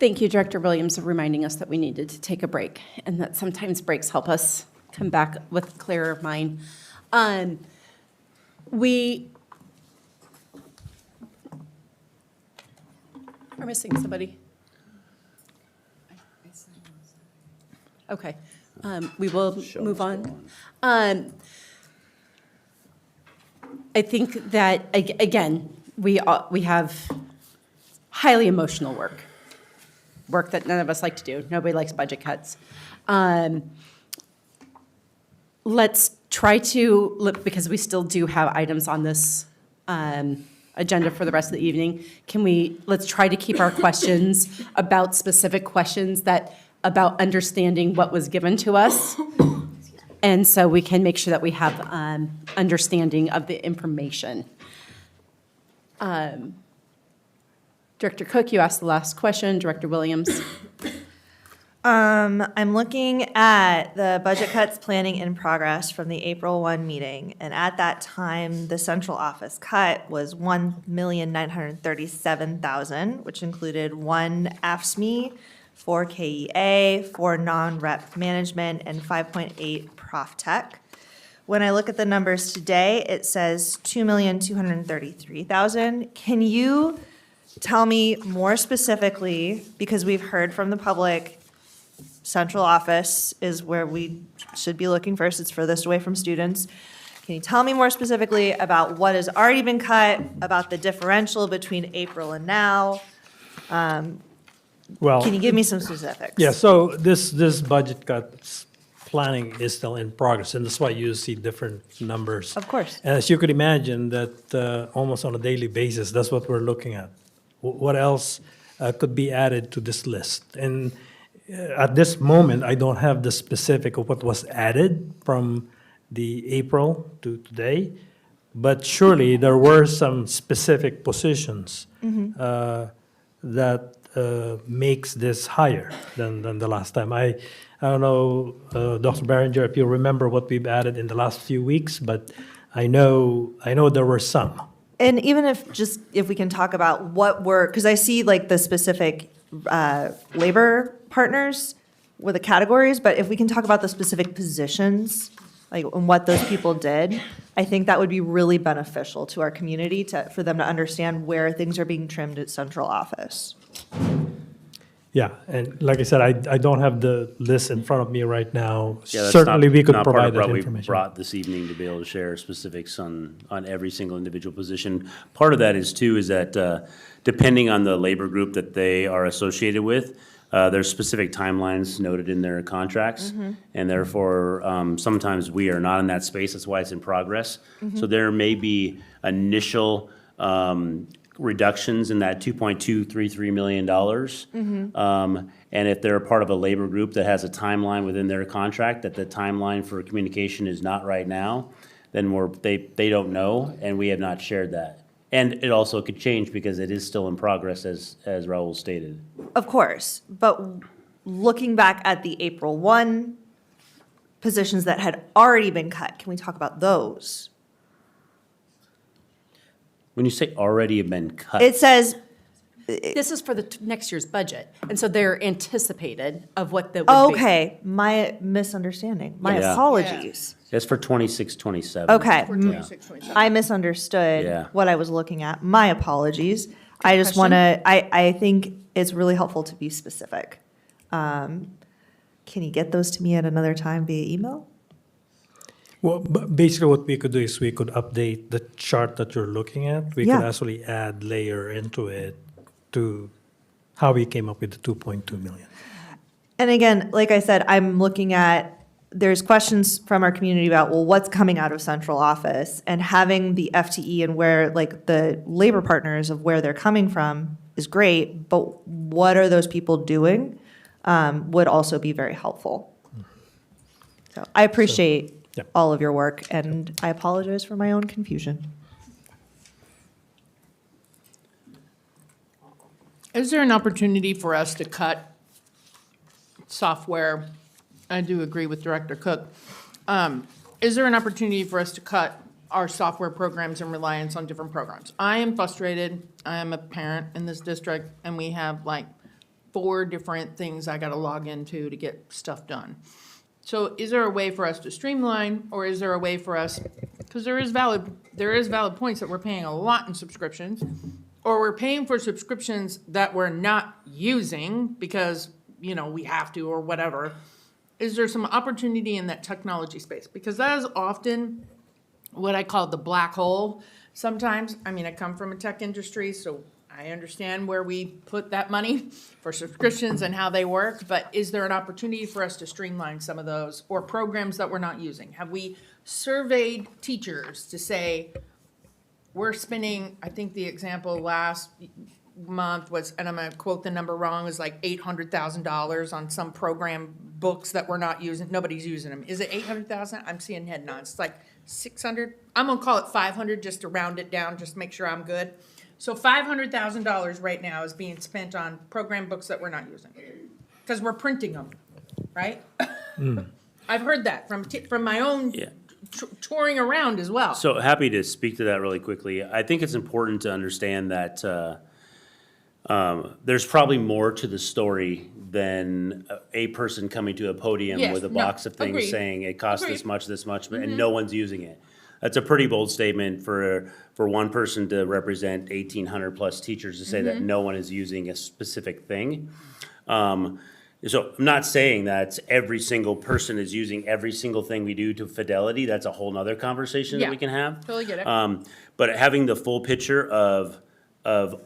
Thank you, Director Williams, for reminding us that we needed to take a break and that sometimes breaks help us come back with a clearer mind. We are missing somebody. Okay, we will move on. I think that, again, we have highly emotional work that none of us like to do. Nobody likes budget cuts. Let's try to look, because we still do have items on this agenda for the rest of the evening. Let's try to keep our questions about specific questions about understanding what was given to us. And so we can make sure that we have understanding of the information. Director Cook, you asked the last question. Director Williams. I'm looking at the budget cuts planning in progress from the April 1 meeting. And at that time, the central office cut was $1,937,000, which included 1 AFSME, 4 KEA, 4 non-rep management, and 5.8 Prof Tech. When I look at the numbers today, it says $2,233,000. Can you tell me more specifically, because we've heard from the public, central office is where we should be looking first. It's furthest away from students. Can you tell me more specifically about what has already been cut, about the differential between April and now? Well, Can you give me some specifics? yeah, so this budget cuts planning is still in progress, and that's why you see different numbers. Of course. And as you could imagine, that almost on a daily basis, that's what we're looking at. What else could be added to this list? And at this moment, I don't have the specific of what was added from the April to today, but surely there were some specific positions that makes this higher than the last time. I don't know, Dr. Berenger, if you remember what we've added in the last few weeks, but I know there were some. And even if we can talk about what were, because I see like the specific labor partners with the categories, but if we can talk about the specific positions, like and what those people did, I think that would be really beneficial to our community for them to understand where things are being trimmed at central office. Yeah, and like I said, I don't have the list in front of me right now. Yeah, that's Certainly, we could not part provide of that what we information. brought this evening to be able to share specifics on every single individual position. Part of that is too, is that depending on the labor group that they are associated with, there's specific timelines noted in their contracts. And therefore, sometimes we are not in that space. That's why it's in progress. So there may be initial reductions in that $2.233 million. And if they're a part of a labor group that has a timeline within their contract, that the timeline for communication is not right now, then they don't know, and we have not shared that. And it also could change because it is still in progress, as Raul stated. Of course, but looking back at the April 1 positions that had already been cut, can we talk about those? When you say already have been cut. It says, This is for the next year's budget, and so they're anticipated of what that would be. okay, my misunderstanding, my Yeah. apologies. That's for 26, 27. Okay, For 26, 27. I misunderstood Yeah. what I was looking at. My apologies. I just want to, I think it's really helpful to be specific. Can you get those to me at another time via email? Well, basically what we could do is we could update the chart that you're looking at. We could Yeah. actually add layer into it to how we came up with the 2.2 million. And again, like I said, I'm looking at, there's questions from our community about, well, what's coming out of central office? And having the FTE and where, like, the labor partners of where they're coming from is great, but what are those people doing would also be very helpful. So I appreciate yeah. all of your work, and I apologize for my own confusion. Is there an opportunity for us to cut software? I do agree with Director Cook. Is there an opportunity for us to cut our software programs and reliance on different programs? I am frustrated. I am a parent in this district, and we have like 4 different things I gotta log into to get stuff done. So is there a way for us to streamline, or is there a way for us, because there is valid points that we're paying a lot in subscriptions, or we're paying for subscriptions that we're not using because, you know, we have to or whatever. Is there some opportunity in that technology space? Because that is often what I call the black hole sometimes. I mean, I come from a tech industry, so I understand where we put that money for subscriptions and how they work, but is there an opportunity for us to streamline some of those or programs that we're not using? Have we surveyed teachers to say, we're spending, I think the example last month was, and I'm gonna quote the number wrong, is like $800,000 on some program books that we're not using, nobody's using them. Is it 800,000? I'm seeing head nods. It's like 600. I'm gonna call it 500 just to round it down, just to make sure I'm good. So $500,000 right now is being spent on program books that we're not using because we're printing them, right? I've heard that from my own touring around as well. So happy to speak to that really quickly. I think it's important to understand that there's probably more to the story than a person coming to a podium Yes, with a no, box of things agreed. saying it costs Agreed. this much, and no one's using it. That's a pretty bold statement for one person to represent 1,800 plus teachers to say that no one is using a specific thing. So I'm not saying that every single person is using every single thing we do to fidelity. That's a whole nother conversation that we can have. Totally get it. But having the full picture of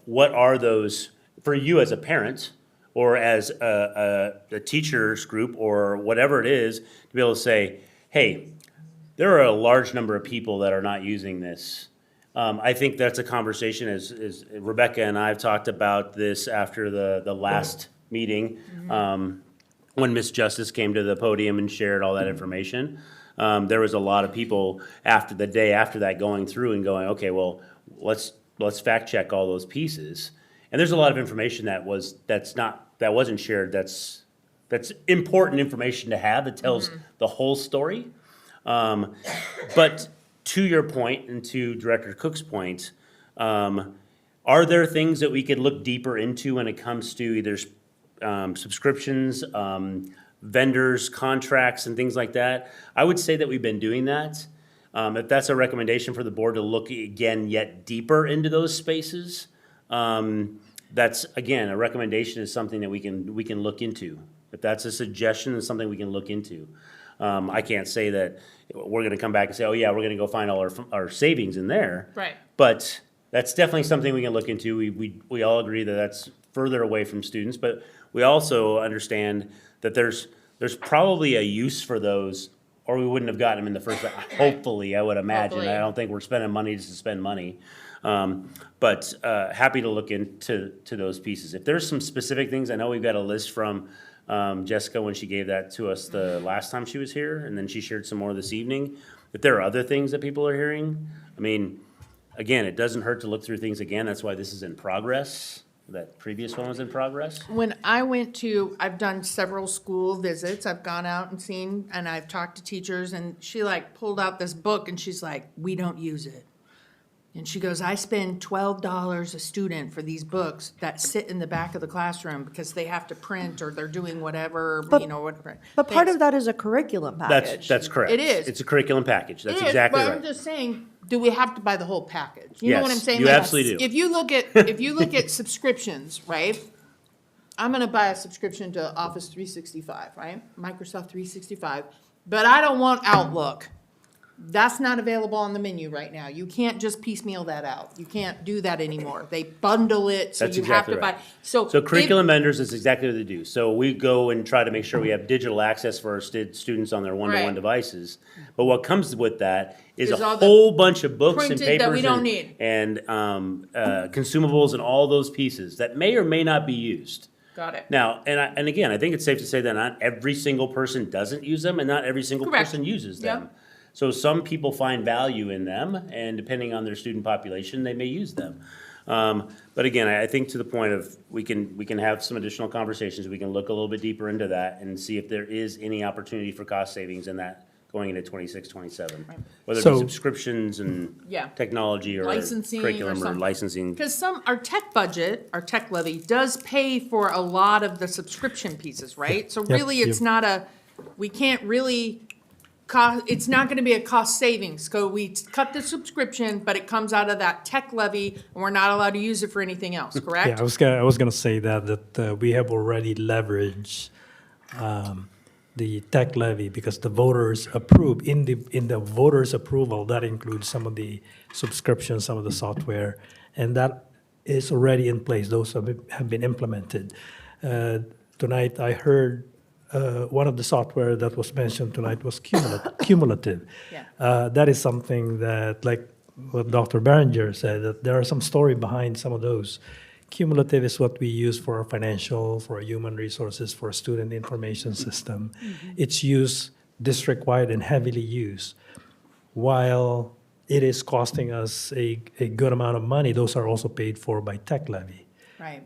what are those, for you as a parent or as a teachers group or whatever it is, to be able to say, hey, there are a large number of people that are not using this. I think that's a conversation, as Rebecca and I have talked about this after the last meeting, when Miss Justice came to the podium and shared all that information. There was a lot of people after the day after that going through and going, okay, well, let's fact check all those pieces. And there's a lot of information that wasn't shared. That's important information to have that tells the whole story. But to your point and to Director Cook's point, are there things that we could look deeper into when it comes to either subscriptions, vendors, contracts, and things like that? I would say that we've been doing that. If that's a recommendation for the board to look again yet deeper into those spaces, that's, again, a recommendation is something that we can look into. If that's a suggestion, it's something we can look into. I can't say that we're gonna come back and say, oh yeah, we're gonna go find all our savings in there. Right. But that's definitely something we can look into. We all agree that that's further away from students, but we also understand that there's probably a use for those, or we wouldn't have gotten them in the first place. Hopefully, I would imagine. Hopefully. I don't think we're spending money just to spend money. But happy to look into those pieces. If there's some specific things, I know we've got a list from Jessica when she gave that to us the last time she was here, and then she shared some more this evening. If there are other things that people are hearing, I mean, again, it doesn't hurt to look through things again. That's why this is in progress. That previous one was in progress. When I I've done several school visits. I've gone out and seen, and I've talked to teachers, and she like pulled out this book and she's like, we don't use it. And she goes, I spend $12 a student for these books that sit in the back of the classroom because they have to print or they're doing whatever, whatever. But part of that is a curriculum package. That's correct. It is. It's a curriculum package. That's It is, exactly but right. I'm just saying, do we have to buy the whole package? You know what I'm Yes, saying? you Like, absolutely do. If you look at subscriptions, right? I'm gonna buy a subscription to Office 365, right? Microsoft 365, but I don't want Outlook. That's not available on the menu right now. You can't just piecemeal that out. You can't do that anymore. They bundle it, so That's you exactly have to right. buy. So curriculum vendors is exactly what they do. So we go and try to make sure we have digital access for our students on their one-to-one Right. devices. But what comes with that is Is a all the whole bunch of books and printed papers that we don't need. and consumables and all those pieces that may or may not be used. Got it. Now, and again, I think it's safe to say that not every single person doesn't use them and not every single Correct. person uses them. Yep. So some people find value in them, and depending on their student population, they may use them. But again, I think to the point of we can have some additional conversations. We can look a little bit deeper into that and see if there is any opportunity for cost savings in that going into 26, 27. Whether it So- be subscriptions and Yeah. technology or Licensing or curriculum or something. licensing. Because our tech budget, our tech levy does pay for a lot of the subscription pieces, right? So Yep, really, it's yep. not we can't really, it's not gonna be a cost savings. So we cut the subscription, but it comes out of that tech levy, and we're not allowed to use it for anything else, correct? Yeah, I was gonna say that we have already leveraged the tech levy because the voters approve, in the voters' approval, that includes some of the subscriptions, some of the software, and that is already in place. Those have been implemented. Tonight, I heard one of the software that was mentioned tonight was cumulative. Yeah. That is something that, like what Dr. Berenger said, that there are some story behind some of those. Cumulative is what we use for our financial, for our human resources, for our student information system. It's used district-wide and heavily used. While it is costing us a good amount of money, those are also paid for by tech levy. Right.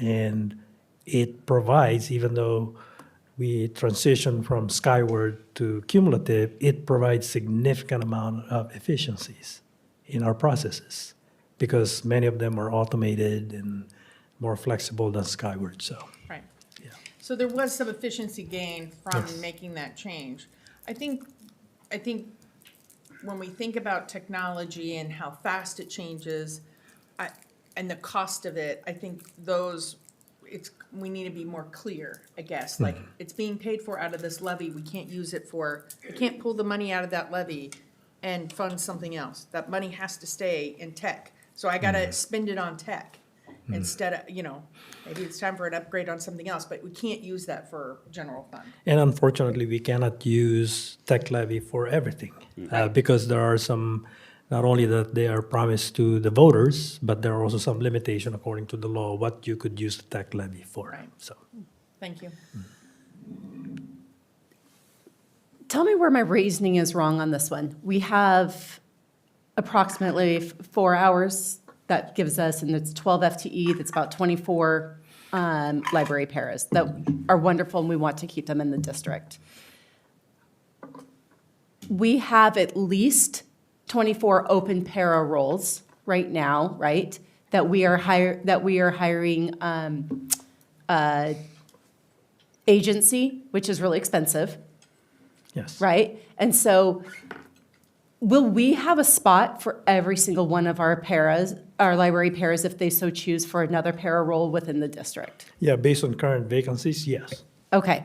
And it provides, even though we transition from Skyward to cumulative, it provides significant amount of efficiencies in our processes because many of them are automated and more flexible than Skyward, so. Right. So there was some efficiency gain from Yes. making that change. I think when we think about technology and how fast it changes, and the cost of it, I think we need to be more clear, I guess. Like, it's being paid for out of this levy, we can't use it we can't pull the money out of that levy and fund something else. That money has to stay in tech. So I gotta spend it on tech instead of, maybe it's time for an upgrade on something else, but we can't use that for general fund. And unfortunately, we cannot use tech levy for everything because there are some, not only that they are promised to the voters, but there are also some limitation according to the law, what you could use the tech levy for, Right. so. Thank you. Tell me where my reasoning is wrong on this one. We have approximately 4 hours that gives us, and it's 12 FTE, that's about 24 library paras that are wonderful, and we want to keep them in the district. We have at least 24 open para roles right now, right? That we are hiring agency, which is really expensive, Yes. right? And so will we have a spot for every single one of our paras, our library paras, if they so choose, for another para role within the district? Yeah, based on current vacancies, yes. Okay.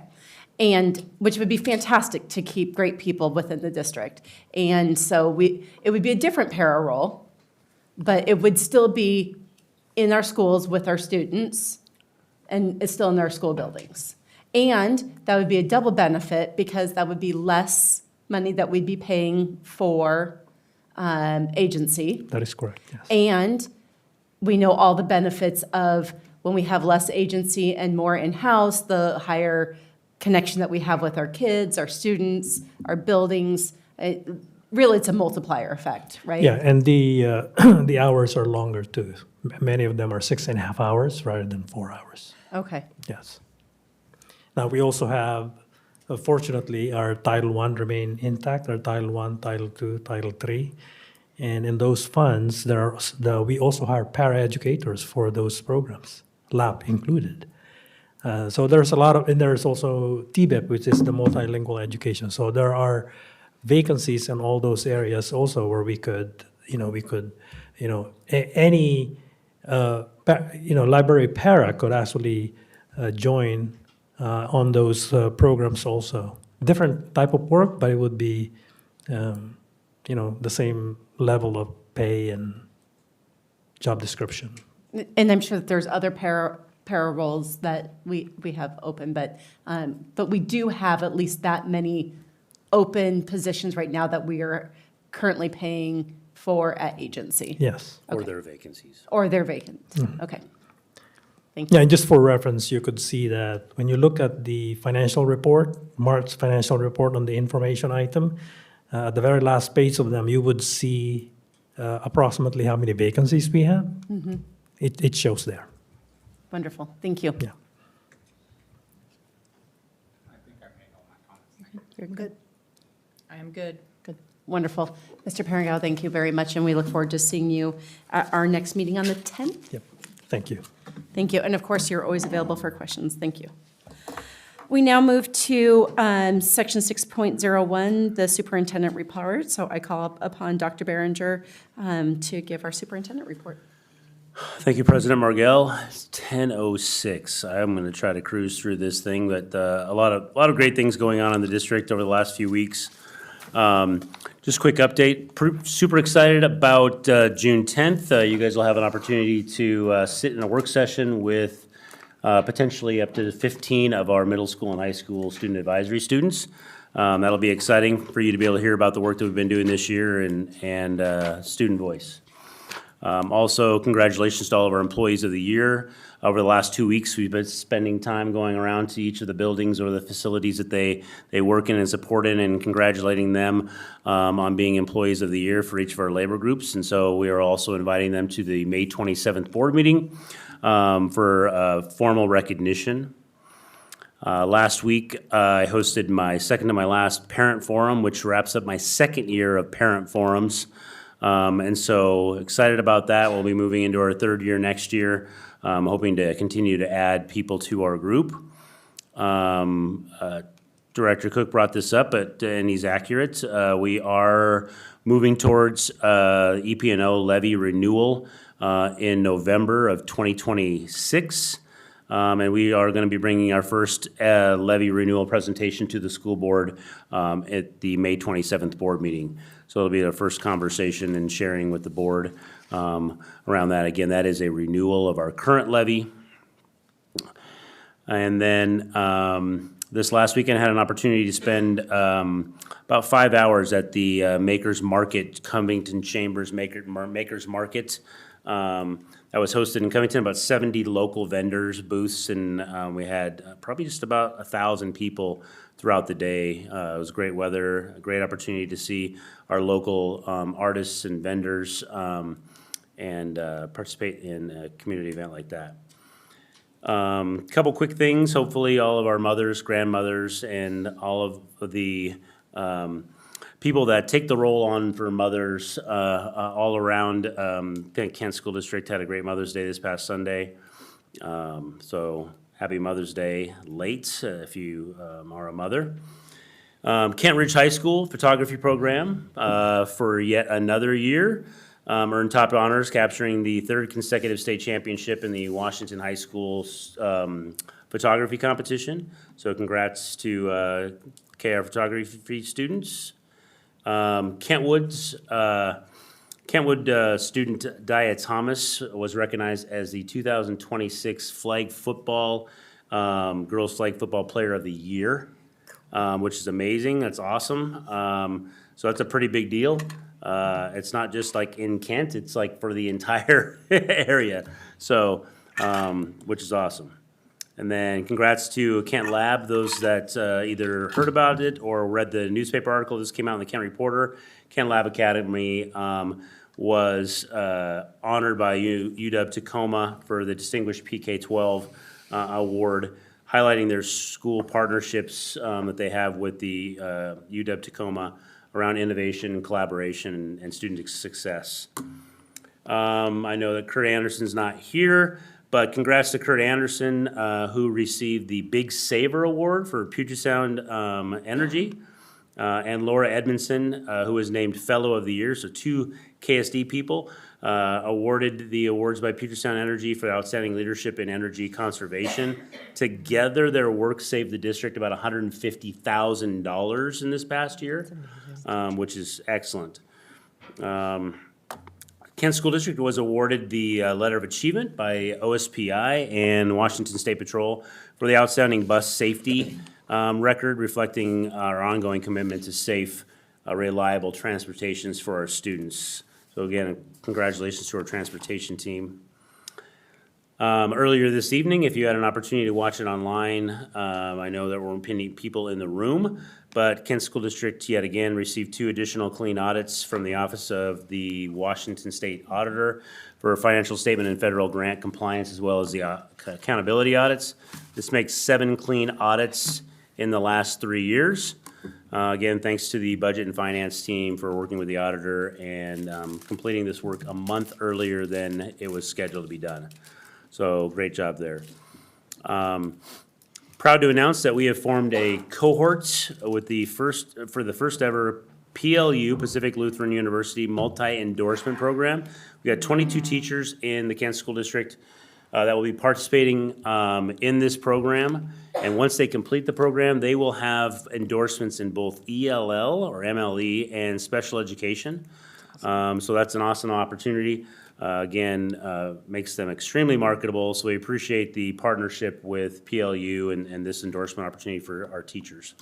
And, which would be fantastic to keep great people within the district. And so it would be a different para role, but it would still be in our schools with our students, and it's still in our school buildings. And that would be a double benefit because that would be less money that we'd be paying for agency. That is correct, yes. And we know all the benefits of when we have less agency and more in-house, the higher connection that we have with our kids, our students, our buildings. Really, it's a multiplier effect, right? Yeah, and the the hours are longer too. Many of them are 6.5 hours rather than 4 hours. Okay. Yes. Now, we also have, fortunately, our Title I remain intact, our Title I, Title II, Title III. And in those funds, we also hire paraeducators for those programs, lab included. So there's a lot of, and there's also TBEP, which is the multilingual education. So there are vacancies in all those areas also where any library para could actually join on those programs also. Different type of work, but it would be, the same level of pay and job description. And I'm sure that there's other para roles that we have open, but we do have at least that many open positions right now that we are currently paying for at agency. Yes. Or Okay. their vacancies. Or they're vacant. Mhm. Okay. Thank you. Yeah, and just for reference, you could see that when you look at the financial report, March financial report on the information item, at the very last page of them, you would see approximately how many vacancies we have. Mhm. It shows there. Wonderful. Thank you. Yeah. You're good. I am good. Good, wonderful. Mr. Parengao, thank you very much, and we look forward to seeing you at our next meeting on the 10th. Yep, thank you. Thank you, and of course, you're always available for questions. Thank you. We now move to Section 6.01, the superintendent report. So I call upon Dr. Behringer to give our superintendent report. Thank you, President Margell. It's 10:06. I'm going to try to cruise through this thing, but a lot of great things going on in the district over the last few weeks. Just quick update. Super excited about June 10th. You guys will have an opportunity to sit in a work session with potentially up to 15 of our middle school and high school student advisory students. That'll be exciting for you to be able to hear about the work that we've been doing this year and student voice. Also, congratulations to all of our employees of the year. Over the last 2 weeks, we've been spending time going around to each of the buildings or the facilities that they work in and support in, and congratulating them on being employees of the year for each of our labor groups. And so we are also inviting them to the May 27th board meeting for formal recognition. Last week, I hosted my second to my last parent forum, which wraps up my second year of parent forums. And so excited about that. We'll be moving into our third year next year, hoping to continue to add people to our group. Director Cook brought this up, and he's accurate. We are moving towards EP&O levy renewal in November of 2026. And we are going to be bringing our first levy renewal presentation to the school board at the May 27th board meeting. So it'll be our first conversation and sharing with the board around that. Again, that is a renewal of our current levy. And then this last weekend, I had an opportunity to spend about 5 hours at the Makers Market, Covington Chambers Makers Market. That was hosted in Covington, about 70 local vendors, booths, and we had probably just about 1,000 people throughout the day. It was great weather, a great opportunity to see our local artists and vendors and participate in a community event like that. Couple quick things. Hopefully all of our mothers, grandmothers, and all of the people that take the role on for mothers all around. Kent School District had a great Mother's Day this past Sunday. So happy Mother's Day late if you are a mother. Kent Ridge High School photography program for yet another year. Earned top honors, capturing the third consecutive state championship in the Washington High School photography competition. So congrats to KR photography students. Kentwood student Dia Thomas was recognized as the 2026 flag football, girls flag football player of the year, which is amazing. That's awesome. So that's a pretty big deal. It's not just like in Kent, it's like for the entire area. So, which is awesome. And then congrats to Kent Lab, those that either heard about it or read the newspaper article. This came out in the Kent Reporter. Kent Lab Academy was honored by UW Tacoma for the Distinguished PK-12 Award, highlighting their school partnerships that they have with the UW Tacoma around innovation, collaboration, and student success. I know that Kurt Anderson's not here, but congrats to Kurt Anderson, who received the Big Saver Award for Puget Sound Energy, and Laura Edmondson, who was named Fellow of the Year. So two KSD people awarded the awards by Puget Sound Energy for outstanding leadership in energy conservation. Together, their work saved the district about $150,000 in this past year, which is excellent. Kent School District was awarded the Letter of Achievement by OSPI and Washington State Patrol for the outstanding bus safety record, reflecting our ongoing commitment to safe, reliable transportations for our students. So again, congratulations to our transportation team. Earlier this evening, if you had an opportunity to watch it online, I know there weren't many people in the room, but Kent School District yet again received 2 additional clean audits from the Office of the Washington State Auditor for financial statement and federal grant compliance, as well as the accountability audits. This makes 7 clean audits in the last 3 years. Again, thanks to the budget and finance team for working with the auditor and completing this work a month earlier than it was scheduled to be done. So great job there. Proud to announce that we have formed a cohort with for the first ever PLU, Pacific Lutheran University Multi-Endorsement Program. We got 22 teachers in the Kansas School District that will be participating in this program. And once they complete the program, they will have endorsements in both ELL or MLE and special education. So that's an awesome opportunity. Again, makes them extremely marketable. So we appreciate the partnership with PLU and this endorsement opportunity for our teachers.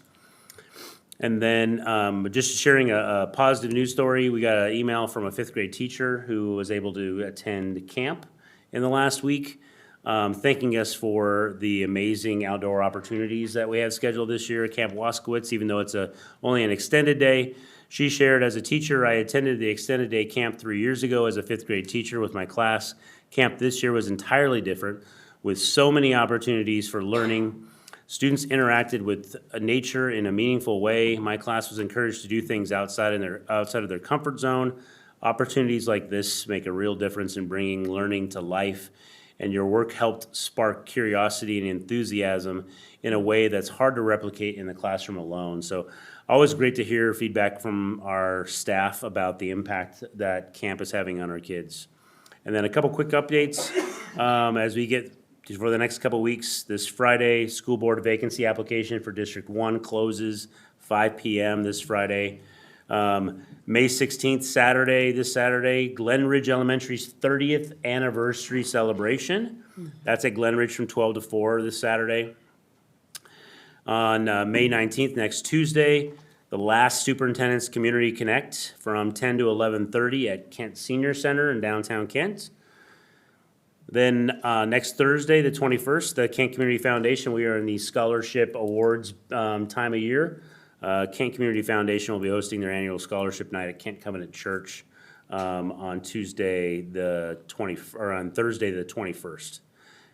And then just sharing a positive news story, we got an email from a 5th grade teacher who was able to attend camp in the last week, thanking us for the amazing outdoor opportunities that we have scheduled this year at Camp Waskowitz, even though it's only an extended day. She shared, as a teacher, I attended the extended day camp 3 years ago as a 5th grade teacher with my class. Camp this year was entirely different, with so many opportunities for learning. Students interacted with nature in a meaningful way. My class was encouraged to do things outside of their comfort zone. Opportunities like this make a real difference in bringing learning to life, and your work helped spark curiosity and enthusiasm in a way that's hard to replicate in the classroom alone. So always great to hear feedback from our staff about the impact that camp is having on our kids. And then a couple quick updates as we get for the next couple weeks. This Friday, school board vacancy application for District 1 closes 5 p.m. this Friday. May 16th, this Saturday, Glen Ridge Elementary's 30th anniversary celebration. That's at Glen Ridge from 12 to 4 this Saturday. On May 19th, next Tuesday, the last Superintendent's Community Connect from 10 to 11:30 at Kent Senior Center in downtown Kent. Then next Thursday, the 21st, the Kent Community Foundation, we are in the scholarship awards time of year. Kent Community Foundation will be hosting their annual scholarship night at Kent Covenant Church on on Thursday the 21st.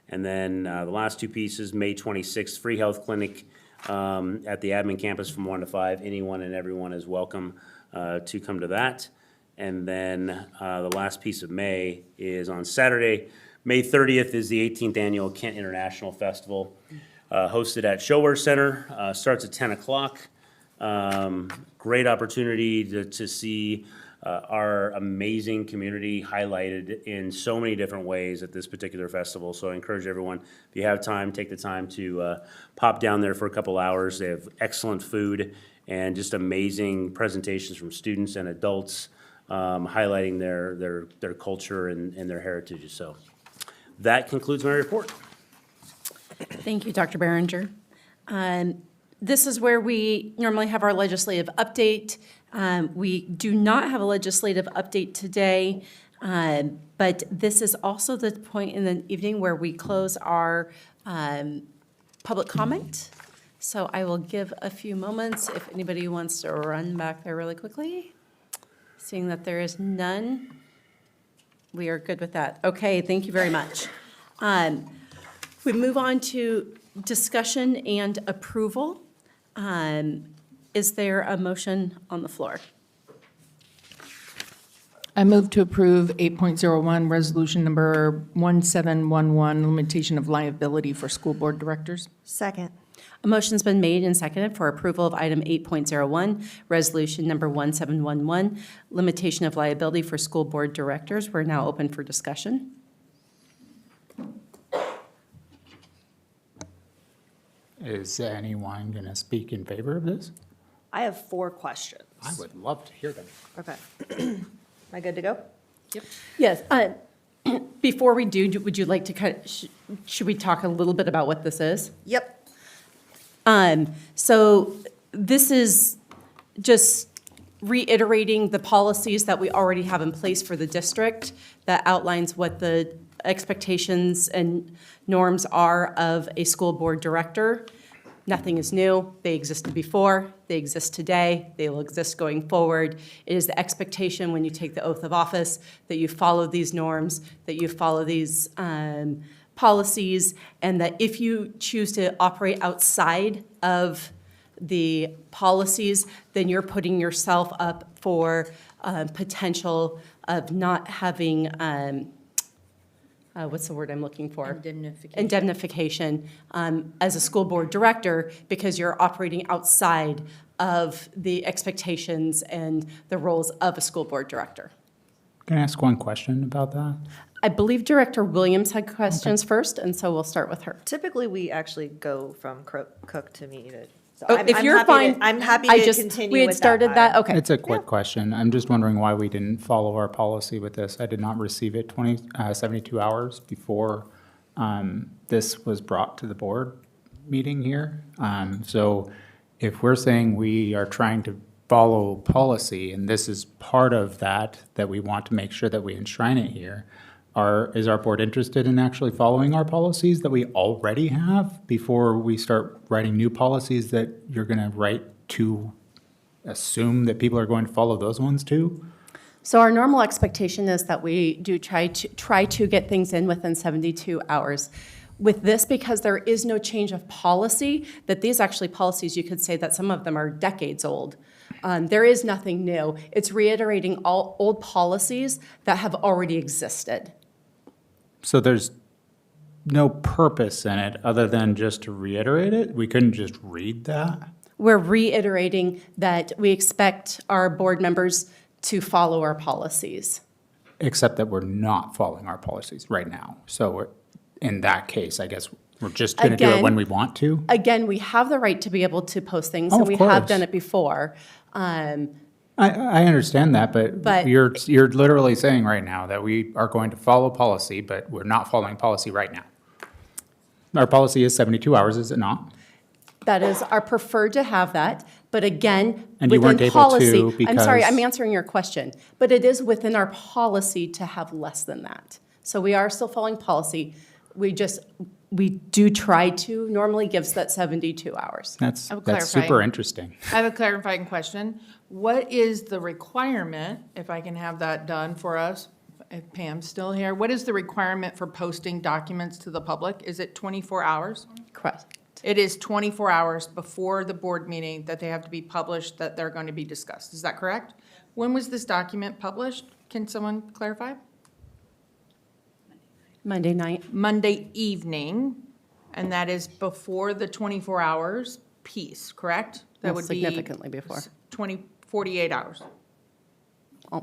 And then the last two pieces, May 26th, free health clinic at the admin campus from 1 to 5. Anyone and everyone is welcome to come to that. And then the last piece of May is on Saturday, May 30th is the 18th annual Kent International Festival, hosted at Showware Center. Starts at 10 o'clock. Great opportunity to see our amazing community highlighted in so many different ways at this particular festival. So I encourage everyone, if you have time, take the time to pop down there for a couple hours. They have excellent food and just amazing presentations from students and adults highlighting their culture and their heritage. So that concludes my report. Thank you, Dr. Behringer. This is where we normally have our legislative update. We do not have a legislative update today, but this is also the point in the evening where we close our public comment. So I will give a few moments if anybody wants to run back there really quickly. Seeing that there is none, we are good with that. Okay, thank you very much. We move on to discussion and approval. Is there a motion on the floor? I move to approve 8.01, resolution number 1711, limitation of liability for school board directors. Second. A motion's been made and seconded for approval of item 8.01, resolution number 1711, limitation of liability for school board directors. We're now open for discussion. Is anyone going to speak in favor of this? I have 4 questions. I would love to hear them. Okay. Am I good to go? Yep. Yes. Before we do, would you like to should we talk a little bit about what this is? Yep. So this is just reiterating the policies that we already have in place for the district that outlines what the expectations and norms are of a school board director. Nothing is new. They existed before. They exist today. They will exist going forward. It is the expectation when you take the oath of office that you follow these norms, that you follow these policies, and that if you choose to operate outside of the policies, then you're putting yourself up for potential of not having, what's the word I'm looking for? Indemnification as a school board director, because you're operating outside of the expectations and the roles of a school board director. Can I ask one question about that? I believe Director Williams had questions first, and so we'll start with her. Typically, we actually go from cook to me to. So Oh, if you're fine, I'm happy I to just- continue. we had with started that, okay. It's a quick question. I'm just wondering why we didn't follow our policy with this. I did not receive it 72 hours before this was brought to the board meeting here. So if we're saying we are trying to follow policy, and this is part of that we want to make sure that we enshrine it here, is our board interested in actually following our policies that we already have before we start writing new policies that you're going to write to assume that people are going to follow those ones too? So our normal expectation is that we do try to get things in within 72 hours. With this, because there is no change of policy, that these actually policies, you could say that some of them are decades old. There is nothing new. It's reiterating all old policies that have already existed. So there's no purpose in it other than just to reiterate it? We couldn't just read that? We're reiterating that we expect our board members to follow our policies. Except that we're not following our policies right now. So in that case, I guess we're just going to do it when we want to? Again, we have the right to be able to post things, Oh, and of we have course. done it before. I understand that, but But- you're literally saying right now that we are going to follow policy, but we're not following policy right now. Our policy is 72 hours, is it not? That is our preferred to have that, but again, And you within weren't able to policy, I'm sorry, because- I'm answering your question, but it is within our policy to have less than that. So we are still following policy. We do try to, normally gives that 72 hours. That's I have a super clarifying- interesting. I have a clarifying question. What is the requirement, if I can have that done for us, if Pam's still here, what is the requirement for posting documents to the public? Is it 24 hours? Correct. It is 24 hours before the board meeting that they have to be published, that they're going to be discussed. Is that correct? When was this document published? Can someone clarify? Monday night. Monday evening, and that is before the 24 hours piece, correct? That Well, would be significantly before. 48 hours.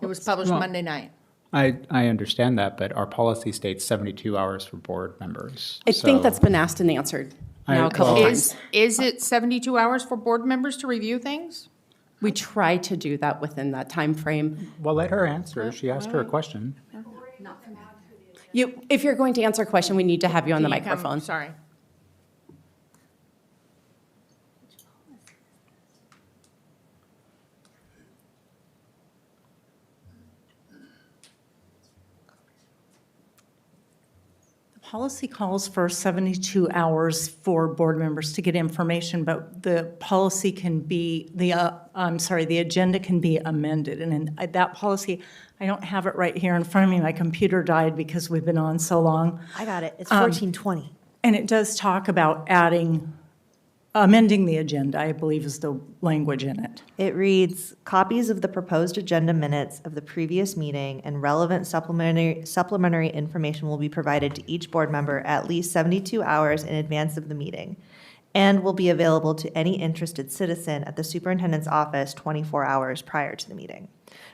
It was published Well- Monday night. I understand that, but our policy states 72 hours for board members. I think So- that's been asked and answered now a couple well- times. Is it 72 hours for board members to review things? We try to do that within that time frame. Well, let her answer. She asked her a question. If you're going to answer a question, we need to have you on the Can you come- microphone. Sorry. Policy calls for 72 hours for board members to get information, but the policy can be, the agenda can be amended. And in that policy, I don't have it right here in front of me. My computer died because we've been on so long. I got it. It's 1420. And it does talk about amending the agenda, I believe is the language in it. It reads, copies of the proposed agenda minutes of the previous meeting and relevant supplementary information will be provided to each board member at least 72 hours in advance of the meeting and will be available to any interested citizen at the superintendent's office 24 hours prior to the meeting.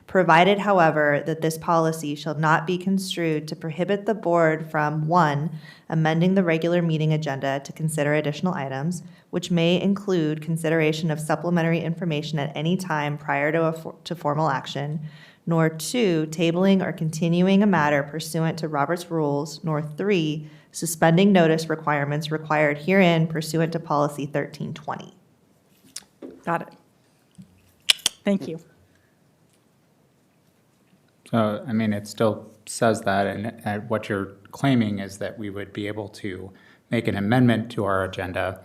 Provided, however, that this policy shall not be construed to prohibit the board from, 1, amending the regular meeting agenda to consider additional items, which may include consideration of supplementary information at any time prior to formal action, nor 2, tabling or continuing a matter pursuant to Robert's rules, nor 3, suspending notice requirements required herein pursuant to policy 1320. Got it. Thank you. So, I mean, it still says that, and what you're claiming is that we would be able to make an amendment to our agenda.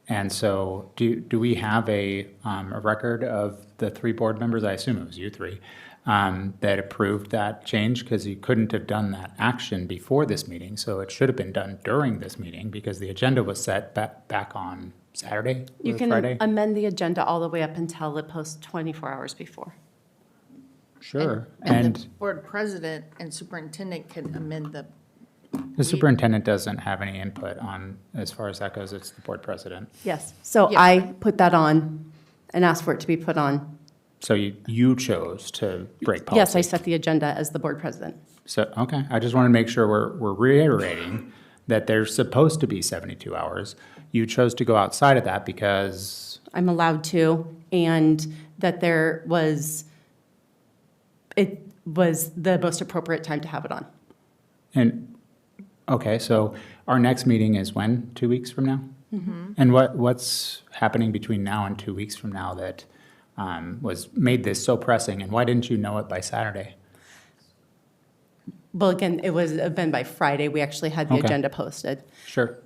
And so, do we have a record of the 3 board members, I assume it was you 3, that approved that change? Because you couldn't have done that action before this meeting, so it should have been done during this meeting because the agenda was set back on Saturday You or can Friday? amend the agenda all the way up until it posts 24 hours before. Sure. And the board president and superintendent can amend The superintendent doesn't have any input on, as far as that goes, it's the board president. Yes, so Yeah. I put that on and asked for it to be put on. So you chose to break policy? Yes, I set the agenda as the board president. So, okay, I just want to make sure we're reiterating that there's supposed to be 72 hours. You chose to go outside of that because, I'm allowed to, and that it was the most appropriate time to have it on. and, okay, so our next meeting is when? 2 weeks from now? And what's happening between now and 2 weeks from now that made this so pressing, and why didn't you know it by Saturday? Well, again, it was been by Friday, we actually had the Okay. agenda posted. Sure.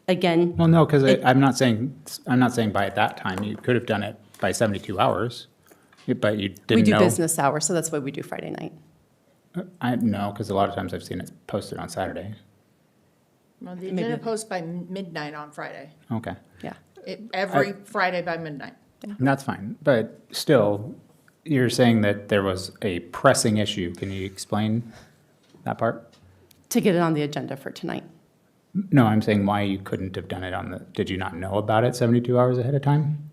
Again, Well, no, because I'm not saying by that time. You could have done it by 72 hours, but you didn't know. we do business hours, so that's why we do Friday night. No, because a lot of times I've seen it posted on Saturday. Well, the agenda posts by midnight on Friday. Okay. Yeah. Every Friday by midnight. And that's fine, but still, you're saying that there was a pressing issue. Can you explain that part? To get it on the agenda for tonight. No, I'm saying why you couldn't have done it did you not know about it 72 hours ahead of time?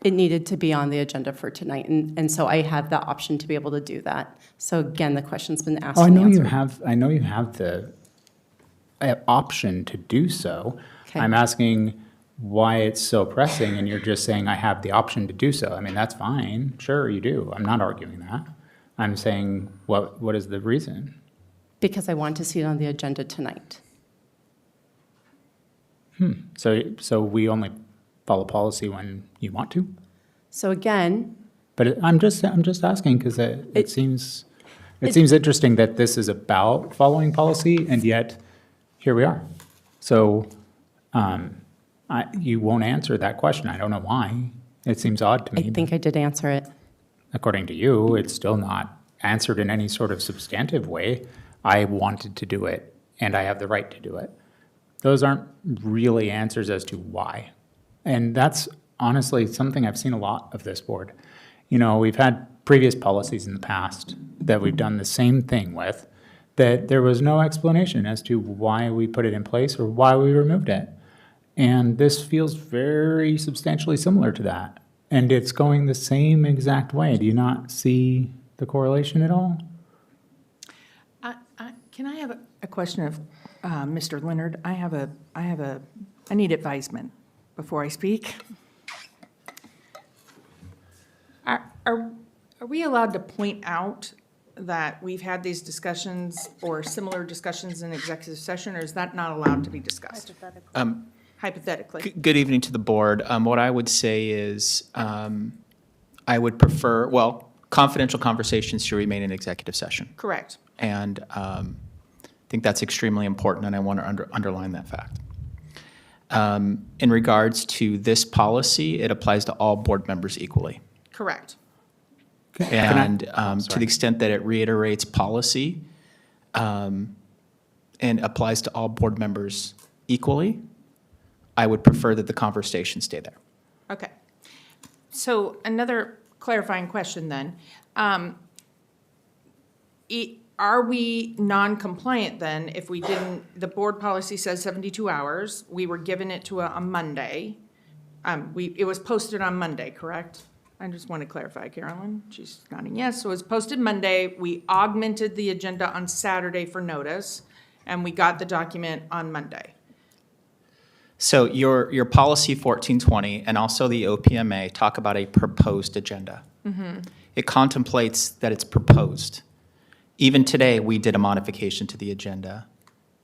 It needed to be on the agenda for tonight, and so I have the option to be able to do that. So again, the question's been asked Oh, and answered. I know you have the option to do so. Okay. I'm asking why it's so pressing, and you're just saying I have the option to do so. I mean, that's fine. Sure, you do. I'm not arguing that. I'm saying, what is the reason? Because I want to see it on the agenda tonight. So we only follow policy when you want to? So again, But I'm just asking because it seems interesting that this is about following policy, and yet here we are. So you won't answer that question. I don't know why. It seems odd to me. I think I did answer it. According to you, it's still not answered in any sort of substantive way. I wanted to do it, and I have the right to do it. Those aren't really answers as to why. And that's honestly something I've seen a lot of this board. You know, we've had previous policies in the past that we've done the same thing with, that there was no explanation as to why we put it in place or why we removed it. And this feels very substantially similar to that. And it's going the same exact way. Do you not see the correlation at all? Can I have a question of Mr. Leonard? I need advisement before I speak. Are we allowed to point out that we've had these discussions or similar discussions in executive session, or is that not allowed to be discussed? Hypothetically. Good evening to the board. What I would say is I would prefer, confidential conversations should remain in executive session. Correct. And I think that's extremely important, and I want to underline that fact. In regards to this policy, it applies to all board members equally. Correct. And to the extent that it reiterates policy and applies to all board members equally, I would prefer that the conversation stay there. Okay. So another clarifying question then. Are we non-compliant then if we didn't, the board policy says 72 hours, we were given it to a Monday. It was posted on Monday, correct? I just want to clarify, Carolyn. She's nodding yes. So it was posted Monday. We augmented the agenda on Saturday for notice, and we got the document on Monday. So your policy 1420 and also the OPMA talk about a proposed agenda. It contemplates that it's proposed. Even today, we did a modification to the agenda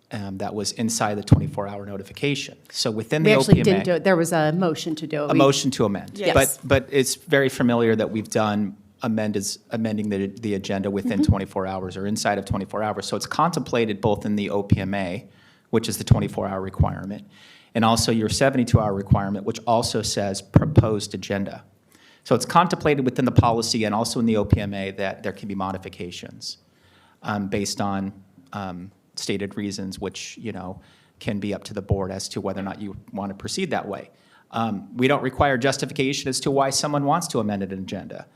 that was inside the 24-hour notification. So within the We OPMA. actually didn't do it. There was a motion to do it. A motion to amend. Yes. But it's very familiar that we've done amending the agenda within 24 hours or inside of 24 hours. So it's contemplated both in the OPMA, which is the 24-hour requirement, and also your 72-hour requirement, which also says proposed agenda. So it's contemplated within the policy and also in the OPMA that there can be modifications based on stated reasons, which, can be up to the board as to whether or not you want to proceed that way. We don't require justification as to why someone wants to amend an agenda.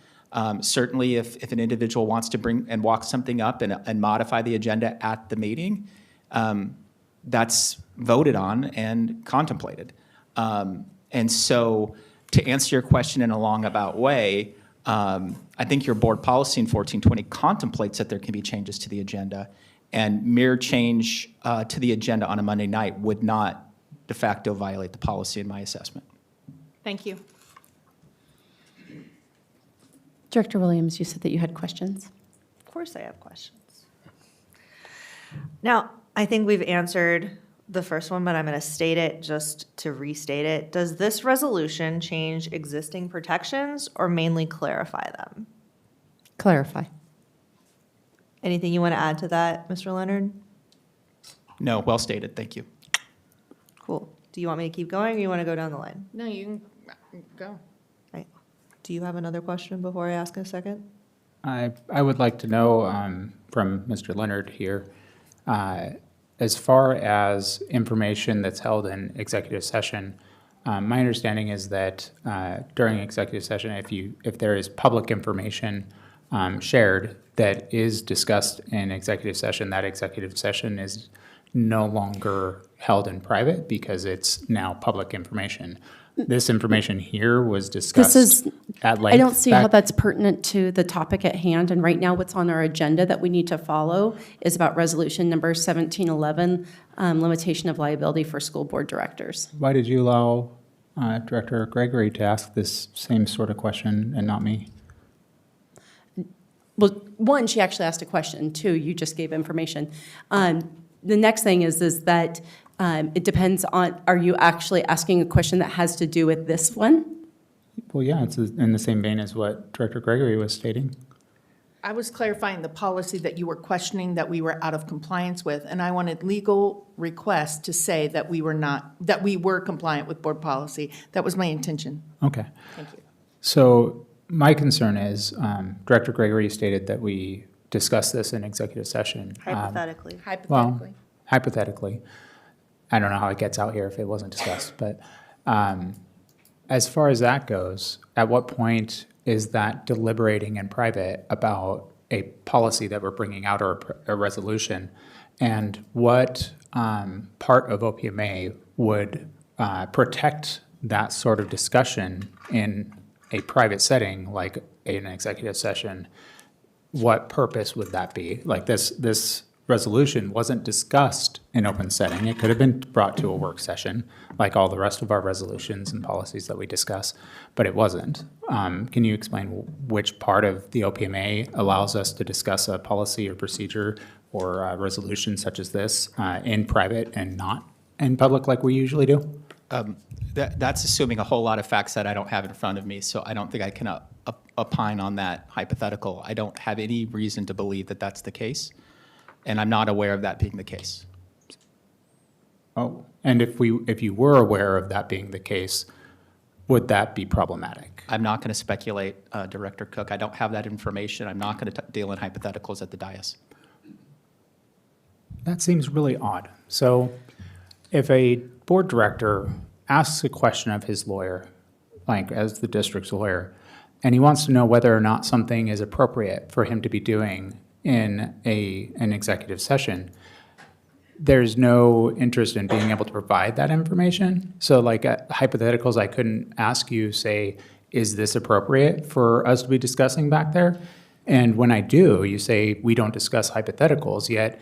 Certainly, if an individual wants to bring and walk something up and modify the agenda at the meeting, that's voted on and contemplated. And so, to answer your question in a long-about way, I think your board policy in 1420 contemplates that there can be changes to the agenda, and mere change to the agenda on a Monday night would not de facto violate the policy in my assessment. Thank you. Director Williams, you said that you had questions. Of course I have questions. Now, I think we've answered the first one, but I'm going to state it just to restate it. Does this resolution change existing protections or mainly clarify them? Clarify. Anything you want to add to that, Mr. Leonard? No, well stated, thank you. Cool. Do you want me to keep going or you want to go down the line? No, you can go. Right. Do you have another question before I ask a second? I would like to know from Mr. Leonard here, as far as information that's held in executive session, my understanding is that during executive session, if there is public information shared that is discussed in executive session, that executive session is no longer held in private because it's now public information. This information here was discussed at length. I don't see how back- that's pertinent to the topic at hand, and right now what's on our agenda that we need to follow is about resolution number 1711, limitation of liability for school board directors. Why did you allow Director Gregory to ask this same sort of question and not me? Well, one, she actually asked a question. Two, you just gave information. The next thing is that it depends on, are you actually asking a question that has to do with this one? Well, yeah, it's in the same vein as what Director Gregory was stating. I was clarifying the policy that you were questioning that we were out of compliance with, and I wanted legal requests to say that we were not, that we were compliant with board policy. That was my intention. Okay. Thank you. So my concern is Director Gregory stated that we discussed this in executive session. Hypothetically. Well, hypothetically. I don't know how it gets out here if it wasn't discussed, but as far as that goes, at what point is that deliberating in private about a policy that we're bringing out or a resolution? And what part of OPMA would protect that sort of discussion in a private setting like an executive session? What purpose would that be? Like this resolution wasn't discussed in open setting. It could have been brought to a work session, like all the rest of our resolutions and policies that we discuss, but it wasn't. Can you explain which part of the OPMA allows us to discuss a policy or procedure or a resolution such as this in private and not in public like we usually do? That's assuming a whole lot of facts that I don't have in front of me, so I don't think I can opine on that hypothetical. I don't have any reason to believe that that's the case, and I'm not aware of that being the case. Oh, and if you were aware of that being the case, would that be problematic? I'm not going to speculate, Director Cook. I don't have that information. I'm not going to deal in hypotheticals at the dais. That seems really odd. So if a board director asks a question of his lawyer, like as the district's lawyer, and he wants to know whether or not something is appropriate for him to be doing in an executive session, there's no interest in being able to provide that information. So like hypotheticals, I couldn't ask you, say, is this appropriate for us to be discussing back there? And when I do, you say, we don't discuss hypotheticals, yet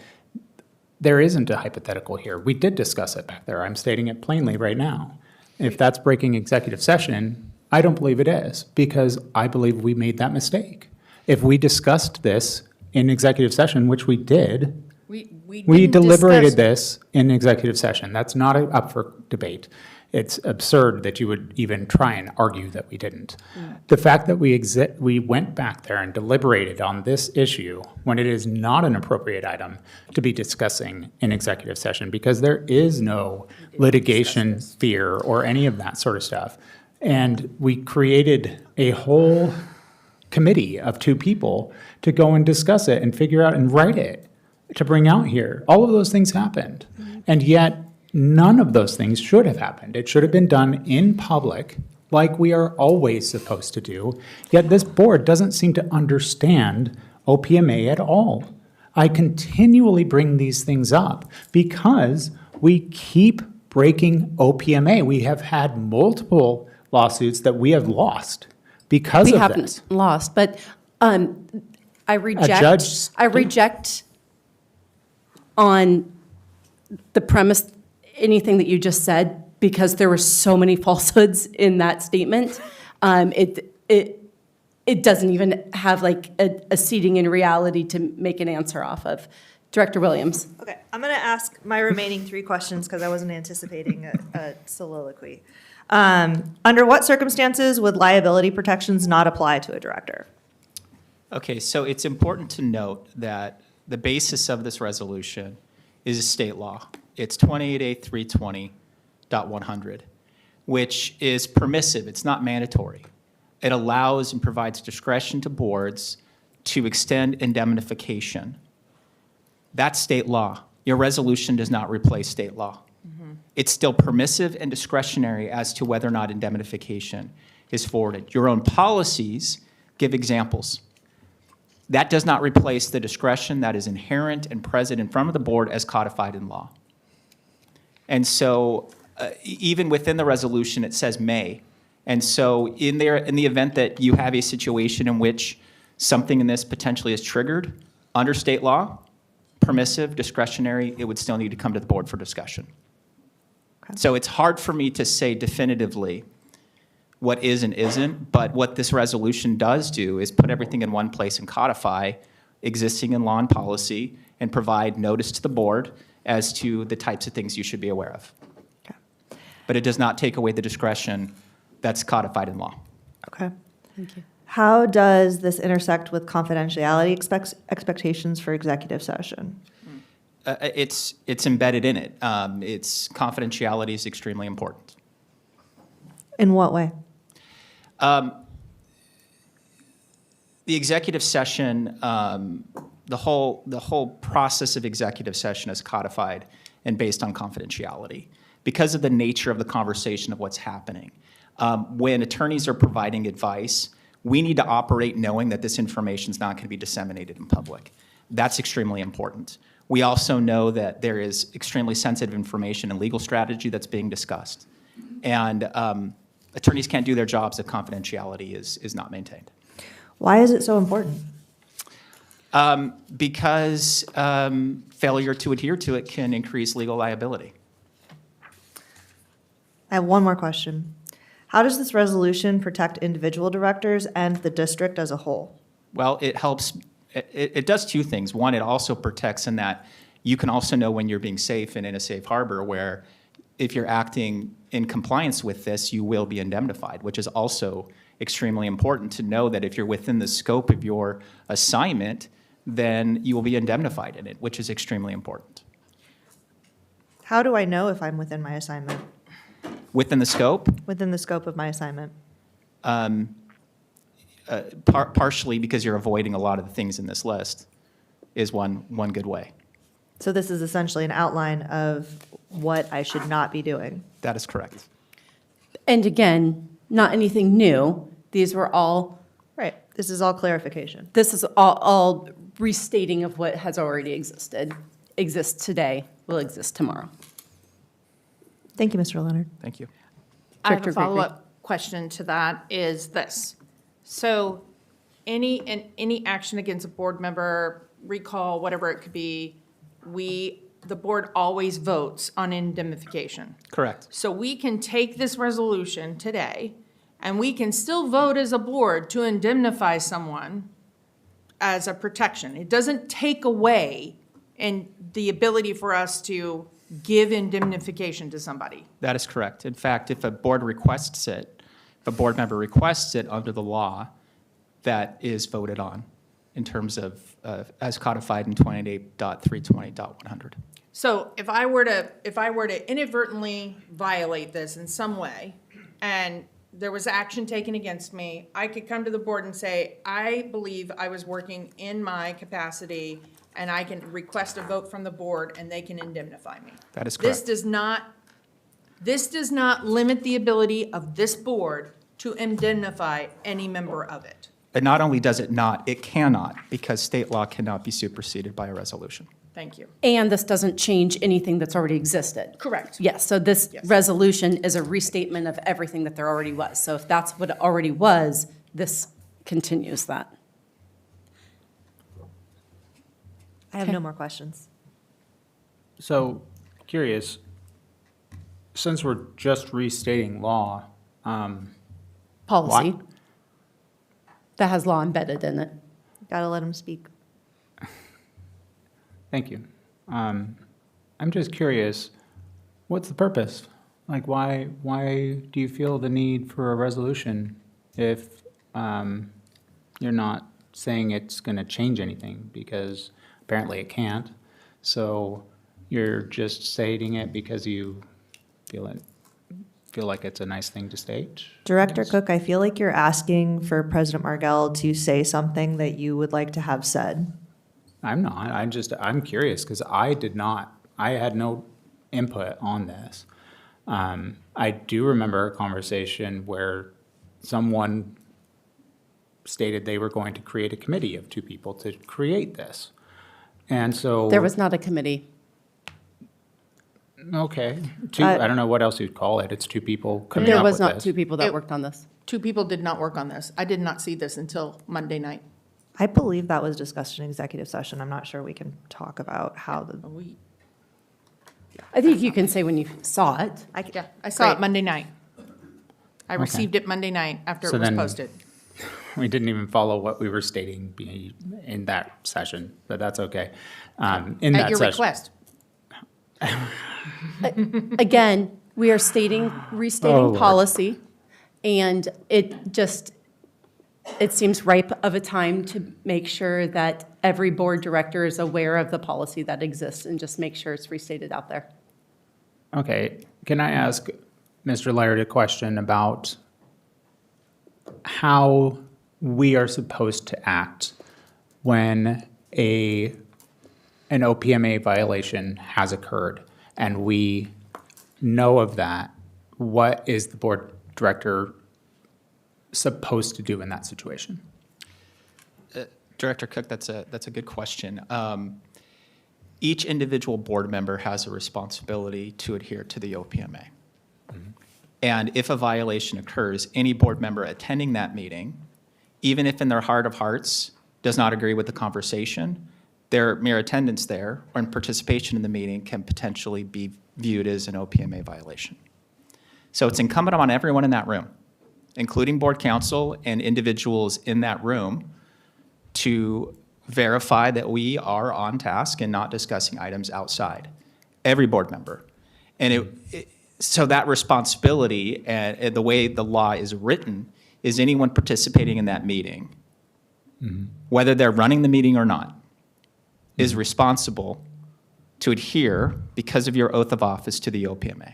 there isn't a hypothetical here. We did discuss it back there. I'm stating it plainly right now. If that's breaking executive session, I don't believe it is, because I believe we made that mistake. If we discussed this in executive session, which we did, we didn't deliberated discuss- this in executive session. That's not up for debate. It's absurd that you would even try and argue that we didn't. The fact that we went back there and deliberated on this issue when it is not an appropriate item to be discussing in executive session, because there is no litigation fear or any of that sort of stuff. And we created a whole committee of 2 people to go and discuss it and figure out and write it to bring out here. All of those things happened. And yet None of those things should have happened. It should have been done in public, like we are always supposed to do. Yet this board doesn't seem to understand OPMA at all. I continually bring these things up because we keep breaking OPMA. We have had multiple lawsuits that we have lost because We of haven't this. lost, but I judge- reject on the premise, anything that you just said, because there were so many falsehoods in that statement. It doesn't even have like a seating in reality to make an answer off of. Director Williams. Okay, I'm going to ask my remaining 3 questions because I wasn't anticipating a soliloquy. Under what circumstances would liability protections not apply to a director? Okay, so it's important to note that the basis of this resolution is a state law. It's 28A320.100, which is permissive. It's not mandatory. It allows and provides discretion to boards to extend indemnification. That's state law. Your resolution does not replace state law. It's still permissive and discretionary as to whether or not indemnification is forwarded. Your own policies give examples. That does not replace the discretion that is inherent and present in front of the board as codified in law. And so even within the resolution, it says may. And so in the event that you have a situation in which something in this potentially is triggered under state law, permissive, discretionary, it would still need to come to the board for discussion. Okay. So it's hard for me to say definitively what is and isn't, but what this resolution does do is put everything in one place and codify existing in law and policy and provide notice to the board as to the types of things you should be aware of. Okay. But it does not take away the discretion that's codified in law. Okay. Thank you. How does this intersect with confidentiality expectations for executive session? It's embedded in it. Its confidentiality is extremely important. In what way? The executive session, the whole process of executive session is codified and based on confidentiality because of the nature of the conversation of what's happening. When attorneys are providing advice, we need to operate knowing that this information is not going to be disseminated in public. That's extremely important. We also know that there is extremely sensitive information and legal strategy that's being discussed. And attorneys can't do their jobs if confidentiality is not maintained. Why is it so important? Because failure to adhere to it can increase legal liability. I have one more question. How does this resolution protect individual directors and the district as a whole? Well, it helps, it does 2 things. One, it also protects in that you can also know when you're being safe and in a safe harbor where if you're acting in compliance with this, you will be indemnified, which is also extremely important to know that if you're within the scope of your assignment, then you will be indemnified in it, which is extremely important. How do I know if I'm within my assignment? Within the scope? Within the scope of my assignment? Partially because you're avoiding a lot of the things in this list is one good way. So this is essentially an outline of what I should not be doing. That is correct. And again, not anything new. These were all. Right. This is all clarification. This is all restating of what has already exists today, will exist tomorrow. Thank you, Mr. Leonard. Thank you. I have Director a Gregory. follow-up question to that is this. So any action against a board member, recall, whatever it could be, the board always votes on indemnification. Correct. So we can take this resolution today and we can still vote as a board to indemnify someone as a protection. It doesn't take away in the ability for us to give indemnification to somebody. That is correct. In fact, if a board requests it, if a board member requests it under the law, that is voted on in terms of, as codified in 28.320.100. So if I were to inadvertently violate this in some way, and there was action taken against me, I could come to the board and say, I believe I was working in my capacity and I can request a vote from the board and they can indemnify me. That is This correct. this does not limit the ability of this board to indemnify any member of it. And not only does it not, it cannot, because state law cannot be superseded by a resolution. Thank you. And this doesn't change anything that's already existed. Correct. Yes, so this Yes. resolution is a restatement of everything that there already was. So if that's what it already was, this continues that. I have no more questions. So, curious, since we're just restating law, Policy What? that has law embedded in it. Gotta let him speak. thank you. I'm just curious, what's the purpose? Like, why do you feel the need for a resolution if you're not saying it's going to change anything? Because apparently it can't. So you're just stating it because you feel like it's a nice thing to state? Director Cook, I feel like you're asking for President Margell to say something that you would like to have said. I'm not. I'm curious because I had no input on this. I do remember a conversation where someone stated they were going to create a committee of 2 people to create this. And so. There was not a committee. Okay. I don't know what else you'd call it. It's 2 people coming There up was with not this. 2 people that worked on this. 2 people did not work on this. I did not see this until Monday night. I believe that was discussed in executive session. I'm not sure we can talk about how the. I think you can say when you saw it. Yeah, I saw it Great. Monday night. I Okay. received it Monday night after So it was then- posted. We didn't even follow what we were stating in that session, but that's okay. In At that your session. request. Again, we are Oh, restating Lord. policy, and it seems ripe of a time to make sure that every board director is aware of the policy that exists and just make sure it's restated out there. Okay, can I ask Mr. Laird a question about how we are supposed to act when an OPMA violation has occurred and we know of that? What is the board director supposed to do in that situation? Director Cook, that's a good question. Each individual board member has a responsibility to adhere to the OPMA. And if a violation occurs, any board member attending that meeting, even if in their heart of hearts does not agree with the conversation, their mere attendance there or participation in the meeting can potentially be viewed as an OPMA violation. So it's incumbent on everyone in that room, including board counsel and individuals in that room, to verify that we are on task and not discussing items outside. Every board member. And so that responsibility and the way the law is written is anyone participating in that meeting, whether they're running the meeting or not, is responsible to adhere because of your oath of office to the OPMA.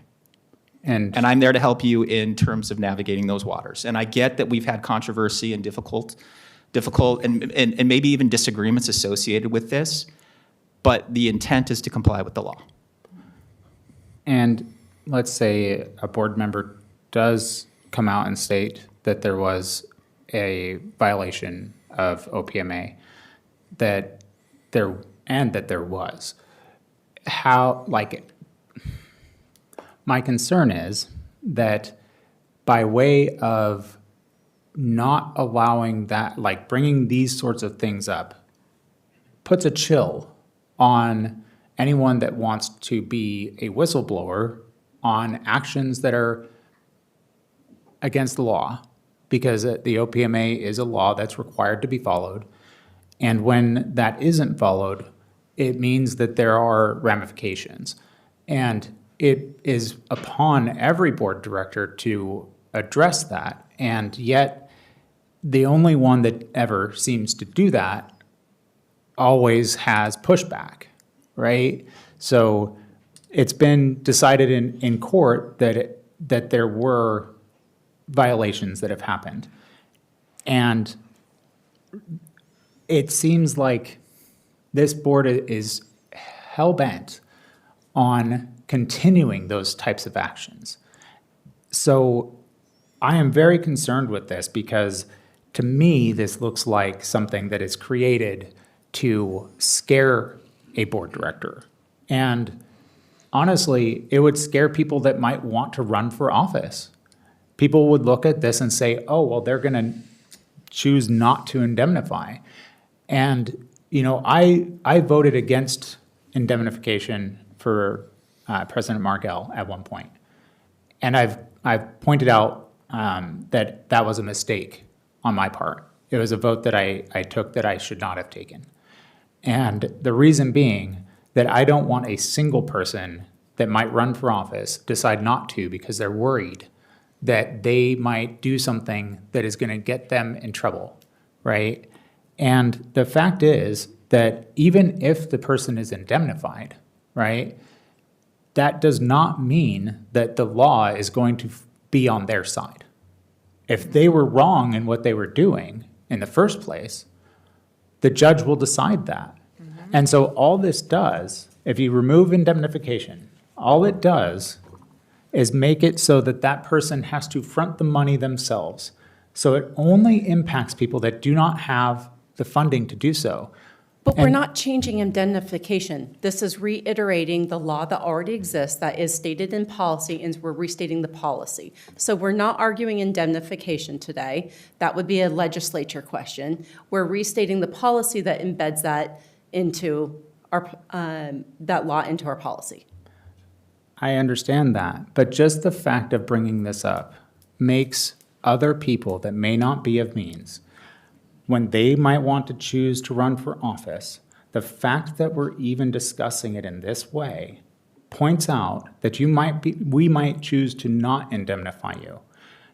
And I'm there to help you in terms of navigating those waters. And I get that we've had controversy and difficult and maybe even disagreements associated with this, but the intent is to comply with the law. And let's say a board member does come out and state that there was a violation of OPMA, that there was. My concern is that by way of not allowing that, like bringing these sorts of things up, puts a chill on anyone that wants to be a whistleblower on actions that are against the law, because the OPMA is a law that's required to be followed. And when that isn't followed, it means that there are ramifications. And it is upon every board director to address that. And yet, the only one that ever seems to do that always has pushback, right? So it's been decided in court that there were violations that have happened. And it seems like this board is hell-bent on continuing those types of actions. So I am very concerned with this because to me, this looks like something that is created to scare a board director. And honestly, it would scare people that might want to run for office. People would look at this and say, oh, well, they're going to choose not to indemnify. And, you know, I voted against indemnification for President Margell at one point. And I've pointed out that was a mistake on my part. It was a vote that I took that I should not have taken. And the reason being that I don't want a single person that might run for office decide not to because they're worried that they might do something that is going to get them in trouble, right? And the fact is that even if the person is indemnified, right, that does not mean that the law is going to be on their side. If they were wrong in what they were doing in the first place, the judge will decide that. And so all this does, if you remove indemnification, all it does is make it so that that person has to front the money themselves. So it only impacts people that do not have the funding to do so. But we're not changing indemnification. This is reiterating the law that already exists that is stated in policy, and we're restating the policy. So we're not arguing indemnification today. That would be a legislature question. We're restating the policy that embeds that into our, that law into our policy. I understand that, but just the fact of bringing this up makes other people that may not be of means, when they might want to choose to run for office, the fact that we're even discussing it in this way points out that we might choose to not indemnify you.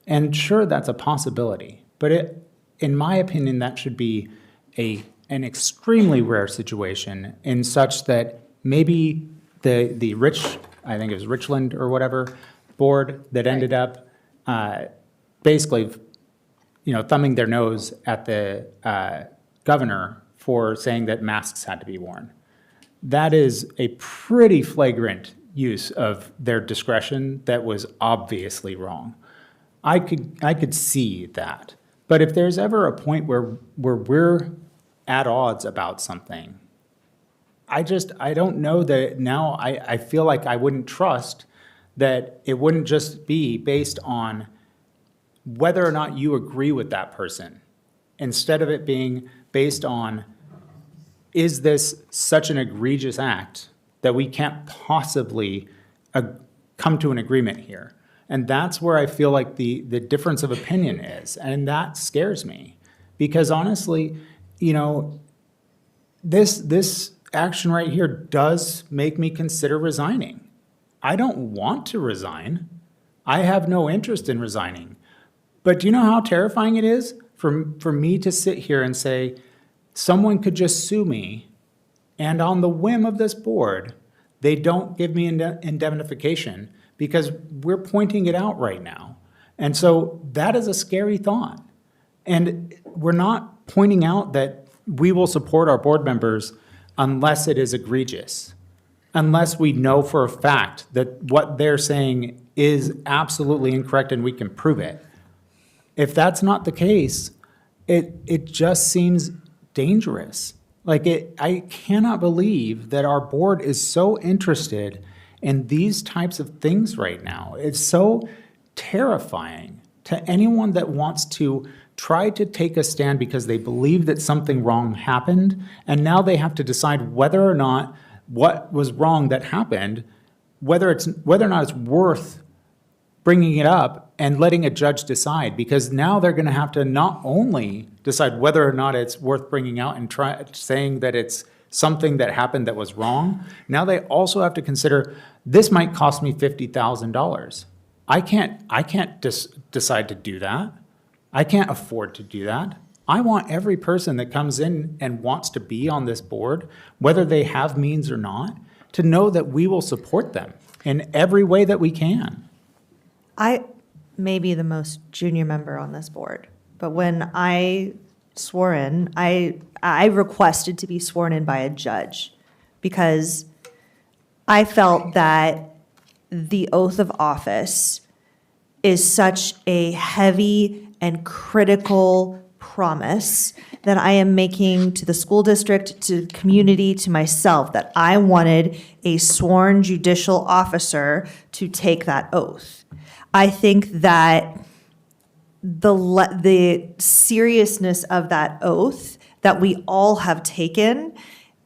And sure, that's a possibility, but in my opinion, that should be an extremely rare situation in such that maybe the rich, I think it was Richland or whatever, board that ended up basically, you know, thumbing their nose at the governor for saying that masks had to be worn. That is a pretty flagrant use of their discretion that was obviously wrong. I could see that. But if there's ever a point where we're at odds about something, I don't know that now I feel like I wouldn't trust that it wouldn't just be based on whether or not you agree with that person, instead of it being based on, is this such an egregious act that we can't possibly come to an agreement here? And that's where I feel like the difference of opinion is, and that scares me. Because honestly, you know, this action right here does make me consider resigning. I don't want to resign. I have no interest in resigning. But do you know how terrifying it is for me to sit here and say, someone could just sue me, and on the whim of this board, they don't give me indemnification because we're pointing it out right now. And so that is a scary thought. And we're not pointing out that we will support our board members unless it is egregious, unless we know for a fact that what they're saying is absolutely incorrect and we can prove it. If that's not the case, it just seems dangerous. I cannot believe that our board is so interested in these types of things right now. It's so terrifying to anyone that wants to try to take a stand because they believe that something wrong happened, and now they have to decide whether or not what was wrong that happened, whether or not it's worth bringing it up and letting a judge decide, because now they're going to have to not only decide whether or not it's worth bringing out and saying that it's something that happened that was wrong. Now they also have to consider, this might cost me $50,000. I can't decide to do that. I can't afford to do that. I want every person that comes in and wants to be on this board, whether they have means or not, to know that we will support them in every way that we can. I may be the most junior member on this board, but when I swore in, I requested to be sworn in by a judge because I felt that the oath of office is such a heavy and critical promise that I am making to the school district, to the community, to myself, that I wanted a sworn judicial officer to take that oath. I think that the seriousness of that oath that we all have taken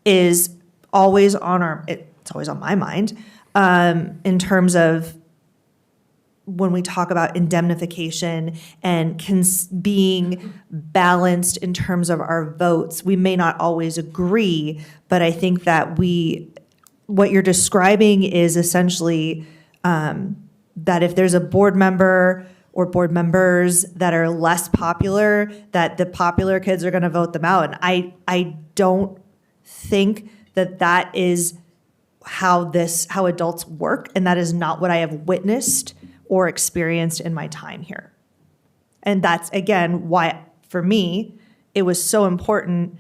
is always it's always on my mind, in terms of when we talk about indemnification and being balanced in terms of our votes. We may not always agree, but I think that what you're describing is essentially that if there's a board member or board members that are less popular, that the popular kids are going to vote them out. And I don't think that is how adults work, and that is not what I have witnessed or experienced in my time here. And that's, again, why, for me, it was so important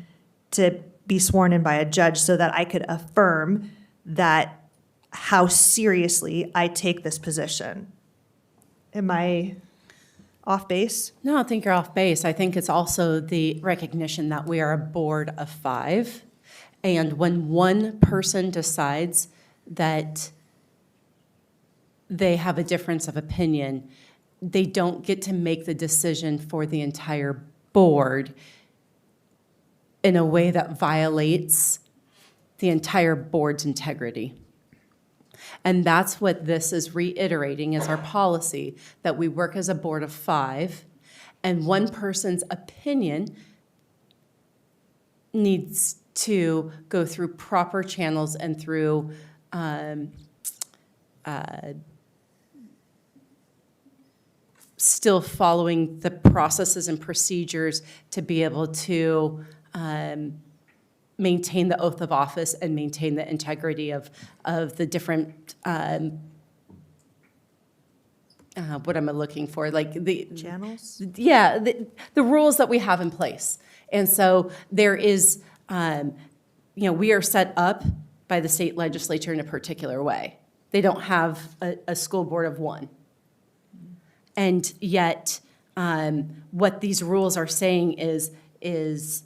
to be sworn in by a judge so that I could affirm that how seriously I take this position. Am I off base? No, I don't think you're off base. I think it's also the recognition that we are a board of 5. And when one person decides that they have a difference of opinion, they don't get to make the decision for the entire board in a way that violates the entire board's integrity. And that's what this is reiterating as our policy, that we work as a board of 5, and one person's opinion needs to go through proper channels and through still following the processes and procedures to be able to maintain the oath of office and maintain the integrity of the different, what am I looking for? Like the channels? Yeah, the rules that we have in place. And so there is, we are set up by the state legislature in a particular way. They don't have a school board of 1. And yet, what these rules are saying is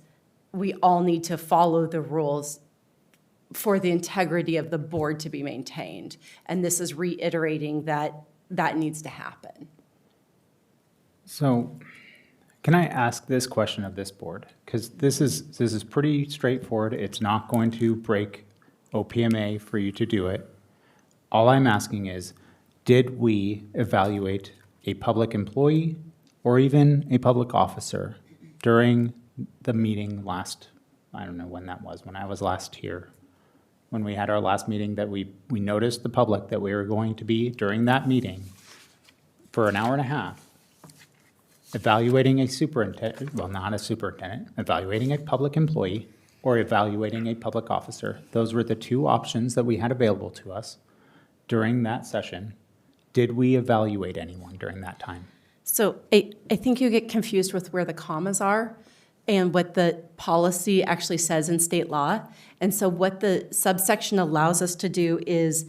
we all need to follow the rules for the integrity of the board to be maintained. And this is reiterating that that needs to happen. So can I ask this question of this board? Because this is pretty straightforward. It's not going to break OPMA for you to do it. All I'm asking is, did we evaluate a public employee or even a public officer during the meeting last, I don't know when that was, when I was last here, when we had our last meeting, that we noticed the public that we were going to be, during that meeting, for an hour and a half, evaluating a superintendent, well, not a superintendent, evaluating a public employee or evaluating a public officer. Those were the 2 options that we had available to us during that session. Did we evaluate anyone during that time? So I think you get confused with where the commas are and what the policy actually says in state law. And so what the subsection allows us to do is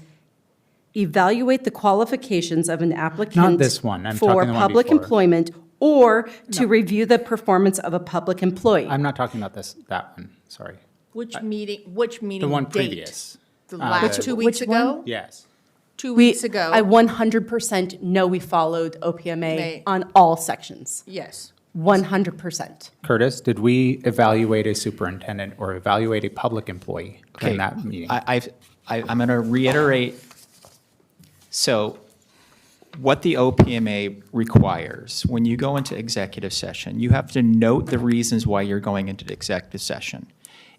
evaluate the qualifications of an applicant. Not this one. I'm for talking the one public before. employment or to review the performance of a public employee. I'm not talking about that one, sorry. Which meeting The one date? previous. The last 2 weeks which one? ago? Yes. 2 weeks ago? I 100% know we followed OPMA on all sections. Yes. 100%. Curtis, did we evaluate a superintendent or evaluate a public employee during that meeting? I'm going to reiterate. So what the OPMA requires, when you go into executive session, you have to note the reasons why you're going into the executive session.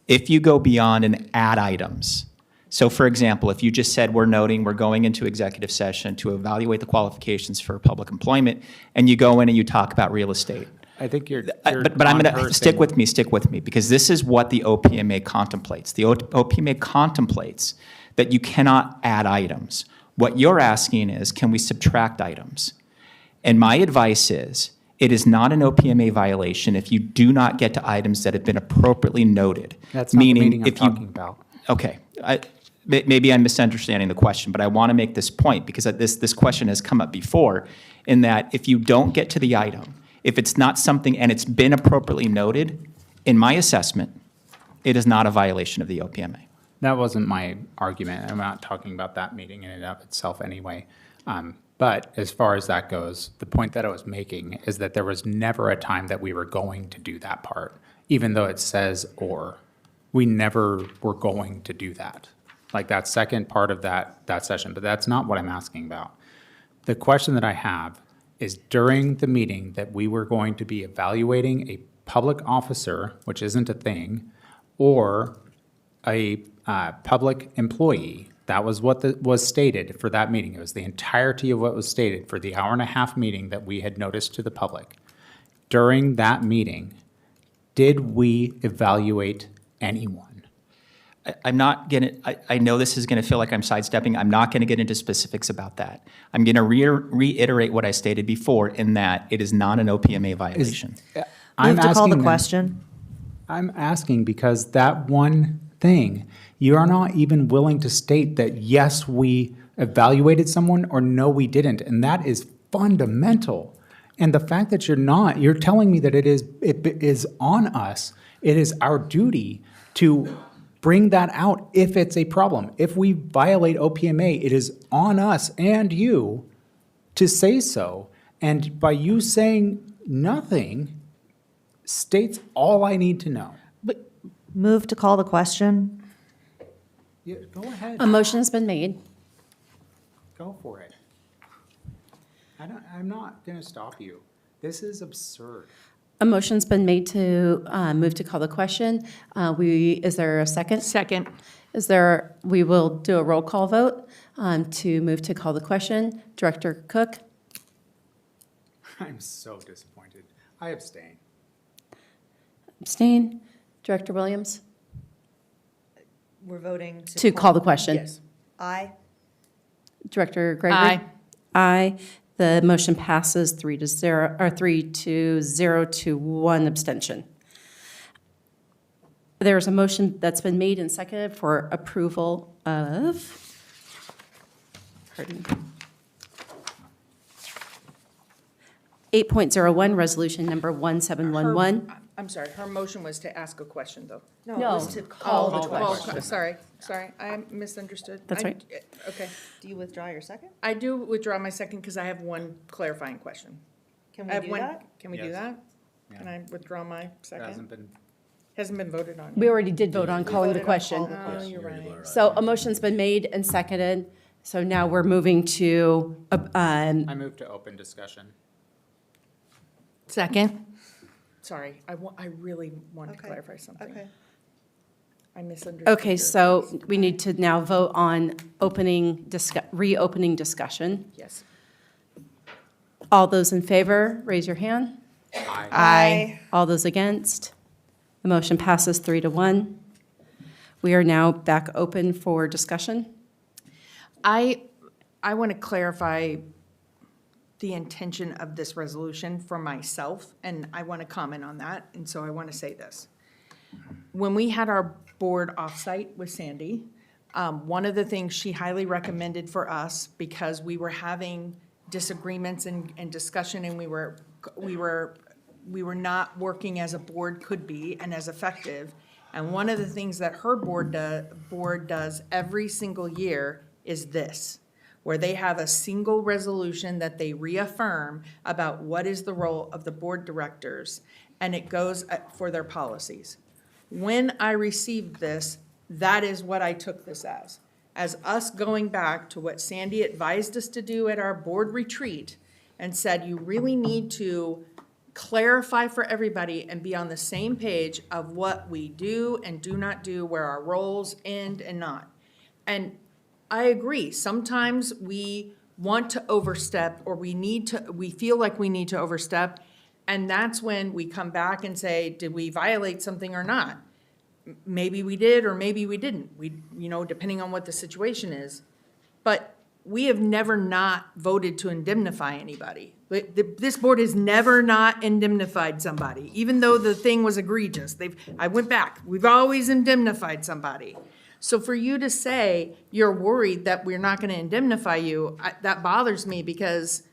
If you go beyond and add items, so for example, if you just said we're going into executive session to evaluate the qualifications for public employment, and you go in and you talk about real estate. I think you're But I'm going to, stick with me, because this is what the OPMA contemplates. The OPMA contemplates that you cannot add items. What you're asking is, can we subtract items? And my advice is, It is not an OPMA violation if you do not get to items that have been appropriately noted. That's not the Meaning, meeting I'm if you talking about. Okay, maybe I'm misunderstanding the question, but I want to make this point because this question has come up before, in that if you don't get to the item, if it's not something and it's been appropriately noted, in my assessment, it is not a violation of the OPMA. That wasn't my argument. I'm not talking about that meeting in and of itself anyway. But as far as that goes, the point that I was making is that there was never a time that we were going to do that part, even though it says or. We never were going to do that. Like that second part of that session, but that's not what I'm asking about. The question that I have is during the meeting that we were going to be evaluating a public officer, which isn't a thing, or a public employee. That was what was stated for that meeting. It was the entirety of what was stated for the hour-and-a-half meeting that we had noticed to the public. During that meeting, did we evaluate anyone? I'm not going to, I know this is going to feel like I'm sidestepping. I'm not going to get into specifics about that. I'm going to reiterate what I stated before in that it is not an OPMA violation. Move to call the question. I'm asking because that one thing, you are not even willing to state that, yes, we evaluated someone or no, we didn't. And that is fundamental. And the fact that you're telling me that it is on us, it is our duty to bring that out if it's a problem. If we violate OPMA, it is on us and you to say so. And by you saying nothing states all I need to know. Move to call the question. Yeah, go ahead. A motion has been made. Go for it. I'm not going to stop you. This is absurd. A motion's been made to move to call the question. Is there a second? Second. We will do a roll call vote to move to call the question. Director Cook? I'm so disappointed. I abstain. Abstain. Director Williams? We're voting To call the question. Yes. Aye. Director Gregory? Aye. Aye. The motion passes 3-0, or 3-0 to 1 abstention. There's a motion that's been made and seconded for approval of, pardon me, 8.01, resolution number 1711. I'm sorry, her motion was to ask a question, though. No, it was to call the question. Sorry, I misunderstood. That's right. Okay. Do you withdraw your second? I do withdraw my second because I have one clarifying question. Can I we have do one. that? Can we do Yes. that? Yeah. Can I withdraw my It second? hasn't been voted on. We already did vote on calling the question. Oh, you're right. So a motion's been made and seconded. So now we're moving to, I move to open discussion. Second. Sorry, I really wanted to Okay. clarify something. Okay. I misunderstood. okay, your- so we need to now vote on reopening discussion. Yes. All those in favor, raise your hand. Aye. All those against? The motion passes 3-1. We are now back open for discussion. I want to clarify the intention of this resolution for myself, and I want to comment on that, and so I want to say this. When we had our board offsite with Sandy, one of the things she highly recommended for us, because we were having disagreements and discussion, and we were not working as a board could be and as effective. And one of the things that her board does every single year is this, where they have a single resolution that they reaffirm about what is the role of the board directors, and it goes for their policies. When I received this, that is what I took this as us going back to what Sandy advised us to do at our board retreat and said, you really need to clarify for everybody and be on the same page of what we do and do not do, where our roles end and not. And I agree, sometimes we want to overstep, or we feel like we need to overstep, and that's when we come back and say, did we violate something or not? Maybe we did, or maybe we didn't, depending on what the situation is. But we have never not voted to indemnify anybody. This board has never not indemnified somebody, even though the thing was egregious. I went back, we've always indemnified somebody. So for you to say you're worried that we're not gonna indemnify you, that bothers me because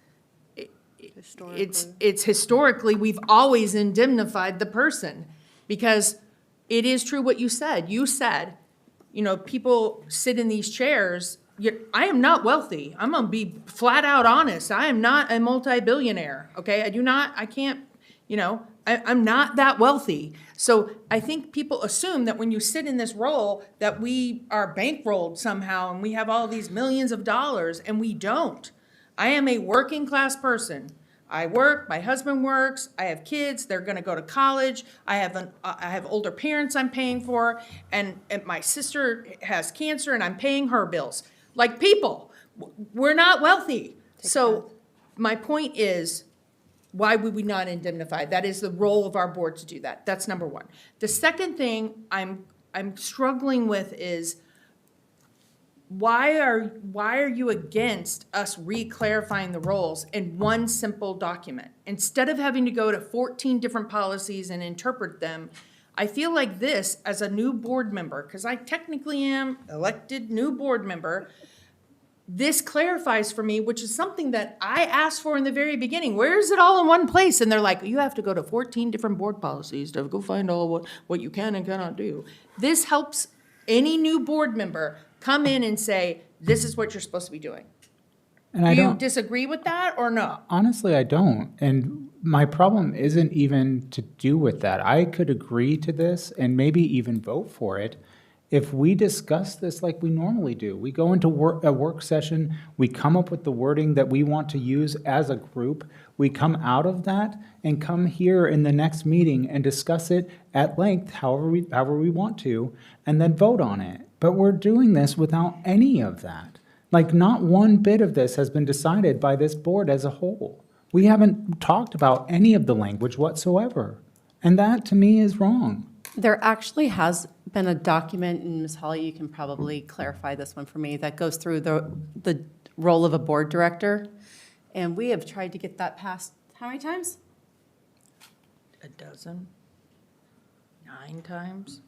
it's historically, we've always indemnified the person. Because it is true what you said. You said, people sit in these chairs. I am not wealthy. I'm gonna be flat out honest. I am not a multi-billionaire, okay? I'm not that wealthy. So I think people assume that when you sit in this role, that we are bankrolled somehow and we have all these millions of dollars, and we don't. I am a working class person. I work, my husband works, I have kids, they're gonna go to college, I have older parents I'm paying for, and my sister has cancer and I'm paying her bills. Like people, we're not wealthy. So my point is, why would we not indemnify? That is the role of our board to do that. That's number one. The second thing I'm struggling with is, why are you against us re-clarifying the roles in one simple document? Instead of having to go to 14 different policies and interpret them, I feel like this, as a new board member, because I technically am elected new board member, this clarifies for me, which is something that I asked for in the very beginning. Where is it all in one place? And they're like, you have to go to 14 different board policies to go find all what you can and cannot do. This helps any new board member come in and say, this is what you're supposed to be doing. And Do you disagree with that or no? Honestly, I don't. And my problem isn't even to do with that. I could agree to this and maybe even vote for it if we discuss this like we normally do. We go into a work session, we come up with the wording that we want to use as a group, we come out of that and come here in the next meeting and discuss it at length, however we want to, and then vote on it. But we're doing this without any of that. Like, not one bit of this has been decided by this board as a whole. We haven't talked about any of the language whatsoever. And that, to me, is wrong. There actually has been a document, and Ms. Holly, you can probably clarify this one for me, that goes through the role of a board director. And we have tried to get that passed, how many times? A dozen? 9 times?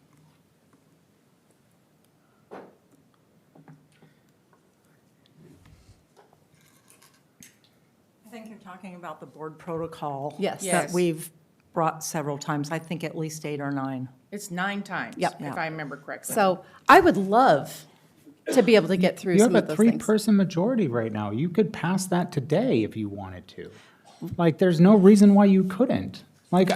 I think you're talking about the board protocol. Yes. That Yes. we've brought several times, I think at least 8 or 9. It's 9 times, Yep. if I remember correctly. So I would love to be able to get through You some have of a those things. three-person majority right now. You could pass that today if you wanted to. Like, there's no reason why you couldn't. Like,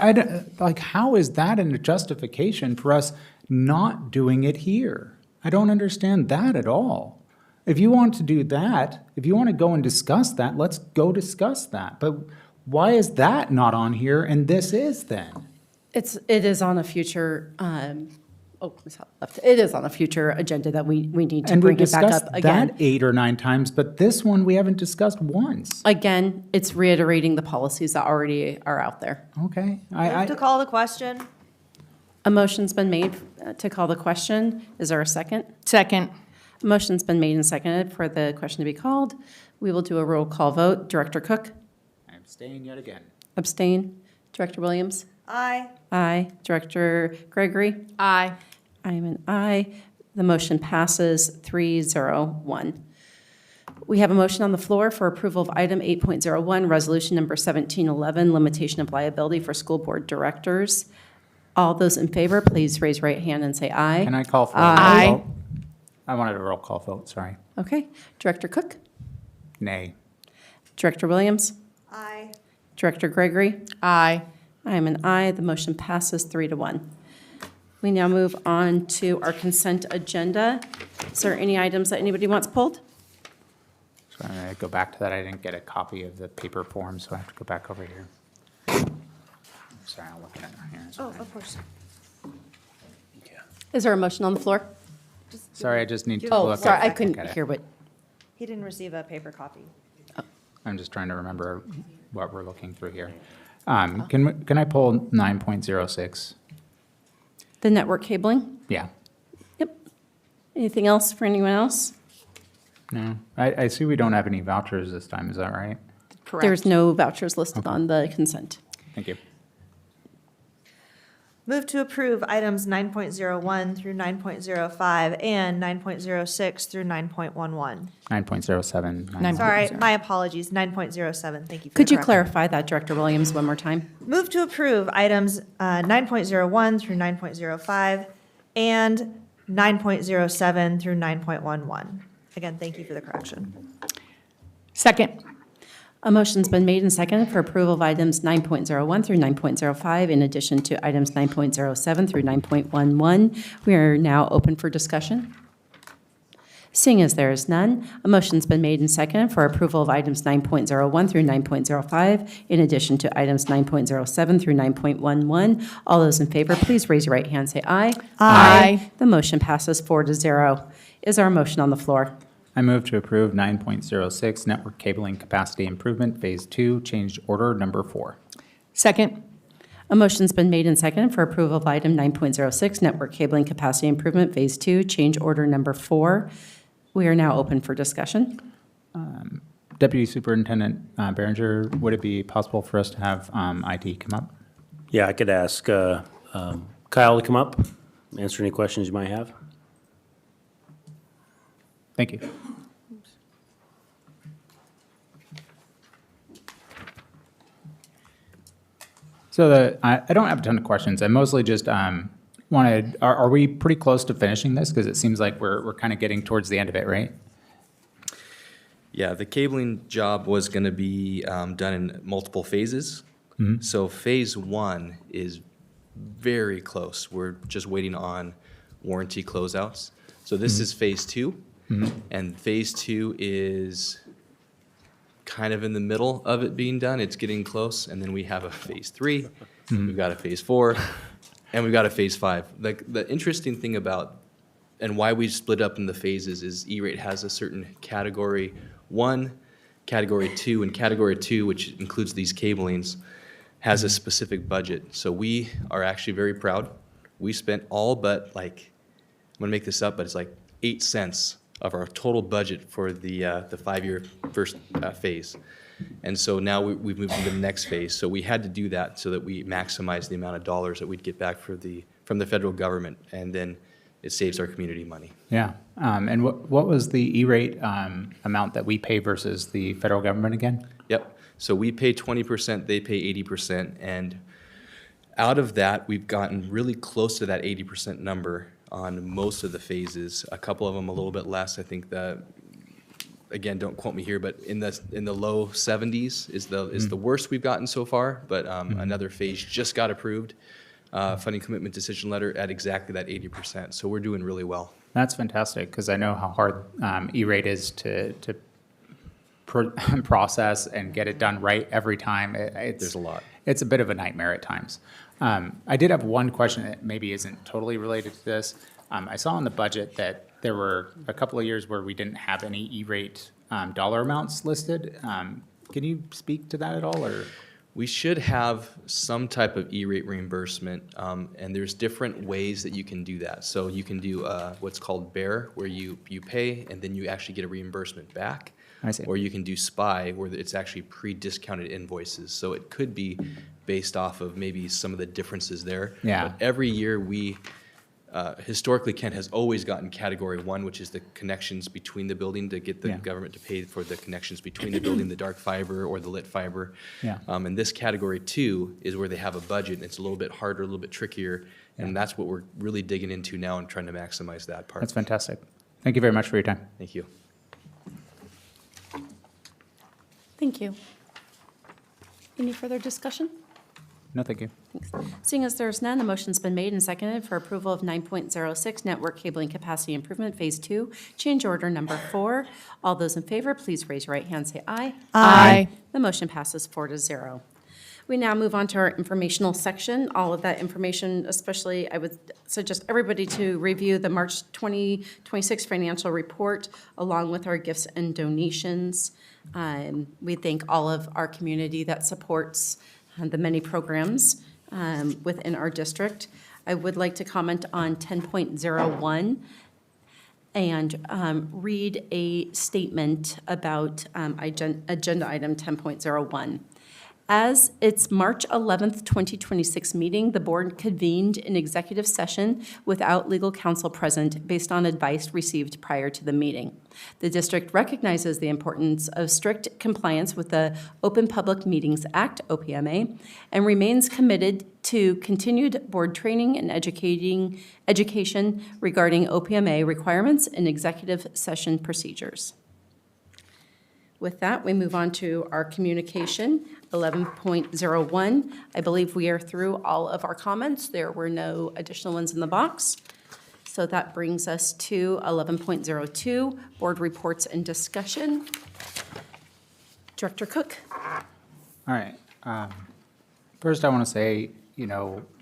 how is that a justification for us not doing it here? I don't understand that at all. If you want to do that, if you want to go and discuss that, let's go discuss that. But why is that not on here and this is then? It is on a future, Ms. Holly left. It is on a future agenda that we need to And we bring it back discussed up again. that 8 or 9 times, but this one we haven't discussed once. Again, it's reiterating the policies that already are out there. Okay. Move to call the question. A motion's been made to call the question. Is there a second? Second. A motion's been made and seconded for the question to be called. We will do a roll call vote. Director Cook? I'm staying yet again. Abstain. Director Williams? Aye. Aye. Director Gregory? Aye. I am an aye. The motion passes 3-0-1. We have a motion on the floor for approval of item 8.01, resolution number 1711, limitation of liability for school board directors. All those in favor, please raise your right hand and say aye. Can I call for a Aye. roll vote? I wanted a roll call vote, sorry. Okay. Director Cook? Nay. Director Williams? Aye. Director Gregory? Aye. I am an aye. The motion passes 3-1. We now move on to our consent agenda. Is there any items that anybody wants pulled? So I'm going to go back to that. I didn't get a copy of the paper form, so I have to go back over here. Sorry, I'll look at it here. Oh, of course. Is there a motion on the floor? Sorry, I just need to Oh, look sorry, I at couldn't it. hear what. He didn't receive a paper copy. I'm just trying to remember what we're looking through here. Can I pull 9.06? The network cabling? Yeah. Yep. Anything else for anyone else? No. I see we don't have any vouchers this time, is that right? Correct. There's no vouchers listed on the consent. Thank you. Move to approve items 9.01 through 9.05 and 9.06 through 9.11. 9.07. Sorry, my apologies, 9.07. Thank you for Could the you correction. clarify that, Director Williams, one more time? Move to approve items 9.01 through 9.05 and 9.07 through 9.11. Again, thank you for the correction. Second. A motion's been made and seconded for approval of items 9.01 through 9.05, in addition to items 9.07 through 9.11. We are now open for discussion. Seeing as there is none, a motion's been made and seconded for approval of items 9.01 through 9.05, in addition to items 9.07 through 9.11. All those in favor, please raise your right hand and say aye. Aye. The motion passes 4-0. Is there a motion on the floor? I move to approve 9.06 network cabling capacity improvement phase 2, change order number 4. Second. A motion's been made and seconded for approval of item 9.06, network cabling capacity improvement phase 2, change order number 4. We are now open for discussion. Deputy Superintendent Behringer, would it be possible for us to have IT come up? Yeah, I could ask Kyle to come up, answer any questions you might have. Thank you. So I don't have a ton of questions. I mostly just wanted, are we pretty close to finishing this? Because it seems like we're kind of getting towards the end of it, right? Yeah, the cabling job was going to be done in multiple phases. Mm-hmm. So phase 1 is very close. We're just waiting on warranty closeouts. So this is phase 2. Mm-hmm. And phase 2 is kind of in the middle of it being done. It's getting close. And then we have a phase 3, Mm-hmm. we've got a phase 4, and we've got a phase 5. The interesting thing about, and why we split up in the phases, is E-rate has a certain category 1, category 2, and category 2, which includes these cablings, has a specific budget. So we are actually very proud. We spent all but I'm gonna make this up, but it's 8 cents of our total budget for the 5-year first phase. And so now we've moved into the next phase. So we had to do that so that we maximize the amount of dollars that we'd get back from the federal government, and then it saves our community money. Yeah. And what was the E-rate amount that we pay versus the federal government again? Yep. So we pay 20%, they pay 80%, and out of that, we've gotten really close to that 80% number on most of the phases. A couple of them a little bit less. I think again, don't quote me here, but in the low 70s is the worst we've gotten so far. But another phase just got approved, funding commitment decision letter at exactly that 80%. So we're doing really well. That's fantastic, because I know how hard E-rate is to process and get it done right every time. There's a lot. It's a bit of a nightmare at times. I did have one question that maybe isn't totally related to this. I saw in the budget that there were a couple of years where we didn't have any E-rate dollar amounts listed. Can you speak to that at all, or? We should have some type of E-rate reimbursement, and there's different ways that you can do that. So you can do what's called BEAR, where you pay and then you actually get a reimbursement back. I see. Or you can do SPI, where it's actually pre-discounted invoices. So it could be based off of maybe some of the differences there. Yeah. But every year we, historically, Kent has always gotten category 1, which is the connections between the building, to get the government to pay for the connections between the building, the dark fiber or the lit fiber. Yeah. And this category 2 is where they have a budget, and it's a little bit harder, a little bit trickier, and that's what we're really digging into now and trying to maximize that part. That's fantastic. Thank you very much for your time. Thank you. Thank you. Any further discussion? No, thank you. Thanks. Seeing as there's none, a motion's been made and seconded for approval of 9.06 network cabling capacity improvement phase 2, change order number 4. All those in favor, please raise your right hand and say aye. Aye. The motion passes 4-0. We now move on to our informational section. All of that information, especially, I would suggest everybody to review the March 2026 financial report along with our gifts and donations. We thank all of our community that supports the many programs within our district. I would like to comment on 10.01. and read a statement about agenda item 10.01. As its March 11th, 2026 meeting, the board convened an executive session without legal counsel present based on advice received prior to the meeting. The district recognizes the importance of strict compliance with the Open Public Meetings Act, OPMA, and remains committed to continued board training and education regarding OPMA requirements and executive session procedures. With that, we move on to our communication, 11.01. I believe we are through all of our comments. There were no additional ones in the box. So that brings us to 11.02, board reports and discussion. Director Cook. All right. First, I want to say,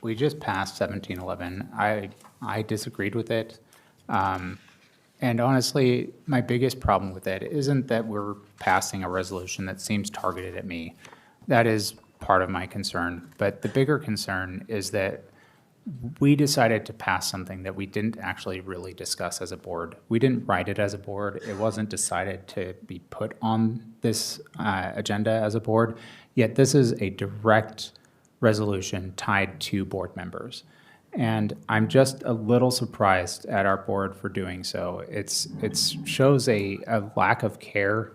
we just passed 1711. I disagreed with it. And honestly, my biggest problem with it isn't that we're passing a resolution that seems targeted at me. That is part of my concern. But the bigger concern is that we decided to pass something that we didn't actually really discuss as a board. We didn't write it as a board. It wasn't decided to be put on this agenda as a board. Yet this is a direct resolution tied to board members. And I'm just a little surprised at our board for doing so. It shows a lack of care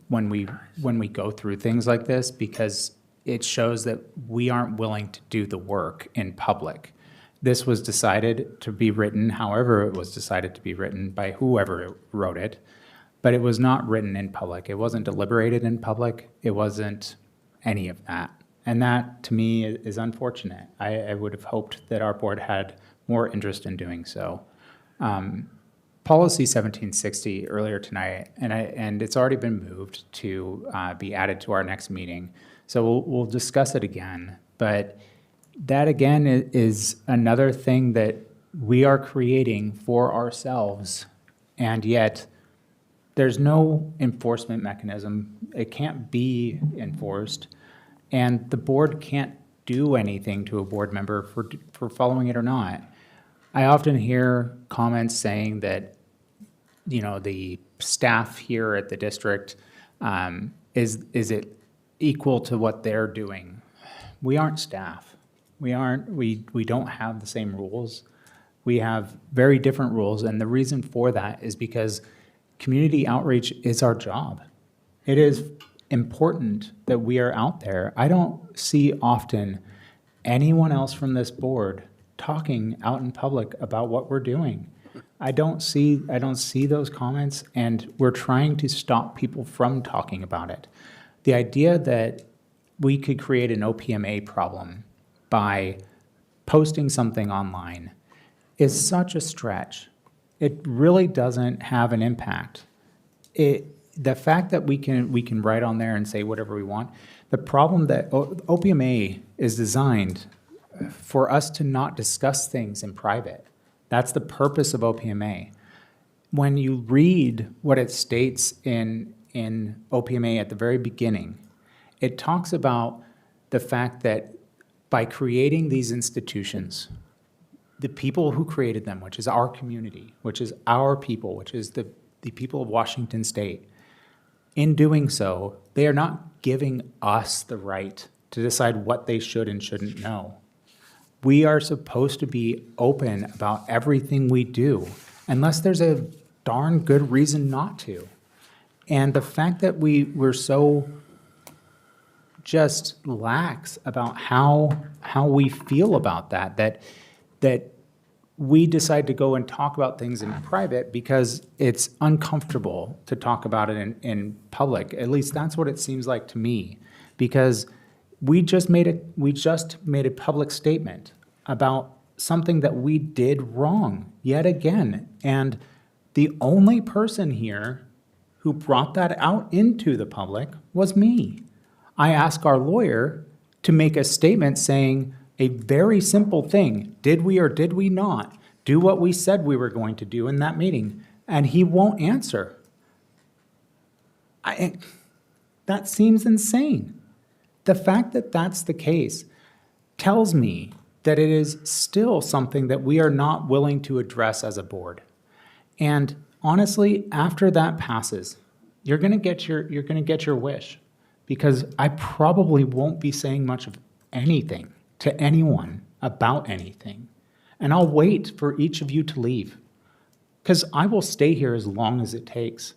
when we go through things like this, because it shows that we aren't willing to do the work in public. This was decided to be written, however it was decided to be written by whoever wrote it, but it was not written in public. It wasn't deliberated in public. It wasn't any of that. And that, to me, is unfortunate. I would have hoped that our board had more interest in doing so. Policy 1760 earlier tonight, and it's already been moved to be added to our next meeting. So we'll discuss it again. But that, again, is another thing that we are creating for ourselves, and yet there's no enforcement mechanism. It can't be enforced. And the board can't do anything to a board member for following it or not. I often hear comments saying that, the staff here at the district, is it equal to what they're doing? We aren't staff. We don't have the same rules. We have very different rules, and the reason for that is because community outreach is our job. It is important that we are out there. I don't see often anyone else from this board talking out in public about what we're doing. I don't see those comments, and we're trying to stop people from talking about it. The idea that we could create an OPMA problem by posting something online is such a stretch. It really doesn't have an impact. The fact that we can write on there and say whatever we want, the problem that OPMA is designed for us to not discuss things in private. That's the purpose of OPMA. When you read what it states in OPMA at the very beginning, it talks about the fact that by creating these institutions, the people who created them, which is our community, which is our people, which is the people of Washington State, in doing so, they are not giving us the right to decide what they should and shouldn't know. We are supposed to be open about everything we do, unless there's a darn good reason not to. And the fact that we're so just lax about how we feel about that we decide to go and talk about things in private because it's uncomfortable to talk about it in public. At least that's what it seems like to me, because we just made a public statement about something that we did wrong yet again. And the only person here who brought that out into the public was me. I asked our lawyer to make a statement saying a very simple thing: did we or did we not do what we said we were going to do in that meeting? And he won't answer. That seems insane. The fact that that's the case tells me that it is still something that we are not willing to address as a board. And honestly, after that passes, you're going to get your wish, because I probably won't be saying much of anything to anyone about anything. And I'll wait for each of you to leave, because I will stay here as long as it takes.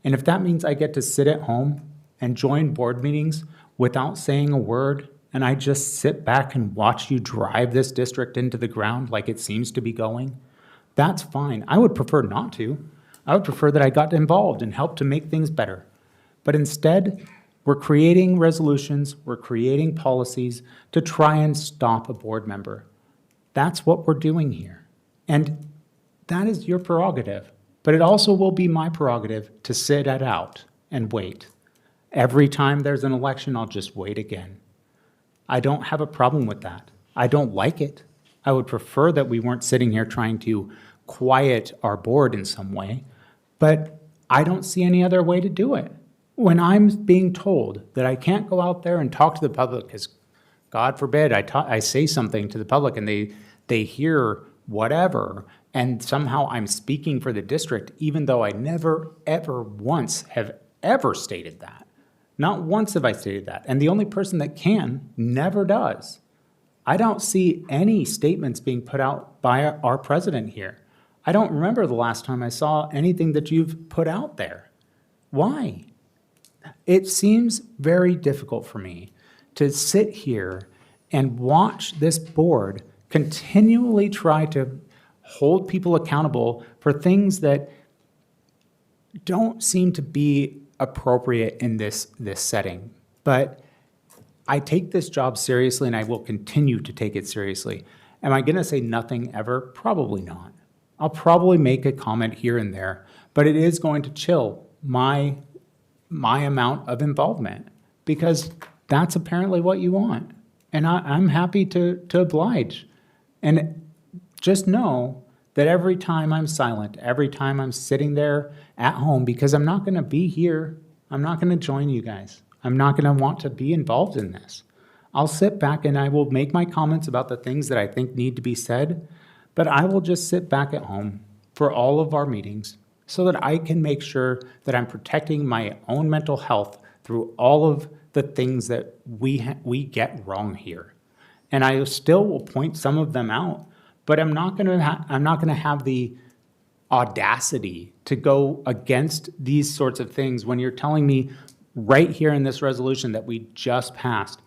And if that means I get to sit at home and join board meetings without saying a word, and I just sit back and watch you drive this district into the ground like it seems to be going, that's fine. I would prefer not to. I would prefer that I got involved and helped to make things better. But instead, we're creating resolutions, we're creating policies to try and stop a board member. That's what we're doing here. And that is your prerogative. But it also will be my prerogative to sit it out and wait. Every time there's an election, I'll just wait again. I don't have a problem with that. I don't like it. I would prefer that we weren't sitting here trying to quiet our board in some way, but I don't see any other way to do it. When I'm being told that I can't go out there and talk to the public, because God forbid I say something to the public and they hear whatever, and somehow I'm speaking for the district, even though I never, ever once have ever stated that. Not once have I stated that. And the only person that can never does. I don't see any statements being put out by our president here. I don't remember the last time I saw anything that you've put out there. Why? It seems very difficult for me to sit here and watch this board continually try to hold people accountable for things that don't seem to be appropriate in this setting. But I take this job seriously, and I will continue to take it seriously. Am I going to say nothing ever? Probably not. I'll probably make a comment here and there, but it is going to chill my amount of involvement, because that's apparently what you want. And I'm happy to oblige. And just know that every time I'm silent, every time I'm sitting there at home, because I'm not going to be here, I'm not going to join you guys. I'm not going to want to be involved in this. I'll sit back and I will make my comments about the things that I think need to be said, but I will just sit back at home for all of our meetings so that I can make sure that I'm protecting my own mental health through all of the things that we get wrong here. And I still will point some of them out, but I'm not going to have the audacity to go against these sorts of things when you're telling me right here in this resolution that we just passed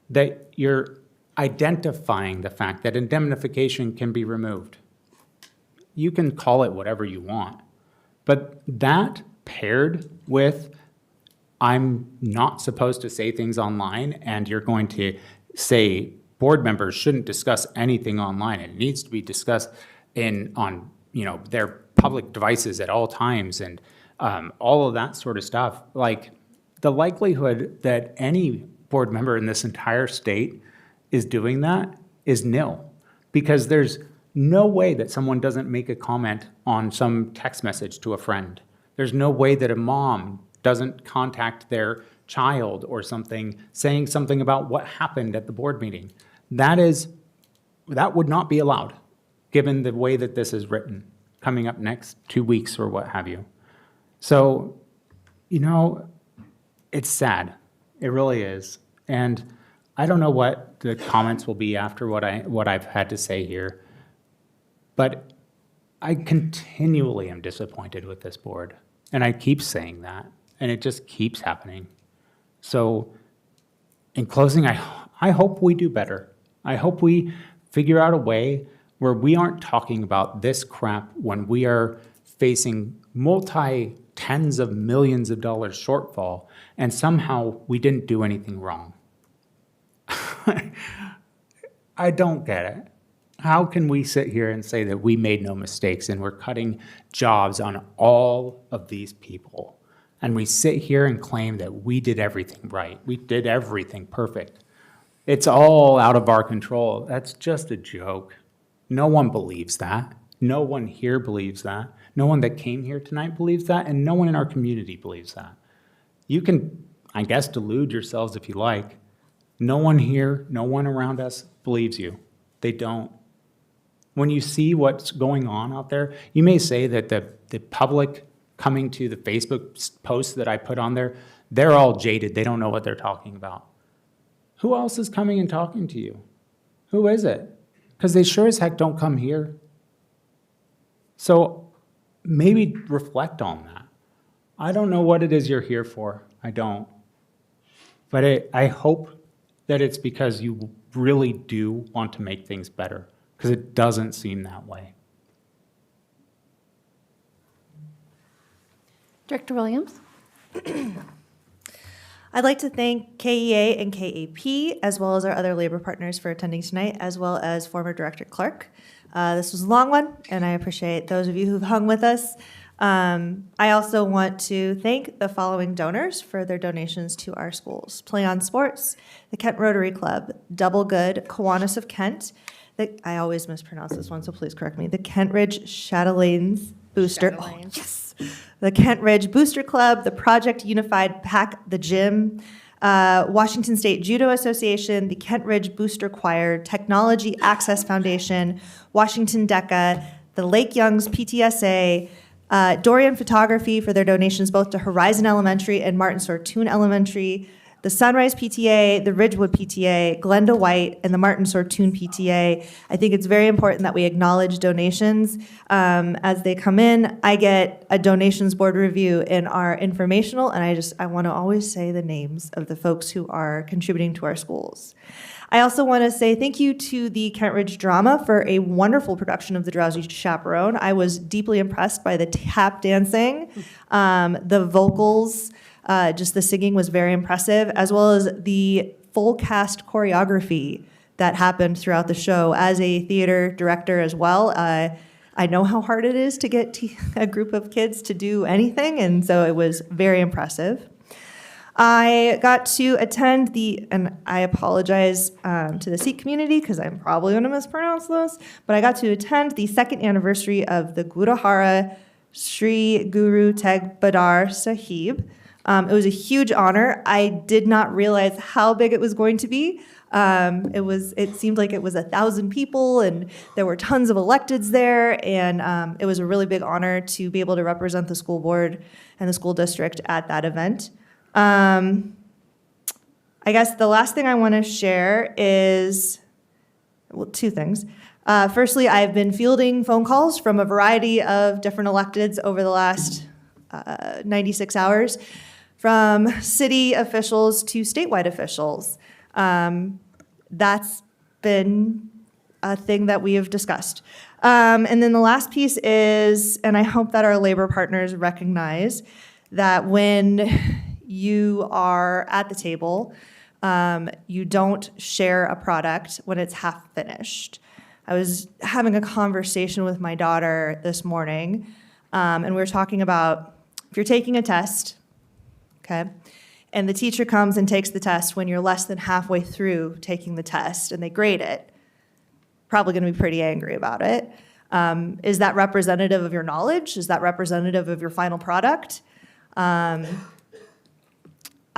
that you're identifying the fact that indemnification can be removed. You can call it whatever you want, but that paired with I'm not supposed to say things online, and you're going to say board members shouldn't discuss anything online. It needs to be discussed on their public devices at all times, and all of that sort of stuff. Like, the likelihood that any board member in this entire state is doing that is nil, because there's no way that someone doesn't make a comment on some text message to a friend. There's no way that a mom doesn't contact their child or something, saying something about what happened at the board meeting. That would not be allowed, given the way that this is written, coming up next 2 weeks or what have you. So, it's sad. It really is. And I don't know what the comments will be after what I've had to say here, but I continually am disappointed with this board. And I keep saying that, and it just keeps happening. So in closing, I hope we do better. I hope we figure out a way where we aren't talking about this crap when we are facing multi-tens of millions of dollars shortfall, and somehow we didn't do anything wrong. I don't get it. How can we sit here and say that we made no mistakes and we're cutting jobs on all of these people? And we sit here and claim that we did everything right. We did everything perfect. It's all out of our control. That's just a joke. No one believes that. No one here believes that. No one that came here tonight believes that, and no one in our community believes that. You can, I guess, delude yourselves if you like. No one here, no one around us believes you. They don't. When you see what's going on out there, you may say that the public coming to the Facebook posts that I put on there, they're all jaded. They don't know what they're talking about. Who else is coming and talking to you? Who is it? Because they sure as heck don't come here. So maybe reflect on that. I don't know what it is you're here for. I don't. But I hope that it's because you really do want to make things better, because it doesn't seem that way. Director Williams? I'd like to thank KEA and KAP, as well as our other labor partners for attending tonight, as well as former Director Clark. This was a long one, and I appreciate those of you who've hung with us. I also want to thank the following donors for their donations to our schools. Play on Sports, the Kent Rotary Club, Double Good, Kiwanis of Kent, I always mispronounce this one, so please correct me, the Kent Ridge Chatelaines Booster. Oh, yes. The Kent Ridge Booster Club, the Project Unified Pack the Gym, Washington State Judo Association, the Kent Ridge Booster Choir, Technology Access Foundation, Washington DECA, the Lake Youngs PTSA, Dorian Photography for their donations both to Horizon Elementary and Martin Sortoon Elementary, the Sunrise PTA, the Ridgewood PTA, Glenda White, and the Martin Sortoon PTA. I think it's very important that we acknowledge donations as they come in. I get a donations board review in our informational, and I want to always say the names of the folks who are contributing to our schools. I also want to say thank you to the Kent Ridge Drama for a wonderful production of The Drowsy Chaperone. I was deeply impressed by the tap dancing, the vocals, just the singing was very impressive, as well as the full cast choreography that happened throughout the show. As a theater director as well, I know how hard it is to get a group of kids to do anything, and so it was very impressive. I got to attend and I apologize to the Sikh community because I'm probably going to mispronounce this, but I got to attend the 2nd anniversary of the Gurudwara Sri Guru Tegh Badar Sahib. It was a huge honor. I did not realize how big it was going to be. It seemed like it was 1,000 people, and there were tons of electeds there, and it was a really big honor to be able to represent the school board and the school district at that event. I guess the last thing I want to share is, well, 2 things. Firstly, I've been fielding phone calls from a variety of different electeds over the last 96 hours, from city officials to statewide officials. That's been a thing that we have discussed. And then the last piece is, and I hope that our labor partners recognize, that when you are at the table, you don't share a product when it's half finished. I was having a conversation with my daughter this morning, and we were talking about if you're taking a test, okay, and the teacher comes and takes the test when you're less than halfway through taking the test and they grade it, probably going to be pretty angry about it. Is that representative of your knowledge? Is that representative of your final product? I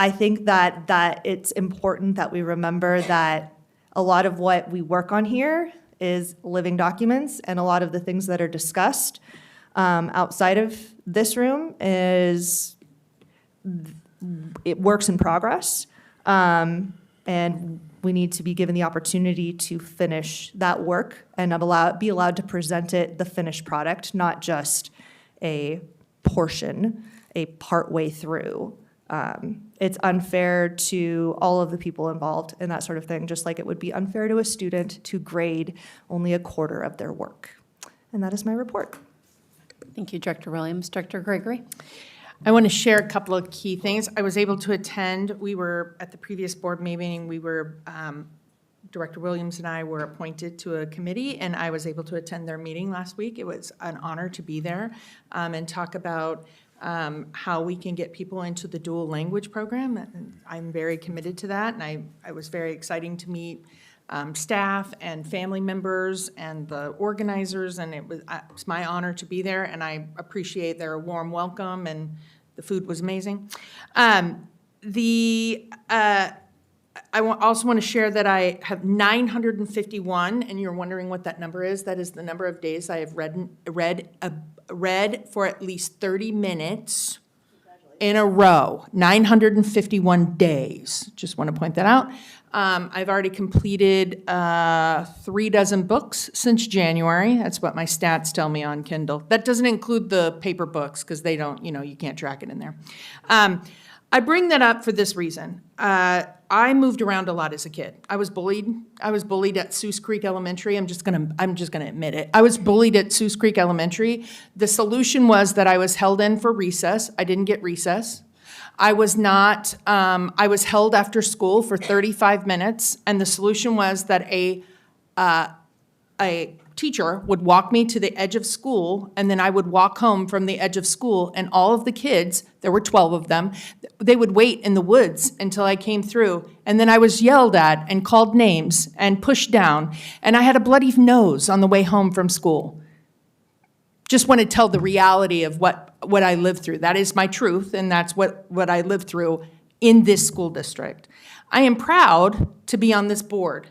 think that it's important that we remember that a lot of what we work on here is living documents, and a lot of the things that are discussed outside of this room is works in progress, and we need to be given the opportunity to finish that work and be allowed to present it, the finished product, not just a portion, a part way through. It's unfair to all of the people involved in that sort of thing, just like it would be unfair to a student to grade only a quarter of their work. And that is my report. Thank you, Director Williams. Director Gregory? I want to share a couple of key things. I was able to attend, we were at the previous board meeting, Director Williams and I were appointed to a committee, and I was able to attend their meeting last week. It was an honor to be there and talk about how we can get people into the dual language program. And I'm very committed to that, and I was very exciting to meet staff and family members and the organizers, and it's my honor to be there, and I appreciate their warm welcome, and the food was amazing. also want to share that I have 951, and you're wondering what that number is. That is the number of days I have read for at least 30 minutes in a row. 951 days. Just want to point that out. I've already completed 36 books since January. That's what my stats tell me on Kindle. That doesn't include the paper books because they don't, you can't track it in there. I bring that up for this reason. I moved around a lot as a kid. I was bullied. I was bullied at Seuss Creek Elementary. I'm just gonna admit it. I was bullied at Seuss Creek Elementary. The solution was that I was held in for recess. I didn't get recess. I was held after school for 35 minutes, and the solution was that a teacher would walk me to the edge of school, and then I would walk home from the edge of school, and all of the kids, there were 12 of them, they would wait in the woods until I came through, and then I was yelled at and called names and pushed down, and I had a bloody nose on the way home from school. Just want to tell the reality of what I lived through. That is my truth, and that's what I lived through in this school district. I am proud to be on this board.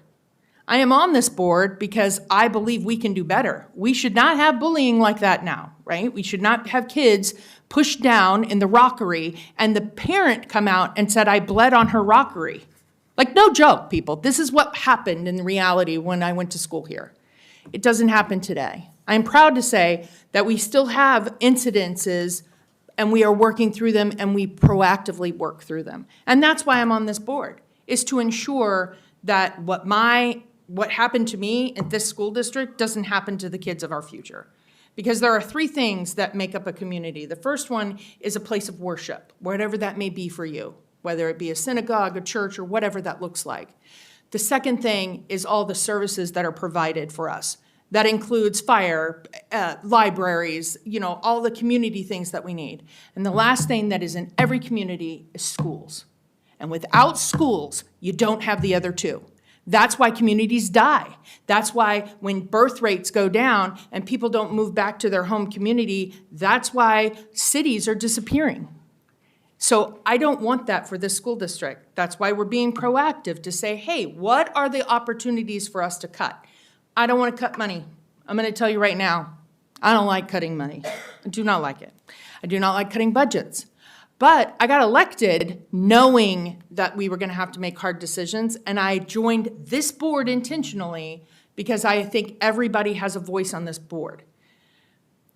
I am on this board because I believe we can do better. We should not have bullying like that now, right? We should not have kids pushed down in the rockery and the parent come out and said, I bled on her rockery. Like, no joke, people. This is what happened in reality when I went to school here. It doesn't happen today. I'm proud to say that we still have incidences and we are working through them and we proactively work through them. And that's why I'm on this board, is to ensure that what happened to me in this school district doesn't happen to the kids of our future. Because there are 3 things that make up a community. The first one is a place of worship, whatever that may be for you, whether it be a synagogue, a church, or whatever that looks like. The second thing is all the services that are provided for us. That includes fire, libraries, all the community things that we need. And the last thing that is in every community is schools. And without schools, you don't have the other 2. That's why communities die. That's why when birth rates go down and people don't move back to their home community, that's why cities are disappearing. So I don't want that for this school district. That's why we're being proactive to say, hey, what are the opportunities for us to cut? I don't want to cut money. I'm going to tell you right now, I don't like cutting money. I do not like it. I do not like cutting budgets. But I got elected knowing that we were going to have to make hard decisions, and I joined this board intentionally because I think everybody has a voice on this board.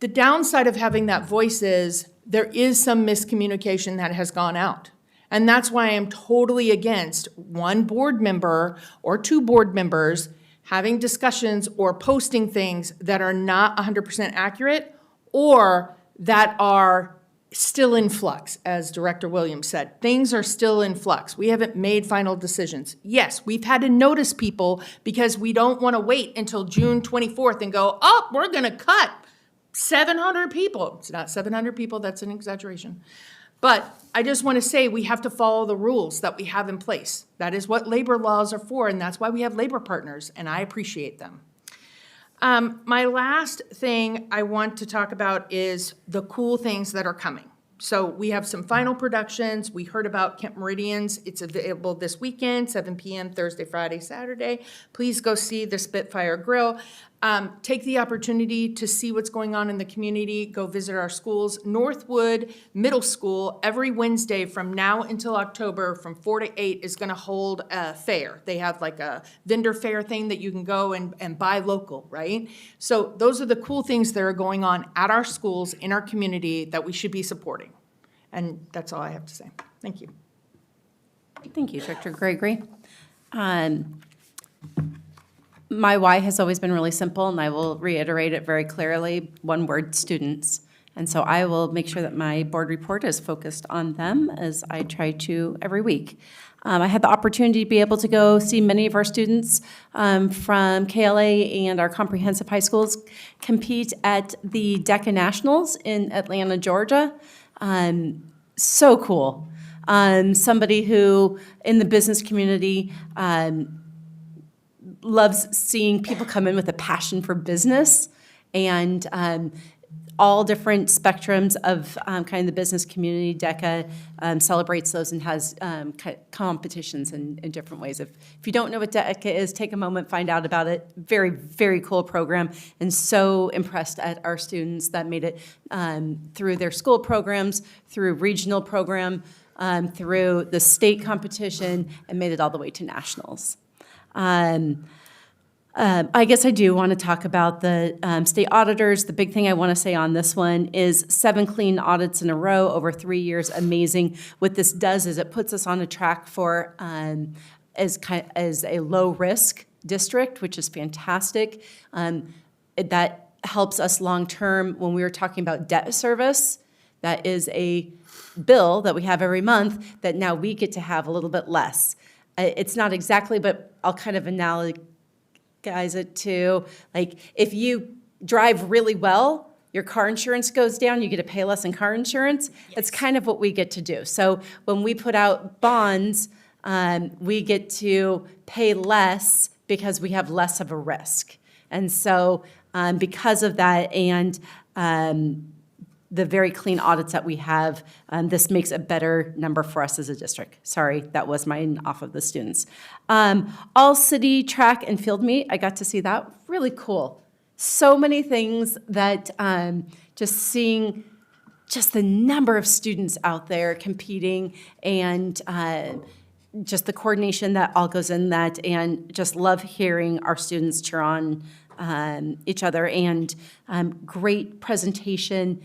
The downside of having that voice is there is some miscommunication that has gone out. And that's why I'm totally against one board member or 2 board members having discussions or posting things that are not 100% accurate or that are still in flux, as Director Williams said. Things are still in flux. We haven't made final decisions. Yes, we've had to notice people because we don't want to wait until June 24th and go, oh, we're going to cut 700 people. It's not 700 people, that's an exaggeration. But I just want to say we have to follow the rules that we have in place. That is what labor laws are for, and that's why we have labor partners, and I appreciate them. My last thing I want to talk about is the cool things that are coming. So we have some final productions. We heard about Kent Meridians. It's available this weekend, 7 p.m., Thursday, Friday, Saturday. Please go see the Spitfire Grill. Take the opportunity to see what's going on in the community. Go visit our schools. Northwood Middle School, every Wednesday from now until October from 4 to 8 is going to hold a fair. They have like a vendor fair thing that you can go and buy local, right? So those are the cool things that are going on at our schools, in our community, that we should be supporting. And that's all I have to say. Thank you. Thank you, Director Gregory. My why has always been really simple, and I will reiterate it very clearly, one word, students. And so I will make sure that my board report is focused on them, as I try to every week. I had the opportunity to be able to go see many of our students from KLA and our comprehensive high schools compete at the DECA Nationals in Atlanta, Georgia. So cool. Somebody who, in the business community, loves seeing people come in with a passion for business. And all different spectrums of kind of the business community. DECA celebrates those and has competitions in different ways. If you don't know what DECA is, take a moment, find out about it. Very, very cool program, and so impressed at our students that made it through their school programs, through regional program, through the state competition, and made it all the way to nationals. I guess I do want to talk about the state auditors. The big thing I want to say on this one is 7 clean audits in a row over 3 years, amazing. What this does is it puts us on a track for as a low-risk district, which is fantastic. That helps us long-term when we were talking about debt service. That is a bill that we have every month that now we get to have a little bit less. It's not exactly, but I'll kind of guys it to, like, if you drive really well, your car insurance goes down, you get to pay less in car insurance. That's kind of what we get to do. So when we put out bonds, we get to pay less because we have less of a risk. And so because of that and the very clean audits that we have, this makes a better number for us as a district. Sorry, that was mine off of the students. All city track and field meet, I got to see that. Really cool. So many things that just seeing just the number of students out there competing and just the coordination that all goes in that, and just love hearing our students cheer on each other, and great presentation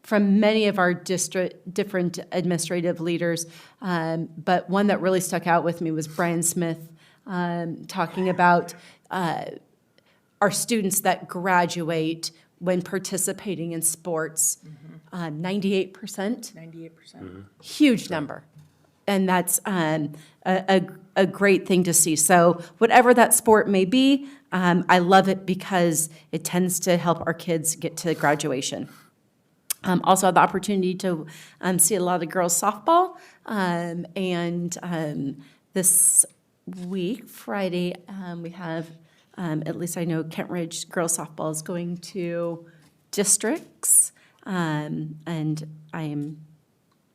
from many of our different administrative leaders. But one that really stuck out with me was Brian Smith talking about our students that graduate when participating in sports. 98%. 98%. Huge number. And that's a great thing to see. So whatever that sport may be, I love it because it tends to help our kids get to graduation. Also had the opportunity to see a lot of girls softball. And this week, Friday, we have, at least I know Kent Ridge girls softball is going to districts. And I am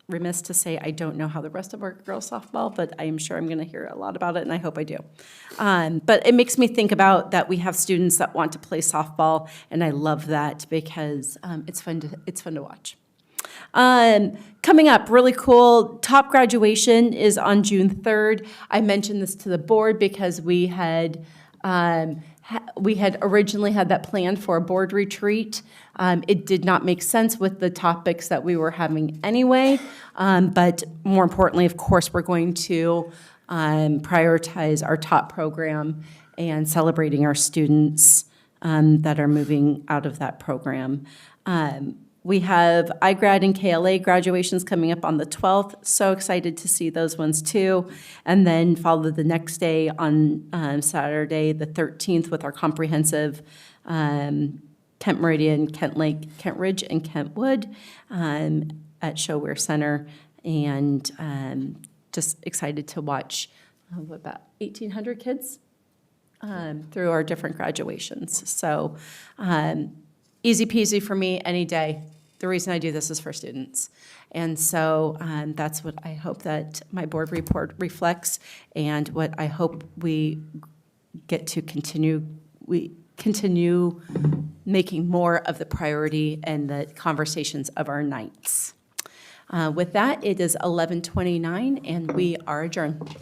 remiss to say I don't know how the rest of our girls softball, but I am sure I'm going to hear a lot about it, and I hope I do. But it makes me think about that we have students that want to play softball, and I love that because it's fun to watch. Coming up, really cool, top graduation is on June 3rd. I mentioned this to the board because we had originally had that planned for a board retreat. It did not make sense with the topics that we were having anyway, but more importantly, of course, we're going to prioritize our top program and celebrating our students that are moving out of that program. We have iGrad and KLA graduations coming up on the 12th. So excited to see those ones too. And then follow the next day on Saturday, the 13th, with our comprehensive Kent Meridian, Kent Lake, Kent Ridge, and Kentwood at Showware Center. And just excited to watch about 1,800 kids through our different graduations. So easy peasy for me any day. The reason I do this is for students. And so that's what I hope that my board report reflects, and what I hope we get to continue making more of the priority and the conversations of our nights. With that, it is 11:29, and we are adjourned.